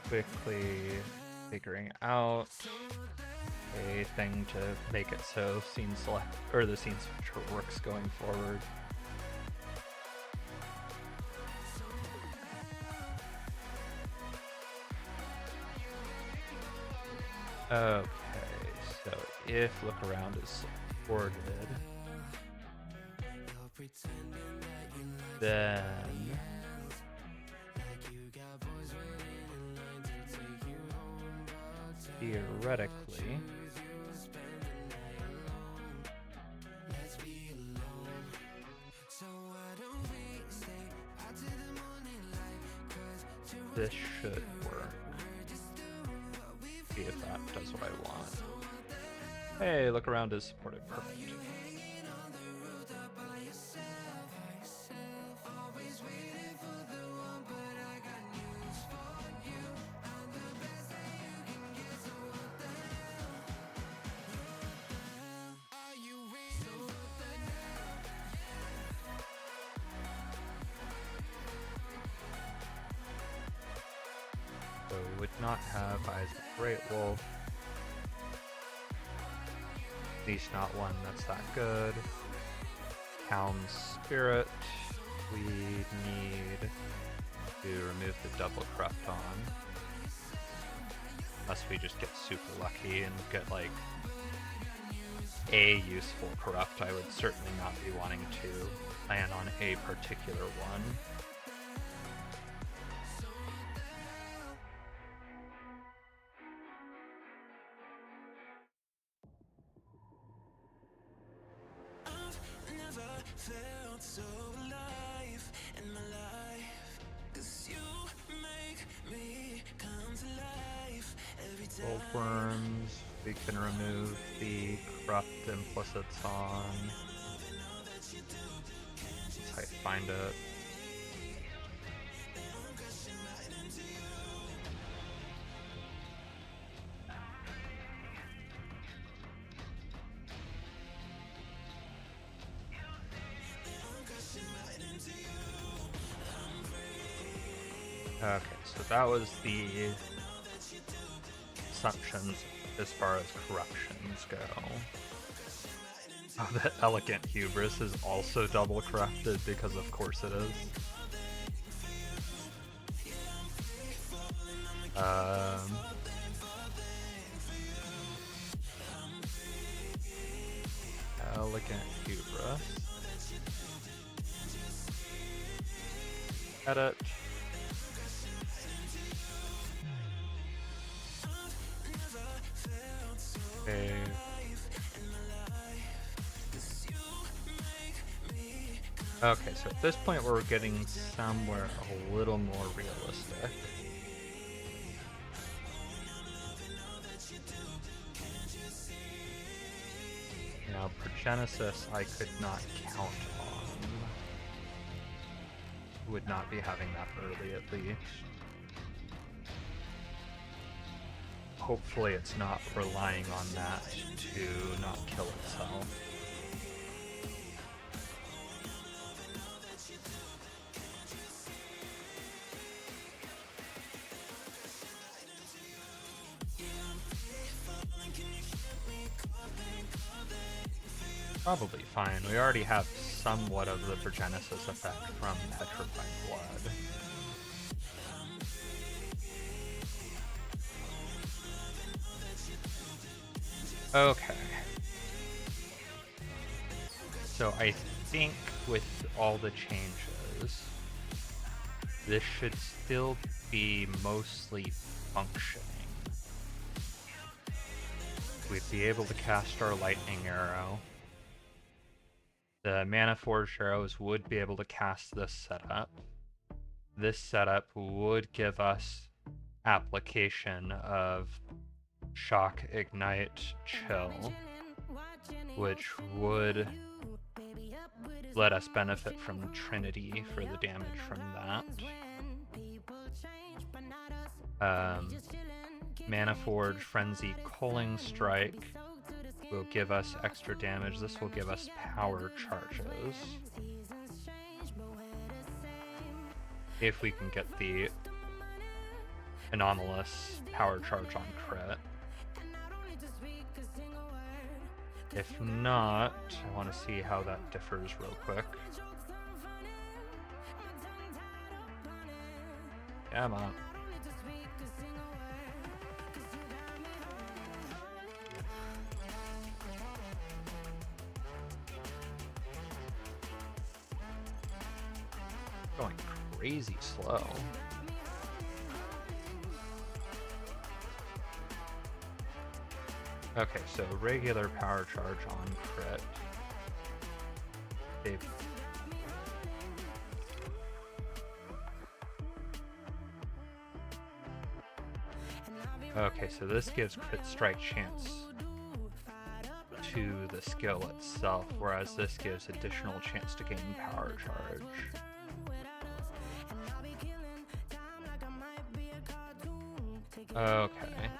[SPEAKER 1] Quickly figuring out a thing to make it so scene select or the scene switcher works going forward. Okay, so if look around is supported, then theoretically This should work. See if that does what I want. Hey, look around is supported. Perfect. So would not have Eyes of the Great Wolf. At least not one that's that good. Town Spirit. We need to remove the double corrupt on. Unless we just get super lucky and get like a useful corrupt. I would certainly not be wanting to plan on a particular one.
[SPEAKER 9] Felt so alive in my life, 'cause you make me come to life every time.
[SPEAKER 1] Gold worms, we can remove the corrupt implicits on. That's how you find it. Okay, so that was the assumptions as far as corruptions go. Oh, the Elegant Hubris is also double corrupted because of course it is. Elegant Hubris. Edit. Okay. Okay, so at this point we're getting somewhere a little more realistic. Now, Progenesis I could not count on. Would not be having that early at least. Hopefully it's not relying on that to not kill itself. Probably fine. We already have somewhat of the Progenesis effect from Petrified Blood. Okay. So I think with all the changes, this should still be mostly functioning. We'd be able to cast our Lightning Arrow. The Mana Forged Arrows would be able to cast this setup. This setup would give us application of Shock, Ignite, Chill, which would let us benefit from Trinity for the damage from that. Mana Forge, Frenzy, Culling Strike will give us extra damage. This will give us power charges. If we can get the anomalous power charge on crit. If not, I want to see how that differs real quick. Come on. Going crazy slow. Okay, so regular power charge on crit. They... Okay, so this gives crit strike chance to the skill itself, whereas this gives additional chance to gain power charge. Okay.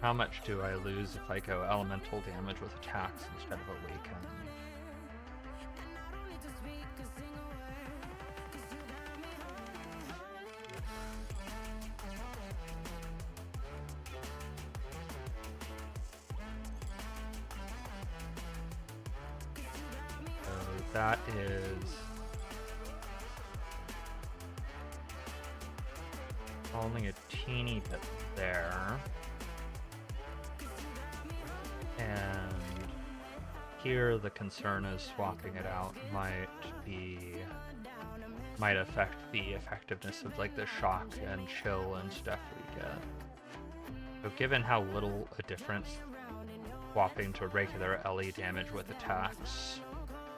[SPEAKER 1] How much do I lose if I go elemental damage with attacks instead of awaken? So that is only a teeny bit there. And here the concern is swapping it out might affect the effectiveness of like the shock and chill and stuff we get. So given how little a difference swapping to regular LE damage with attacks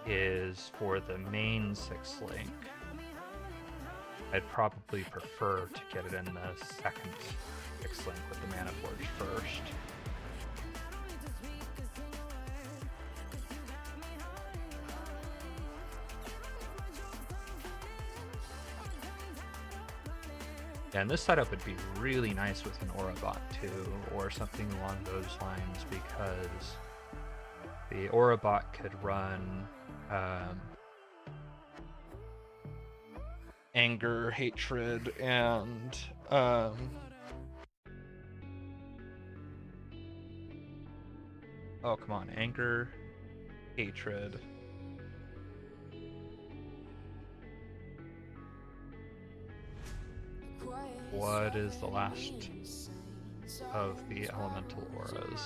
[SPEAKER 1] is for the main 6-link, I'd probably prefer to get it in the second 6-link with the Mana Forge first. Yeah, and this setup would be really nice with an Aura Bot too, or something along those lines, because the Aura Bot could run anger, hatred, and oh, come on, anger, hatred. What is the last of the elemental auras?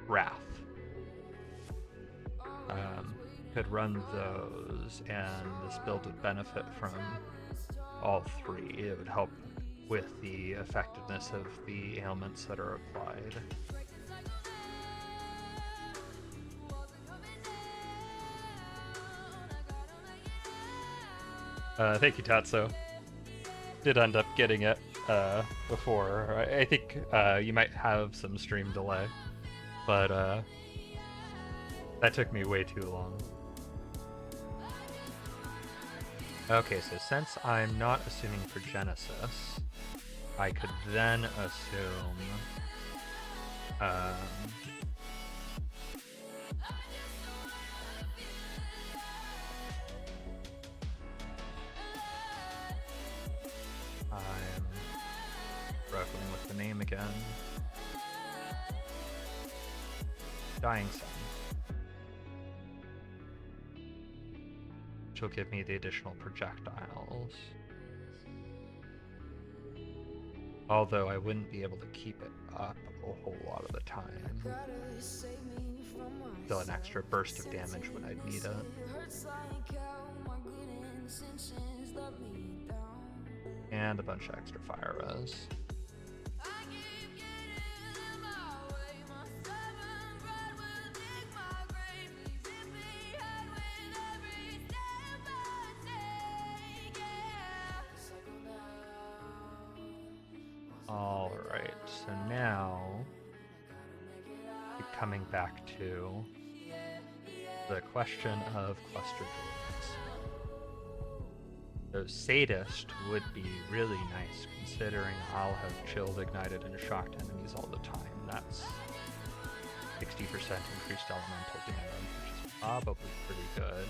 [SPEAKER 1] Wrath. Could run those, and this build would benefit from all three. It would help with the effectiveness of the ailments that are applied. Thank you, Tatsu. Did end up getting it before. I think you might have some stream delay, but that took me way too long. Okay, so since I'm not assuming for Genesis, I could then assume I'm struggling with the name again. Dying Sun. Which will give me the additional projectiles. Although I wouldn't be able to keep it up a whole lot of the time. Still an extra burst of damage when I'd need it. And a bunch of extra fire res. Alright, so now keep coming back to the question of cluster droids. So Sadist would be really nice, considering I'll have chilled, ignited, and shocked enemies all the time. That's 60% increased elemental damage, which is probably pretty good.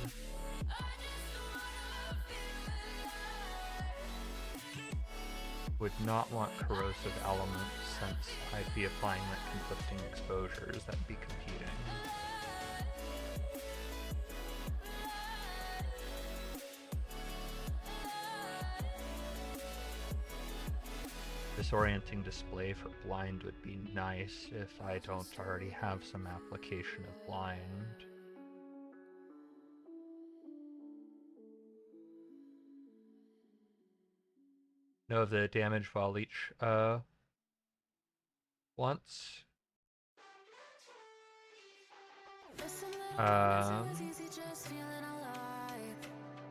[SPEAKER 1] Would not want corrosive elements, since I'd be applying like conflicting exposures that'd be competing. Disorienting display for blind would be nice if I don't already have some application of blind. know the damage while leech once.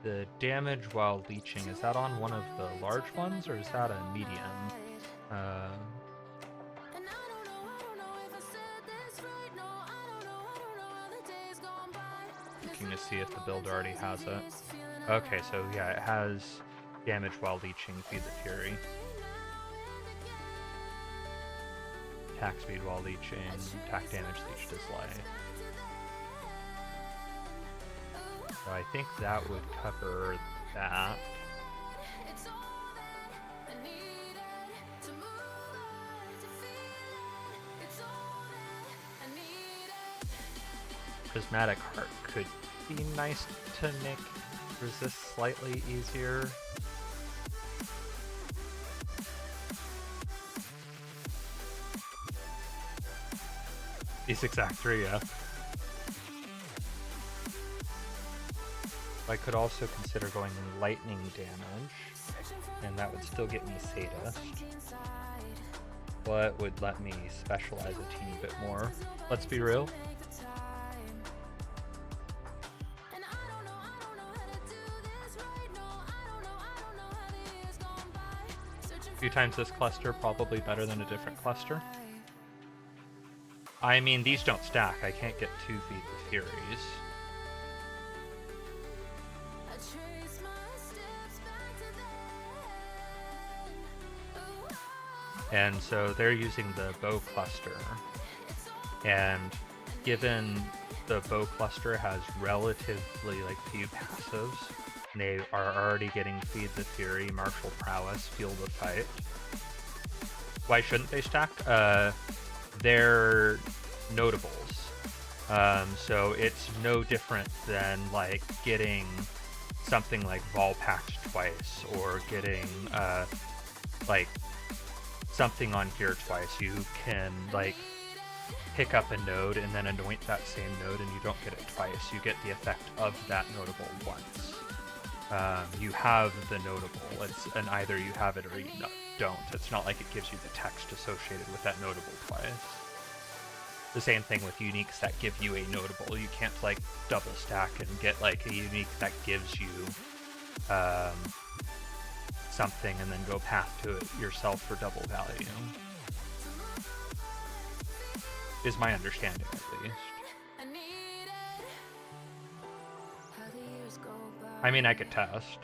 [SPEAKER 1] The damage while leeching, is that on one of the large ones or is that a medium? Looking to see if the build already has it. Okay, so yeah, it has damage while leeching, Feed the Fury. Attack speed while leeching, attack damage, leech dislay. So I think that would cover that. Prismatic Heart could be nice to make resist slightly easier. D6 Act 3, yeah. I could also consider going lightning damage, and that would still get me Sadist, but would let me specialize a teeny bit more. Let's be real. A few times this cluster, probably better than a different cluster. I mean, these don't stack. I can't get 2 Feed the Furies. And so they're using the bow cluster. And given the bow cluster has relatively few passives, they are already getting Feed the Fury, Martial Prowess, Field of Fight. Why shouldn't they stack? They're notables. So it's no different than getting something like Volpact twice, or getting something on here twice. You can pick up a node and then anoint that same node, and you don't get it twice. You get the effect of that notable once. You have the notable. It's an either you have it or you don't. It's not like it gives you the text associated with that notable twice. The same thing with uniques that give you a notable. You can't double stack and get a unique that gives you something and then go path to it yourself for double value. Is my understanding, at least. I mean, I could test.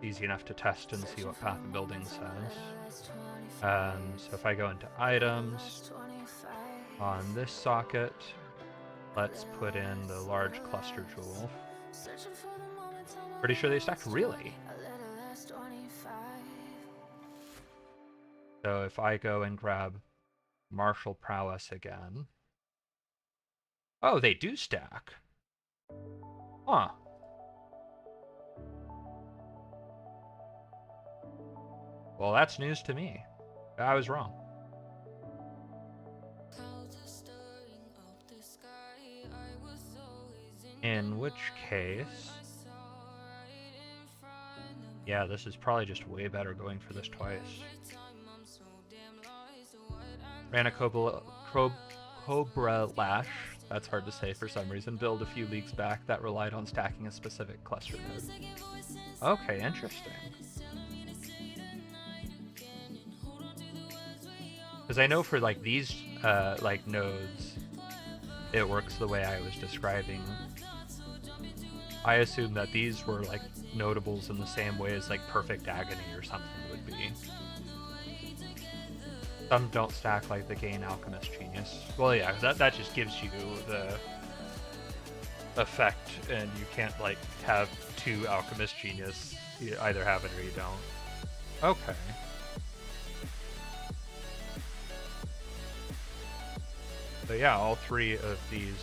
[SPEAKER 1] Easy enough to test and see what Path of Building says. So if I go into items, on this socket, let's put in the large cluster jewel. Pretty sure they stacked, really? So if I go and grab Martial Prowess again. Oh, they do stack. Huh. Well, that's news to me. I was wrong. In which case... yeah, this is probably just way better going for this twice. Ran a Cobra Lash, that's hard to say for some reason, build a few leagues back that relied on stacking a specific cluster node. Okay, interesting. Because I know for these nodes, it works the way I was describing. I assume that these were notables in the same way as Perfect Agony or something would be. Some don't stack the Gain Alchemist Genius. Well, yeah, that just gives you the effect, and you can't have 2 Alchemist Genius. You either have it or you don't. Okay. So yeah, all 3 of these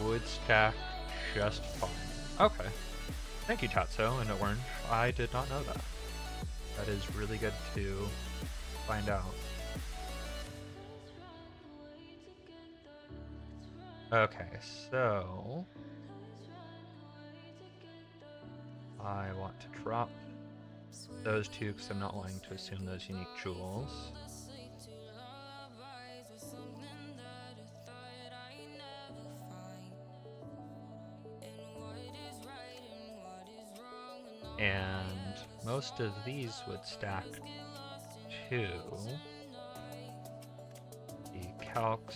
[SPEAKER 1] would stack just fine. Okay. Thank you, Tatso and Orange. I did not know that. That is really good to find out. Okay, so... I want to drop those two because I'm not wanting to assume those unique jewels. And most of these would stack to the calcs.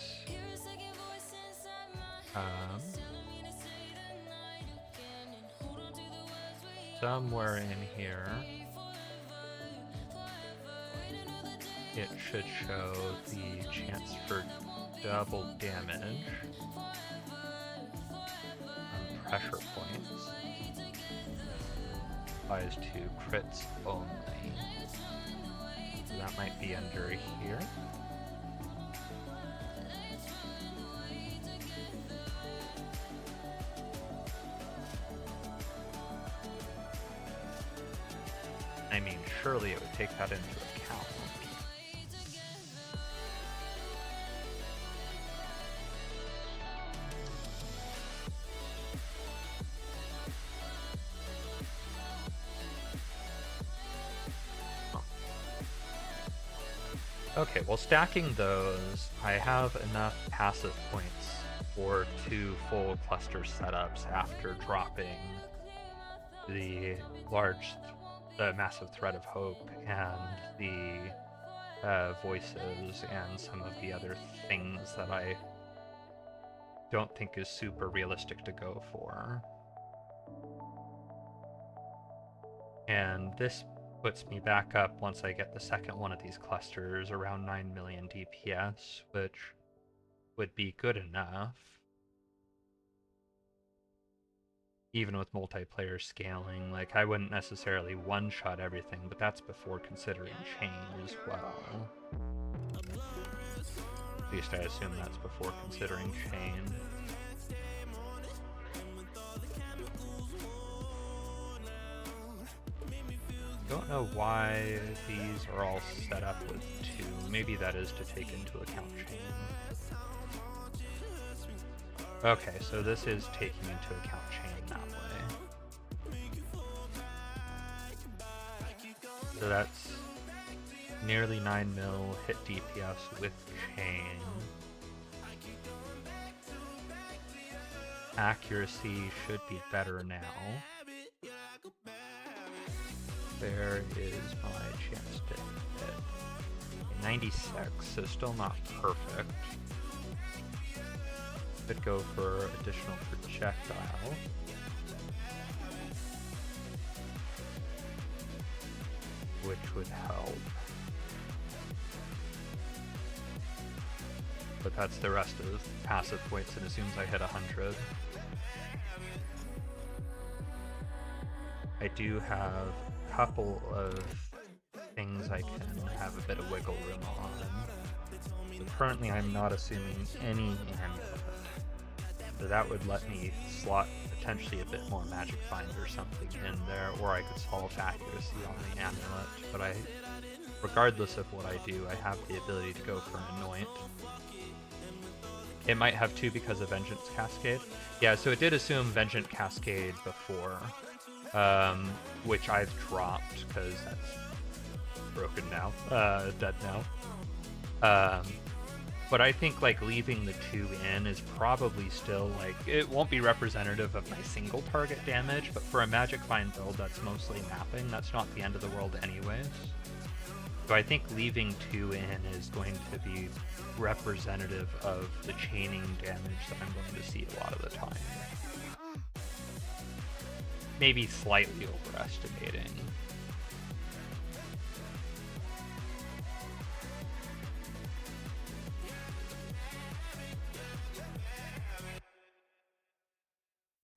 [SPEAKER 1] Somewhere in here, it should show the chance for double damage on pressure points. Applies to crits only. So that might be under here. I mean, surely it would take that into account. Okay, well, stacking those, I have enough passive points for 2 full cluster setups after dropping the massive thread of hope and the voices and some of the other things that I don't think is super realistic to go for. And this puts me back up once I get the second one of these clusters around 9 million DPS, which would be good enough. Even with multiplayer scaling, like I wouldn't necessarily one-shot everything, but that's before considering chain as well. At least I assume that's before considering chain. Don't know why these are all set up with 2. Maybe that is to take into account chain. Okay, so this is taking into account chain that way. So that's nearly 9 mil hit DPS with chain. Accuracy should be better now. Where is my chance to hit? 96, so still not perfect. Could go for additional projectile. Which would help. But that's the rest of the passive points, and assumes I hit 100. I do have a couple of things I can have a bit of wiggle room on. So currently I'm not assuming any amulet. So that would let me slot potentially a bit more magic find or something in there, or I could solve accuracy on the amulet. But regardless of what I do, I have the ability to go for an anoint. It might have 2 because of Vengeance Cascade. Yeah, so it did assume Vengeance Cascade before, which I've dropped because that's broken now, dead now. But I think like leaving the 2 in is probably still like, it won't be representative of my single target damage, but for a Magic Find build that's mostly mapping, that's not the end of the world anyways. So I think leaving 2 in is going to be representative of the chaining damage that I'm going to see a lot of the time. Maybe slightly overestimating.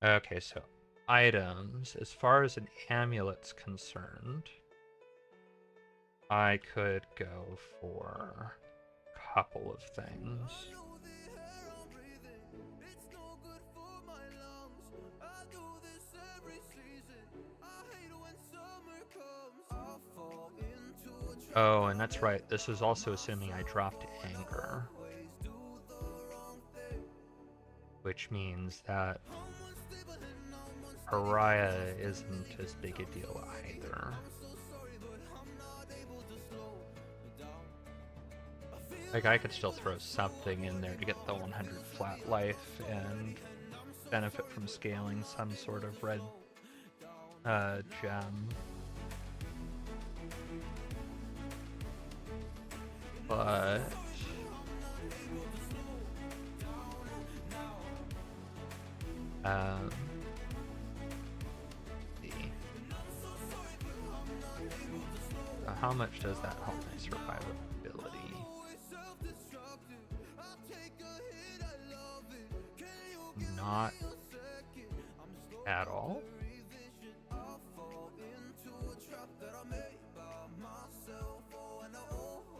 [SPEAKER 1] Okay, so items. As far as an amulet's concerned, I could go for a couple of things. Oh, and that's right. This is also assuming I dropped anger. Which means that Pariah isn't as big a deal either. Like, I could still throw something in there to get the 100 flat life and benefit from scaling some sort of red gem. But let's see. So how much does that help my survivability? Not at all.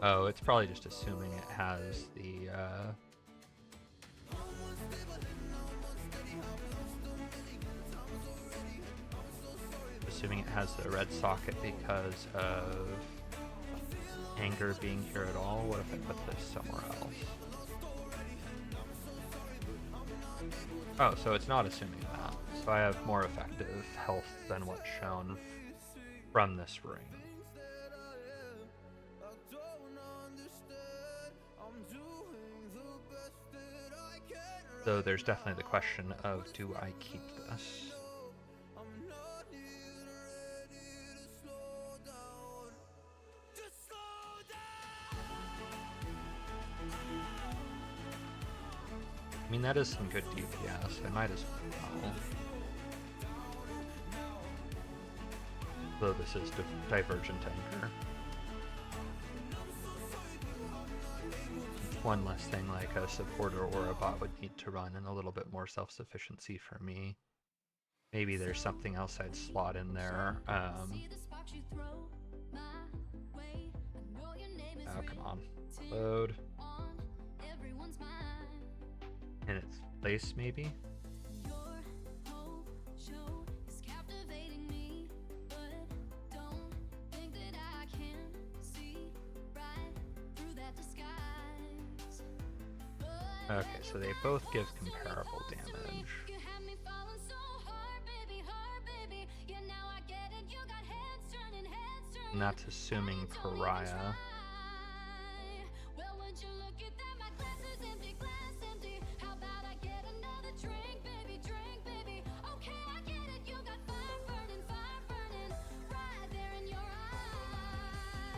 [SPEAKER 1] Oh, it's probably just assuming it has the assuming it has the red socket because of anger being here at all. What if I put this somewhere else? Oh, so it's not assuming that. So I have more effective health than what's shown from this ring. So there's definitely the question of, do I keep this? I mean, that is some good DPS. I might as well. Though this is Divergent Anger. One less thing like a supporter or a bot would need to run, and a little bit more self-sufficiency for me. Maybe there's something else I'd slot in there. Oh, come on. Load. In its place, maybe? Okay, so they both give comparable damage. And that's assuming Pariah.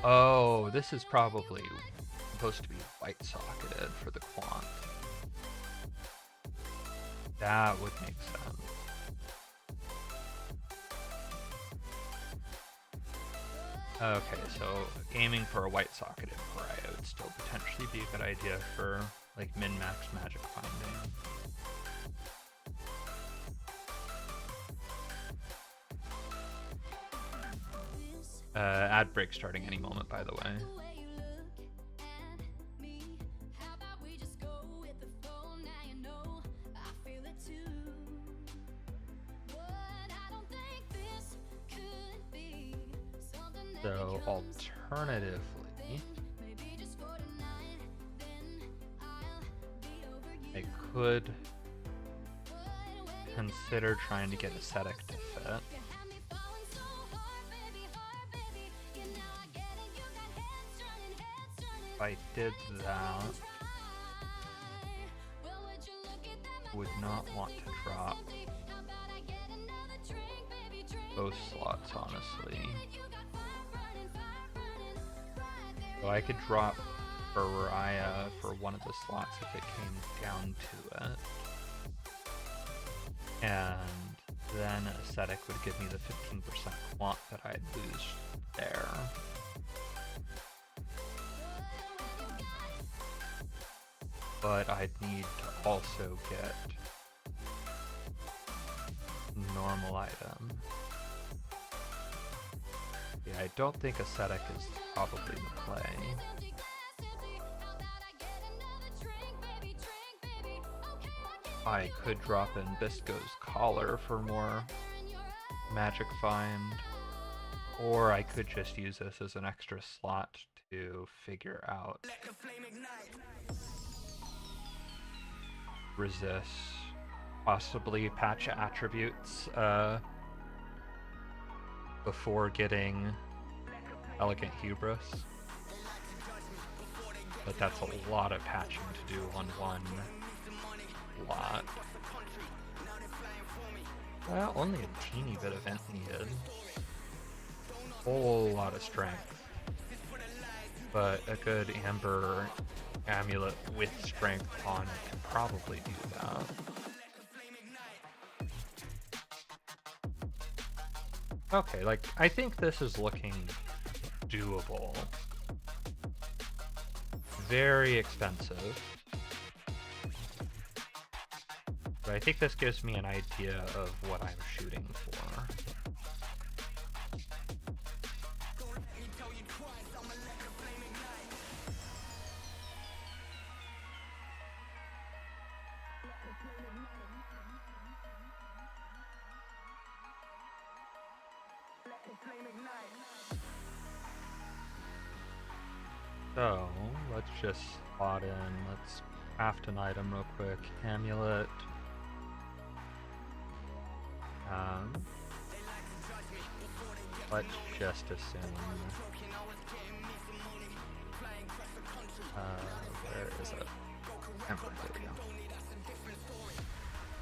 [SPEAKER 1] Oh, this is probably supposed to be white-socketed for the quant. That would make sense. Okay, so aiming for a white-socketed Pariah would still potentially be a good idea for like min-max magic finding. Ad break starting any moment, by the way. So alternatively, I could consider trying to get Ascetic to fit. If I did that, would not want to drop both slots, honestly. So I could drop Pariah for one of the slots if it came down to it. And then Ascetic would give me the 15% quant that I'd lose there. But I'd need to also get normal item. Yeah, I don't think Ascetic is probably the play. I could drop in Bisco's Collar for more magic find, or I could just use this as an extra slot to figure out resist, possibly patch attributes before getting Elegant Hubris. but that's a lot of patching to do on one lot. Well, only a teeny bit of vent needed. Whole lot of strength. But a good amber amulet with strength on it can probably do that. Okay, like, I think this is looking doable. Very expensive. But I think this gives me an idea of what I'm shooting for. So, let's just slot in, let's craft an item real quick. Amulet. Let's just assume... where is it? Amber, there we go.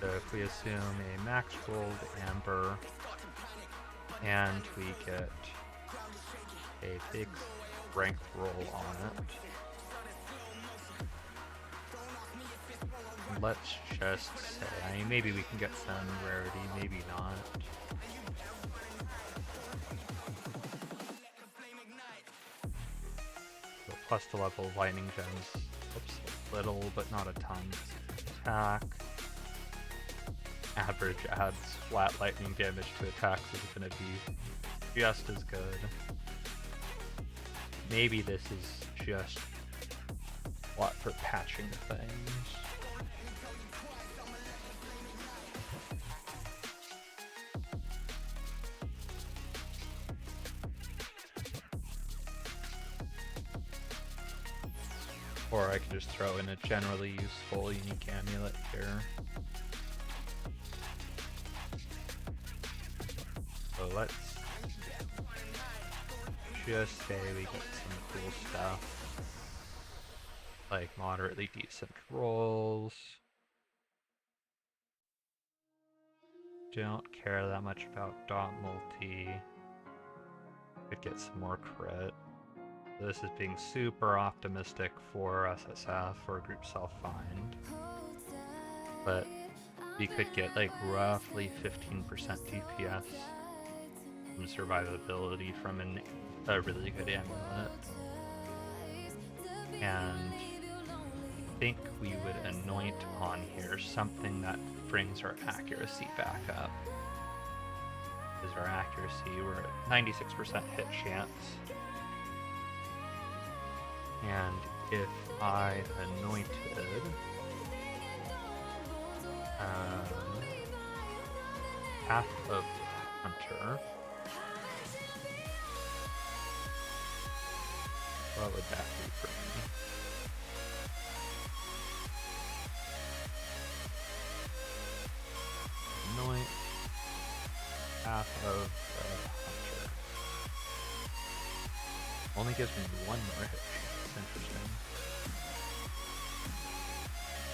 [SPEAKER 1] So if we assume a max gold amber, and we get a big strength roll on it. Let's just say, I mean, maybe we can get some rarity, maybe not. So plus the level of lightning gems. Oops, a little, but not a ton. Attack. Average adds flat lightning damage to attacks is going to be just as good. Maybe this is just a lot for patching things. Or I could just throw in a generally useful unique amulet here. So let's just say we get some cool stuff. Like moderately decent rolls. Don't care that much about dot multi. Could get some more crit. This is being super optimistic for SSF or group self-find. But we could get like roughly 15% DPS from survivability from a really good amulet. And I think we would anoint on here something that brings our accuracy back up. Because our accuracy, we're at 96% hit chance. And if I anointed Path of Hunter, what would that do for me? Anoint Path of Hunter. Only gives me one more hit chance. Interesting.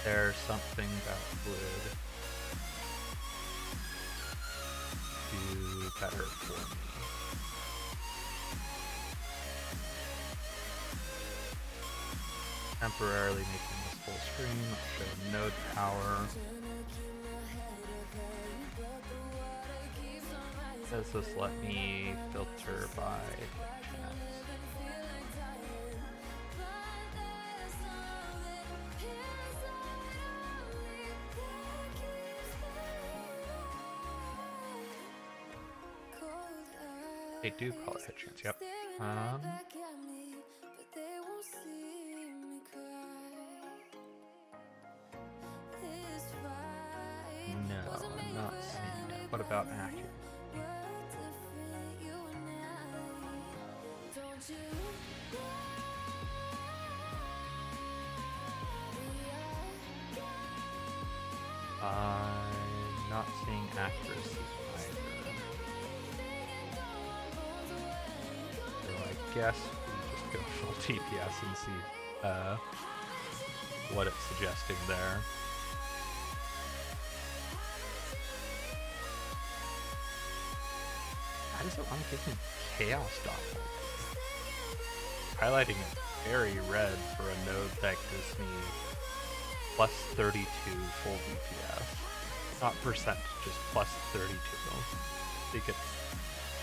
[SPEAKER 1] There's something that would do better for me. Temporarily making this full screen, show node power. Does this let me filter by chance? They do call it hit chance, yep. No, I'm not seeing it. What about accuracy? I'm not seeing accuracy either. So I guess we just go full TPS and see what it's suggesting there. Why does it want to give me chaos doppel? Highlighting it very red for a node that gives me plus 32 full DPS. Not percent, just plus 32. They get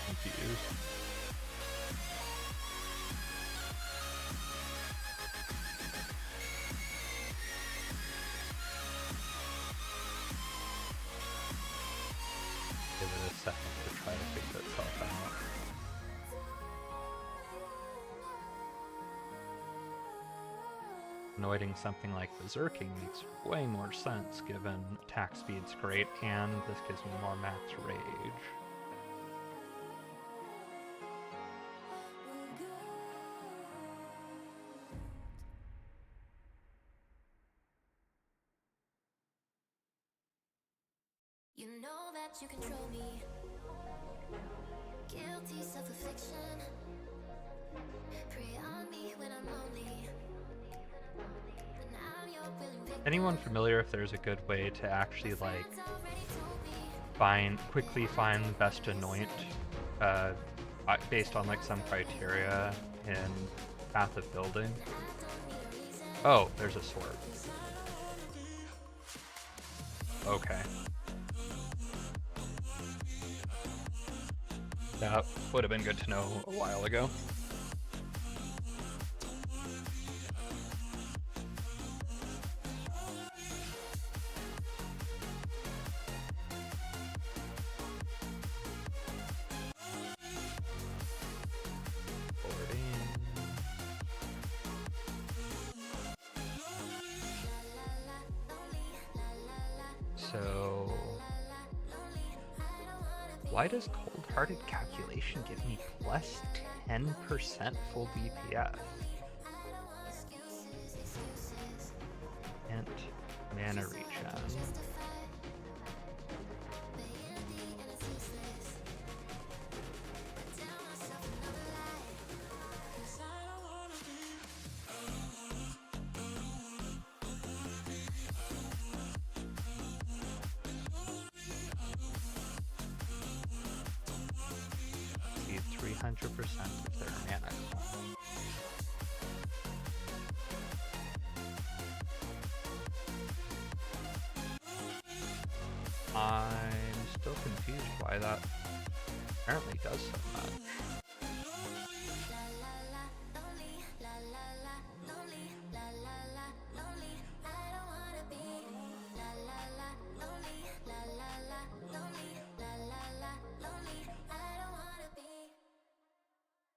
[SPEAKER 1] confused. Give it a second to try to figure itself out. Anointing something like Berserking makes way more sense given attack speed's great and this gives me more max rage.
[SPEAKER 8] You know that you control me. Guilty self-affliction. Prey on me when I'm lonely. And I'm your willing victim.
[SPEAKER 1] Anyone familiar if there's a good way to actually like quickly find the best anoint based on like some criteria in Path of Building? Oh, there's a sword. Okay. That would have been good to know a while ago. So, why does Cold-Hearted Calculation give me plus 10% full DPS? And mana regen. See 300% of their mana cost. I'm still confused why that apparently does so much.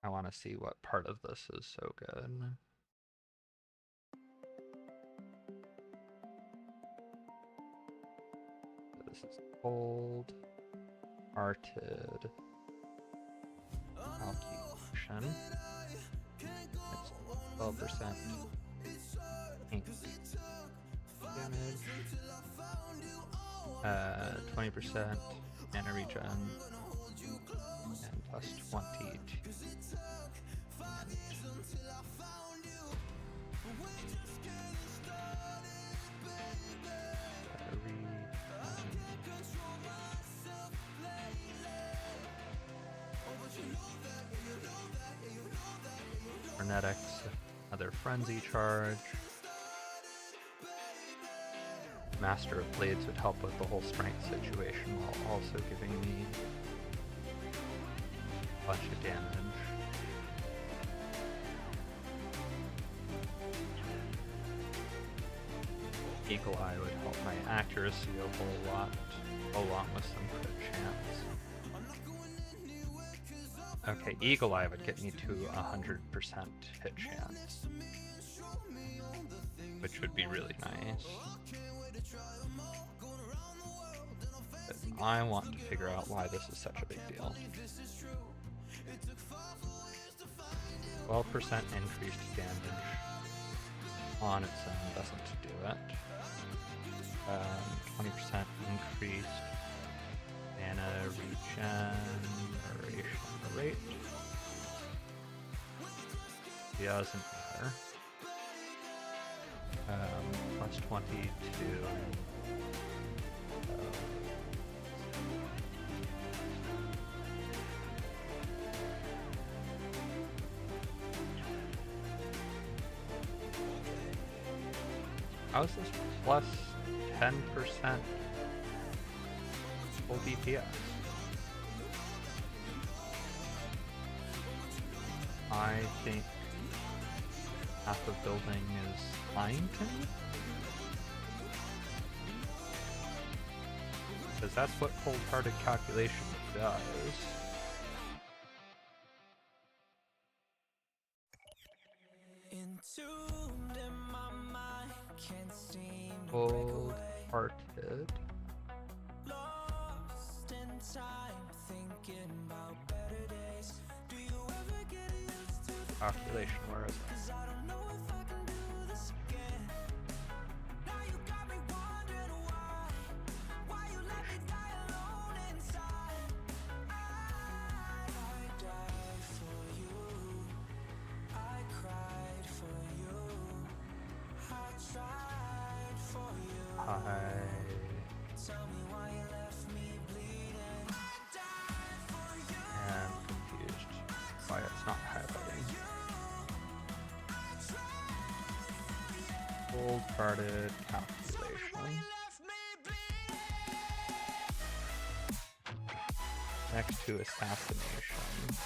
[SPEAKER 1] I want to see what part of this is so good. This is cold, hearted, calculation. It's 12% ink damage, 20% mana regen, and plus 20 Frenetics, another Frenzy charge. Master of Blades would help with the whole strength situation while also giving me a bunch of damage. Eagle Eye would help my accuracy a whole lot, along with some crit chance. Okay, Eagle Eye would get me to 100% hit chance, which would be really nice. But I want to figure out why this is such a big deal. 12% increased damage on its own doesn't do it. 20% increased mana regeneration rate. Doesn't matter. Plus 22. How is this plus 10% full DPS? I think half of building is fine to me. Because that's what cold-hearted calculation does.
[SPEAKER 9] Entombed in my mind, can't seem to break away.
[SPEAKER 1] Cold-hearted.
[SPEAKER 9] Lost in time, thinking about better days. Do you ever get used to the
[SPEAKER 1] Calculation, where is it?
[SPEAKER 9] 'cause I don't know if I can do this again. Now you got me wondering why you let me die alone inside. I died for you, I cried for you, I tried for you. Tell me why you left me bleeding. I died for you.
[SPEAKER 1] And confused why it's not highlighting. Cold-hearted calculation. Next to assassination.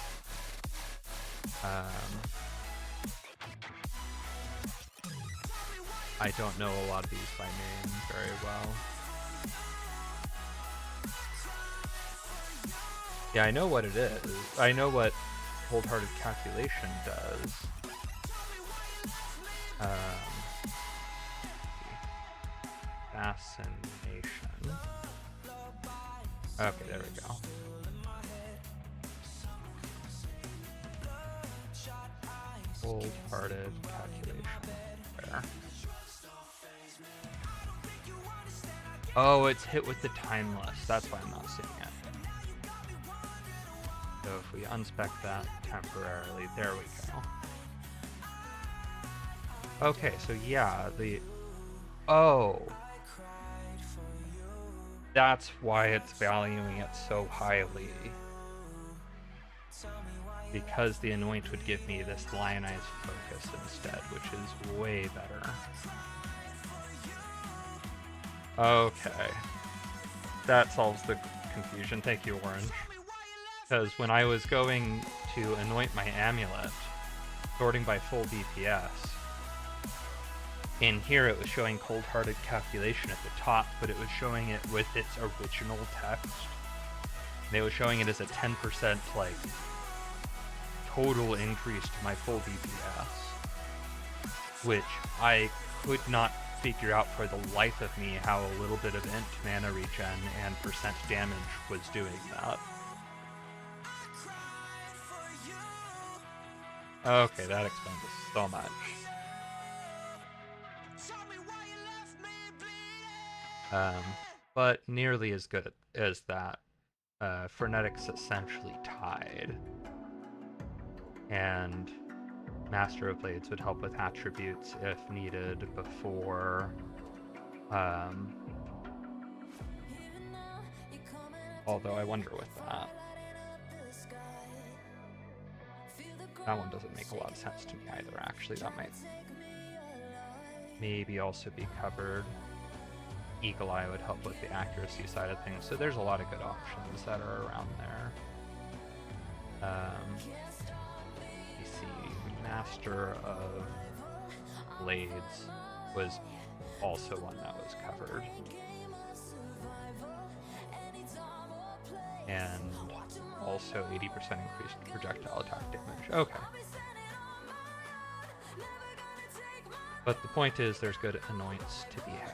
[SPEAKER 1] I don't know a lot of these by name very well. Yeah, I know what it is. I know what cold-hearted calculation does. Assassination. Okay, there we go. Cold-hearted calculation. There. Oh, it's hit with the timeless. That's why I'm not seeing it. So if we unspec that temporarily, there we go. Okay, so yeah, oh. That's why it's valuing it so highly. Because the Anoint would give me this Lionized Focus instead, which is way better. Okay. That solves the confusion. Thank you, Orange. Because when I was going to anoint my amulet, sorting by full DPS, in here it was showing cold-hearted calculation at the top, but it was showing it with its original text. And it was showing it as a 10% like total increase to my full DPS, which I could not figure out for the life of me how a little bit of int mana regen and percent damage was doing that. Okay, that explains so much. But nearly as good as that. Frenetic's essentially tied. And Master of Blades would help with attributes if needed before although I wonder with that. That one doesn't make a lot of sense to me either, actually. That might maybe also be covered. Eagle Eye would help with the accuracy side of things, so there's a lot of good options that are around there. You see, Master of Blades was also one that was covered. And also 80% increased projectile attack damage. Okay. But the point is, there's good anoints to be had.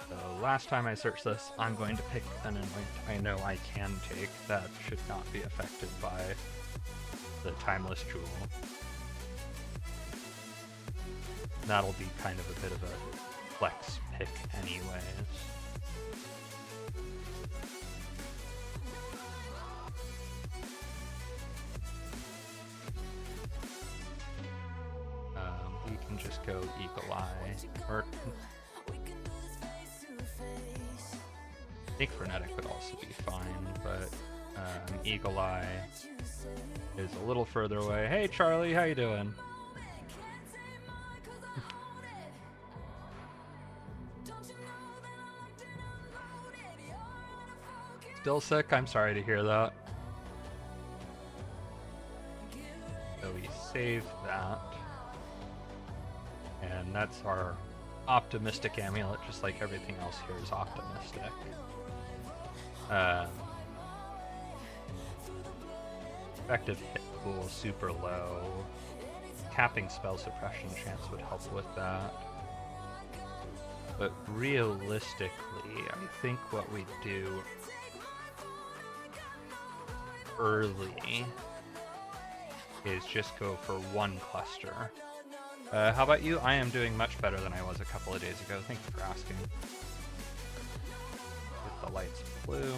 [SPEAKER 1] So last time I searched this, I'm going to pick an anoint I know I can take that should not be affected by the Timeless Jewel. That'll be kind of a bit of a flex pick anyways. can just go Eagle Eye. Or I think Frenetic would also be fine, but Eagle Eye is a little further away. Hey Charlie, how you doing? Still sick? I'm sorry to hear that. So we save that. And that's our optimistic amulet, just like everything else here is optimistic. Effective hit pool super low. Capping spell suppression chance would help with that. But realistically, I think what we do early is just go for one cluster. How about you? I am doing much better than I was a couple of days ago. Thank you for asking. Get the lights blue.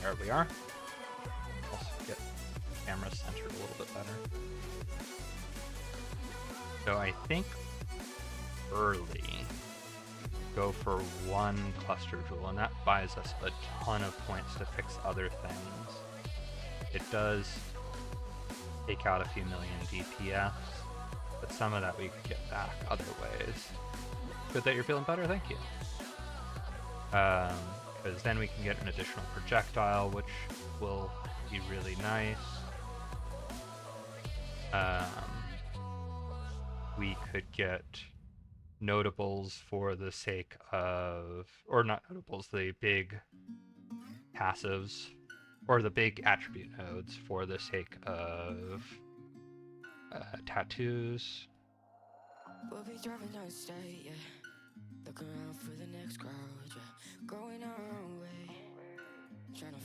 [SPEAKER 1] There we are. Also get the camera centered a little bit better. So I think early go for one cluster jewel, and that buys us a ton of points to fix other things. It does take out a few million DPS, but some of that we could get back other ways. Good that you're feeling better, thank you. Because then we can get an additional projectile, which will be really nice. We could get notables for the sake of, or not notables, the big passives, or the big attribute nodes for the sake of tattoos.
[SPEAKER 8] We'll be driving down the state, yeah. Look around for the next crowd, yeah. Going our own way.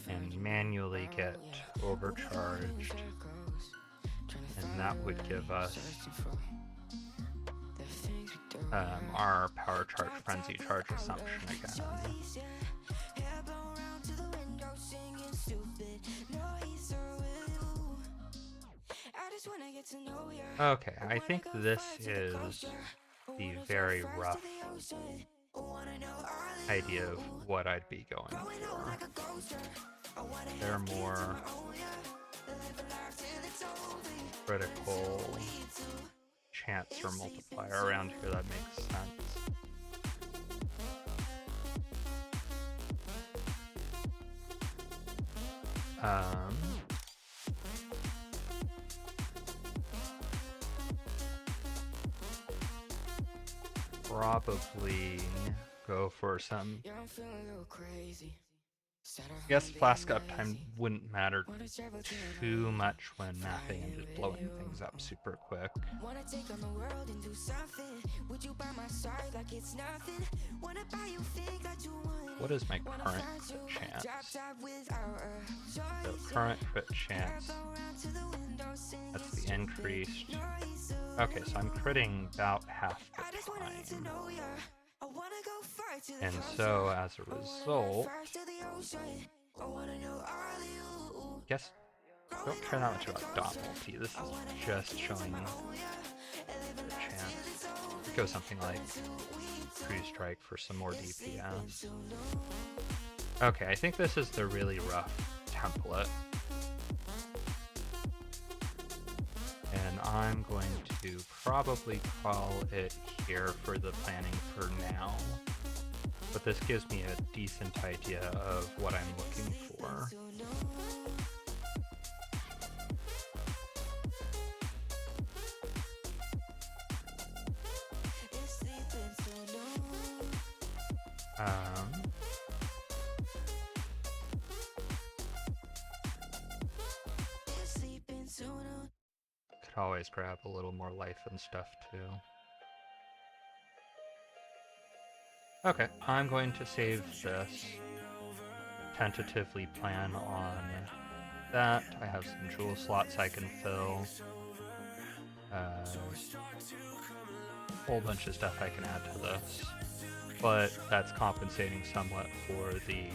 [SPEAKER 1] And manually get overcharged. And that would give us our power charge frenzy charge assumption again. Okay, I think this is the very rough idea of what I'd be going for. They're more critical chance or multiplier around here, that makes sense. Probably go for some. I guess flask uptime wouldn't matter too much when mapping and just blowing things up super quick. What is my current crit chance? So current crit chance, that's the increased. Okay, so I'm critting about half the time. And so as a result, guess don't care that much about dot multi. This is just showing the chance. Go something like Cruise Strike for some more DPS. Okay, I think this is the really rough template. And I'm going to probably call it here for the planning for now. But this gives me a decent idea of what I'm looking for. Could always grab a little more life and stuff too. Okay, I'm going to save this. Tentatively plan on that. I have some jewel slots I can fill. Whole bunch of stuff I can add to this. But that's compensating somewhat for the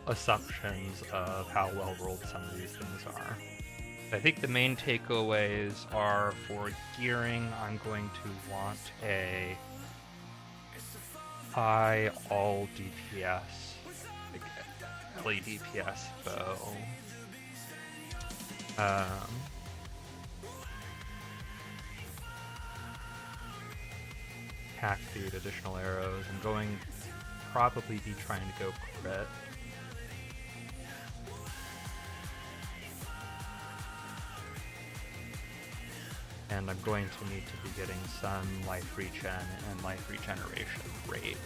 [SPEAKER 1] assumptions of how well rolled some of these things are. I think the main takeaways are for gearing, I'm going to want a high all DPS, like LE DPS bow. Hack feed, additional arrows. I'm going to probably be trying to go crit. And I'm going to need to be getting some life regen and life regeneration rate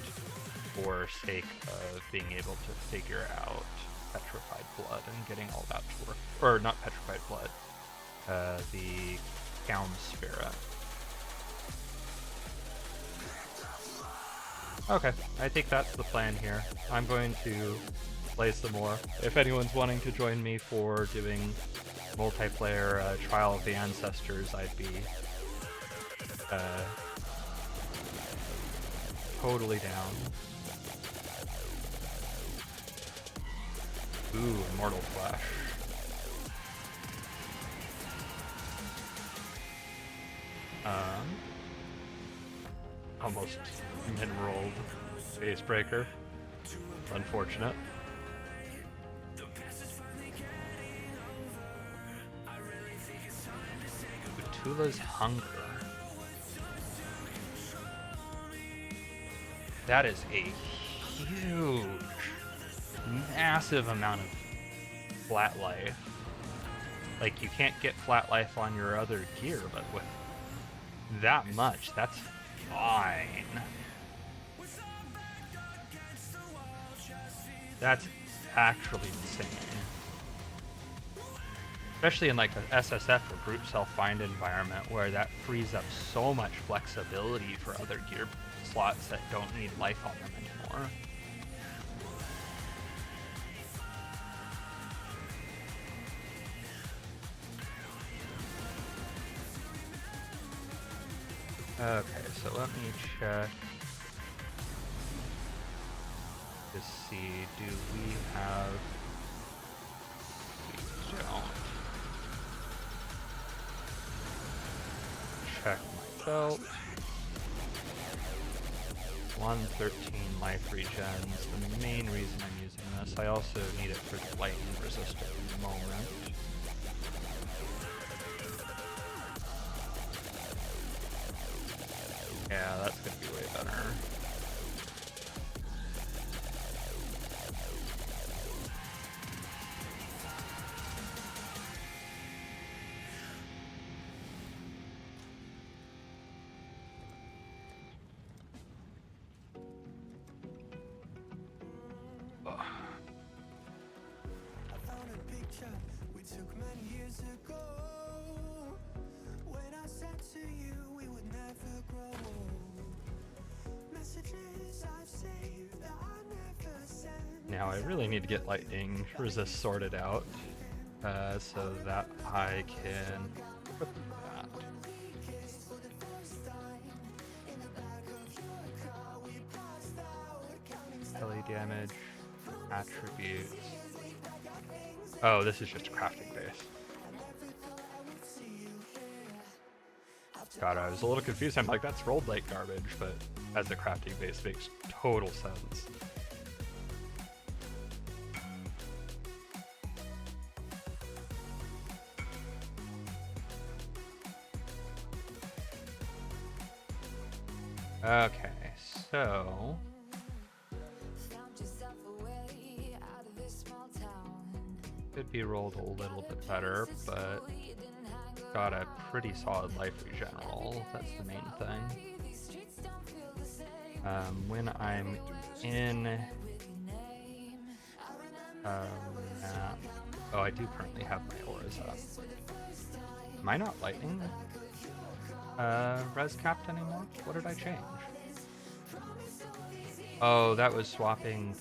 [SPEAKER 1] for sake of being able to figure out petrified blood and getting all that to work. Or not petrified blood, the Calm Spirit. Okay, I think that's the plan here. I'm going to play some more. If anyone's wanting to join me for doing multiplayer Trial of the Ancestors, I'd be totally down. Ooh, Immortal Flash. Almost min-rolled Facebreaker. Unfortunate. Tula's Hunger. That is a huge, massive amount of flat life. Like, you can't get flat life on your other gear, but with that much, that's fine. That's actually insane. Especially in like an SSF or group self-bind environment where that frees up so much flexibility for other gear slots that don't need life on them anymore. Okay, so let me check to see, do we have... We don't. Check my belt. 113 life regens. The main reason I'm using this, I also need it for the lightning resist at the moment. Yeah, that's gonna be way better. Now I really need to get lightning resist sorted out so that I can equip that. LE damage, attributes. Oh, this is just a crafting base. God, I was a little confused. I'm like, that's rolled like garbage, but as a crafting base makes total sense. Okay, so could be rolled a little bit better, but got a pretty solid life regen roll. That's the main thing. When I'm in map, oh, I do currently have my auras up. Am I not lightning res capped anymore? What did I change? Oh, that was swapping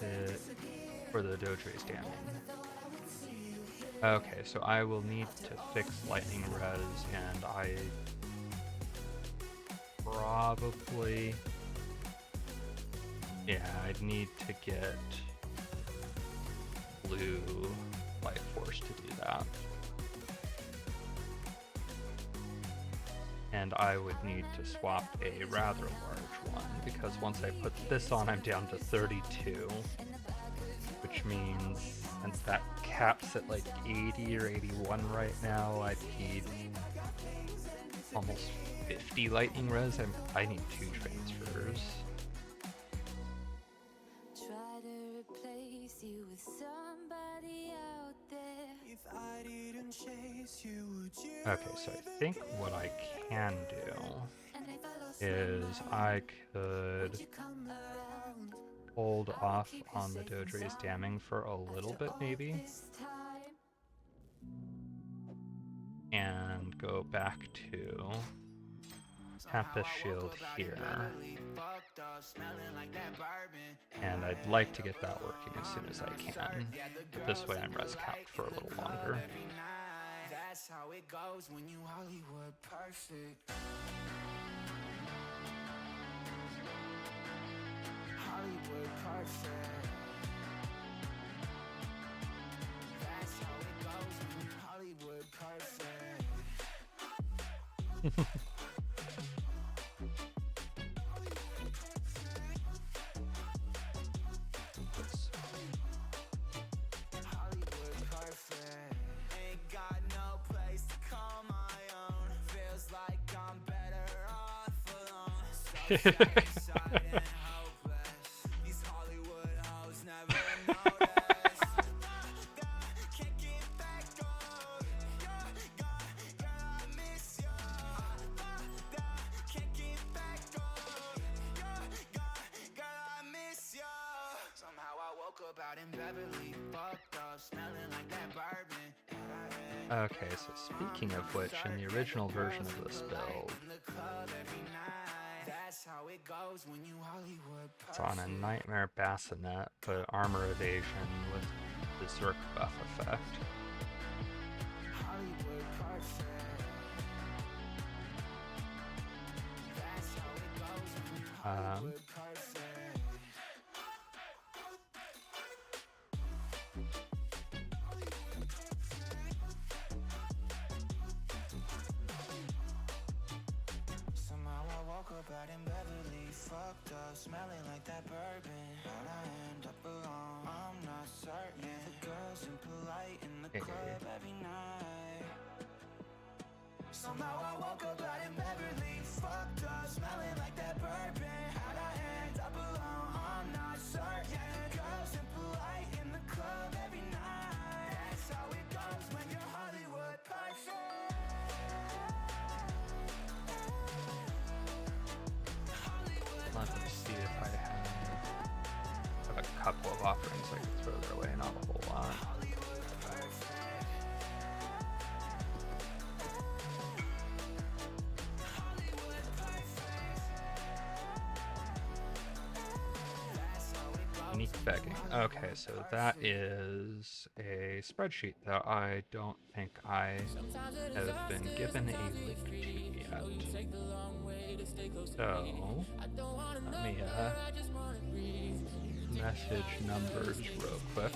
[SPEAKER 1] for the Dodre standing. Okay, so I will need to fix lightning res, and I probably, yeah, I'd need to get blue life force to do that. and I would need to swap a rather large one, because once I put this on, I'm down to 32, which means since that caps at like 80 or 81 right now, I'd need almost 50 lightning res. I need 2 transfers.
[SPEAKER 8] Try to replace you with somebody out there.
[SPEAKER 2] If I didn't chase you, would you
[SPEAKER 1] Okay, so I think what I can do
[SPEAKER 8] And if I lost
[SPEAKER 1] is I could
[SPEAKER 8] you come around
[SPEAKER 1] hold off on the Dodre's damming for a little bit maybe,
[SPEAKER 8] this time.
[SPEAKER 1] and go back to Tempest Shield here. And I'd like to get that working as soon as I can. This way I'm res capped for a little longer.
[SPEAKER 3] That's how it goes when you Hollywood perfect. Hollywood perfect. That's how it goes when you Hollywood perfect. Hollywood perfect. Ain't got no place to call my own. Feels like I'm better off alone. So sad and hopeless. These Hollywood hoes never notice. Can't get back on. Girl, I miss you. Can't get back on. Girl, I miss you. Somehow I woke up out in Beverly, fucked up, smelling like that bourbon.
[SPEAKER 1] Okay, so speaking of which, in the original version of this build,
[SPEAKER 3] In the club every night. That's how it goes when you Hollywood
[SPEAKER 1] it's on a Nightmare Bassinet, but armor evasion with Berserk buff effect.
[SPEAKER 3] Hollywood perfect. That's how it goes when you Hollywood perfect. Somehow I woke up out in Beverly, fucked up, smelling like that bourbon. How'd I end up alone? I'm not certain. The girls impolite in the club every night. Somehow I woke up out in Beverly, fucked up, smelling like that bourbon. How'd I end up alone? I'm not certain. Girls impolite in the club every night. That's how it goes when you're Hollywood perfect.
[SPEAKER 1] Let me see if I have a couple of offerings I can throw their way, not a whole lot. Unique begging. Okay, so that is a spreadsheet that I don't think I have been given a link to yet. So, let me message numbers real quick.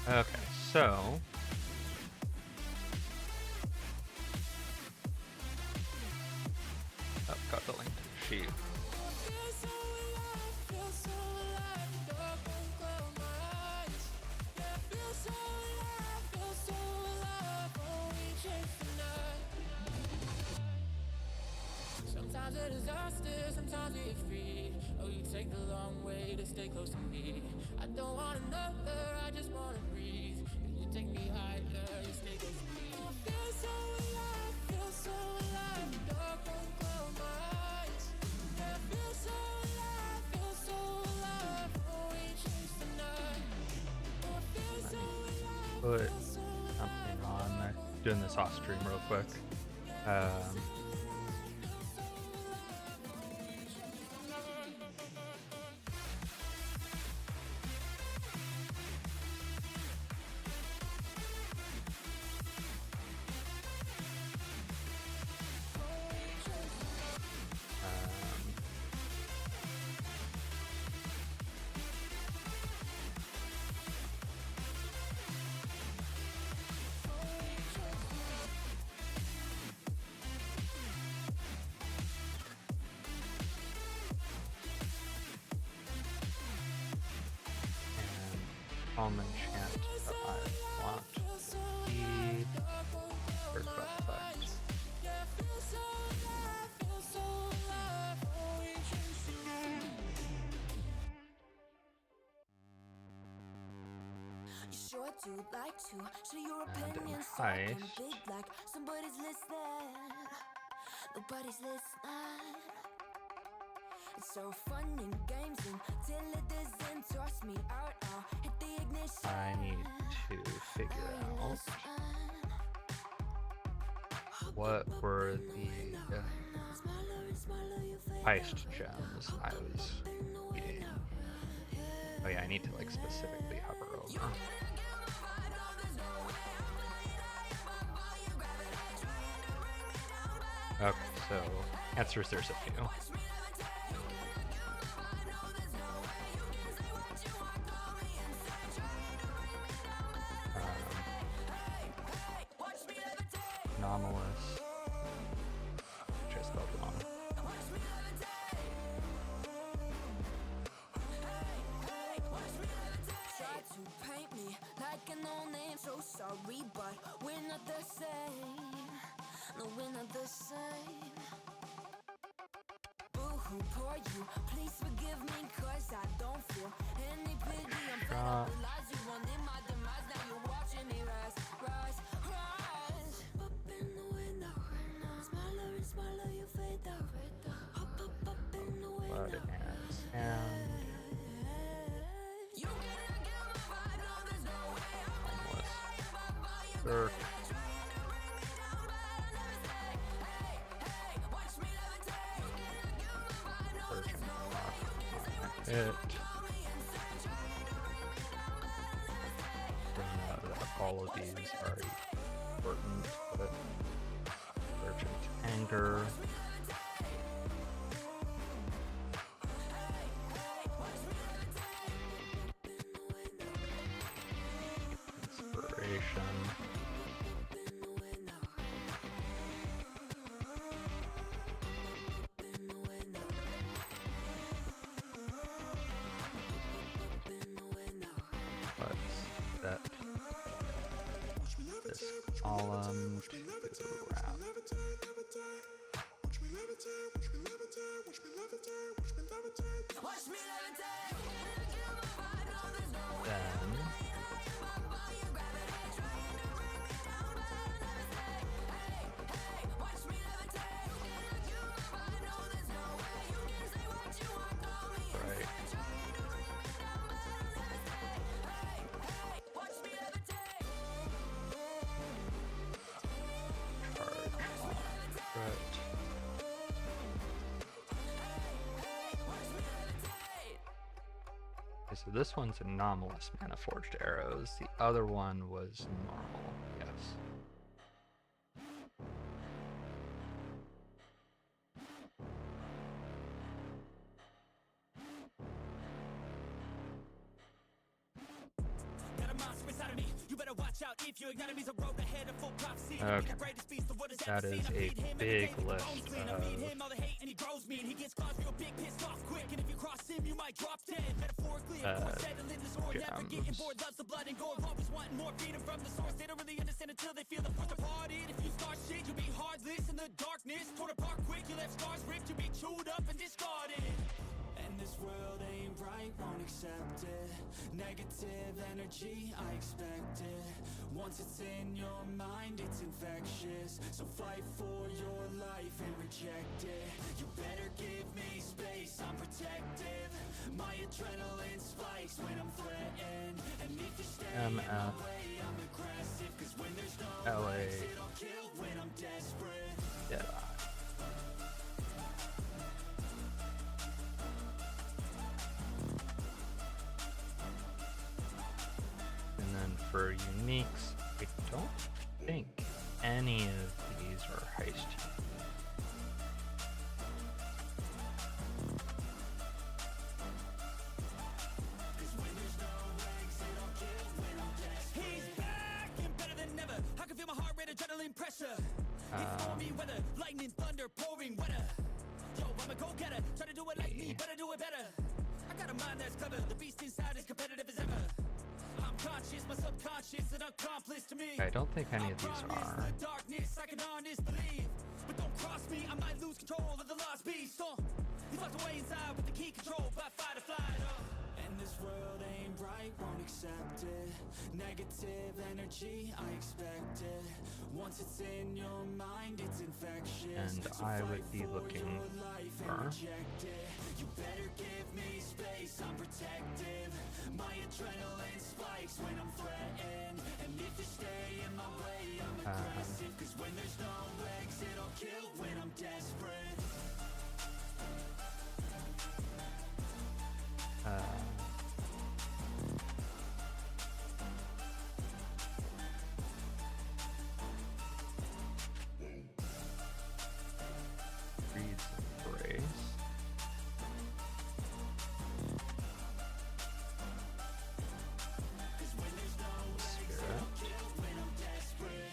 [SPEAKER 1] Okay, so oh, got the link to the sheet.
[SPEAKER 4] Sometimes a disaster, sometimes we get free. Oh, you take the long way to stay close to me. I don't want another, I just wanna breathe. You take me higher, you stay close to me. I feel so alive, feel so alive. Dark won't close my eyes. Yeah, I feel so alive, feel so alive. Oh, we chase the night. Oh, I feel so alive,
[SPEAKER 1] put something on. I'm doing this off stream real quick. Common chant that I want the bird effect.
[SPEAKER 8] You sure do like to share your
[SPEAKER 1] And an
[SPEAKER 8] opinions so I can
[SPEAKER 1] heist.
[SPEAKER 8] big like somebody's listening. Nobody's listening. It's so fun in games until it doesn't toss me out. I'll hit the ignition.
[SPEAKER 1] I need to figure out what were the heist gems I was eating. Oh yeah, I need to like specifically hover over. Okay, so answers there's a few. Anomalous. Just spelled them on.
[SPEAKER 8] Try to paint me like an old name. So sorry, but we're not the same. No, we're not the same. Boo-hoo, poor you. Please forgive me, cause I don't feel any pity. I'm fed up with lies you wanted my demise. Now you're watching me rise, rise, rise. Up in the window, smaller and smaller you fade out. Up, up, up in the
[SPEAKER 1] Blood
[SPEAKER 8] window.
[SPEAKER 1] and
[SPEAKER 8] You cannot get my vibe, no, there's no way I'm
[SPEAKER 1] anomalous. Dirk. It. All of these are important, but Urgent Anger. Inspiration. Let's set this column to wrap. Then right. Okay, so this one's anomalous mana forged arrows. The other one was normal. Yes. Okay. That is a big list of
[SPEAKER 9] And this world ain't right, won't accept it. Negative energy, I expect it. Once it's in your mind, it's infectious. So fight for your life and reject it. You better give me space, I'm protective. My adrenaline spikes when I'm threatened. And if you stay in my way, I'm the
[SPEAKER 1] LA. Yeah. And then for uniques, I don't think any of these are heist.
[SPEAKER 9] He's back and better than ever. I can feel my heart rate, adrenaline pressure. It's for me, weather, lightning, thunder, pouring weather. Yo, I'm a go-getter. Try to do it like me, better do it better. I got a mind that's clever. The beast inside is competitive as ever. I'm conscious, my subconscious, an accomplice to me.
[SPEAKER 1] I don't think any of these are.
[SPEAKER 9] The darkness, I can honest believe. But don't cross me, I might lose control of the lost beast. He's locked away inside with the key controlled by fight or flight. And this world ain't right, won't accept it. Negative energy, I expect it. Once it's in your mind, it's infectious.
[SPEAKER 1] And I would be looking for.
[SPEAKER 9] You better give me space, I'm protective. My adrenaline spikes when I'm threatened. And if you stay in my way, I'm aggressive. Cause when there's no exit, I'll kill when I'm desperate.
[SPEAKER 1] Reed's Embrace. Spirit.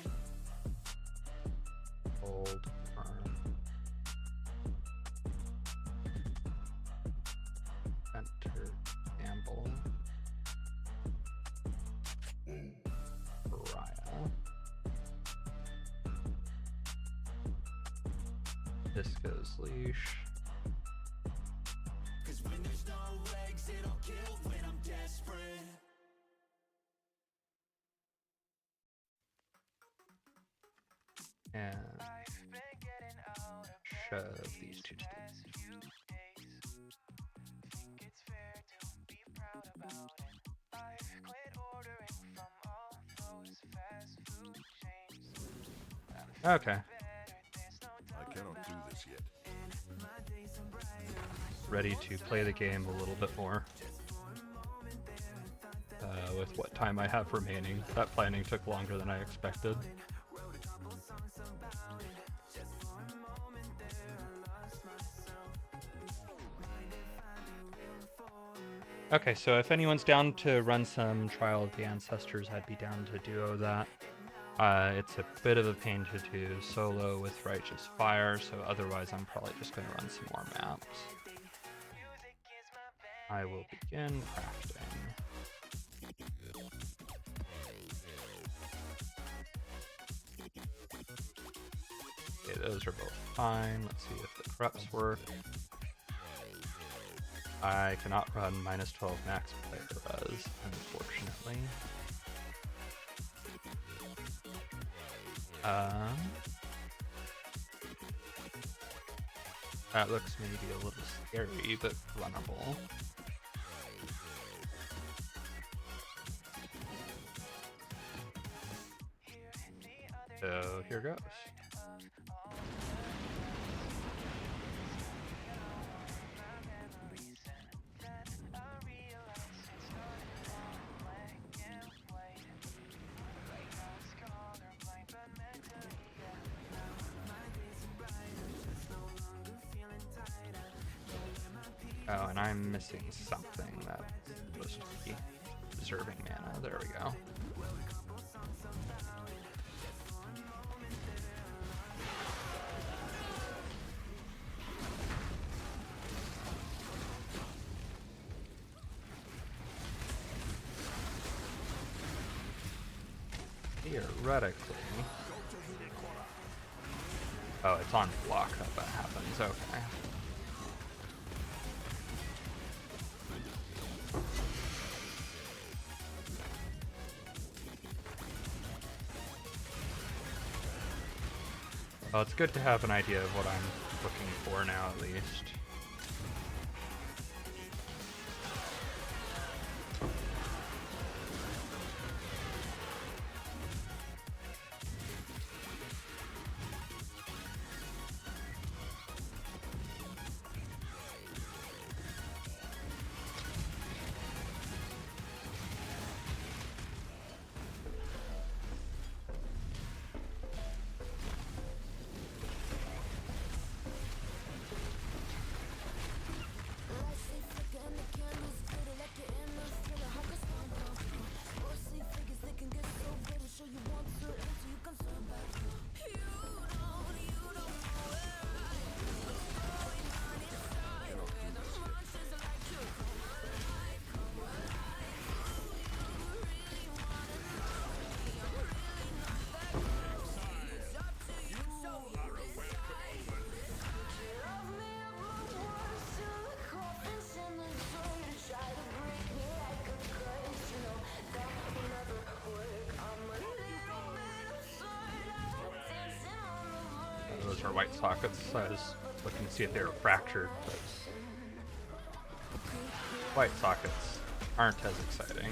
[SPEAKER 1] Old Arm. Enter Gamble. Pariah. Disco's Leash.
[SPEAKER 9] Cause when there's no exit, I'll kill when I'm desperate.
[SPEAKER 1] And shove these two to the okay.
[SPEAKER 2] I cannot do this yet.
[SPEAKER 1] Ready to play the game a little bit more. With what time I have remaining. That planning took longer than I expected. Okay, so if anyone's down to run some Trial of the Ancestors, I'd be down to duo that. It's a bit of a pain to do solo with Righteous Fire, so otherwise I'm probably just going to run some more maps. I will begin crafting. Okay, those are both fine. Let's see if the corrupts work. I cannot run -12 max player res, unfortunately. That looks maybe a little scary, but runnable. So here goes. Oh, and I'm missing something that's supposed to be preserving mana. There we go. Theoretically. Oh, it's on block that happens. Okay. Well, it's good to have an idea of what I'm looking for now, at least. those are white sockets. So I was looking to see if they were fractured, but white sockets aren't as exciting.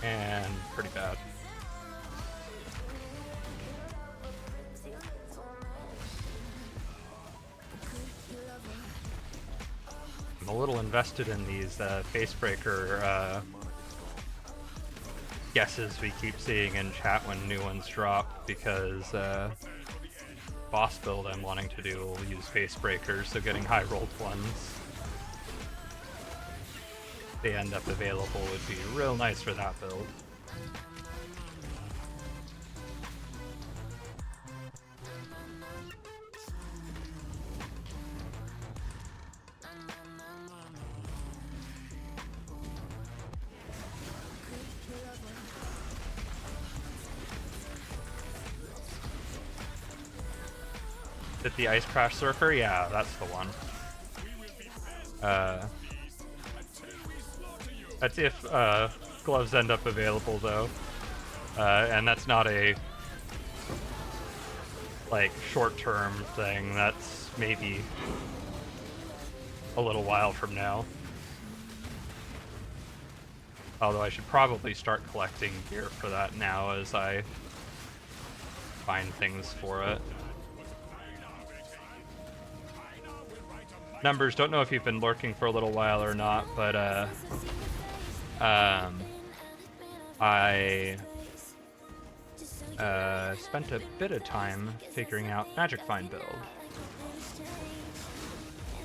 [SPEAKER 1] And pretty bad. I'm a little invested in these Facebreaker guesses we keep seeing in chat when new ones drop, because boss build I'm wanting to do will use Facebreakers, so getting high rolled ones, if they end up available, would be real nice for that build. Is it the Ice Crash Surfer? Yeah, that's the one. That's if gloves end up available, though. And that's not a like short-term thing. That's maybe a little while from now. Although I should probably start collecting gear for that now as I find things for it. Numbers, don't know if you've been lurking for a little while or not, but I spent a bit of time figuring out Magic Find build.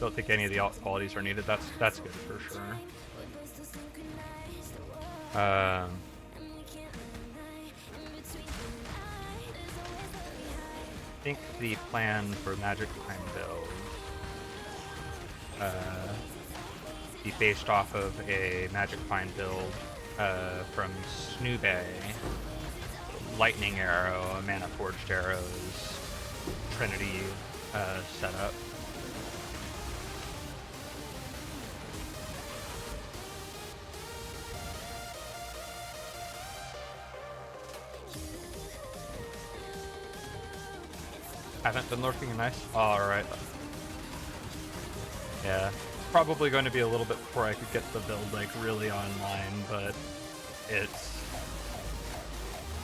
[SPEAKER 1] Don't think any of the alt qualities are needed. That's good for sure. I think the plan for Magic Find build be based off of a Magic Find build from Snoobe, Lightning Arrow, Mana Forged Arrows, Trinity setup. Haven't been lurking, nice. Alright. Yeah, probably going to be a little bit before I could get the build like really online, but it's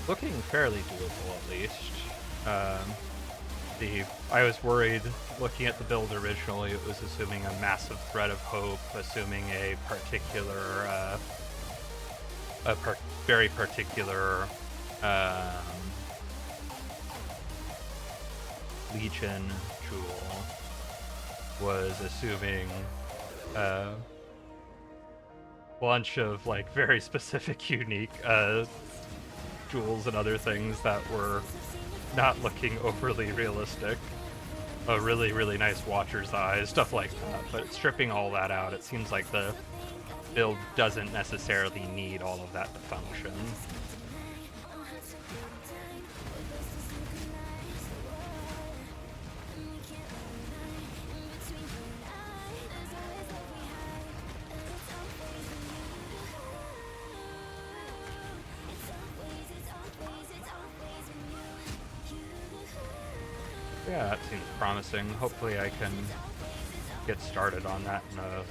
[SPEAKER 1] looking fairly doable at least. I was worried looking at the build originally, it was assuming a massive thread of hope, assuming a particular, very particular Legion jewel, was assuming a bunch of like very specific unique jewels and other things that were not looking overly realistic. A really, really nice Watcher's Eye, stuff like that. But stripping all that out, it seems like the build doesn't necessarily need all of that to function. Yeah, that seems promising. Hopefully I can get started on that in a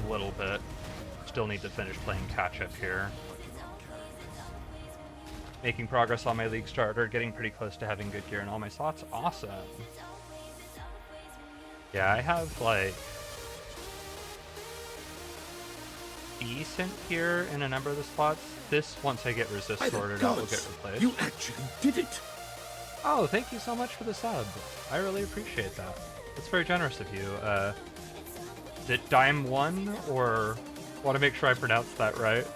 [SPEAKER 1] little bit. Still need to finish playing catch-up here. Making progress on my League starter, getting pretty close to having good gear in all my slots. Awesome! Yeah, I have, like, decent gear in a number of the slots. This, once I get Resist sorted out, will get replaced.
[SPEAKER 2] You actually did it!
[SPEAKER 1] Oh, thank you so much for the sub. I really appreciate that. That's very generous of you. Is it Dime1 or want to make sure I pronounce that right?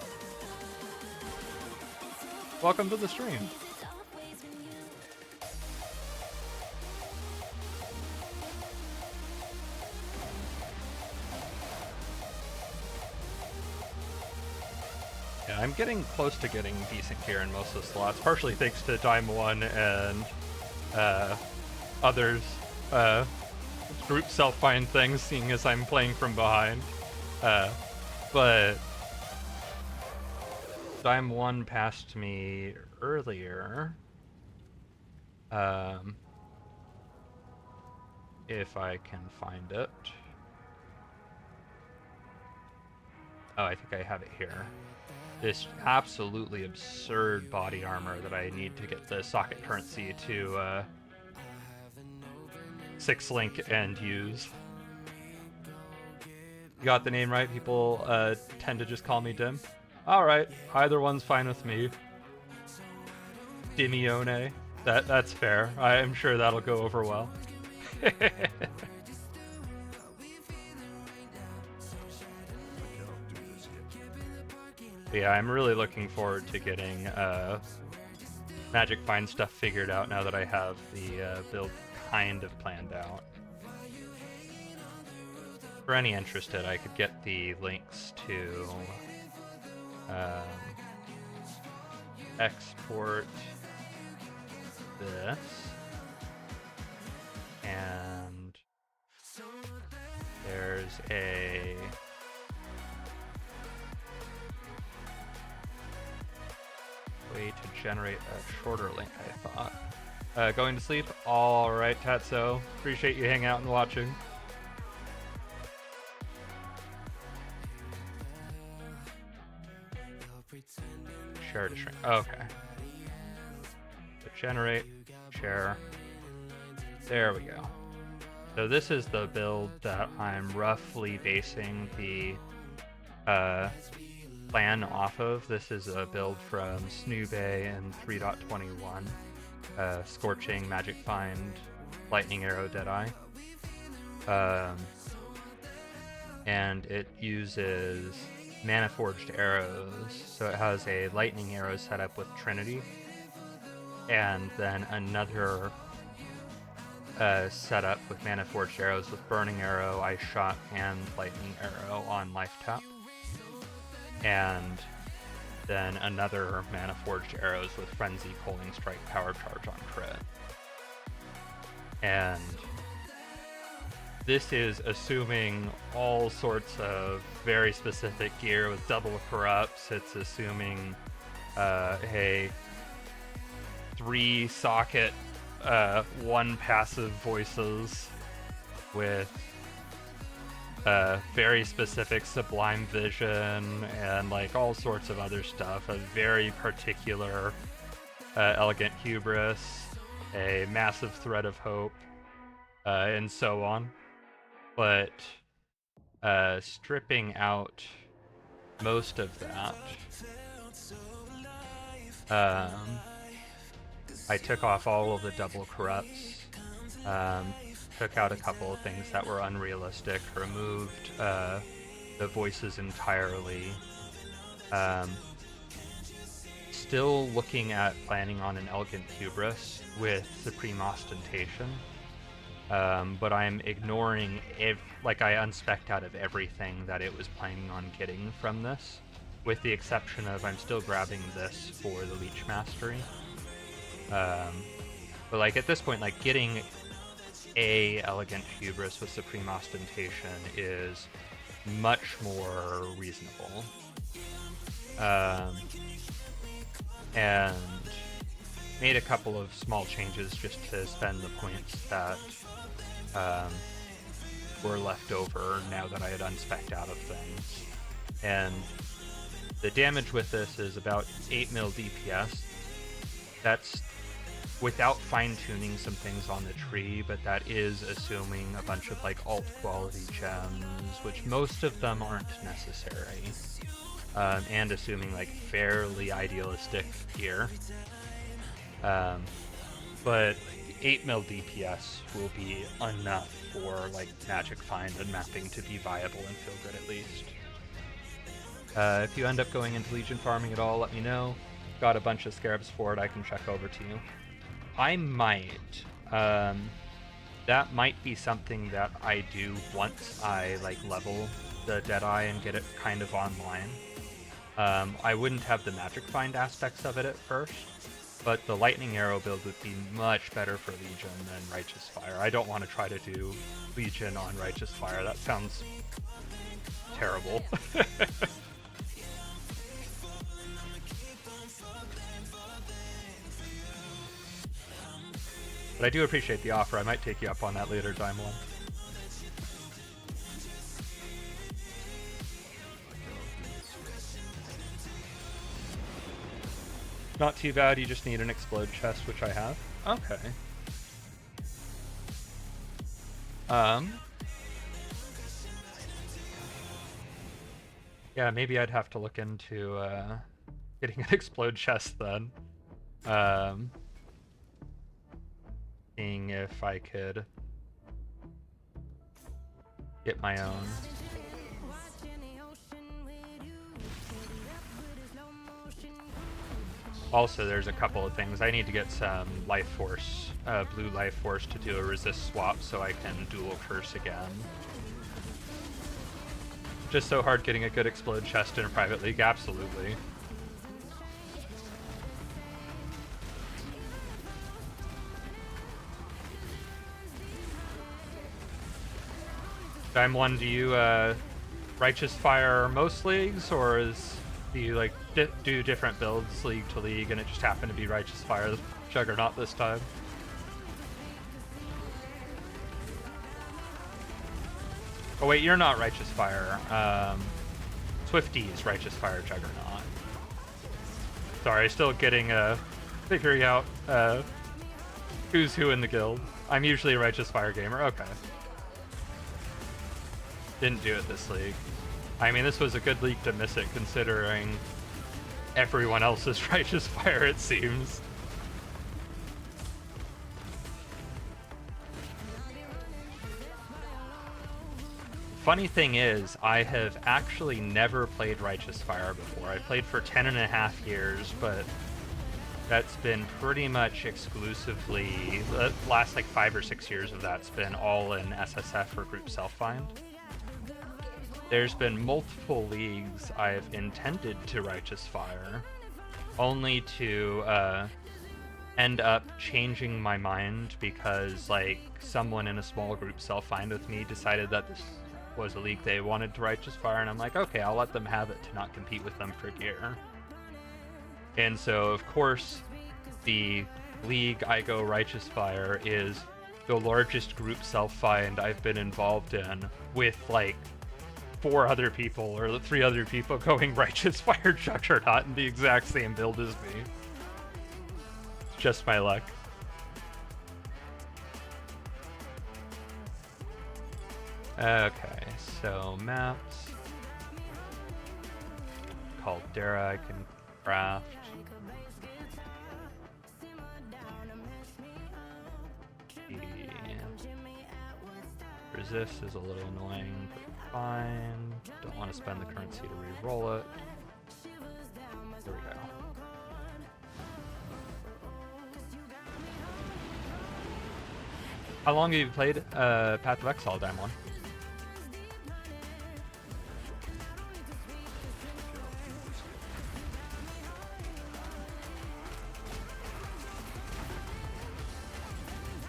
[SPEAKER 1] Welcome to the stream. Yeah, I'm getting close to getting decent gear in most of the slots, partially thanks to Dime1 and others. Group self-find things, seeing as I'm playing from behind. But Dime1 passed me earlier. If I can find it. Oh, I think I have it here. This absolutely absurd body armor that I need to get the socket currency to 6-link and use. You got the name right. People tend to just call me Dim. Alright, either one's fine with me. Dimione. That's fair. I'm sure that'll go over well. Yeah, I'm really looking forward to getting Magic Find stuff figured out now that I have the build kind of planned out. For any interested, I could get the links to export this, and there's a way to generate a shorter link, I thought. Going to sleep? Alright, Tatso. Appreciate you hanging out and watching. Share to shrink. Okay. So generate, share. There we go. So this is the build that I'm roughly basing the plan off of. This is a build from Snoobe in 3.21. Scorching, Magic Find, Lightning Arrow, Deadeye. And it uses Mana Forged arrows, so it has a lightning arrow set up with Trinity, and then another setup with Mana Forged arrows with Burning Arrow, Ice Shot, and Lightning Arrow on life tap, and then another Mana Forged arrows with Frenzy, Pulling Strike, Power Charge on crit. And this is assuming all sorts of very specific gear with double corrupts. It's assuming a 3 socket, 1 passive voices with very specific Sublime Vision and like all sorts of other stuff. A very particular Elegant Hubris, a massive Thread of Hope, and so on. But stripping out most of that, I took off all of the double corrupts, took out a couple of things that were unrealistic, removed the voices entirely. Still looking at planning on an Elegant Hubris with Supreme Ostentation. But I'm ignoring I unspec'd out of everything that it was planning on getting from this, with the exception of I'm still grabbing this for the Leech Mastery. But like at this point, like getting a Elegant Hubris with Supreme Ostentation is much more reasonable. And made a couple of small changes just to spend the points that were left over now that I had unspec'd out of things. And the damage with this is about 8 mil DPS. That's without fine-tuning some things on the tree, but that is assuming a bunch of like alt quality gems, which most of them aren't necessary, and assuming like fairly idealistic gear. but 8 mil DPS will be enough for like magic find and mapping to be viable and feel good at least. If you end up going into Legion farming at all, let me know. Got a bunch of scarabs for it, I can check over to you. I might. That might be something that I do once I like level the Deadeye and get it kind of online. I wouldn't have the magic find aspects of it at first, but the lightning arrow build would be much better for Legion than Righteous Fire. I don't want to try to do Legion on Righteous Fire. That sounds terrible. But I do appreciate the offer. I might take you up on that later, Daimon. Not too bad, you just need an explode chest, which I have. Okay. Yeah, maybe I'd have to look into getting an explode chest then. Seeing if I could get my own. Also, there's a couple of things. I need to get some life force, blue life force to do a resist swap so I can dual curse again. Just so hard getting a good explode chest in a private league, absolutely. Dime one, do you Righteous Fire most leagues, or do you like do different builds league to league, and it just happened to be Righteous Fire Juggernaut this time? Oh wait, you're not Righteous Fire. Swifty's Righteous Fire Juggernaut. Sorry, still getting figuring out who's who in the guild. I'm usually a Righteous Fire gamer. Okay. Didn't do it this league. I mean, this was a good league to miss it, considering everyone else is Righteous Fire, it seems. Funny thing is, I have actually never played Righteous Fire before. I played for 10.5 years, but that's been pretty much exclusively, the last like 5 or 6 years of that's been all in SSF or group self-find. There's been multiple leagues I've intended to Righteous Fire, only to end up changing my mind because like someone in a small group self-find with me decided that this was a league they wanted to Righteous Fire, and I'm like, okay, I'll let them have it to not compete with them for gear. And so, of course, the league I go Righteous Fire is the largest group self-find I've been involved in, with like 4 other people or 3 other people going Righteous Fire Juggernaut in the exact same build as me. It's just my luck. Okay, so maps. Caldera I can craft. Resist is a little annoying, but fine. Don't want to spend the currency to re-roll it. There we go. How long have you played Path of Exile, Daimon?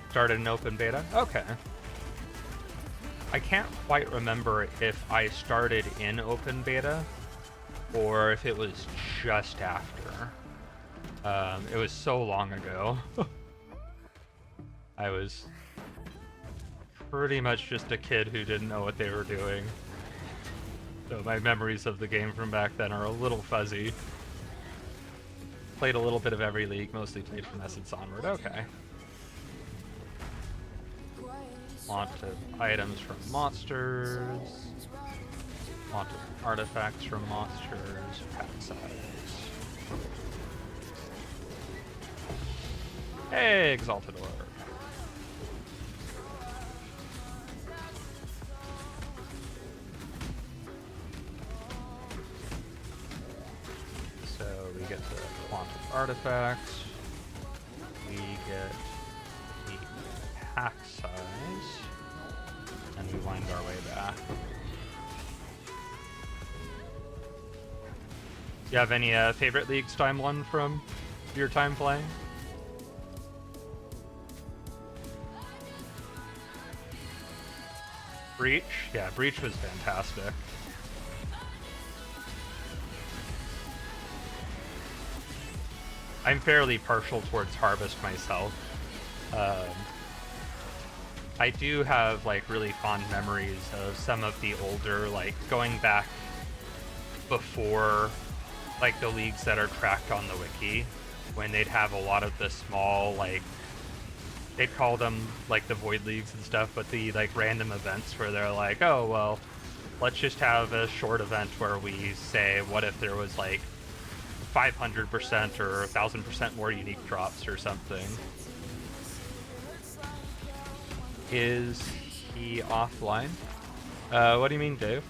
[SPEAKER 1] Started in open beta? Okay. I can't quite remember if I started in open beta or if it was just after. It was so long ago. I was pretty much just a kid who didn't know what they were doing. So my memories of the game from back then are a little fuzzy. Played a little bit of every league, mostly played from Essence onward. Okay. Wanted items from monsters. Wanted artifacts from monsters. Pack size. Hey, Exalted Orb. So we get the quantum artifacts. We get the pack size. And we wind our way back. You have any favorite Leagues time one from your time playing? Breach? Yeah, Breach was fantastic. I'm fairly partial towards Harvest myself. I do have like really fond memories of some of the older, like going back before like the leagues that are tracked on the wiki, when they'd have a lot of the small, like, they'd call them like the void leagues and stuff, but the like random events where they're like, oh well, let's just have a short event where we say what if there was like 500% or 1000% more unique drops or something. Is he offline? What do you mean, Dave?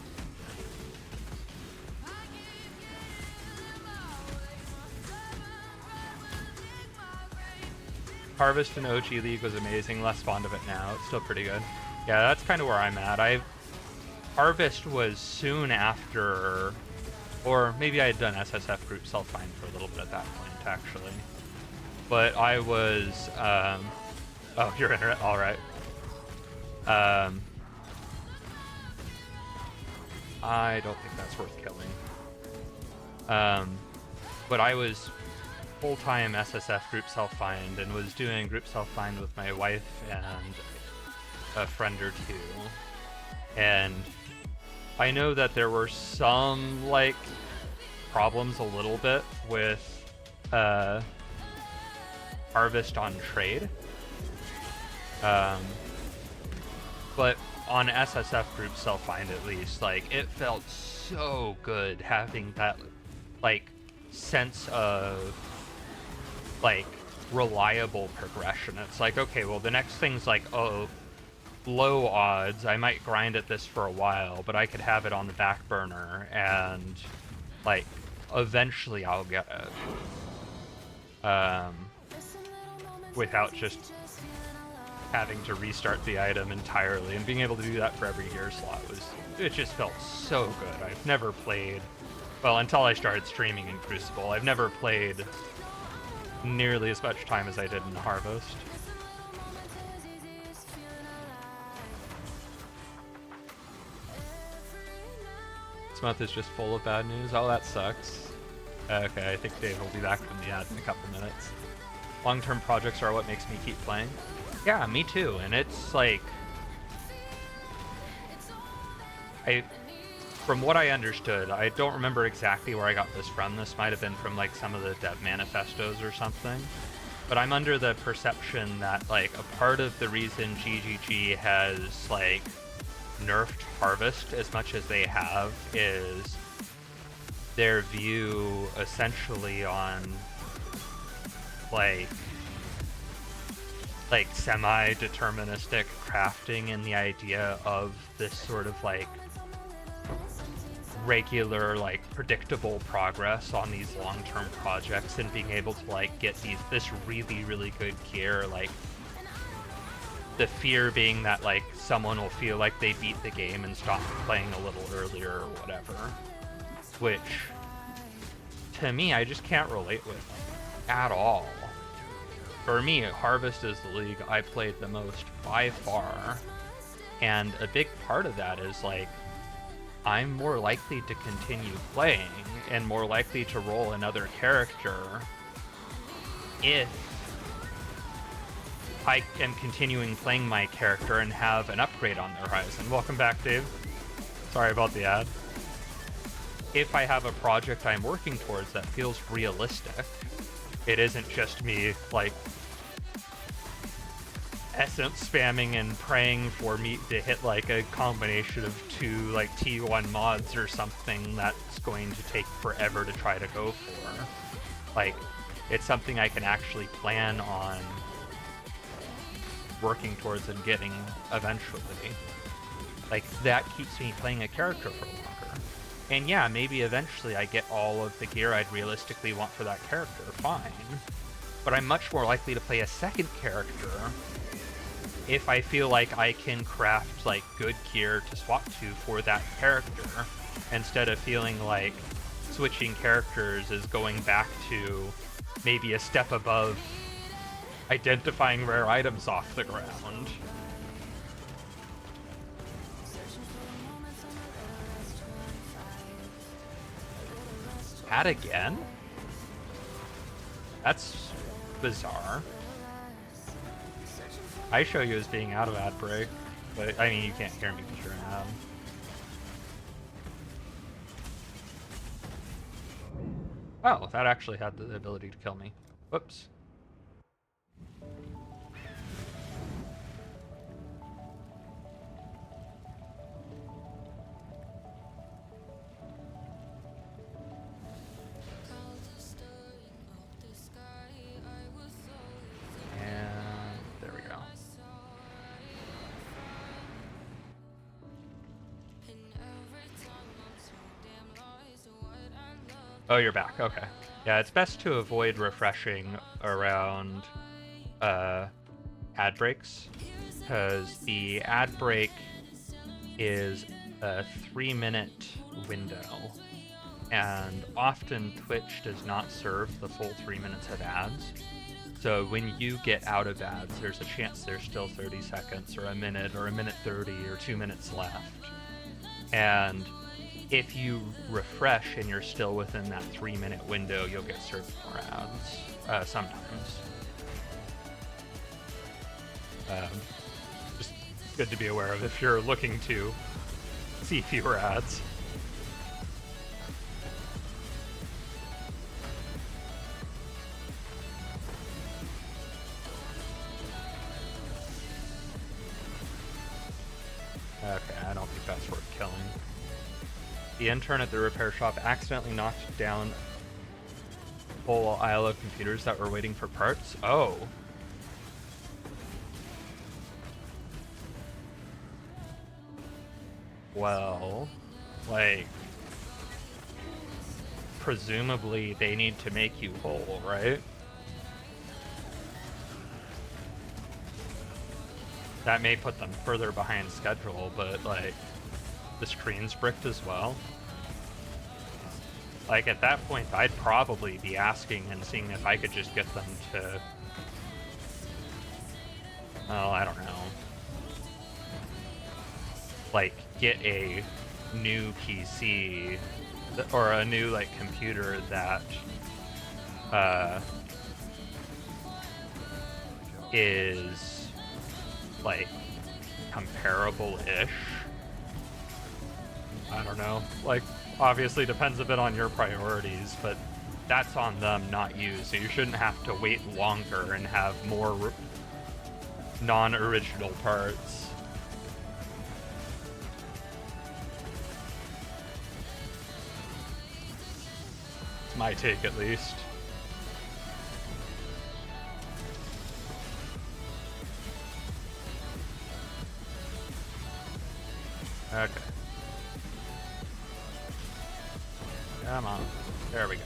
[SPEAKER 1] Harvest in OG League was amazing, less fond of it now. It's still pretty good. Yeah, that's kind of where I'm at. Harvest was soon after, or maybe I had done SSF group self-find for a little bit at that point, actually. But I was, oh, you're in it, alright. I don't think that's worth killing. But I was full-time SSF group self-find and was doing group self-find with my wife and a friend or two. And I know that there were some, like, problems a little bit with Harvest on trade. But on SSF group self-find at least, like, it felt so good having that, like, sense of, like, reliable progression. It's like, okay, well, the next thing's like, oh, low odds, I might grind at this for a while, but I could have it on the back burner, and, like, eventually I'll get it. Without just having to restart the item entirely, and being able to do that for every gear slot it just felt so good. I've never played, well, until I started streaming in Crucible, I've never played nearly as much time as I did in Harvest. This month is just full of bad news. Oh, that sucks. Okay, I think Dave will be back from the ad in a couple minutes. Long-term projects are what makes me keep playing. Yeah, me too. And it's like, from what I understood, I don't remember exactly where I got this from. This might have been from like some of the dev manifestos or something. But I'm under the perception that like a part of the reason GGG has like nerfed Harvest as much as they have is their view essentially on like semi-deterministic crafting and the idea of this sort of like regular, like predictable progress on these long-term projects, and being able to like get this really, really good gear. Like the fear being that like someone will feel like they beat the game and stop playing a little earlier or whatever, which to me I just can't relate with at all. For me, Harvest is the league I played the most by far, and a big part of that is like I'm more likely to continue playing and more likely to roll another character if I am continuing playing my character and have an upgrade on the horizon. Welcome back, Dave. Sorry about the ad. If I have a project I'm working towards that feels realistic, it isn't just me, like, essence spamming and praying for me to hit, like, a combination of 2, like, T1 mods or something that's going to take forever to try to go for. Like, it's something I can actually plan on working towards and getting eventually, like, that keeps me playing a character for longer. And yeah, maybe eventually I get all of the gear I'd realistically want for that character, fine. But I'm much more likely to play a second character if I feel like I can craft, like, good gear to swap to for that character, instead of feeling like switching characters is going back to maybe a step above identifying rare items off the ground. Ad again? That's bizarre. I show you as being out of ad break, but I mean, you can't hear me because you're in ad. Oh, that actually had the ability to kill me. Whoops. And there we go. Oh, you're back. Okay. Yeah, it's best to avoid refreshing around ad breaks, because the ad break is a 3-minute window, and often Twitch does not serve the full 3 minutes of ads. So when you get out of ads, there's a chance there's still 30 seconds or a minute 30 or 2 minutes left. And if you refresh and you're still within that 3-minute window, you'll get served more ads sometimes. Just good to be aware of if you're looking to see fewer ads. Okay, I don't think that's worth killing. The intern at the repair shop accidentally knocked down a whole aisle of computers that were waiting for parts. Oh. Well, like, presumably they need to make you whole, right? That may put them further behind schedule, but, like, the screen's bricked as well. Like, at that point, I'd probably be asking and seeing if I could just get them to... well, I don't know. Like, get a new PC, or a new, like, computer that, is, like, comparable-ish. I don't know. Like, obviously depends a bit on your priorities, but that's on them, not you. So you shouldn't have to wait longer and have more non-original parts. It's my take, at least. Okay. Come on. There we go.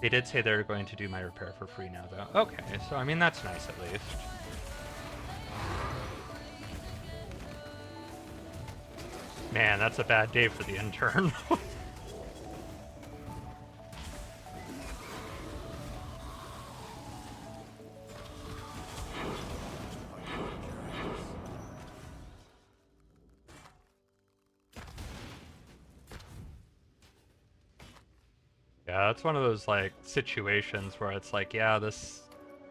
[SPEAKER 1] They did say they're going to do my repair for free now, though. Okay, so I mean, that's nice at least. Man, that's a bad day for the intern. Yeah, that's one of those, like, situations where it's like, yeah, this,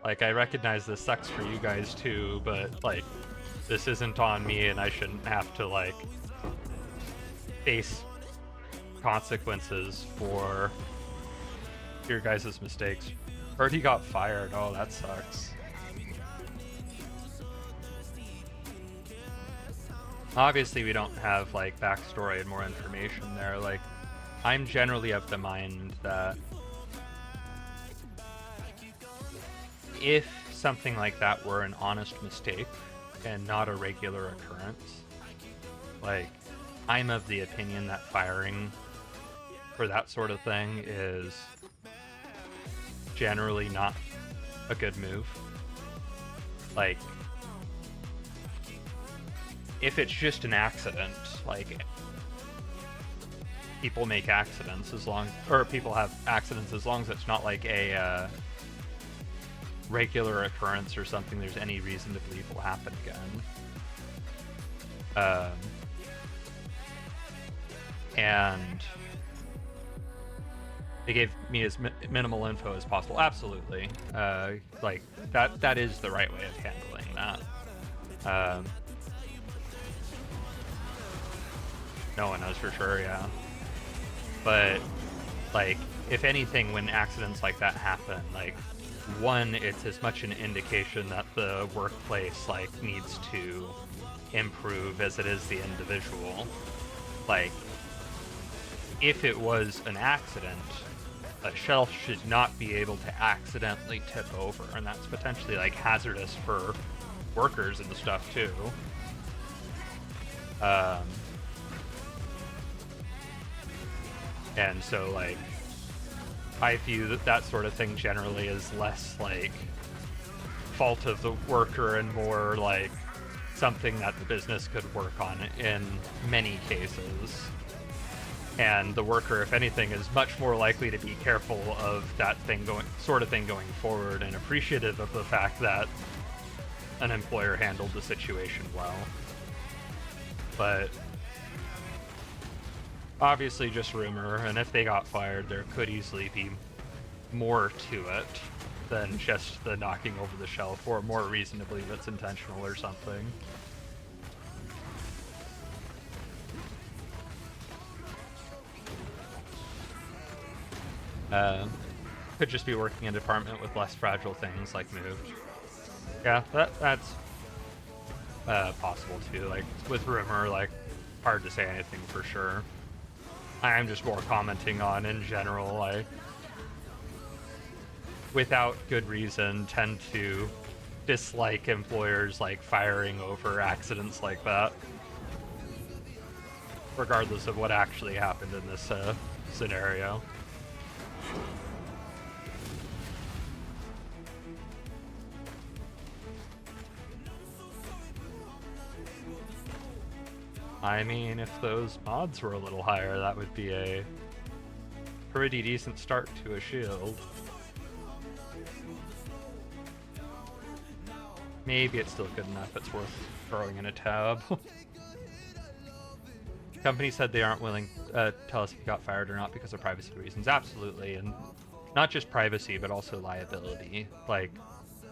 [SPEAKER 1] like, I recognize this sucks for you guys too, but, like, this isn't on me and I shouldn't have to, like, face consequences for your guys' mistakes. Heard he got fired. Oh, that sucks. Obviously, we don't have, like, backstory and more information there. Like, I'm generally of the mind that if something like that were an honest mistake and not a regular occurrence, like, I'm of the opinion that firing for that sort of thing is generally not a good move. Like, if it's just an accident, like, people make accidents or people have accidents as long as it's not like a regular occurrence or something there's any reason to believe will happen again. And they gave me as minimal info as possible. Absolutely. Like, that is the right way of handling that. No one knows for sure, yeah. But, like, if anything, when accidents like that happen, like, one, it's as much an indication that the workplace, like, needs to improve as it is the individual. Like, if it was an accident, a shelf should not be able to accidentally tip over, and that's potentially, like, hazardous for workers and stuff too. And so, like, I view that sort of thing generally as less, like, fault of the worker and more, like, something that the business could work on in many cases. And the worker, if anything, is much more likely to be careful of that sort of thing going forward and appreciative of the fact that an employer handled the situation well. But obviously just rumor, and if they got fired, there could easily be more to it than just the knocking over the shelf, or more reason to believe it's intentional or something. Could just be working in a department with less fragile things, like moved. Yeah, that's possible too. Like, with rumor, like, hard to say anything for sure. I'm just more commenting on, in general, like, without good reason, tend to dislike employers, like, firing over accidents like that, regardless of what actually happened in this scenario. I mean, if those mods were a little higher, that would be a pretty decent start to a shield. Maybe it's still good enough, it's worth throwing in a tab. Company said they aren't willing to tell us if you got fired or not because of privacy reasons. Absolutely, and not just privacy, but also liability. Like,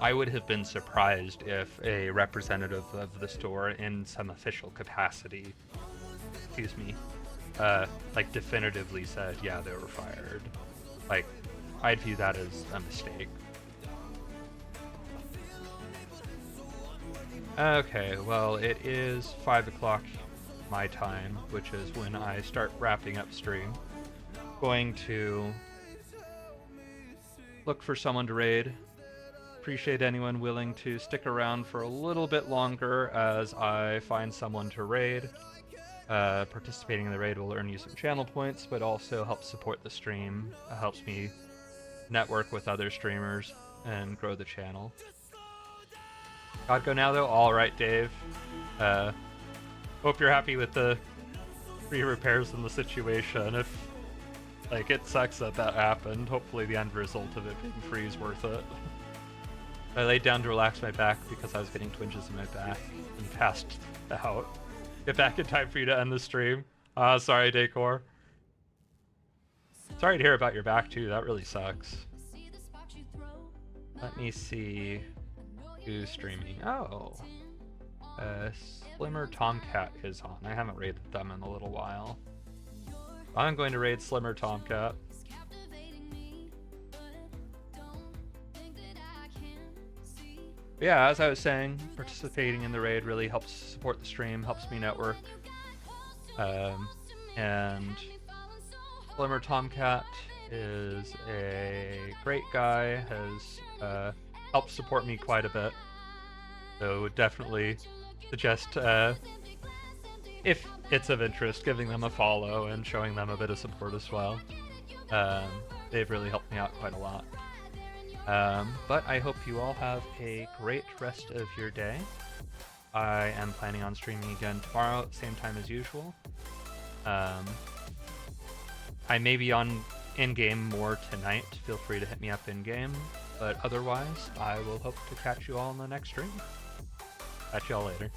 [SPEAKER 1] I would have been surprised if a representative of the store in some official capacity, like, definitively said, yeah, they were fired. Like, I'd view that as a mistake. Okay, well, it is 5 o'clock my time, which is when I start wrapping up stream. Going to look for someone to raid. Appreciate anyone willing to stick around for a little bit longer as I find someone to raid. Participating in the raid will earn you some channel points, but also helps support the stream. Helps me network with other streamers and grow the channel. God go now though? Alright, Dave. Hope you're happy with the free repairs in the situation. If, like, it sucks that happened, hopefully the end result of it being free is worth it. I laid down to relax my back because I was getting twinges in my back and passed out. Get back in time for you to end the stream. Sorry, Decor. Sorry to hear about your back too, that really sucks. Let me see who's streaming. Oh. Slimmer Tomcat is on. I haven't raided them in a little while. I'm going to raid Slimmer Tomcat. But yeah, as I was saying, participating in the raid really helps support the stream, helps me network. And Glimmer Tomcat is a great guy, has helped support me quite a bit. So would definitely suggest, if it's of interest, giving them a follow and showing them a bit of support as well. They've really helped me out quite a lot. But I hope you all have a great rest of your day. I am planning on streaming again tomorrow at the same time as usual. I may be on in-game more tonight. Feel free to hit me up in-game. But otherwise, I will hope to catch you all in the next stream. Catch y'all later.